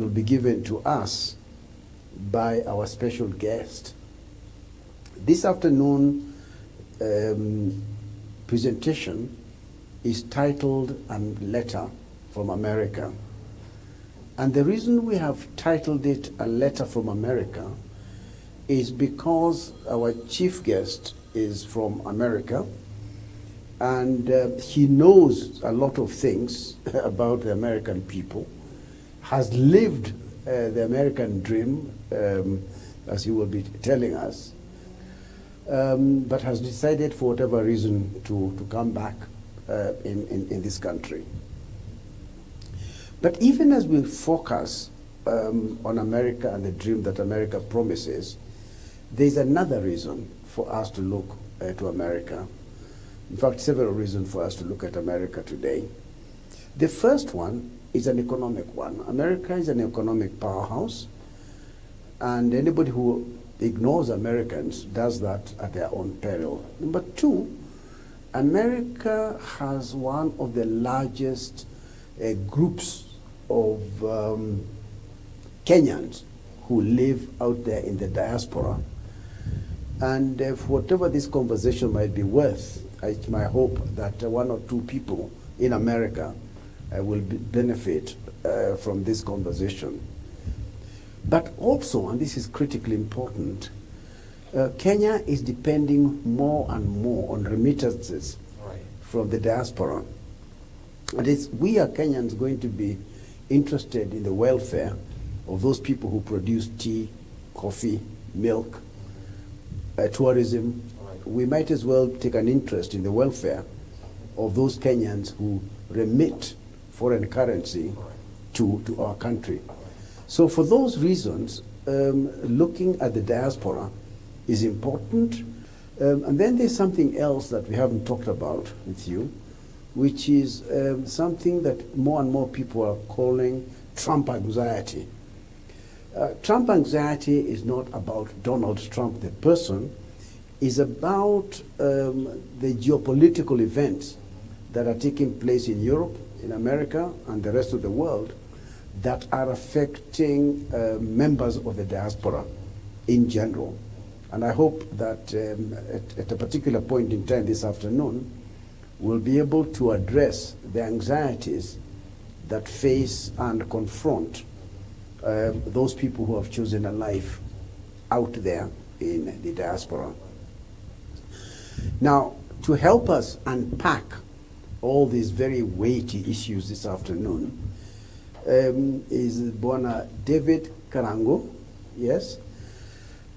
will be given to us by our special guest. This afternoon presentation is titled "A Letter from America." And the reason we have titled it "A Letter from America" is because our chief guest is from America, and he knows a lot of things about the American people, has lived the American dream, as he will be telling us, but has decided for whatever reason to come back in this country. But even as we focus on America and the dream that America promises, there's another reason for us to look to America. In fact, several reasons for us to look at America today. The first one is an economic one. America is an economic powerhouse, and anybody who ignores Americans does that at their own peril. Number two, America has one of the largest groups of Kenyans who live out there in the diaspora. And for whatever this conversation might be worth, it's my hope that one or two people in America will benefit from this conversation. But also, and this is critically important, Kenya is depending more and more on remittances from the diaspora. And we are Kenyans going to be interested in the welfare of those people who produce tea, coffee, milk, tourism. We might as well take an interest in the welfare of those Kenyans who remit foreign currency to our country. So for those reasons, looking at the diaspora is important. And then there's something else that we haven't talked about with you, which is something that more and more people are calling Trump anxiety. Trump anxiety is not about Donald Trump, the person. It's about the geopolitical events that are taking place in Europe, in America, and the rest of the world that are affecting members of the diaspora in general. And I hope that at a particular point in time this afternoon, we'll be able to address the anxieties that face and confront those people who have chosen a life out there in the diaspora. Now, to help us unpack all these very weighty issues this afternoon is Bwana David Karango, yes?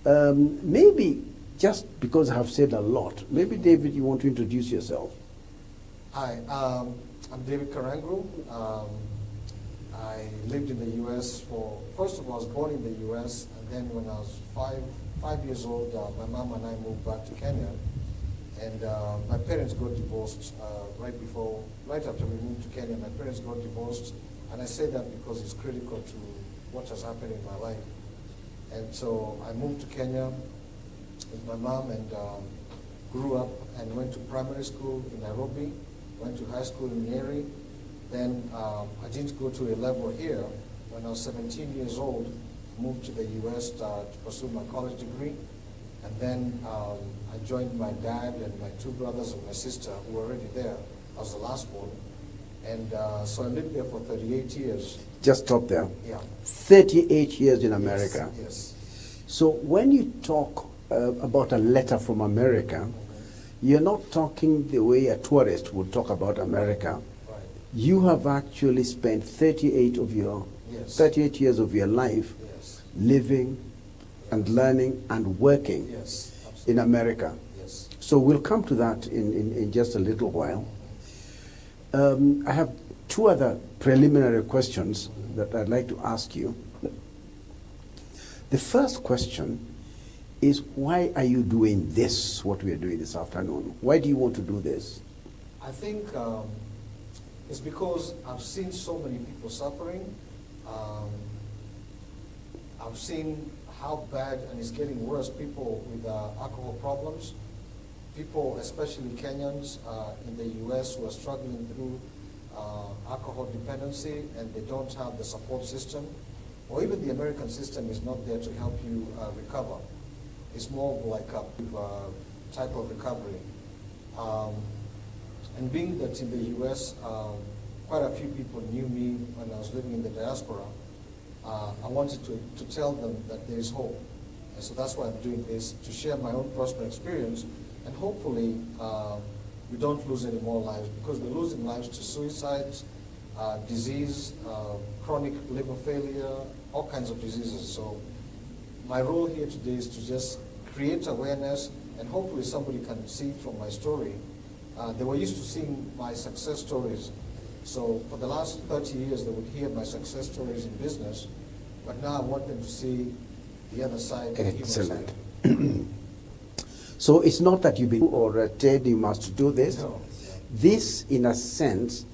Maybe just because I have said a lot, maybe David, you want to introduce yourself. Hi, I'm David Karango. I lived in the U.S. first of all, I was born in the U.S., and then when I was five years old, my mom and I moved back to Kenya. And my parents got divorced right after we moved to Kenya. My parents got divorced, and I say that because it's critical to what has happened in my life. And so I moved to Kenya with my mom and grew up and went to primary school in Nairobi, went to high school in Nyeri. Then I didn't go to a level here. When I was 17 years old, moved to the U.S. To pursue my college degree. And then I joined my dad and my two brothers and my sister who were already there. I was the last one. And so I lived there for 38 years. Just stop there. Yeah. 38 years in America. Yes. So when you talk about a letter from America, you're not talking the way a tourist would talk about America. Right. You have actually spent 38 years of your life living and learning and working in America. Yes. So we'll come to that in just a little while. I have two other preliminary questions that I'd like to ask you. The first question is, why are you doing this, what we are doing this afternoon? Why do you want to do this? I think it's because I've seen so many people suffering. I've seen how bad, and it's getting worse, people with alcohol problems, people, especially Kenyans in the U.S. who are struggling through alcohol dependency, and they don't have the support system. or even the American system is not there to help you recover. It's more like a type of recovery. And being that in the US, quite a few people knew me when I was living in the diaspora, I wanted to tell them that there is hope. And so that's why I'm doing this, to share my own personal experience, and hopefully we don't lose any more lives, because we're losing lives to suicides, disease, chronic liver failure, all kinds of diseases. So my role here today is to just create awareness, and hopefully somebody can see from my story. They were used to seeing my success stories. So for the last 30 years, they would hear my success stories in business, but now I want them to see the other side. Excellent. So it's not that you've been or Ted, you must do this. No. This, in a sense,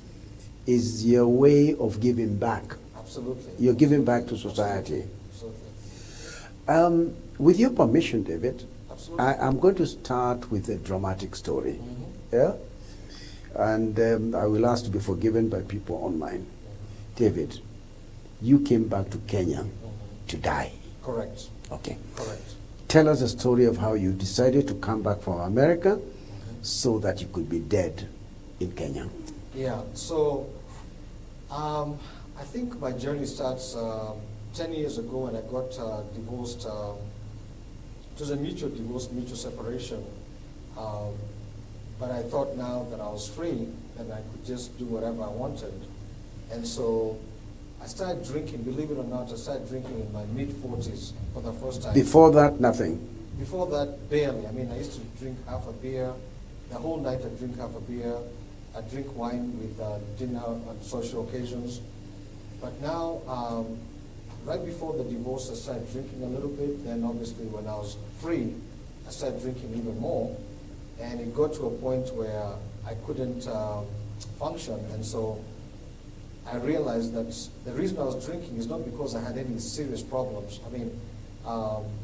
is your way of giving back. Absolutely. You're giving back to society. Absolutely. With your permission, David, Absolutely. I'm going to start with a dramatic story. Yeah? And I will ask to be forgiven by people online. David, you came back to Kenya to die. Correct. Okay. Correct. Tell us the story of how you decided to come back from America so that you could be dead in Kenya. Yeah, so I think my journey starts 10 years ago when I got divorced. It was a mutual divorce, mutual separation. But I thought now that I was free, that I could just do whatever I wanted. And so I started drinking, believe it or not, I started drinking in my mid-40s for the first time. Before that, nothing? Before that, barely. I mean, I used to drink half a beer. The whole night I'd drink half a beer. I'd drink wine with dinner on social occasions. But now, right before the divorce, I started drinking a little bit. Then obviously when I was free, I started drinking even more. And it got to a point where I couldn't function. And so I realized that the reason I was drinking is not because I had any serious problems. I mean,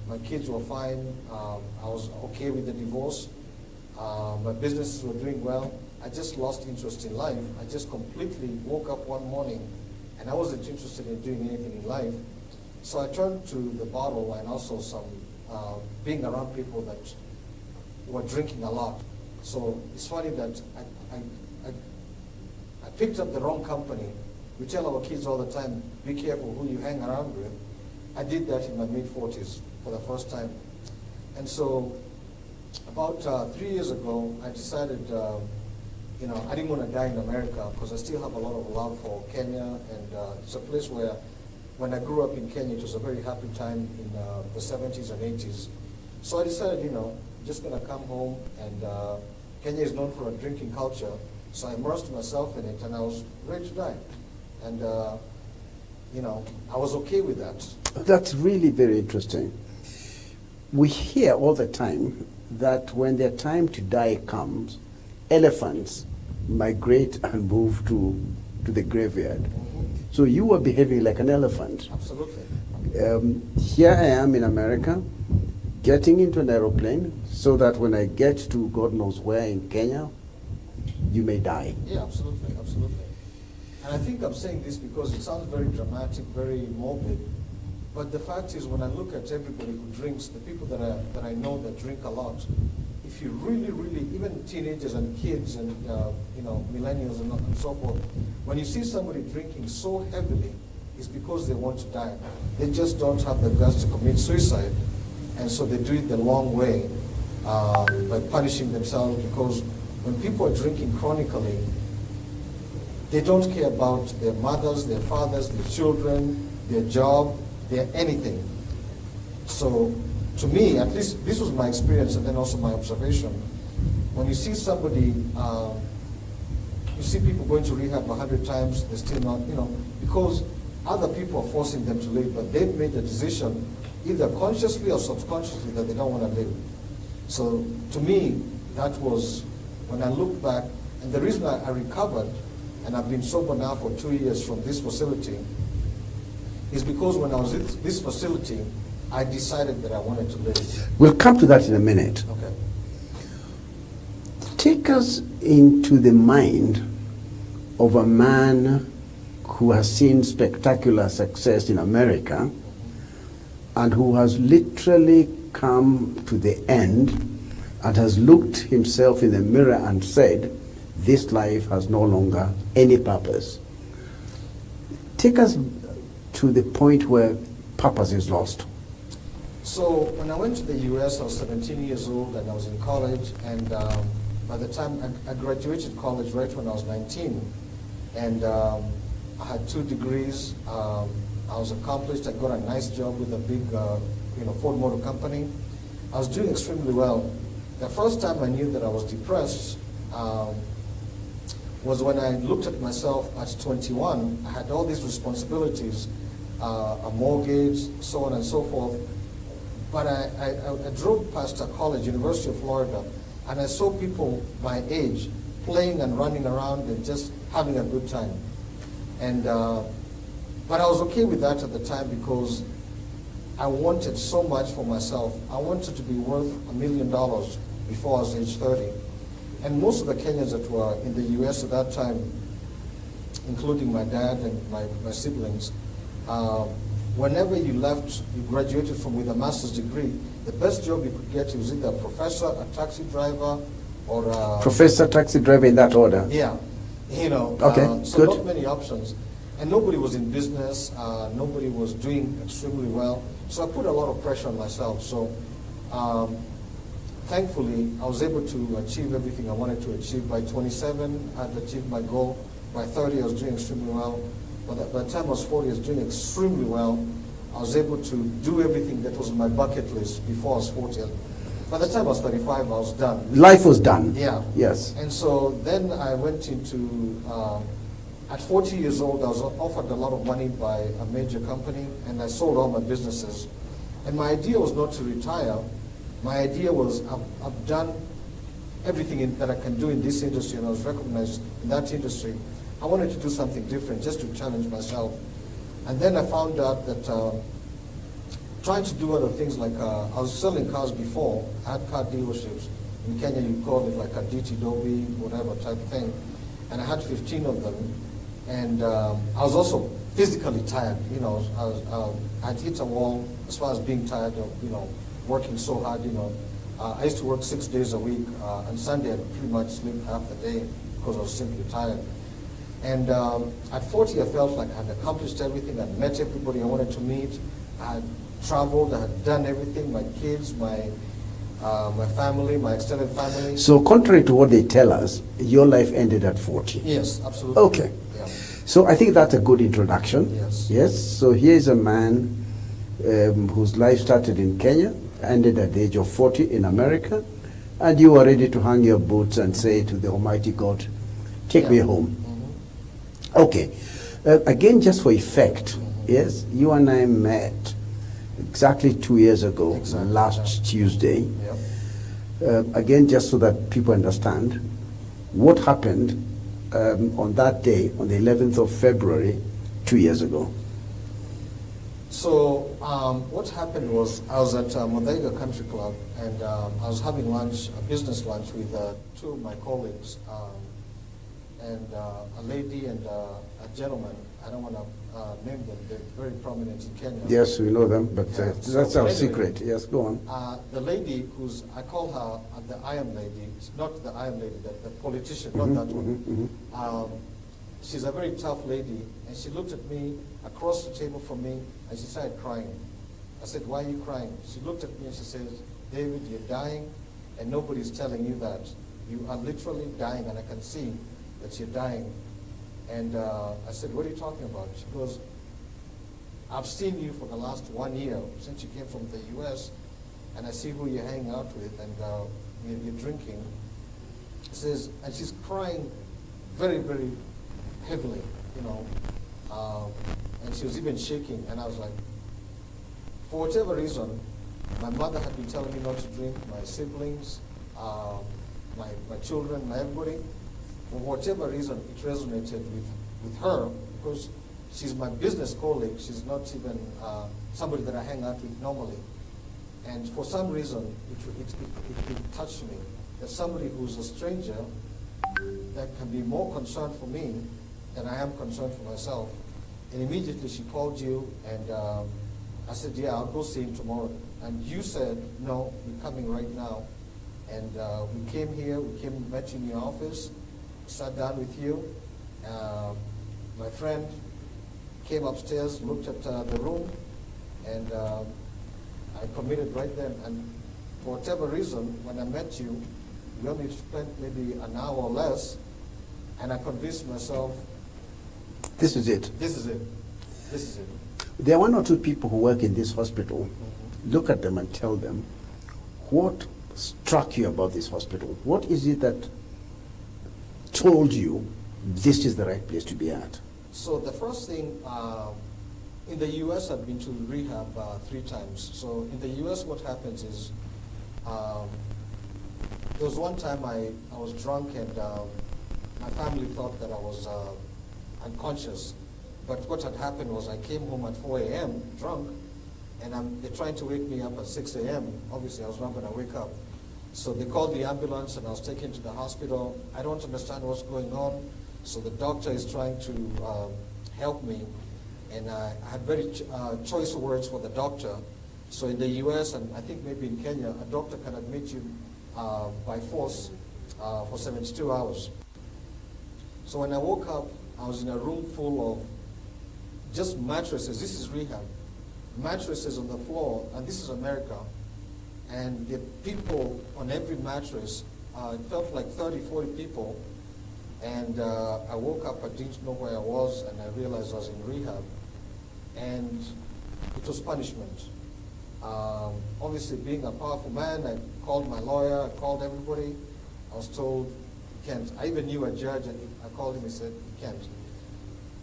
my kids were fine. I was okay with the divorce. My businesses were doing well. I just lost interest in life. I just completely woke up one morning and I wasn't interested in doing anything in life. So I turned to the bottle and also some being around people that were drinking a lot. So it's funny that I picked up the wrong company. We tell our kids all the time, be careful who you hang around with. I did that in my mid-40s for the first time. And so about 3 years ago, I decided, I didn't want to die in America because I still have a lot of love for Kenya, and it's a place where, when I grew up in Kenya, it was a very happy time in the 70s and 80s. So I decided, just going to come home, and Kenya is known for a drinking culture, so I immersed myself in it, and I was ready to die. And, I was okay with that. That's really very interesting. We hear all the time that when their time to die comes, elephants migrate and move to the graveyard. So you were behaving like an elephant. Absolutely. Here I am in America, getting into an aeroplane so that when I get to God knows where in Kenya, you may die. Yeah, absolutely, absolutely. And I think I'm saying this because it sounds very dramatic, very morbid, but the fact is, when I look at everybody who drinks, the people that I know that drink a lot, if you really, really, even teenagers and kids and millennials and so forth, when you see somebody drinking so heavily, it's because they want to die. They just don't have the guts to commit suicide, and so they do it the long way by punishing themselves. Because when people are drinking chronically, they don't care about their mothers, their fathers, their children, their job, their anything. So to me, at least this was my experience and then also my observation. When you see somebody, you see people going to rehab 100 times, they're still not, because other people are forcing them to live, but they've made a decision, either consciously or subconsciously, that they don't want to live. So to me, that was, when I look back, and the reason I recovered, and I've been sober now for 2 years from this facility, is because when I was at this facility, I decided that I wanted to live. We'll come to that in a minute. Okay. Take us into the mind of a man who has seen spectacular success in America and who has literally come to the end and has looked himself in the mirror and said, this life has no longer any purpose. Take us to the point where purpose is lost. So when I went to the US, I was 17 years old and I was in college, and by the time I graduated college right when I was 19, and I had 2 degrees. I was accomplished. I got a nice job with a big Ford Motor Company. I was doing extremely well. The first time I knew that I was depressed was when I looked at myself at 21. I had all these responsibilities, a mortgage, so on and so forth. But I drove past a college, University of Florida, and I saw people my age playing and running around and just having a good time. And but I was okay with that at the time because I wanted so much for myself. I wanted to be worth $1 million before I was age 30. And most of the Kenyans that were in the US at that time, including my dad and my siblings, whenever you left, you graduated from with a master's degree, the best job you could get was either a professor, a taxi driver, or a... Professor, taxi driver, in that order? Yeah. Okay, so good. not many options. And nobody was in business, nobody was doing extremely well. So I put a lot of pressure on myself. So thankfully, I was able to achieve everything I wanted to achieve. By 27, I had achieved my goal. By 30, I was doing extremely well. By the time I was 40, I was doing extremely well. I was able to do everything that was on my bucket list before I was 40. By the time I was 35, I was done. Life was done. Yeah. Yes. And so then I went into, at 40 years old, I was offered a lot of money by a major company, and I sold all my businesses. And my idea was not to retire. My idea was, I've done everything that I can do in this industry, and I was recognized in that industry. I wanted to do something different, just to challenge myself. And then I found out that trying to do other things, like I was selling cars before. I had car dealerships. In Kenya, you call it like a DT Dobby, whatever type thing. And I had 15 of them. And I was also physically tired. I'd hit a wall as far as being tired of, working so hard. I used to work 6 days a week. On Sunday, I'd pretty much sleep half the day because I was simply tired. And at 40, I felt like I had accomplished everything. I'd met everybody I wanted to meet. I had traveled. I had done everything. My kids, my family, my extended family. So contrary to what they tell us, your life ended at 40. Yes, absolutely. Okay. Yeah. So I think that's a good introduction. Yes. Yes. So here's a man whose life started in Kenya, ended at the age of 40 in America, and you were ready to hang your boots and say to the Almighty God, take me home. Okay. Again, just for effect, yes, you and I met exactly 2 years ago, last Tuesday. Again, just so that people understand, what happened on that day, on the 11th of February, 2 years ago? So what happened was I was at Muthaiga Country Club, and I was having lunch, a business lunch, with 2 of my colleagues, and a lady and a gentleman. I don't want to name them. They're very prominent in Kenya. Yes, we know them, but that's our anyway, secret. Yes, go on. The lady I call her the Iron Lady. It's not the Iron Lady, the politician, not that one. She's a very tough lady, and she looked at me across the table from me, and she started crying. I said, why are you crying? She looked at me and she says, David, you're dying, and nobody's telling you that. You are literally dying, and I can see that you're dying. And I said, what are you talking about? She goes, I've seen you for the last 1 year since you came from the US, and I see who you're hanging out with, and you're drinking. She says, and she's crying very, very heavily, and she was even shaking. And I was like, for whatever reason, my mother had been telling me not to drink, my siblings, my children, my everybody. For whatever reason, it resonated with her, because she's my business colleague. She's not even somebody that I hang out with normally. And for some reason, it touched me, that somebody who's a stranger that can be more concerned for me than I am concerned for myself. And immediately she called you, and I said, yeah, I'll go see him tomorrow. And you said, no, we're coming right now. And we came here, met you in your office, sat down with you. My friend came upstairs, looked at the room, and I committed right then. And for whatever reason, when I met you, we only spent maybe an hour or less, and I convinced myself, this is it. This is it. This is it. There are one or two people who work in this hospital. Look at them and tell them, what struck you about this hospital? What is it that told you this is the right place to be at? So the first thing, in the US, I've been to rehab 3 times. So in the US, what happens is, there was one time I was drunk, and my family thought that I was unconscious. But what had happened was I came home at 4 a.m. drunk, and they're trying to wake me up at 6 a.m. Obviously, I was not going to wake up. So they called the ambulance, and I was taken to the hospital. I don't understand what's going on. So the doctor is trying to help me. And I had very choice words for the doctor. So in the US, and I think maybe in Kenya, a doctor can admit you by force for 72 hours. So when I woke up, I was in a room full of just mattresses. This is rehab. Mattresses on the floor, and this is America. And the people on every mattress, it felt like 30, 40 people. And I woke up, I didn't know where I was, and I realized I was in rehab. And it was punishment. Obviously, being a powerful man, I called my lawyer, I called everybody. I was told, you can't. I even knew a judge, and I called him and said, you can't.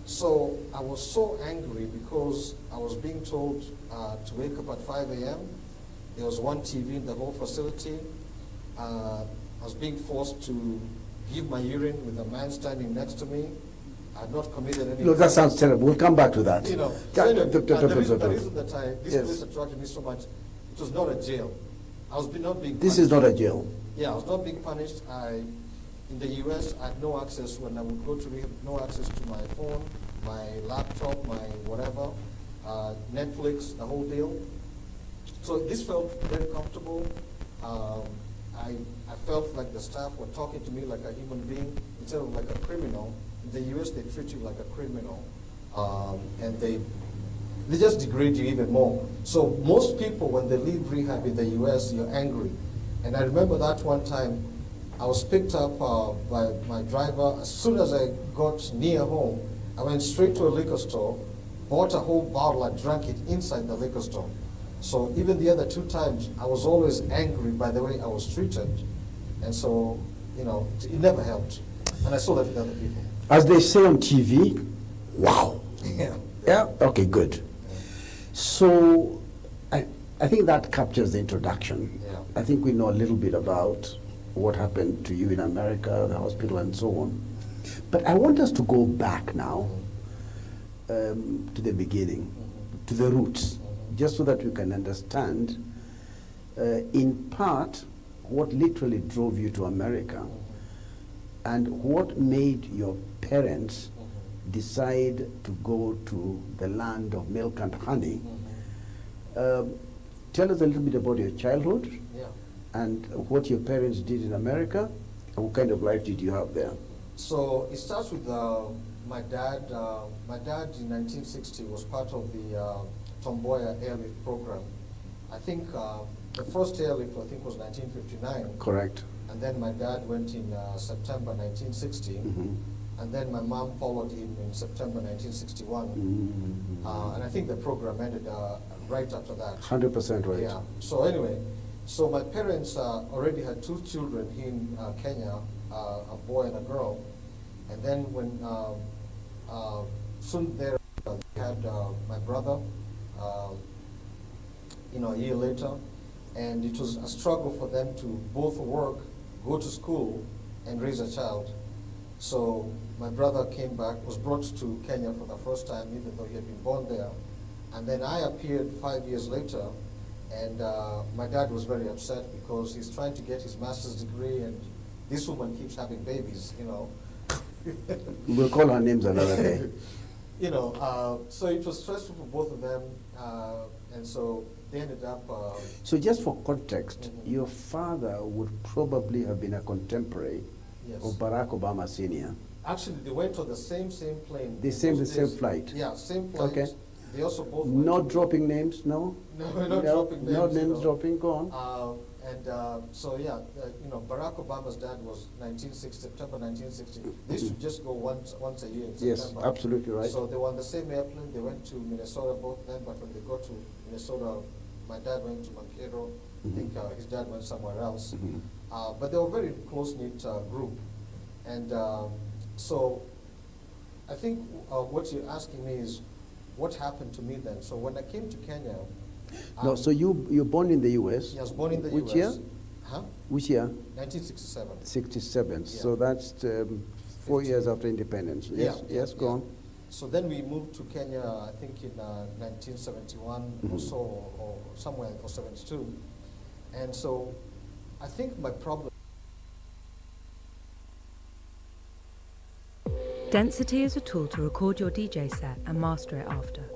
So I was so angry because I was being told to wake up at 5 a.m. There was one TV in the whole facility. I was being forced to give my urine with a man standing next to me. I had not committed any. Look, that sounds terrible. We'll come back to that. You know, so anyway, the reason that this place attracted me so much, it was not a jail. I was not being punished. This is not a jail. Yeah, I was not being punished. In the US, I had no access when I would go to rehab, no access to my phone, my laptop, my whatever, Netflix, the whole deal. So this felt very comfortable. I felt like the staff were talking to me like a human being instead of like a criminal. In the US, they treat you like a criminal, and they just degrade you even more. So most people, when they leave rehab in the US, you're angry. And I remember that one time, I was picked up by my driver. As soon as I got near home, I went straight to a liquor store, bought a whole bottle, and drank it inside the liquor store. So even the other 2 times, I was always angry by the way I was treated. And so, you know, it never helped. And I saw that with other people. As they say on TV, wow. Yeah. Yeah? Okay, good. So I think that captures the introduction. Yeah. I think we know a little bit about what happened to you in America, the hospital, and so on. But I want us to go back now to the beginning, to the roots, just so that we can understand, in part, what literally drove you to America and what made your parents decide to go to the land of milk and honey. Tell us a little bit about your childhood. Yeah. And what your parents did in America, and what kind of life did you have there? So it starts with my dad. My dad in 1960 was part of the Tomboya airlift program. I think the first airlift, I think, was 1959. Correct. And then my dad went in September 1960. And then my mom followed him in September 1961. And I think the program ended right after that. 100% right. Yeah. So anyway, so my parents already had 2 children here in Kenya, a boy and a girl. And then when soon there they had my brother, you know, a year later. And it was a struggle for them to both work, go to school, and raise a child. So my brother came back, was brought to Kenya for the first time, even though he had been born there. And then I appeared 5 years later, and my dad was very upset because he's trying to get his master's degree, and this woman keeps having babies, you know. We'll call our names another day. You know, so it was stressful for both of them, and so they ended up. So just for context, your father would probably have been a contemporary Yes. of Barack Obama Sr. Actually, they went on the same plane. The same flight. Yeah, same flight. Okay. They also both. Not dropping names, no? No, not dropping names. No names you know. dropping, go on. So yeah, you know, Barack Obama's dad was September 1960. They used to just go once a year in Yes, September. absolutely right. So they were on the same airplane. They went to Minnesota both of them, but when they got to Minnesota, my dad went to Mankato. I think his dad went somewhere else. But they were a very close-knit group. And so I think what you're asking me is, what happened to me then? So when I came to Kenya. No, so you're born in the U.S. I was born in the Which U.S. year? Huh? Which year? 1967. 67. Yeah. So that's 4 years after independence. Yes, Yeah, yes, go on. So then we moved to Kenya, I think in 1971 or so, or somewhere, or 72. And so I think my problem. Density is a tool to record your DJ set and master it after.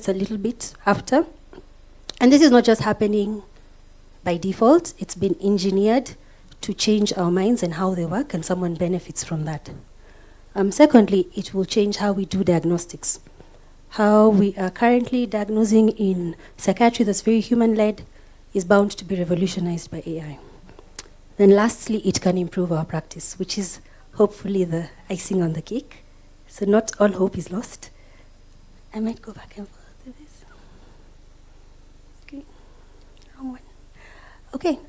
just a little bit after. And this is not just happening by default, it's been engineered to change our minds and how they work, and someone benefits from that. Secondly, it will change how we do diagnostics. How we are currently diagnosing in psychiatry that's very human-led is bound to be revolutionized by AI. Then lastly, it can improve our practice, which is hopefully the icing on the cake. So not all hope is lost. I might go back and forth with this. Okay, wrong one. Okay,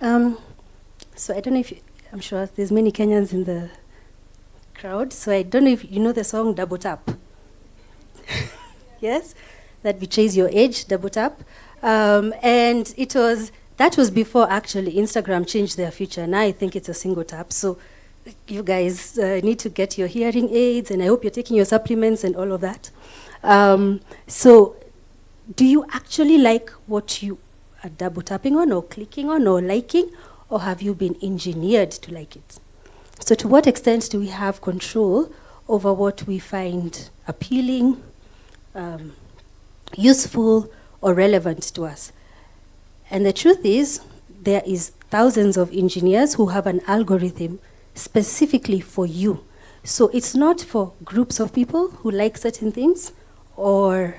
so I don't know if I'm sure there's many Kenyans in the crowd, so I don't know if you know the song Double Tap. Yes, that betrays your age, Double Tap. And that was before actually Instagram changed their feature. Now I think it's a single tap. So you guys need to get your hearing aids, and I hope you're taking your supplements and all of that. So do you actually like what you are double tapping on or clicking on or liking, or have you been engineered to like it? So to what extent do we have control over what we find appealing, useful, or relevant to us? And the truth is, there is thousands of engineers who have an algorithm specifically for you. So it's not for groups of people who like certain things, or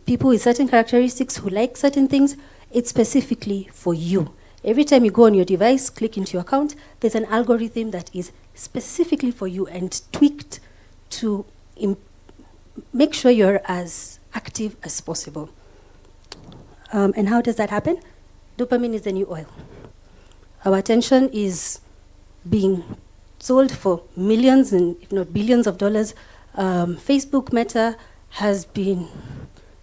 people with certain characteristics who like certain things. It's specifically for you. Every time you go on your device, click into your account, there's an algorithm that is specifically for you and tweaked to make sure you're as active as possible. And how does that happen? Dopamine is the new oil. Our attention is being sold for millions and if not billions of dollars. Facebook Meta has been,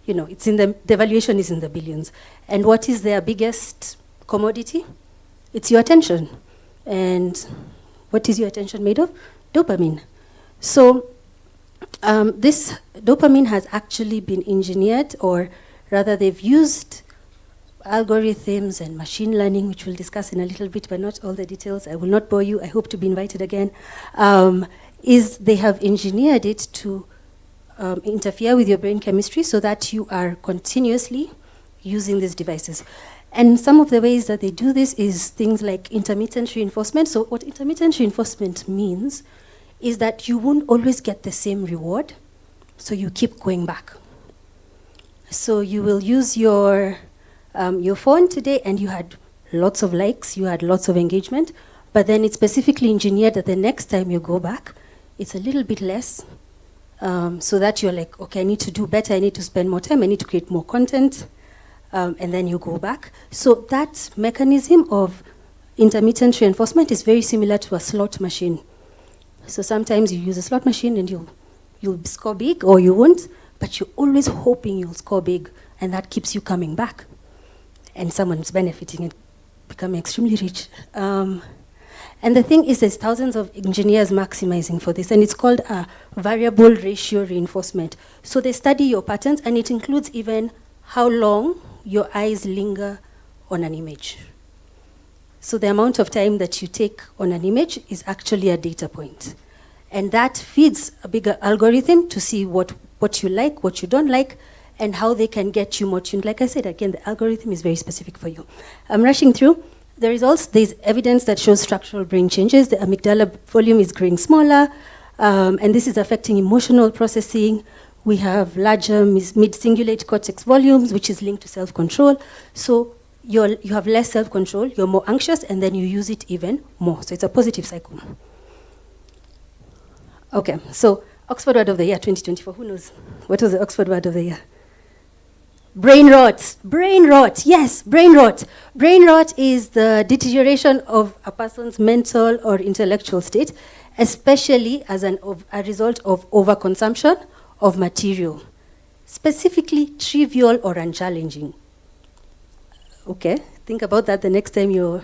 it's in the valuation is in the billions. And what is their biggest commodity? It's your attention. And what is your attention made of? Dopamine. So this dopamine has actually been engineered, or rather they've used algorithms and machine learning, which we'll discuss in a little bit, but not all the details. I will not bore you. I hope to be invited again. Is they have engineered it to interfere with your brain chemistry so that you are continuously using these devices. And some of the ways that they do this is things like intermittent reinforcement. So what intermittent reinforcement means is that you won't always get the same reward, so you keep going back. So you will use your phone today and you had lots of likes, you had lots of engagement, but then it's specifically engineered that the next time you go back, it's a little bit less, so that you're like, okay, I need to do better, I need to spend more time, I need to create more content, and then you go back. So that mechanism of intermittent reinforcement is very similar to a slot machine. So sometimes you use a slot machine and you'll score big, or you won't, but you're always hoping you'll score big, and that keeps you coming back. And someone's benefiting and becoming extremely rich. And the thing is, there's thousands of engineers maximizing for this, and it's called a variable ratio reinforcement. So they study your patterns, and it includes even how long your eyes linger on an image. So the amount of time that you take on an image is actually a data point. And that feeds a bigger algorithm to see what you like, what you don't like, and how they can get you more tuned. Like I said, again, the algorithm is very specific for you. I'm rushing through. There's evidence that shows structural brain changes. The amygdala volume is growing smaller, and this is affecting emotional processing. We have larger mid-cingulate cortex volumes, which is linked to self-control. So you have less self-control, you're more anxious, and then you use it even more. So it's a positive cycle. Okay, so Oxford Word of the Year 2024, who knows? What was the Oxford Word of the Year? Brain rot. Brain rot, yes, brain rot. Brain rot is the deterioration of a person's mental or intellectual state, especially as a result of overconsumption of material, specifically trivial or unchallenging. Okay, think about that the next time you're,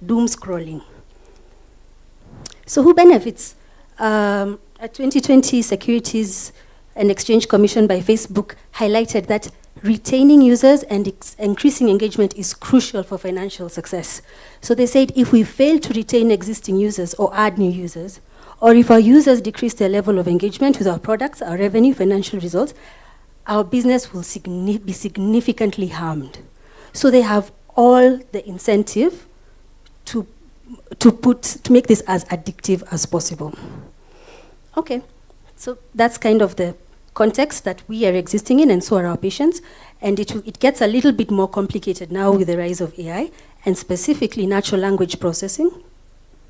doom scrolling. So who benefits? A 2020 Securities and Exchange Commission by Facebook highlighted that retaining users and increasing engagement is crucial for financial success. So they said if we fail to retain existing users or add new users, or if our users decrease their level of engagement with our products, our revenue, financial results, our business will be significantly harmed. So they have all the incentive to make this as addictive as possible. Okay, so that's kind of the context that we are existing in, and so are our patients. And it gets a little bit more complicated now with the rise of AI, and specifically natural language processing.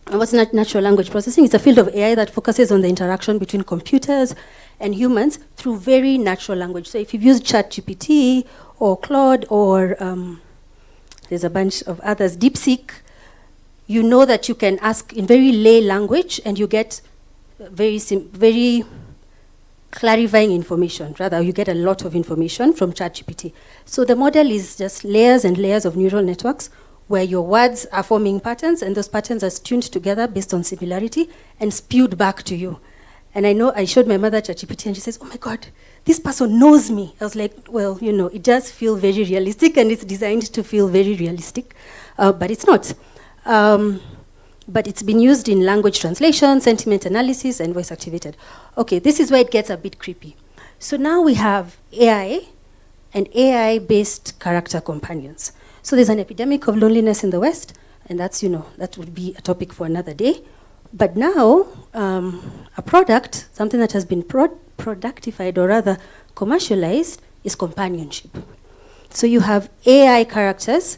And what's natural language processing? It's a field of AI that focuses on the interaction between computers and humans through very natural language. So if you've used ChatGPT or Claude or there's a bunch of others, DeepSeek, you know that you can ask in very lay language and you get very clarifying information. Rather, you get a lot of information from ChatGPT. So the model is just layers and layers of neural networks where your words are forming patterns, and those patterns are tuned together based on similarity and spewed back to you. And I know I showed my mother ChatGPT and she says, oh my God, this person knows me. I was like, well, you know, it does feel very realistic and it's designed to feel very realistic, but it's not. But it's been used in language translation, sentiment analysis, and voice activated. Okay, this is where it gets a bit creepy. So now we have AI and AI-based character companions. So there's an epidemic of loneliness in the West, and that's, you know, that would be a topic for another day. But now, a product, something that has been productified or rather commercialized, is companionship. So you have AI characters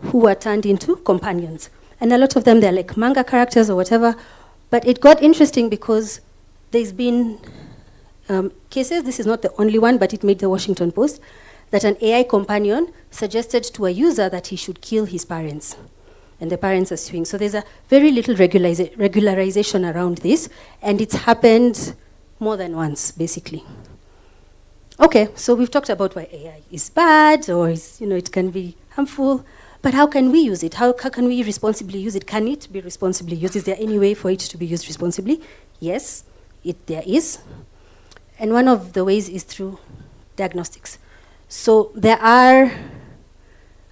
who are turned into companions. And a lot of them, they're like manga characters or whatever. But it got interesting because there's been cases, this is not the only one, but it made the Washington Post, that an AI companion suggested to a user that he should kill his parents. And the parents are suing. So there's a very little regularization around this, and it's happened more than once, basically. Okay, so we've talked about why AI is bad, or is, you know, it can be harmful, but how can we use it? How can we responsibly use it? Can it be responsibly used? Is there any way for it to be used responsibly? Yes, there is. And one of the ways is through diagnostics. So there are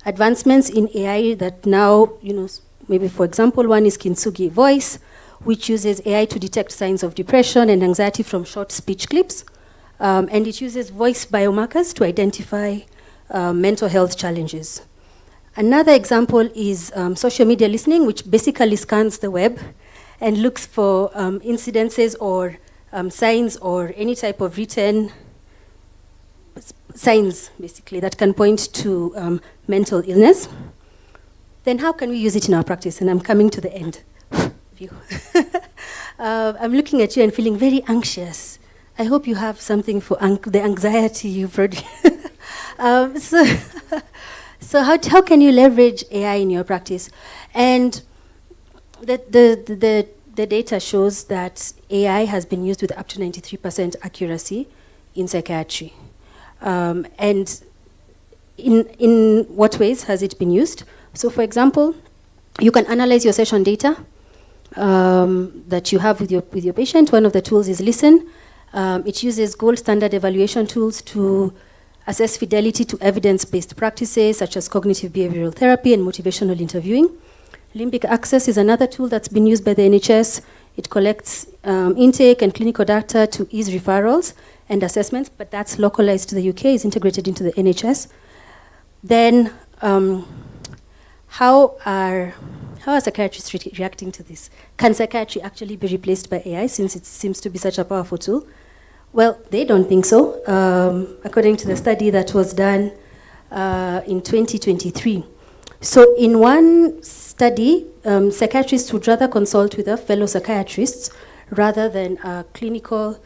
advancements in AI that now, you know, maybe for example, one is Kintsugi Voice, which uses AI to detect signs of depression and anxiety from short speech clips. And it uses voice biomarkers to identify mental health challenges. Another example is social media listening, which basically scans the web and looks for incidences or signs or any type of written signs, basically, that can point to mental illness. Then how can we use it in our practice? And I'm coming to the end. I'm looking at you and feeling very anxious. I hope you have something for the anxiety you produce. So how can you leverage AI in your practice? And the data shows that AI has been used with up to 93% accuracy in psychiatry. And in what ways has it been used? So for example, you can analyze your session data that you have with your patient. One of the tools is Listen. It uses gold standard evaluation tools to assess fidelity to evidence-based practices such as cognitive behavioral therapy and motivational interviewing. Limbic Access is another tool that's been used by the NHS. It collects intake and clinical data to ease referrals and assessments, but that's localized to the UK, is integrated into the NHS. Then how are psychiatrists reacting to this? Can psychiatry actually be replaced by AI since it seems to be such a powerful tool? Well, they don't think so, according to the study that was done in 2023. So in one study, psychiatrists would rather consult with their fellow psychiatrists rather than a clinical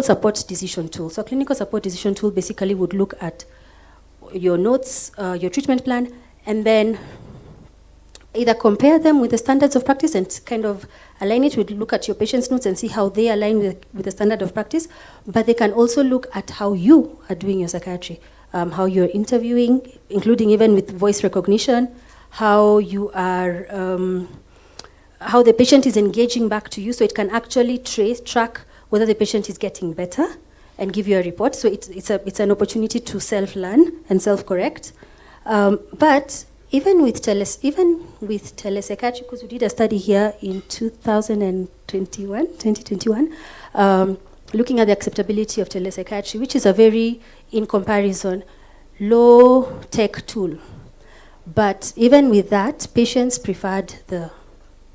support decision tool. So a clinical support decision tool basically would look at your notes, your treatment plan, and then either compare them with the standards of practice and kind of align it. We'd look at your patient's notes and see how they align with the standard of practice, but they can also look at how you are doing your psychiatry, how you're interviewing, including even with voice recognition, how you are, how the patient is engaging back to you, so it can actually track whether the patient is getting better and give you a report. So it's an opportunity to self-learn and self-correct. But even with telepsychiatry, because we did a study here in 2021, looking at the acceptability of telepsychiatry, which is a very, in comparison, low-tech tool. But even with that, patients preferred the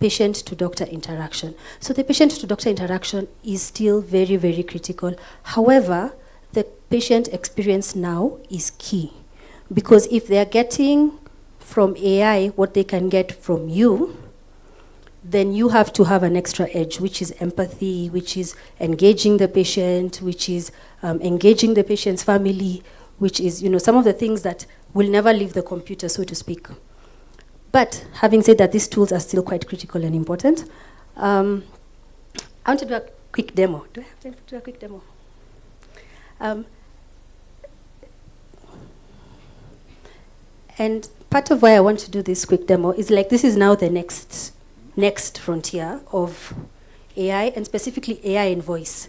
patient-to-doctor interaction. So the patient-to-doctor interaction is still very, very critical. However, the patient experience now is key. Because if they're getting from AI what they can get from you, then you have to have an extra edge, which is empathy, which is engaging the patient, which is engaging the patient's family, which is, you know, some of the things that will never leave the computer, so to speak. But having said that, these tools are still quite critical and important. I want to do a quick demo. Do I have time to do a quick demo? And part of why I want to do this quick demo is like this is now the next frontier of AI, and specifically AI in voice.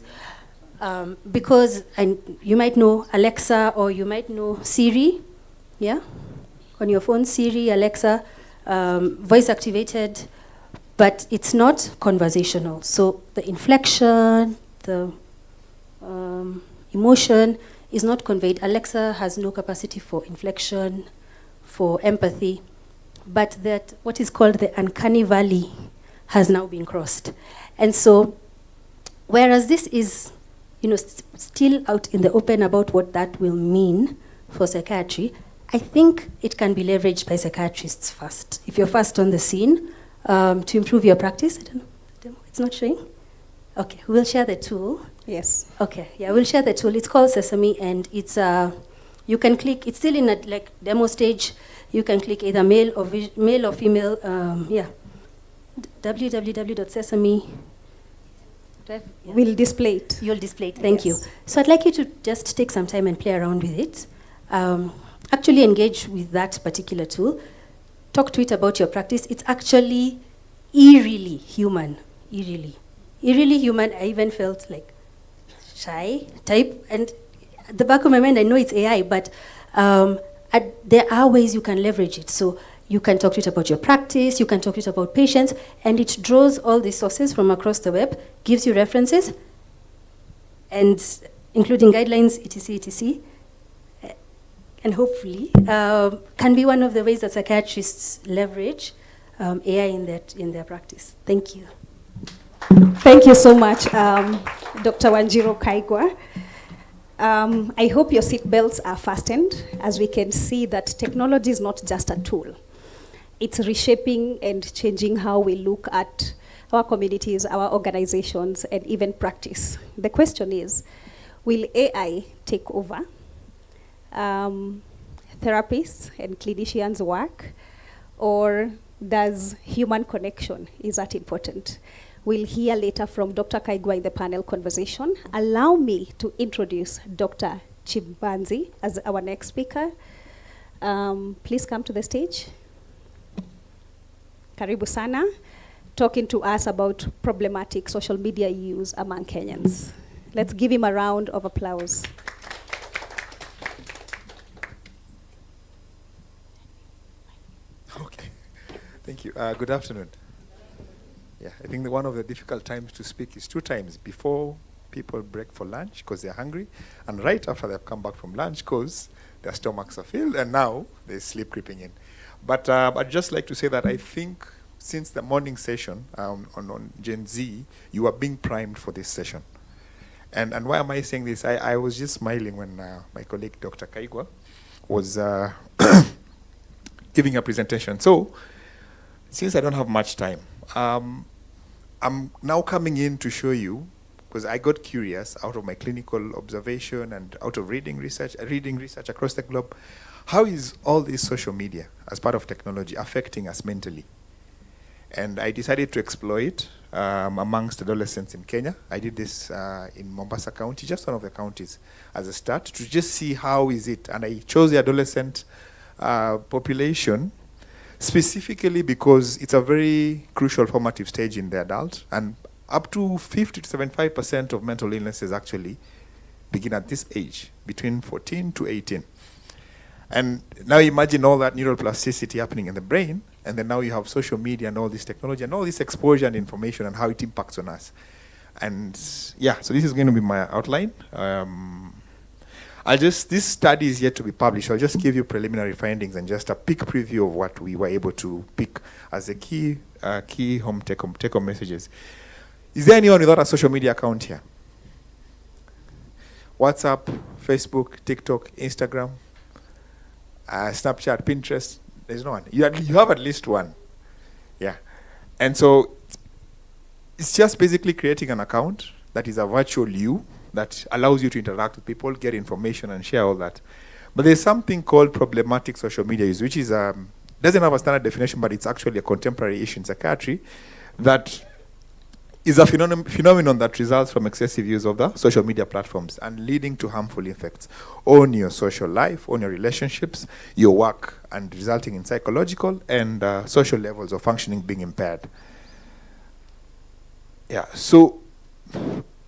Because you might know Alexa or you might know Siri, yeah? On your phone, Siri, Alexa, voice activated, but it's not conversational. So the inflection, the emotion is not conveyed. Alexa has no capacity for inflection, for empathy, but that what is called the uncanny valley has now been crossed. And so, whereas this is, you know, still out in the open about what that will mean for psychiatry, I think it can be leveraged by psychiatrists first. If you're first on the scene, to improve your practice. I don't know, it's not showing? Okay, we'll share the tool. Yes. Okay, yeah, we'll share the tool. It's called Sesame, and it's you can click. It's still in a like demo stage. You can click either male or female. Yeah, www.sesame. We'll display it. You'll display it. Thank you. So I'd like you to just take some time and play around with it. Actually engage with that particular tool. Talk to it about your practice. It's actually eerily human. Eerily human. I even felt like shy type. And at the back of my mind, I know it's AI, but there are ways you can leverage it. So you can talk to it about your practice, you can talk to it about patients, and it draws all the sources from across the web, gives you references, and including guidelines, etc. And hopefully can be one of the ways that psychiatrists leverage AI in their practice. Thank you. Thank you so much, Dr. Wanjiru Kaigwa. I hope your seatbelts are fastened, as we can see that technology is not just a tool. It's reshaping and changing how we look at our communities, our organizations, and even practice. The question is, will AI take over therapists and clinicians' work, or does human connection, is that important? We'll hear later from Dr. Kaigwa in the panel conversation. Allow me to introduce Dr. Chimbanzi as our next speaker. Please come to the stage. Karibu sana, talking to us about problematic social media use among Kenyans. Let's give him a round of applause. Okay, thank you. Good afternoon. Yeah, I think one of the difficult times to speak is 2 times: before people break for lunch because they're hungry, and right after they've come back from lunch because their stomachs are filled, and now there's sleep creeping in. But I'd just like to say that I think since the morning session on Gen Z, you are being primed for this session. And why am I saying this? I was just smiling when my colleague Dr. Kaigwa was giving a presentation. So, since I don't have much time, I'm now coming in to show you, because I got curious out of my clinical observation and out of reading research across the globe, how is all this social media as part of technology affecting us mentally? And I decided to explore it amongst adolescents in Kenya. I did this in Mombasa County, just one of the counties, as a start, to just see how is it. And I chose the adolescent population specifically because it's a very crucial formative stage in the adult, and up to 50 to 75% of mental illnesses actually begin at this age, between 14 to 18. And now imagine all that neuroplasticity happening in the brain, and then now you have social media and all this technology and all this exposure and information and how it impacts on us. And yeah, so this is going to be my outline. This study is yet to be published. I'll just give you preliminary findings and just a peek preview of what we were able to pick as the key home take-home messages. Is there anyone without a social media account here? WhatsApp, Facebook, TikTok, Instagram, Snapchat, Pinterest? There's no one. You have at least one. Yeah. And so it's just basically creating an account that is a virtual you that allows you to interact with people, get information, and share all that. But there's something called problematic social media use, which is doesn't have a standard definition, but it's actually a contemporary issue in psychiatry that is a phenomenon that results from excessive use of the social media platforms and leading to harmful effects on your social life, on your relationships, your work, and resulting in psychological and social levels of functioning being impaired. Yeah, so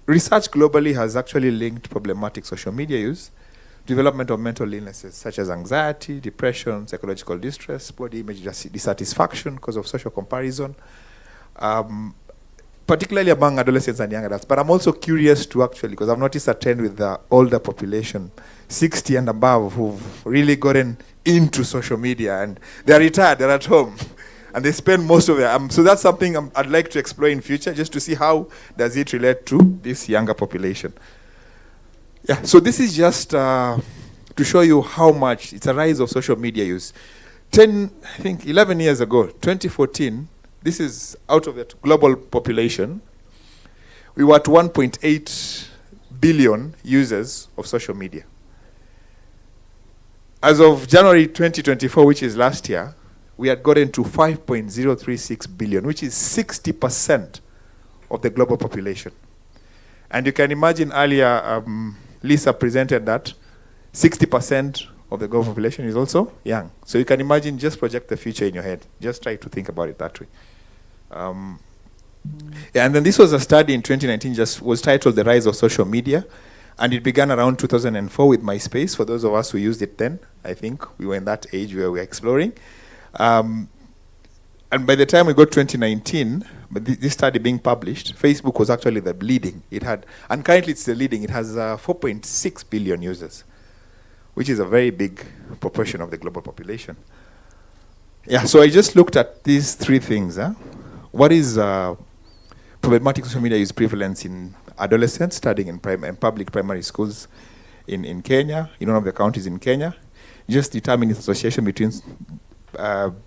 research globally has actually linked problematic social media use to development of mental illnesses such as anxiety, depression, psychological distress, body image dissatisfaction because of social comparison, particularly among adolescents and young adults. But I'm also curious to actually, because I've noticed a trend with the older population, 60 and above, who've really gotten into social media and they're retired, they're at home. And they spend most of their so that's something I'd like to explore in future, just to see how does it relate to this younger population. Yeah, so this is just to show you how much it's a rise of social media use. 11 years ago, 2014, this is out of the global population, we were at 1.8 billion users of social media. As of January 2024, which is last year, we had gotten to 5.036 billion, which is 60% of the global population. And you can imagine earlier, Lisa presented that 60% of the global population is also young. So you can imagine, just project the future in your head. Just try to think about it that way. And then this was a study in 2019, just was titled The Rise of Social Media. And it began around 2004 with MySpace. For those of us who used it then, I think we were in that age where we were exploring. And by the time we got 2019, but this study being published, Facebook was actually the leading. It had, and currently it's the leading. It has 4.6 billion users, which is a very big proportion of the global population. Yeah, so I just looked at these three things. What is problematic social media use prevalence in adolescents studying in public primary schools in Kenya, in one of the counties in Kenya? Just determine its association between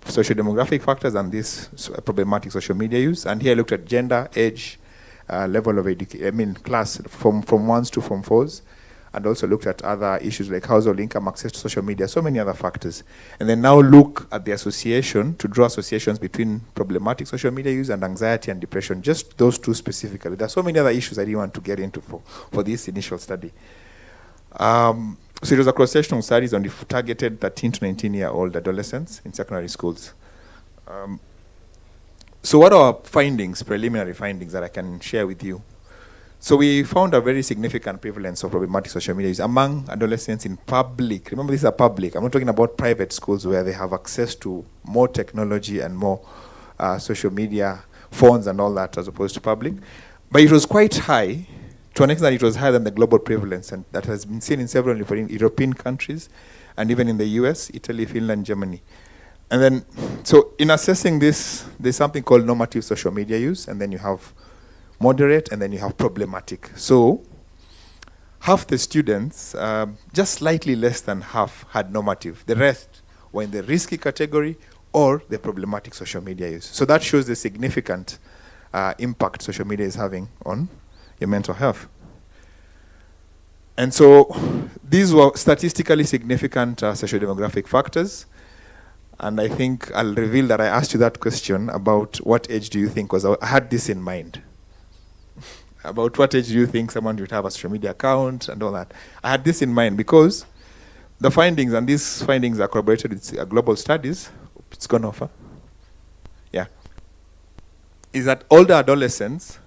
socio-demographic factors and this problematic social media use. And here I looked at gender, age, level of class from 1s to from 4s, and also looked at other issues like household income, access to social media, so many other factors. And then now look at the association, to draw associations between problematic social media use and anxiety and depression, just those two specifically. There are so many other issues I didn't want to get into for this initial study. So it was a cross-sectional studies on the targeted 13 to 19-year-old adolescents in secondary schools. So what are our findings, preliminary findings that I can share with you? So we found a very significant prevalence of problematic social media use among adolescents in public. Remember, these are public. I'm not talking about private schools where they have access to more technology and more social media, phones and all that, as opposed to public. But it was quite high. To an extent, it was higher than the global prevalence, and that has been seen in several European countries, and even in the US, Italy, Finland, Germany. And then, so in assessing this, there's something called normative social media use, and then you have moderate, and then you have problematic. So half the students, just slightly less than half, had normative. The rest were in the risky category or the problematic social media use. So that shows the significant impact social media is having on your mental health. And so these were statistically significant socio-demographic factors. And I think I'll reveal that I asked you that question about what age do you think, because I had this in mind. About what age do you think someone should have a social media account and all that. I had this in mind because the findings, and these findings are corroborated with global studies. It's gone off. Yeah. Is that older adolescents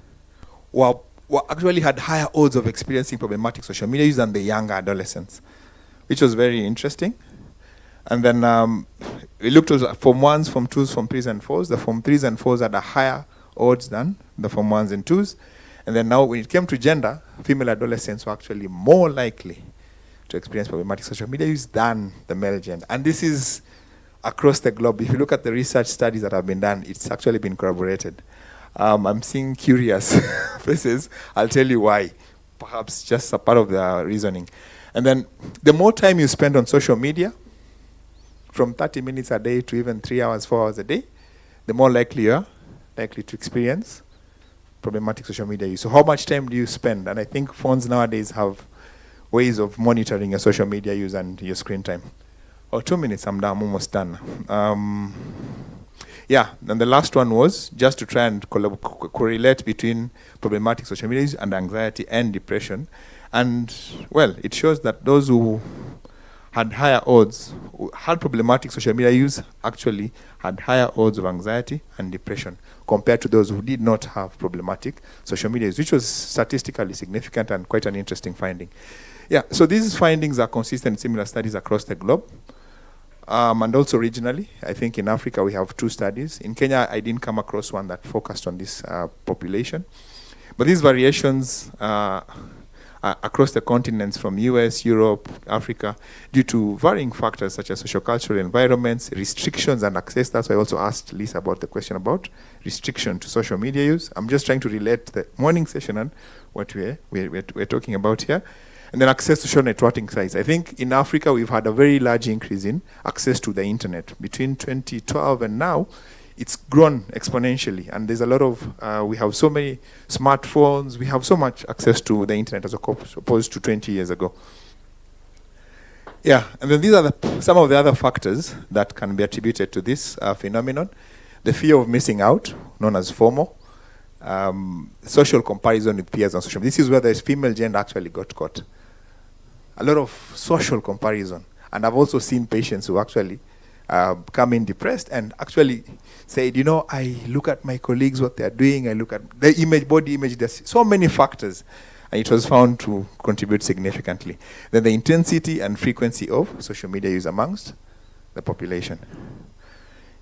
actually had higher odds of experiencing problematic social media use than the younger adolescents, which was very interesting. And then we looked at Form 1s, Form 2s, Form 3s and 4s. The Form 3s and 4s had a higher odds than the Form 1s and 2s. And then now when it came to gender, female adolescents were actually more likely to experience problematic social media use than the male gender. And this is across the globe. If you look at the research studies that have been done, it's actually been corroborated. I'm seeing curious faces. I'll tell you why. Perhaps just a part of the reasoning. And then the more time you spend on social media, from 30 minutes a day to even 3 hours, 4 hours a day, the more likely you are to experience problematic social media use. So how much time do you spend? And I think phones nowadays have ways of monitoring your social media use and your screen time. 2 minutes, I'm almost done. Yeah, and the last one was just to try and correlate between problematic social media use and anxiety and depression. And, well, it shows that those who had higher odds, who had problematic social media use, actually had higher odds of anxiety and depression compared to those who did not have problematic social media use, which was statistically significant and quite an interesting finding. Yeah, so these findings are consistent in similar studies across the globe. And also regionally, I think in Africa we have 2 studies. In Kenya, I didn't come across one that focused on this population. But these variations across the continents from US, Europe, Africa, due to varying factors such as sociocultural environments, restrictions and access. That's why I also asked Lisa about the question about restriction to social media use. I'm just trying to relate the morning session and what we're talking about here. And then access to social networking sites. I think in Africa we've had a very large increase in access to the internet. Between 2012 and now, it's grown exponentially. And there's a lot of, we have so many smartphones, we have so much access to the internet as opposed to 20 years ago. Yeah, and then these are some of the other factors that can be attributed to this phenomenon. The fear of missing out, known as FOMO. Social comparison with peers on social media. This is where the female gender actually got caught. A lot of social comparison. And I've also seen patients who actually come in depressed and actually said, you know, I look at my colleagues, what they're doing, I look at the image, body image, there's so many factors. And it was found to contribute significantly. Then the intensity and frequency of social media use amongst the population.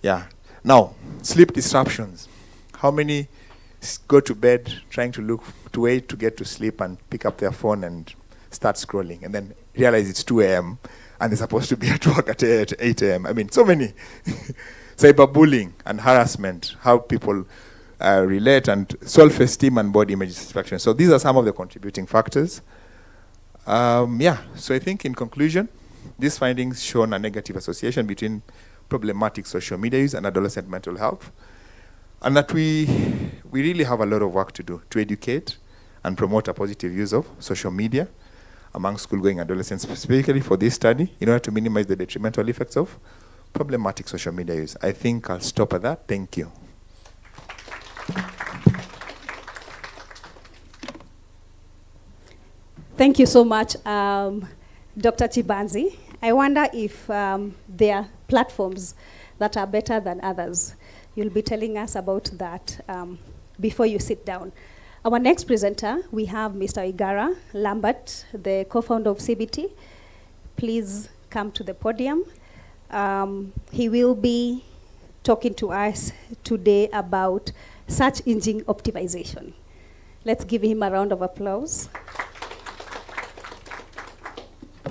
Yeah. Now, sleep disruptions. How many go to bed trying to wait to get to sleep and pick up their phone and start scrolling and then realize it's 2 a.m. and they're supposed to be at work at 8 a.m. I mean, so many. Cyberbullying and harassment, how people relate, and self-esteem and body image satisfaction. So these are some of the contributing factors. Yeah, so I think in conclusion, these findings show a negative association between problematic social media use and adolescent mental health, and that we really have a lot of work to do to educate and promote a positive use of social media among school-going adolescents, specifically for this study, in order to minimize the detrimental effects of problematic social media use. I think I'll stop at that. Thank you. Thank you so much, Dr. Chibanzi. I wonder if there are platforms that are better than others. You'll be telling us about that before you sit down. Our next presenter, we have Mr. Igara Lambert, the co-founder of CBT. Please come to the podium. He will be talking to us today about search engine optimization. Let's give him a round of applause.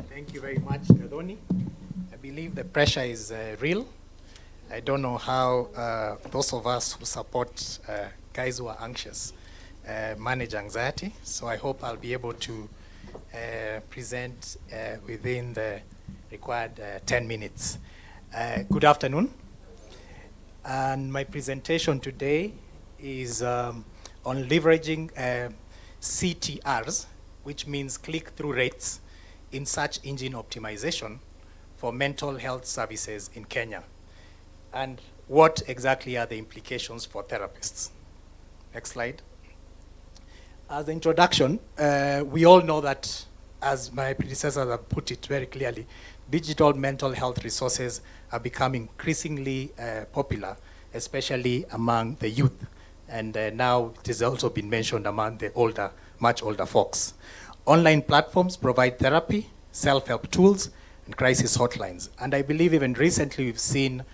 Thank you very much, Kadoni. I believe the pressure is real. I don't know how those of us who support guys who are anxious manage anxiety. So I hope I'll be able to present within the required 10 minutes. Good afternoon. And my presentation today is on leveraging CTRs, which means click-through rates in search engine optimization for mental health services in Kenya. And what exactly are the implications for therapists? Next slide. As an introduction, we all know that, as my predecessors have put it very clearly, digital mental health resources are becoming increasingly popular, especially among the youth. And now it has also been mentioned among the older, much older folks. Online platforms provide therapy, self-help tools, and crisis hotlines. And I believe even recently we've seen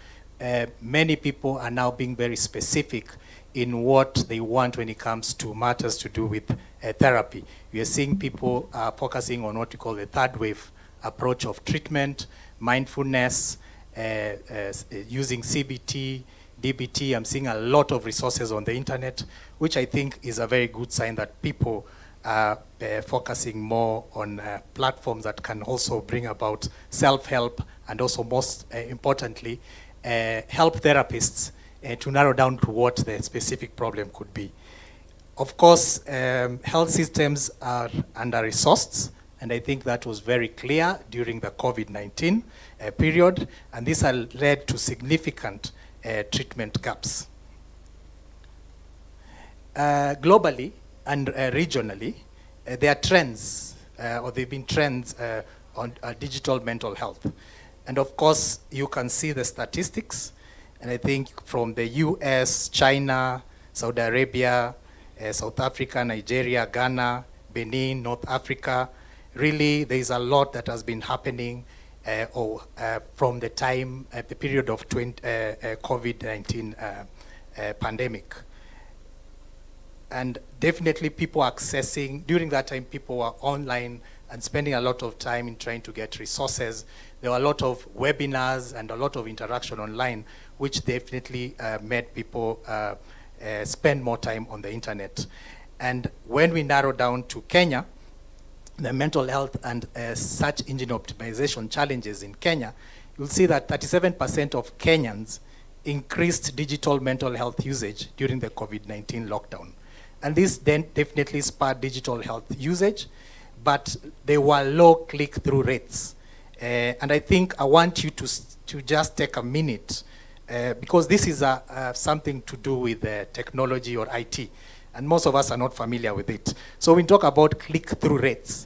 many people are now being very specific in what they want when it comes to matters to do with therapy. We are seeing people focusing on what we call the third wave approach of treatment, mindfulness, using CBT, DBT. I'm seeing a lot of resources on the internet, which I think is a very good sign that people are focusing more on platforms that can also bring about self-help and also, most importantly, help therapists to narrow down to what the specific problem could be. Of course, health systems are under-resourced, and I think that was very clear during the COVID-19 period, and this has led to significant treatment gaps. Globally and regionally, there are trends, or there have been trends on digital mental health. And of course, you can see the statistics, and I think from the US, China, Saudi Arabia, South Africa, Nigeria, Ghana, Benin, North Africa, really there is a lot that has been happening from the time, the period of COVID-19 pandemic. And definitely people accessing, during that time people were online and spending a lot of time in trying to get resources. There were a lot of webinars and a lot of interaction online, which definitely made people spend more time on the internet. And when we narrow down to Kenya, the mental health and search engine optimization challenges in Kenya, you'll see that 37% of Kenyans increased digital mental health usage during the COVID-19 lockdown. And this then definitely spurred digital health usage, but there were low click-through rates. And I think I want you to just take a minute, because this is something to do with technology or IT, and most of us are not familiar with it. So when we talk about click-through rates,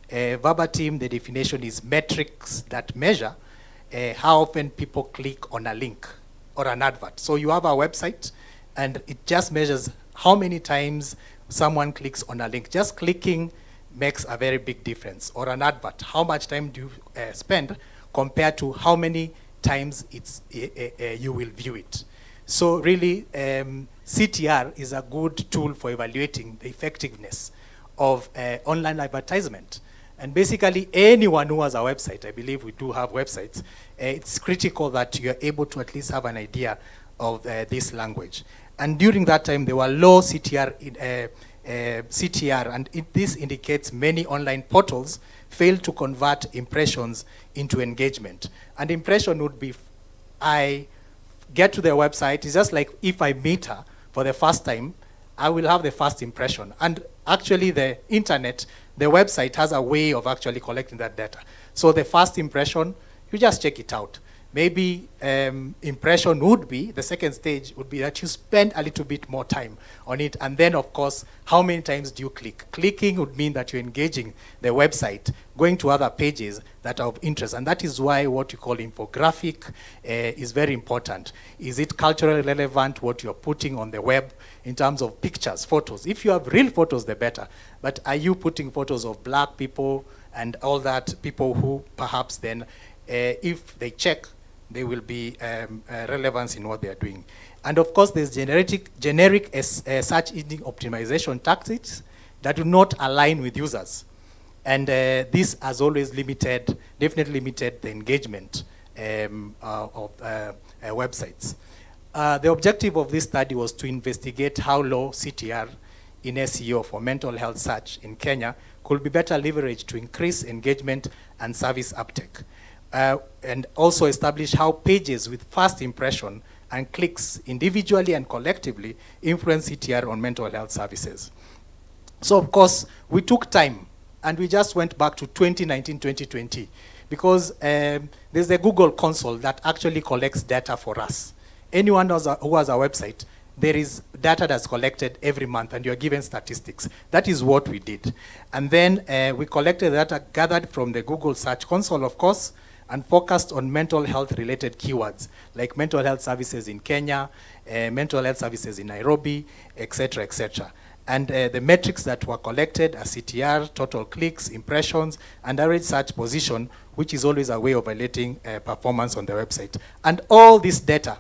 verbatim, the definition is metrics that measure how often people click on a link or an advert. So you have a website, and it just measures how many times someone clicks on a link. Just clicking makes a very big difference. Or an advert, how much time do you spend compared to how many times you will view it. So really, CTR is a good tool for evaluating the effectiveness of online advertisement. And basically, anyone who has a website, I believe we do have websites, it's critical that you're able to at least have an idea of this language. And during that time, there were low CTR, and this indicates many online portals failed to convert impressions into engagement. And impression would be, I get to their website, it's just like if I meet her for the first time, I will have the first impression. And actually the internet, the website has a way of actually collecting that data. So the first impression, you just check it out. Maybe impression would be, the second stage would be that you spend a little bit more time on it. And then of course, how many times do you click? Clicking would mean that you're engaging the website, going to other pages that are of interest. And that is why what you call infographic is very important. Is it culturally relevant, what you're putting on the web in terms of pictures, photos? If you have real photos, the better. But are you putting photos of black people and all that, people who perhaps then, if they check, there will be relevance in what they are doing. And of course, there's generic search engine optimization tactics that do not align with users. And this has always definitely limited the engagement of websites. The objective of this study was to investigate how low CTR in SEO for mental health search in Kenya could be better leveraged to increase engagement and service uptake. And also establish how pages with fast impression and clicks individually and collectively influence CTR on mental health services. So of course, we took time and we just went back to 2019, 2020, because there's a Google console that actually collects data for us. Anyone who has a website, there is data that's collected every month and you're given statistics. That is what we did. And then we collected data gathered from the Google Search Console, of course, and focused on mental health related keywords, like mental health services in Kenya, mental health services in Nairobi, et cetera, et cetera. And the metrics that were collected are CTR, total clicks, impressions, and average search position, which is always a way of evaluating performance on the website. And all this data,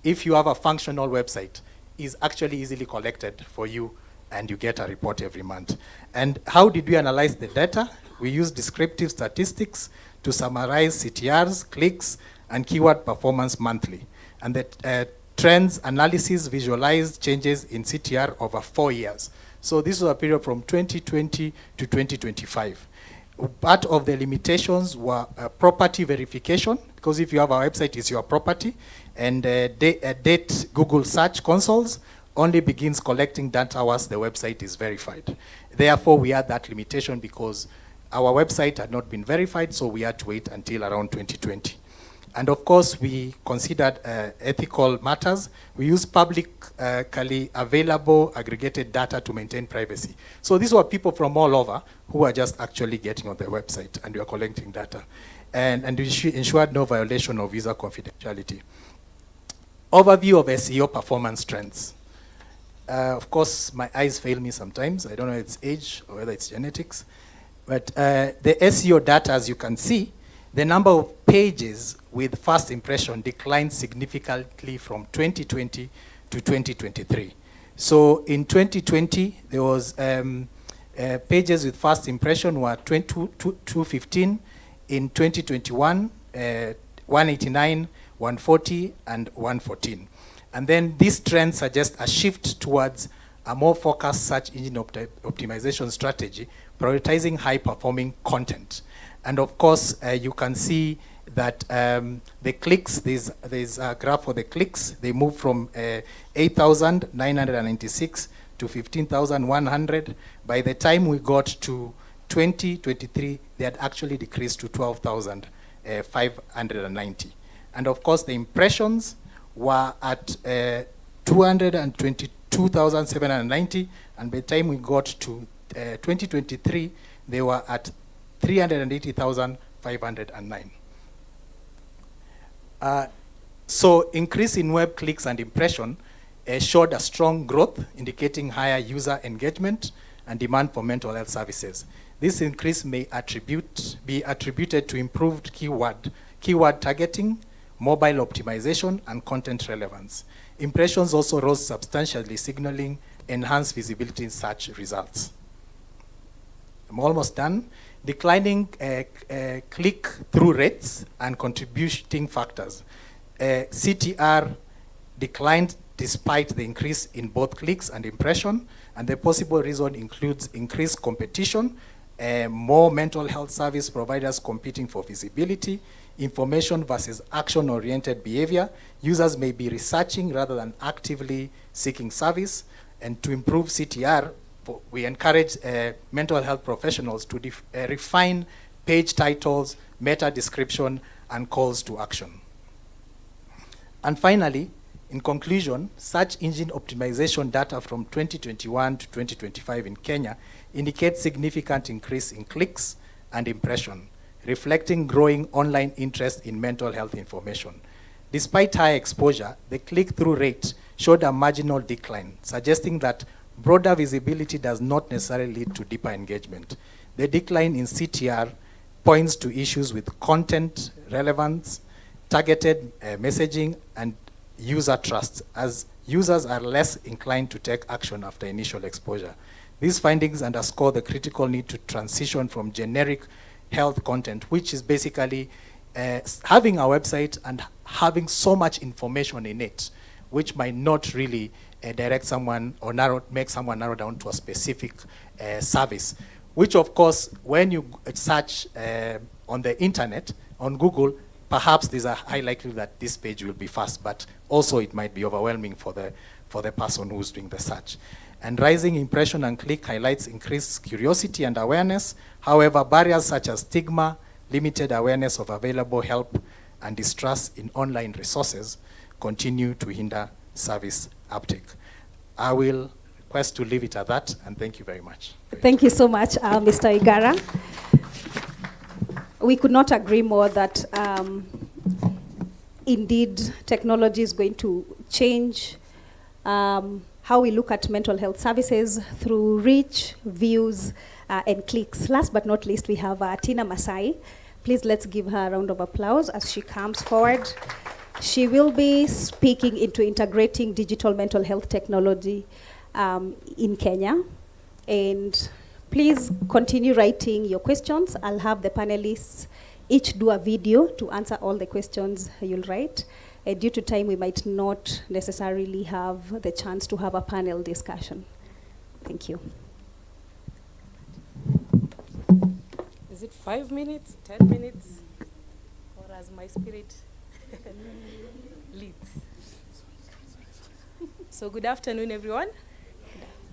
if you have a functional website, is actually easily collected for you, and you get a report every month. And how did we analyze the data? We used descriptive statistics to summarize CTRs, clicks, and keyword performance monthly. And the trends analysis visualized changes in CTR over 4 years. So this was a period from 2020 to 2025. Part of the limitations were property verification, because if you have a website, it's your property, and date Google search consoles only begins collecting data once the website is verified. Therefore, we had that limitation because our website had not been verified, so we had to wait until around 2020. And of course, we considered ethical matters. We used publicly available aggregated data to maintain privacy. So these were people from all over who were just actually getting on the website, and we were collecting data. And we ensured no violation of user confidentiality. Overview of SEO performance trends. Of course, my eyes fail me sometimes. I don't know if it's age or whether it's genetics. But the SEO data, as you can see, the number of pages with first impression declined significantly from 2020 to 2023. So in 2020, there was pages with first impression were 215. In 2021, 189, 140, and 114. And then this trend suggests a shift towards a more focused search engine optimization strategy, prioritizing high-performing content. And of course, you can see that the clicks, there's a graph for the clicks. They moved from 8,996 to 15,100. By the time we got to 2023, they had actually decreased to 12,590. And of course, the impressions were at 222,790, and by the time we got to 2023, they were at 380,509. So increase in web clicks and impression showed a strong growth, indicating higher user engagement and demand for mental health services. This increase may be attributed to improved keyword targeting, mobile optimization, and content relevance. Impressions also rose substantially, signaling enhanced visibility in search results. I'm almost done. Declining click-through rates and contributing factors. CTR declined despite the increase in both clicks and impression, and the possible reason includes increased competition, more mental health service providers competing for visibility, information versus action-oriented behavior. Users may be researching rather than actively seeking service. And to improve CTR, we encourage mental health professionals to refine page titles, meta description, and calls to action. And finally, in conclusion, search engine optimization data from 2021 to 2025 in Kenya indicates significant increase in clicks and impression, reflecting growing online interest in mental health information. Despite high exposure, the click-through rate showed a marginal decline, suggesting that broader visibility does not necessarily lead to deeper engagement. The decline in CTR points to issues with content relevance, targeted messaging, and user trust, as users are less inclined to take action after initial exposure. These findings underscore the critical need to transition from generic health content, which is basically having a website and having so much information in it, which might not really direct someone or make someone narrow down to a specific service, which of course, when you search on the internet, on Google, perhaps there's a high likelihood that this page will be fast, but also it might be overwhelming for the person who's doing the search. And rising impression and click highlights increased curiosity and awareness. However, barriers such as stigma, limited awareness of available help, and distrust in online resources continue to hinder service uptake. I will request to leave it at that, and thank you very much. Thank you so much, Mr. Igara. We could not agree more that indeed technology is going to change how we look at mental health services through reach, views, and clicks. Last but not least, we have Tina Masai. Please let's give her a round of applause as she comes forward. She will be speaking into integrating digital mental health technology in Kenya. And please continue writing your questions. I'll have the panelists each do a video to answer all the questions you'll write. Due to time, we might not necessarily have the chance to have a panel discussion. Thank you. Is it 5 minutes, 10 minutes, or as my spirit leads? So good afternoon, everyone.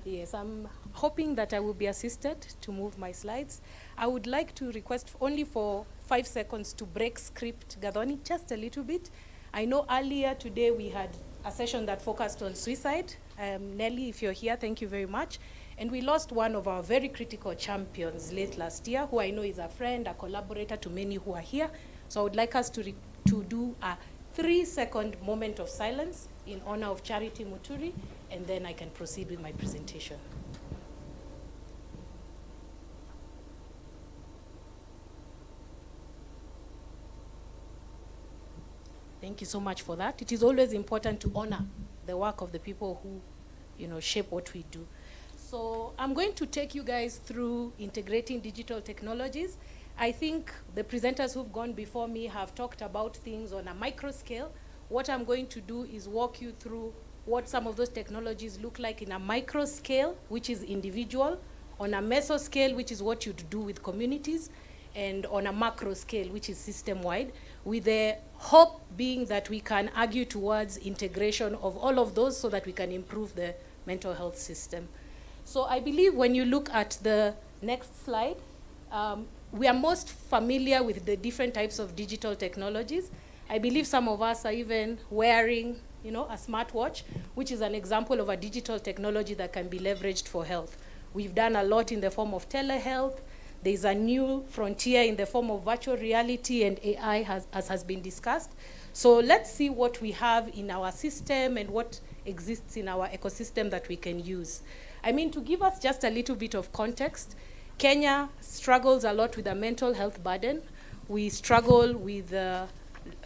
Yes, I'm hoping that I will be assisted to move my slides. I would like to request only for 5 seconds to break script, Gathoni, just a little bit. I know earlier today we had a session that focused on suicide. Nelly, if you're here, thank you very much. And we lost one of our very critical champions late last year, who I know is a friend, a collaborator to many who are here. So I would like us to do a 3-second moment of silence in honor of Charity Muturi, and then I can proceed with my presentation. Thank you so much for that. It is always important to honor the work of the people who, shape what we do. So I'm going to take you guys through integrating digital technologies. I think the presenters who've gone before me have talked about things on a micro scale. What I'm going to do is walk you through what some of those technologies look like in a micro scale, which is individual, on a meso scale, which is what you'd do with communities, and on a macro scale, which is system-wide, with the hope being that we can argue towards integration of all of those so that we can improve the mental health system. So I believe when you look at the next slide, we are most familiar with the different types of digital technologies. I believe some of us are even wearing, a smartwatch, which is an example of a digital technology that can be leveraged for health. We've done a lot in the form of telehealth. There's a new frontier in the form of virtual reality and AI, as has been discussed. So let's see what we have in our system and what exists in our ecosystem that we can use. I mean, to give us just a little bit of context, Kenya struggles a lot with a mental health burden. We struggle with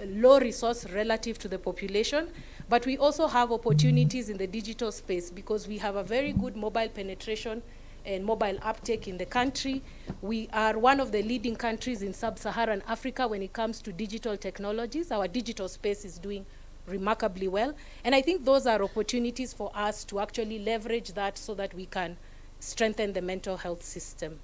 low resource relative to the population, but we also have opportunities in the digital space because we have a very good mobile penetration and mobile uptake in the country. We are one of the leading countries in sub-Saharan Africa when it comes to digital technologies. Our digital space is doing remarkably well. And I think those are opportunities for us to actually leverage that so that we can strengthen the mental health system.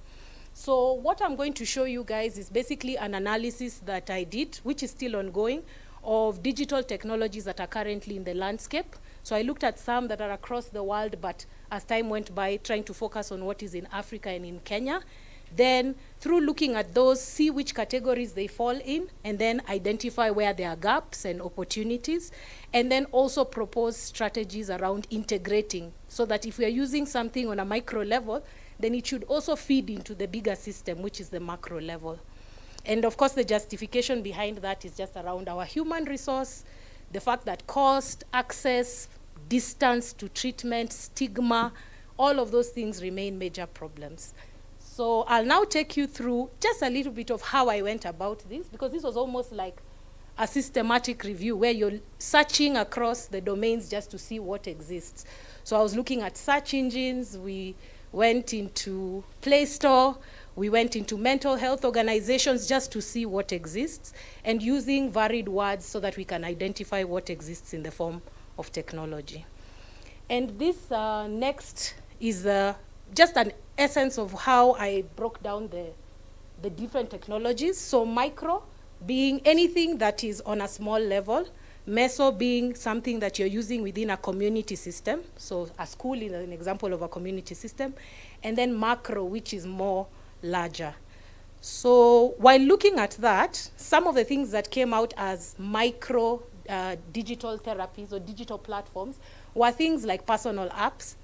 So what I'm going to show you guys is basically an analysis that I did, which is still ongoing, of digital technologies that are currently in the landscape. So I looked at some that are across the world, but as time went by, trying to focus on what is in Africa and in Kenya. Then through looking at those, see which categories they fall in, and then identify where there are gaps and opportunities, and then also propose strategies around integrating so that if we are using something on a micro level, then it should also feed into the bigger system, which is the macro level. And of course, the justification behind that is just around our human resource, the fact that cost, access, distance to treatment, stigma, all of those things remain major problems. So I'll now take you through just a little bit of how I went about this, because this was almost like a systematic review where you're searching across the domains just to see what exists. So I was looking at search engines, we went into Play Store, we went into mental health organizations just to see what exists, and using varied words so that we can identify what exists in the form of technology. And this next is just an essence of how I broke down the different technologies. So micro being anything that is on a small level, meso being something that you're using within a community system. So a school is an example of a community system. And then macro, which is more larger. So while looking at that, some of the things that came out as micro digital therapies or digital platforms were things like personal apps.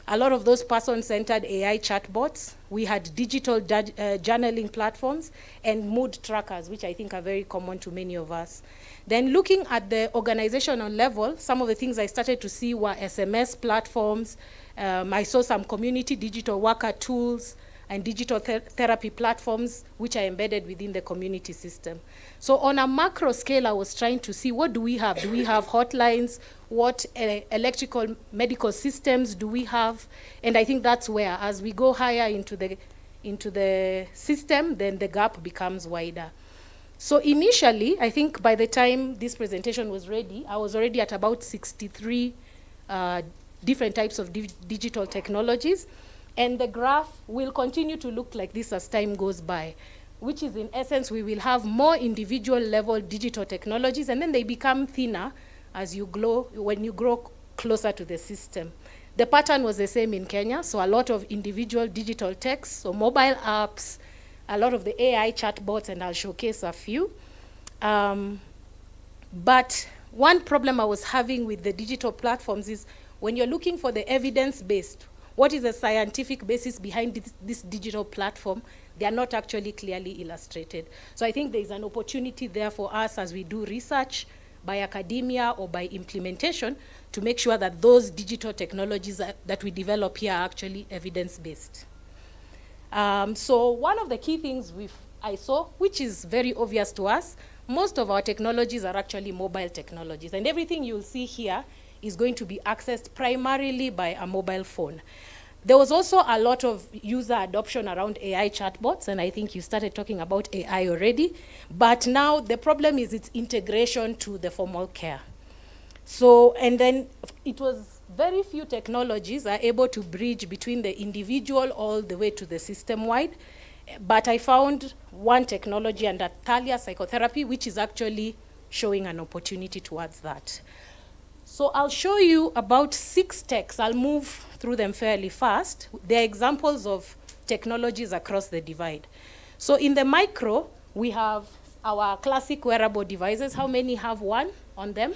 A lot of those person-centered AI chatbots. We had digital journaling platforms and mood trackers, which I think are very common to many of us. Then looking at the organizational level, some of the things I started to see were SMS platforms. I saw some community digital worker tools. and digital therapy platforms which are embedded within the community system. So on a macro scale, I was trying to see, what do we have? Do we have hotlines? What electrical medical systems do we have? And I think that's where, as we go higher into the system, then the gap becomes wider. So initially, I think by the time this presentation was ready, I was already at about 63 different types of digital technologies. And the graph will continue to look like this as time goes by, which is in essence, we will have more individual level digital technologies, and then they become thinner as you grow, when you grow closer to the system. The pattern was the same in Kenya, so a lot of individual digital techs, so mobile apps, a lot of the AI chatbots, and I'll showcase a few. But one problem I was having with the digital platforms is when you're looking for the evidence-based, what is the scientific basis behind this digital platform, they are not actually clearly illustrated. So I think there is an opportunity there for us as we do research by academia or by implementation to make sure that those digital technologies that we develop here are actually evidence-based. So one of the key things I saw, which is very obvious to us, most of our technologies are actually mobile technologies, and everything you'll see here is going to be accessed primarily by a mobile phone. There was also a lot of user adoption around AI chatbots, and I think you started talking about AI already, but now the problem is its integration to the formal care. So, and then it was very few technologies are able to bridge between the individual all the way to the system-wide, but I found one technology under Thalia psychotherapy, which is actually showing an opportunity towards that. So I'll show you about 6 techs. I'll move through them fairly fast. They're examples of technologies across the divide. So in the micro, we have our classic wearable devices. How many have one on them?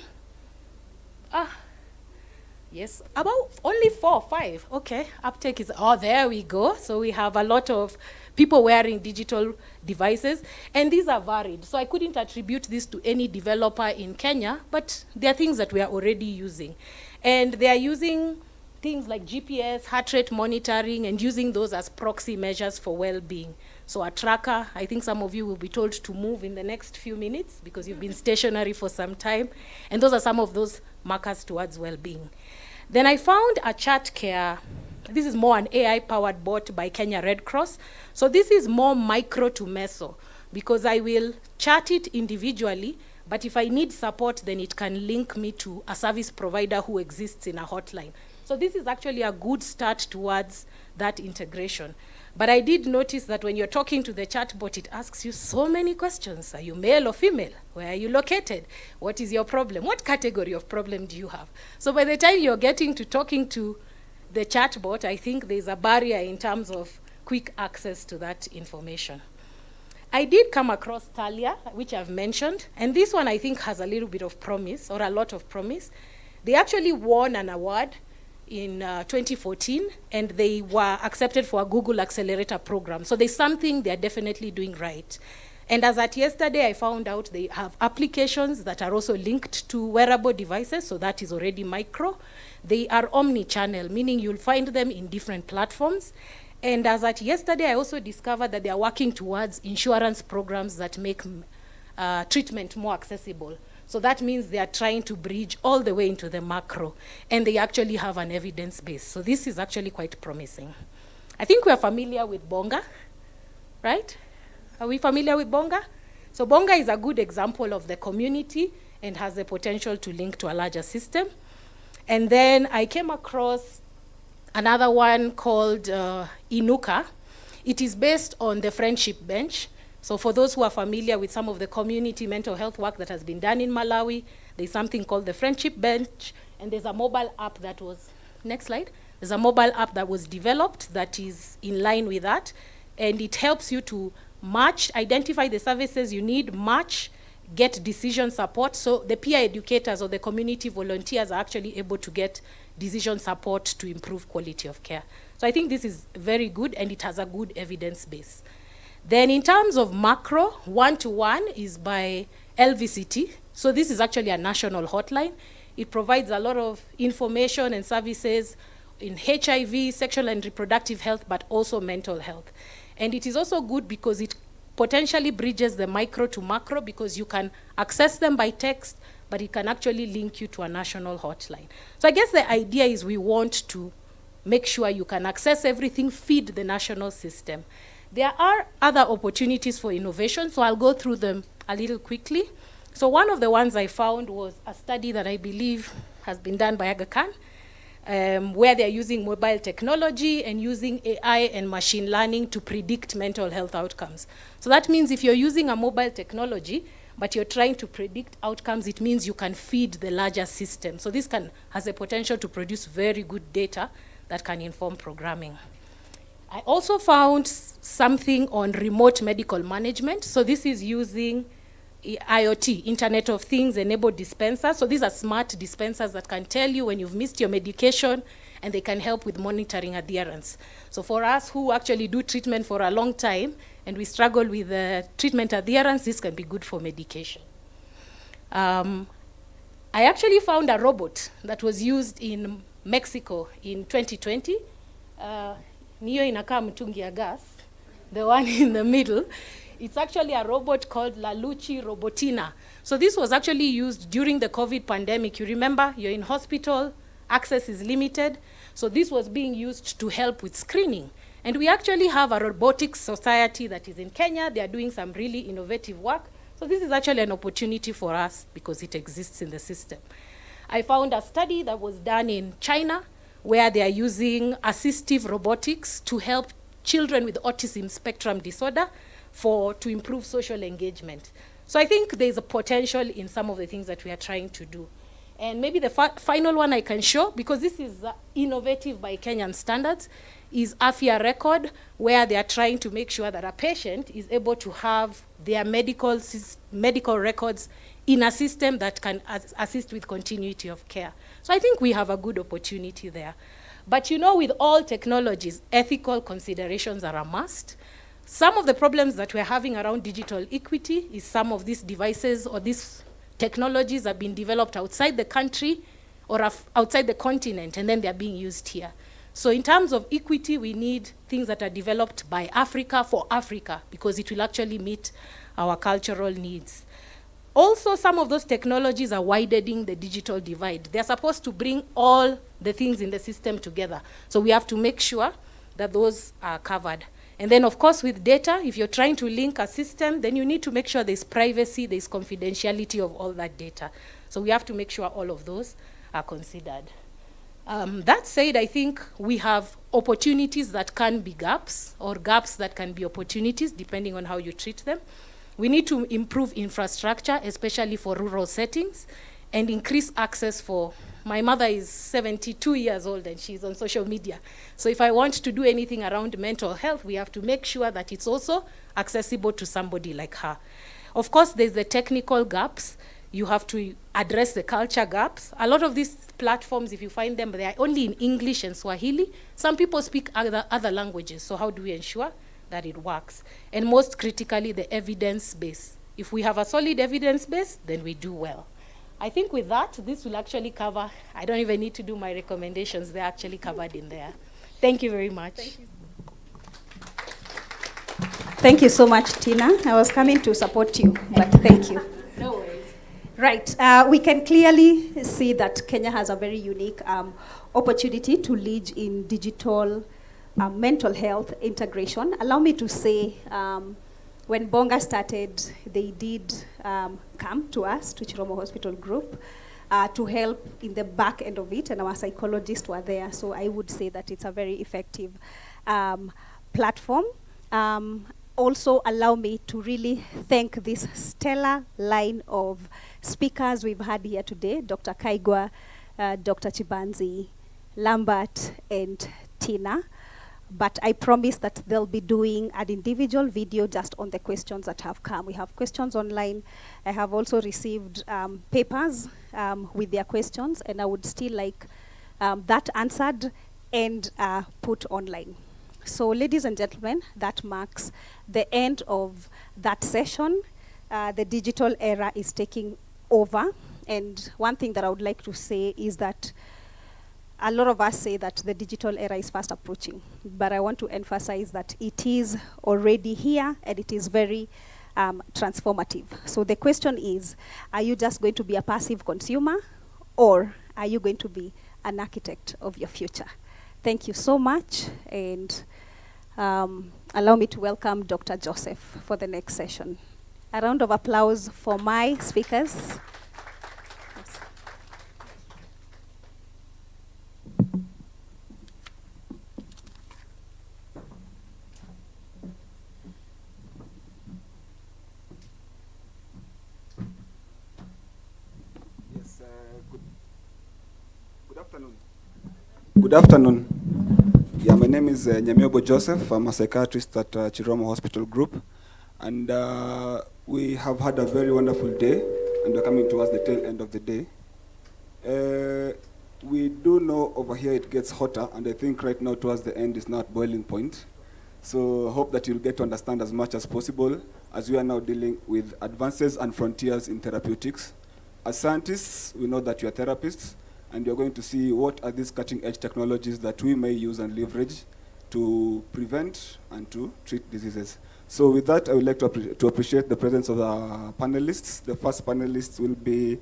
Yes, about only 4 or 5. Okay, uptake is, there we go. So we have a lot of people wearing digital devices, and these are varied. So I couldn't attribute this to any developer in Kenya, but they are things that we are already using. And they are using things like GPS, heart rate monitoring, and using those as proxy measures for well-being. So a tracker, I think some of you will be told to move in the next few minutes because you've been stationary for some time. And those are some of those markers towards well-being. Then I found a chat care. This is more an AI-powered bot by Kenya Red Cross. So this is more micro to meso because I will chat it individually, but if I need support, then it can link me to a service provider who exists in a hotline. So this is actually a good start towards that integration. But I did notice that when you're talking to the chatbot, it asks you so many questions. Are you male or female? Where are you located? What is your problem? What category of problem do you have? So by the time you're getting to talking to the chatbot, I think there's a barrier in terms of quick access to that information. I did come across Thalia, which I've mentioned, and this one I think has a little bit of promise, or a lot of promise. They actually won an award in 2014, and they were accepted for a Google Accelerator program. So there's something they're definitely doing right. And as at yesterday, I found out they have applications that are also linked to wearable devices, so that is already micro. They are omni-channel, meaning you'll find them in different platforms. And as at yesterday, I also discovered that they are working towards insurance programs that make treatment more accessible. So that means they are trying to bridge all the way into the macro, and they actually have an evidence base. So this is actually quite promising. I think we are familiar with Bonga, right? Are we familiar with Bonga? So Bonga is a good example of the community and has the potential to link to a larger system. And then I came across another one called Inuka. It is based on the Friendship Bench. So for those who are familiar with some of the community mental health work that has been done in Malawi, there's something called the Friendship Bench, and there's a mobile app that was, next slide, there's a mobile app that was developed that is in line with that, and it helps you to match, identify the services you need, match, get decision support. So the peer educators or the community volunteers are actually able to get decision support to improve quality of care. So I think this is very good, and it has a good evidence base. Then in terms of macro, one-to-one is by LVCT. So this is actually a national hotline. It provides a lot of information and services in HIV, sexual and reproductive health, but also mental health. And it is also good because it potentially bridges the micro to macro, because you can access them by text, but it can actually link you to a national hotline. So I guess the idea is we want to make sure you can access everything, feed the national system. There are other opportunities for innovation, so I'll go through them a little quickly. So one of the ones I found was a study that I believe has been done by Aga Khan, where they're using mobile technology and using AI and machine learning to predict mental health outcomes. So that means if you're using a mobile technology, but you're trying to predict outcomes, it means you can feed the larger system. So this has a potential to produce very good data that can inform programming. I also found something on remote medical management. So this is using IoT, Internet of Things, enabled dispensers. So these are smart dispensers that can tell you when you've missed your medication, and they can help with monitoring adherence. So for us who actually do treatment for a long time, and we struggle with treatment adherence, this can be good for medication. I actually found a robot that was used in Mexico in 2020. Niyo inakaa mtungi ya gas, the one in the middle. It's actually a robot called La Luchi Robotina. So this was actually used during the COVID pandemic. You remember, you're in hospital, access is limited. So this was being used to help with screening. And we actually have a robotics society that is in Kenya. They are doing some really innovative work. So this is actually an opportunity for us because it exists in the system. I found a study that was done in China where they are using assistive robotics to help children with autism spectrum disorder to improve social engagement. So I think there's a potential in some of the things that we are trying to do. And maybe the final one I can show, because this is innovative by Kenyan standards, is Afya Record, where they are trying to make sure that a patient is able to have their medical records in a system that can assist with continuity of care. So I think we have a good opportunity there. But you know, with all technologies, ethical considerations are a must. Some of the problems that we're having around digital equity is some of these devices or these technologies have been developed outside the country or outside the continent, and then they're being used here. So in terms of equity, we need things that are developed by Africa for Africa, because it will actually meet our cultural needs. Also, some of those technologies are widening the digital divide. They're supposed to bring all the things in the system together. So we have to make sure that those are covered. And then, of course, with data, if you're trying to link a system, then you need to make sure there's privacy, there's confidentiality of all that data. So we have to make sure all of those are considered. That said, I think we have opportunities that can be gaps, or gaps that can be opportunities, depending on how you treat them. We need to improve infrastructure, especially for rural settings, and increase access for... My mother is 72 years old and she's on social media. So if I want to do anything around mental health, we have to make sure that it's also accessible to somebody like her. Of course, there's the technical gaps. You have to address the culture gaps. A lot of these platforms, if you find them, they are only in English and Swahili. Some people speak other languages, so how do we ensure that it works? And most critically, the evidence base. If we have a solid evidence base, then we do well. I think with that, this will actually cover, I don't even need to do my recommendations, they're actually covered in there. Thank you very much. Thank you. Thank you so much, Tina. I was coming to support you, but thank you. No worries. Right, we can clearly see that Kenya has a very unique opportunity to lead in digital mental health integration. Allow me to say, when Bonga started, they did come to us, to Chiromo Hospital Group, to help in the back end of it, and our psychologists were there. So I would say that it's a very effective platform. Also, allow me to really thank this stellar line of speakers we've had here today, Dr. Kaigwa, Dr. Chibanzi, Lambert, and Tina. But I promise that they'll be doing an individual video just on the questions that have come. We have questions online. I have also received papers with their questions, and I would still like that answered and put online. So ladies and gentlemen, that marks the end of that session. The digital era is taking over. And one thing that I would like to say is that a lot of us say that the digital era is fast approaching, but I want to emphasize that it is already here and it is very transformative. So the question is, are you just going to be a passive consumer, or are you going to be an architect of your future? Thank you so much, and allow me to welcome Dr. Joseph for the next session. A round of applause for my speakers. Good afternoon. Yeah, my name is Njenga Joseph. I'm a psychiatrist at Chiromo Hospital Group. And we have had a very wonderful day, and we're coming towards the tail end of the day. We do know over here it gets hotter, and I think right now towards the end is not boiling point. So I hope that you'll get to understand as much as possible as we are now dealing with advances and frontiers in therapeutics. As scientists, we know that you are therapists, and you're going to see what are these cutting-edge technologies that we may use and leverage to prevent and to treat diseases. So with that, I would like to appreciate the presence of our panelists. The first panelist will be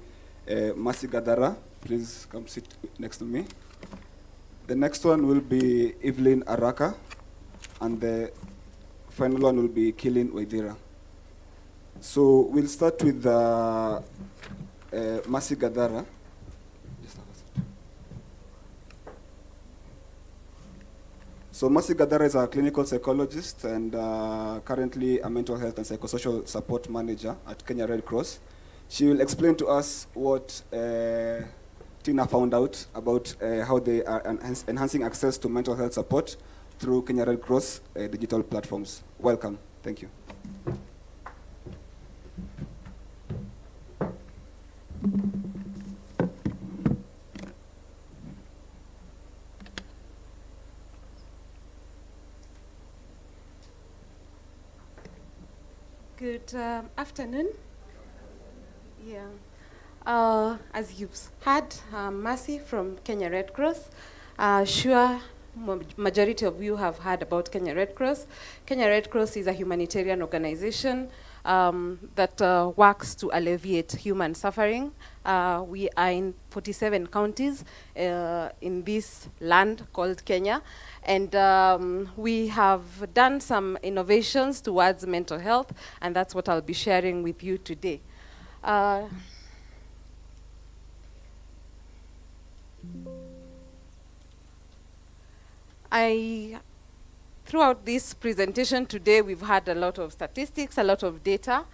Masi Gadara. Please come sit next to me. The next one will be Evelyn Araka, and the final one will be Kilin Waidira. So we'll start with Masi Gadara. So Masi Gadara is a clinical psychologist and currently a mental health and psychosocial support manager at Kenya Red Cross. She will explain to us what Tina found out about how they are enhancing access to mental health support through Kenya Red Cross digital platforms. Welcome. Thank you. Good afternoon. Yeah. As you've heard, Mercy from Kenya Red Cross. Sure, majority of you have heard about Kenya Red Cross. Kenya Red Cross is a humanitarian organization that works to alleviate human suffering. We are in 47 counties in this land called Kenya. And we have done some innovations towards mental health, and that's what I'll be sharing with you today. Throughout this presentation today, we've had a lot of statistics, a lot of data.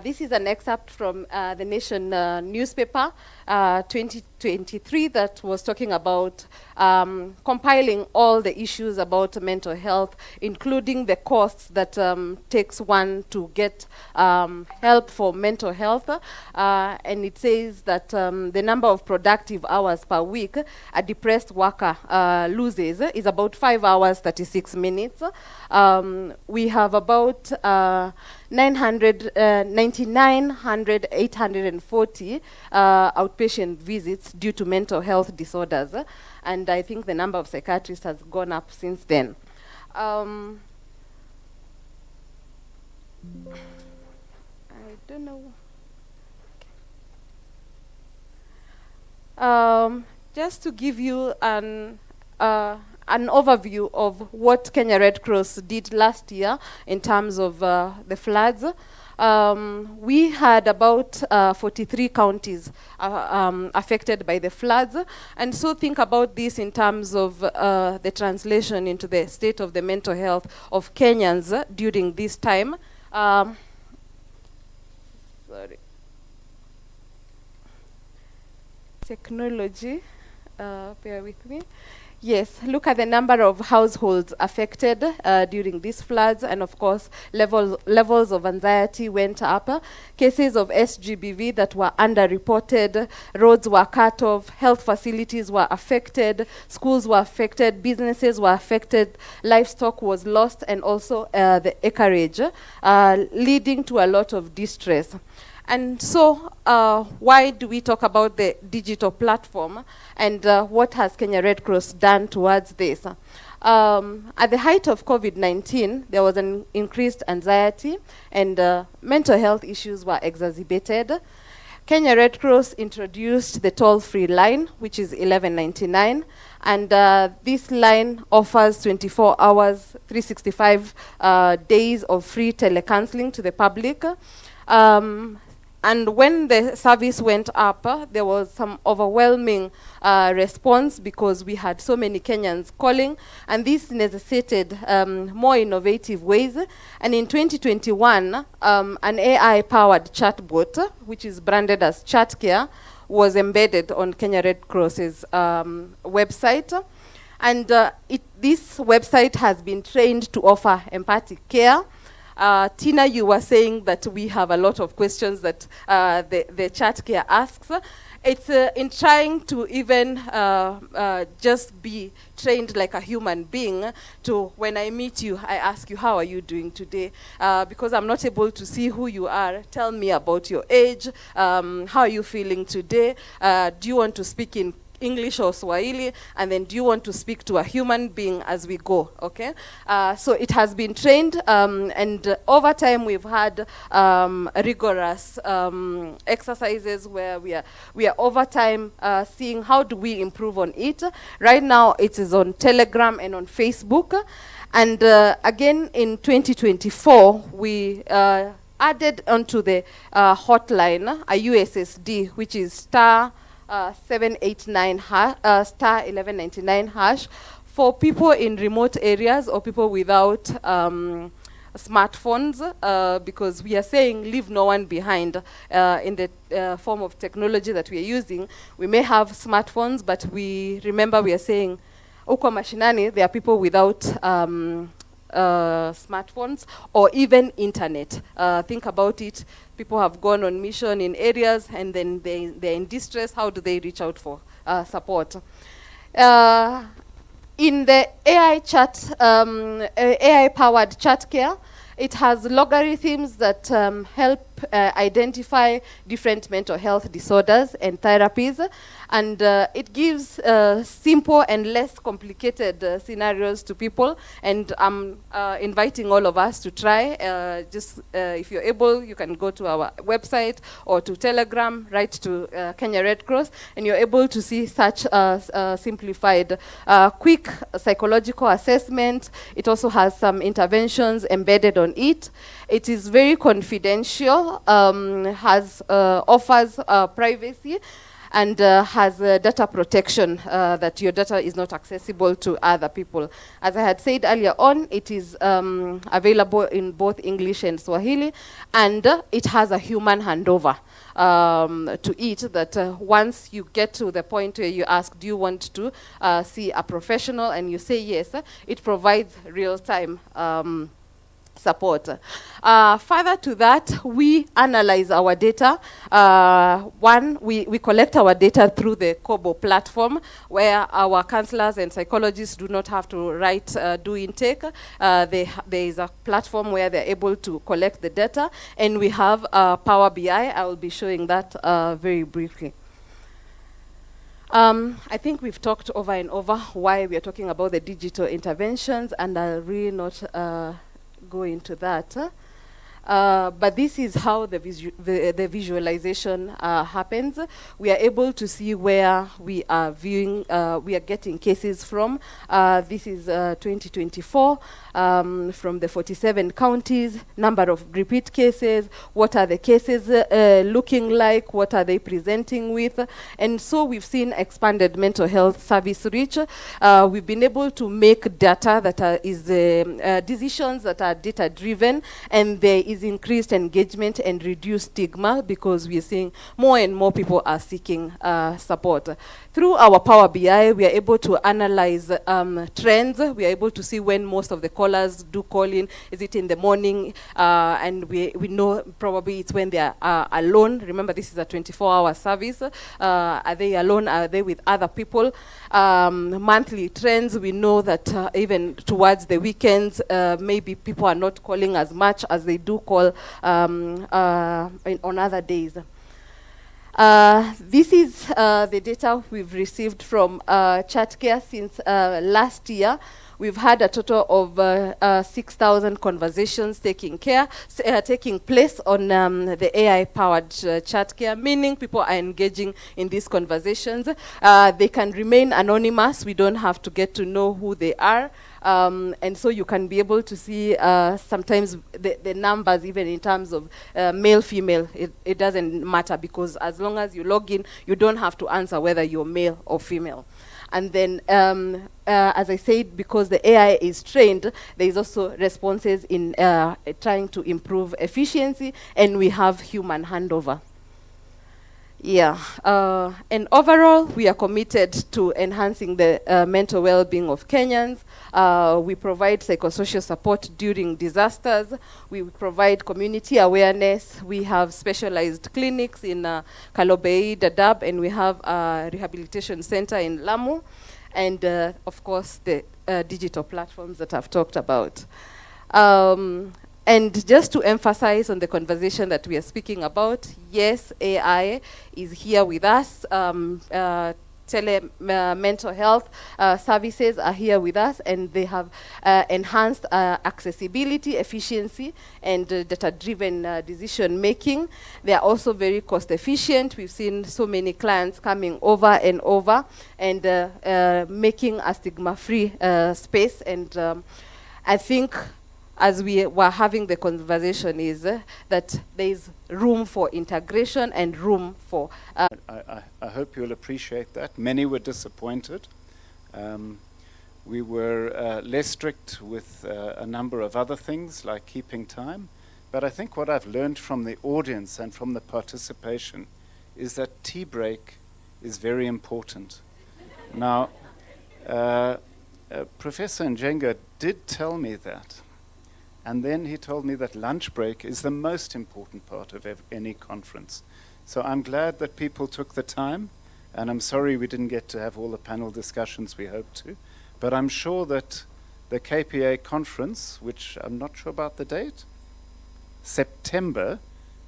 This is an excerpt from the Nation newspaper, 2023, that was talking about compiling all the issues about mental health, including the costs that takes one to get help for mental health. And it says that the number of productive hours per week a depressed worker loses is about 5 hours, 36 minutes. We have about 840 outpatient visits due to mental health disorders. And I think the number of psychiatrists has gone up since then. I don't know. Just to give you an overview of what Kenya Red Cross did last year in terms of the floods. We had about 43 counties affected by the floods. And so think about this in terms of the translation into the state of the mental health of Kenyans during this time. Sorry. Technology, bear with me. Yes, look at the number of households affected during these floods, and of course, levels of anxiety went up. Cases of SGBV that were underreported, roads were cut off, health facilities were affected, schools were affected, businesses were affected, livestock was lost, and also the acreage, leading to a lot of distress. And so why do we talk about the digital platform, and what has Kenya Red Cross done towards this? At the height of COVID-19, there was an increased anxiety, and mental health issues were exacerbated. Kenya Red Cross introduced the toll-free line, which is 1199, and this line offers 24 hours, 365 days of free telecounseling to the public. And when the service went up, there was some overwhelming response because we had so many Kenyans calling, and this necessitated more innovative ways. And in 2021, an AI-powered chatbot, which is branded as ChatCare, was embedded on Kenya Red Cross's website. And this website has been trained to offer empathic care. Tina, you were saying that we have a lot of questions that the ChatCare asks. It's in trying to even just be trained like a human being to, when I meet you, I ask you, how are you doing today? Because I'm not able to see who you are. Tell me about your age. How are you feeling today? Do you want to speak in English or Swahili, and then do you want to speak to a human being as we go, okay? So it has been trained, and over time we've had rigorous exercises where we are over time seeing how do we improve on it. Right now it is on Telegram and on Facebook, and again in 2024 we added onto the hotline a USSD, which is star 789 star 1199 hash for people in remote areas or people without smartphones, because we are saying leave no one behind in the form of technology that we are using. We may have smartphones, but we remember we are saying uko mashinani, there are people without smartphones or even internet. Think about it. People have gone on mission in areas, and then they're in distress. How do they reach out for support? In the AI-powered chat care, it has logarithms that help identify different mental health disorders and therapies, and it gives simple and less complicated scenarios to people. And I'm inviting all of us to try. If you're able, you can go to our website or to Telegram, write to Kenya Red Cross, and you're able to see such simplified, quick psychological assessment. It also has some interventions embedded on it. It is very confidential, offers privacy, and has data protection, that your data is not accessible to other people. As I had said earlier on, it is available in both English and Swahili, and it has a human handover to it, that once you get to the point where you ask, do you want to see a professional, and you say yes, it provides real-time support. Further to that, we analyze our data. We collect our data through the Kobo platform, where our counselors and psychologists do not have to do intake. There is a platform where they're able to collect the data, and we have Power BI. I will be showing that very briefly. I think we've talked over and over why we are talking about the digital interventions, and I'll really not go into that. But this is how the visualization happens. We are able to see where we are viewing, we are getting cases from. This is 2024, from the 47 counties, number of repeat cases, what are the cases looking like, what are they presenting with. And so we've seen expanded mental health service reach. We've been able to make data that is decisions that are data driven, and there is increased engagement and reduced stigma, because we are seeing more and more people are seeking support. Through our Power BI, we are able to analyze trends. We are able to see when most of the callers do call in. Is it in the morning? And we know probably it's when they are alone. Remember, this is a 24-hour service. Are they alone? Are they with other people? Monthly trends, we know that even towards the weekends, maybe people are not calling as much as they do call on other days. This is the data we've received from ChatCare since last year. We've had a total of 6,000 conversations taking place on the AI-powered ChatCare, meaning people are engaging in these conversations. They can remain anonymous. We don't have to get to know who they are. And so you can be able to see sometimes the numbers, even in terms of male, female. It doesn't matter, because as long as you log in, you don't have to answer whether you're male or female. And then, as I said, because the AI is trained, there is also responses in trying to improve efficiency, and we have human handover. Yeah, and overall, we are committed to enhancing the mental well-being of Kenyans. We provide psychosocial support during disasters. We provide community awareness. We have specialized clinics in Kalobei, Dadaab, and we have a rehabilitation center in Lamu. And of course, the digital platforms that I've talked about. And just to emphasize on the conversation that we are speaking about, yes, AI is here with us. Mental health services are here with us, and they have enhanced accessibility, efficiency, and data-driven decision making. They are also very cost efficient. We've seen so many clients coming over and over, and making a stigma-free space. And I think, as we were having the conversation, is that there is room for integration and room for... I hope you'll appreciate that. Many were disappointed. We were less strict with a number of other things, like keeping time. But I think what I've learned from the audience and from the participation is that tea break is very important. Now, Professor Njenga did tell me that. And then he told me that lunch break is the most important part of any conference. So I'm glad that people took the time, and I'm sorry we didn't get to have all the panel discussions we hoped to. But I'm sure that the KPA conference, which I'm not sure about the date, September,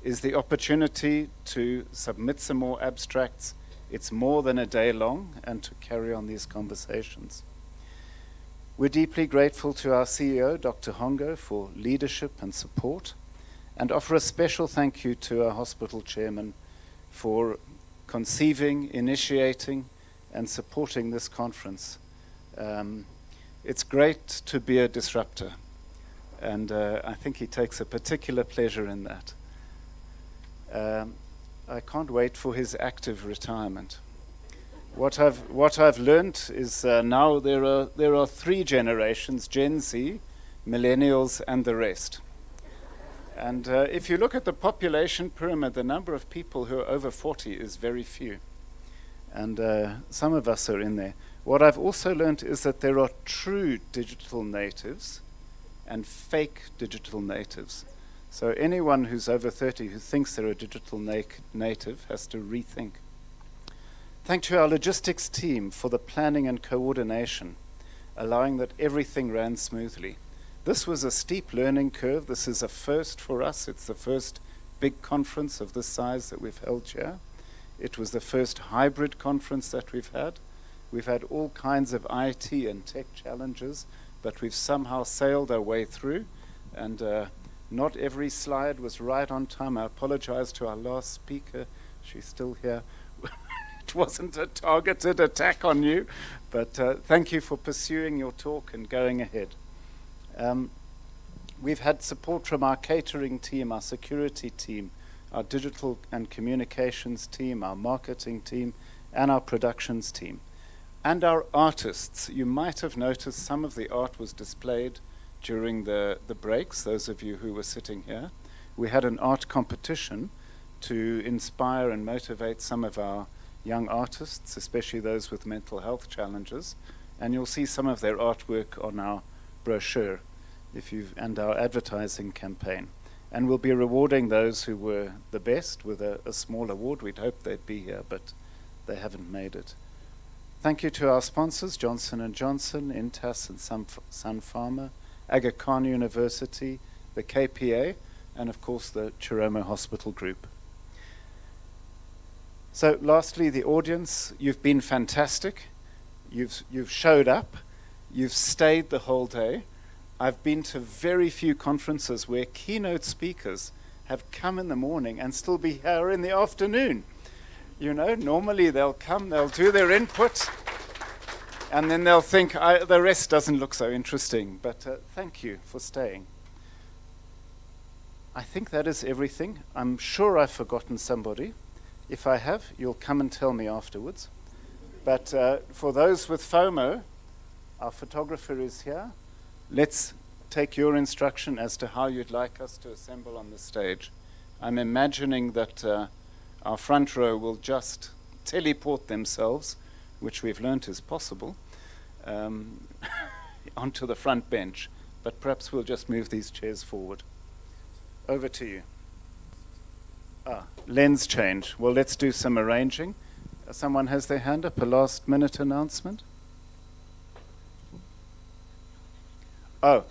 is the opportunity to submit some more abstracts. It's more than a day long, and to carry on these conversations. We're deeply grateful to our CEO, Dr. Hongo, for leadership and support, and offer a special thank you to our hospital chairman for conceiving, initiating, and supporting this conference. It's great to be a disruptor, and I think he takes a particular pleasure in that. I can't wait for his active retirement. What I've learned is now there are three generations: Gen Z, millennials, and the rest. And if you look at the population pyramid, the number of people who are over 40 is very few. And some of us are in there. What I've also learned is that there are true digital natives and fake digital natives. So anyone who's over 30 who thinks they're a digital native has to rethink. Thank to our logistics team for the planning and coordination, allowing that everything ran smoothly. This was a steep learning curve. This is a first for us. It's the first big conference of this size that we've held here. It was the first hybrid conference that we've had. We've had all kinds of IT and tech challenges, but we've somehow sailed our way through, and not every slide was right on time. I apologize to our last speaker. She's still here. It wasn't a targeted attack on you, but thank you for pursuing your talk and going ahead. We've had support from our catering team, our security team, our digital and communications team, our marketing team, and our productions team. And our artists. You might have noticed some of the art was displayed during the breaks, those of you who were sitting here. We had an art competition to inspire and motivate some of our young artists, especially those with mental health challenges, and you'll see some of their artwork on our brochure and our advertising campaign. And we'll be rewarding those who were the best with a small award. We'd hoped they'd be here, but they haven't made it. Thank you to our sponsors, Johnson & Johnson, Intas and Sun Pharma, Aga Khan University, the KPA, and of course the Chiromo Hospital group. So lastly, the audience, you've been fantastic. You've showed up. You've stayed the whole day. I've been to very few conferences where keynote speakers have come in the morning and still be here in the afternoon. You know, normally they'll come, they'll do their input, and then they'll think, the rest doesn't look so interesting. But thank you for staying. I think that is everything. I'm sure I've forgotten somebody. If I have, you'll come and tell me afterwards. But for those with FOMO, our photographer is here. Let's take your instruction as to how you'd like us to assemble on the stage. I'm imagining that our front row will just teleport themselves, which we've learnt is possible, onto the front bench. But perhaps we'll just move these chairs forward. Over to you. Lens change. Well, let's do some arranging. Someone has their hand up, a last minute announcement? Oh,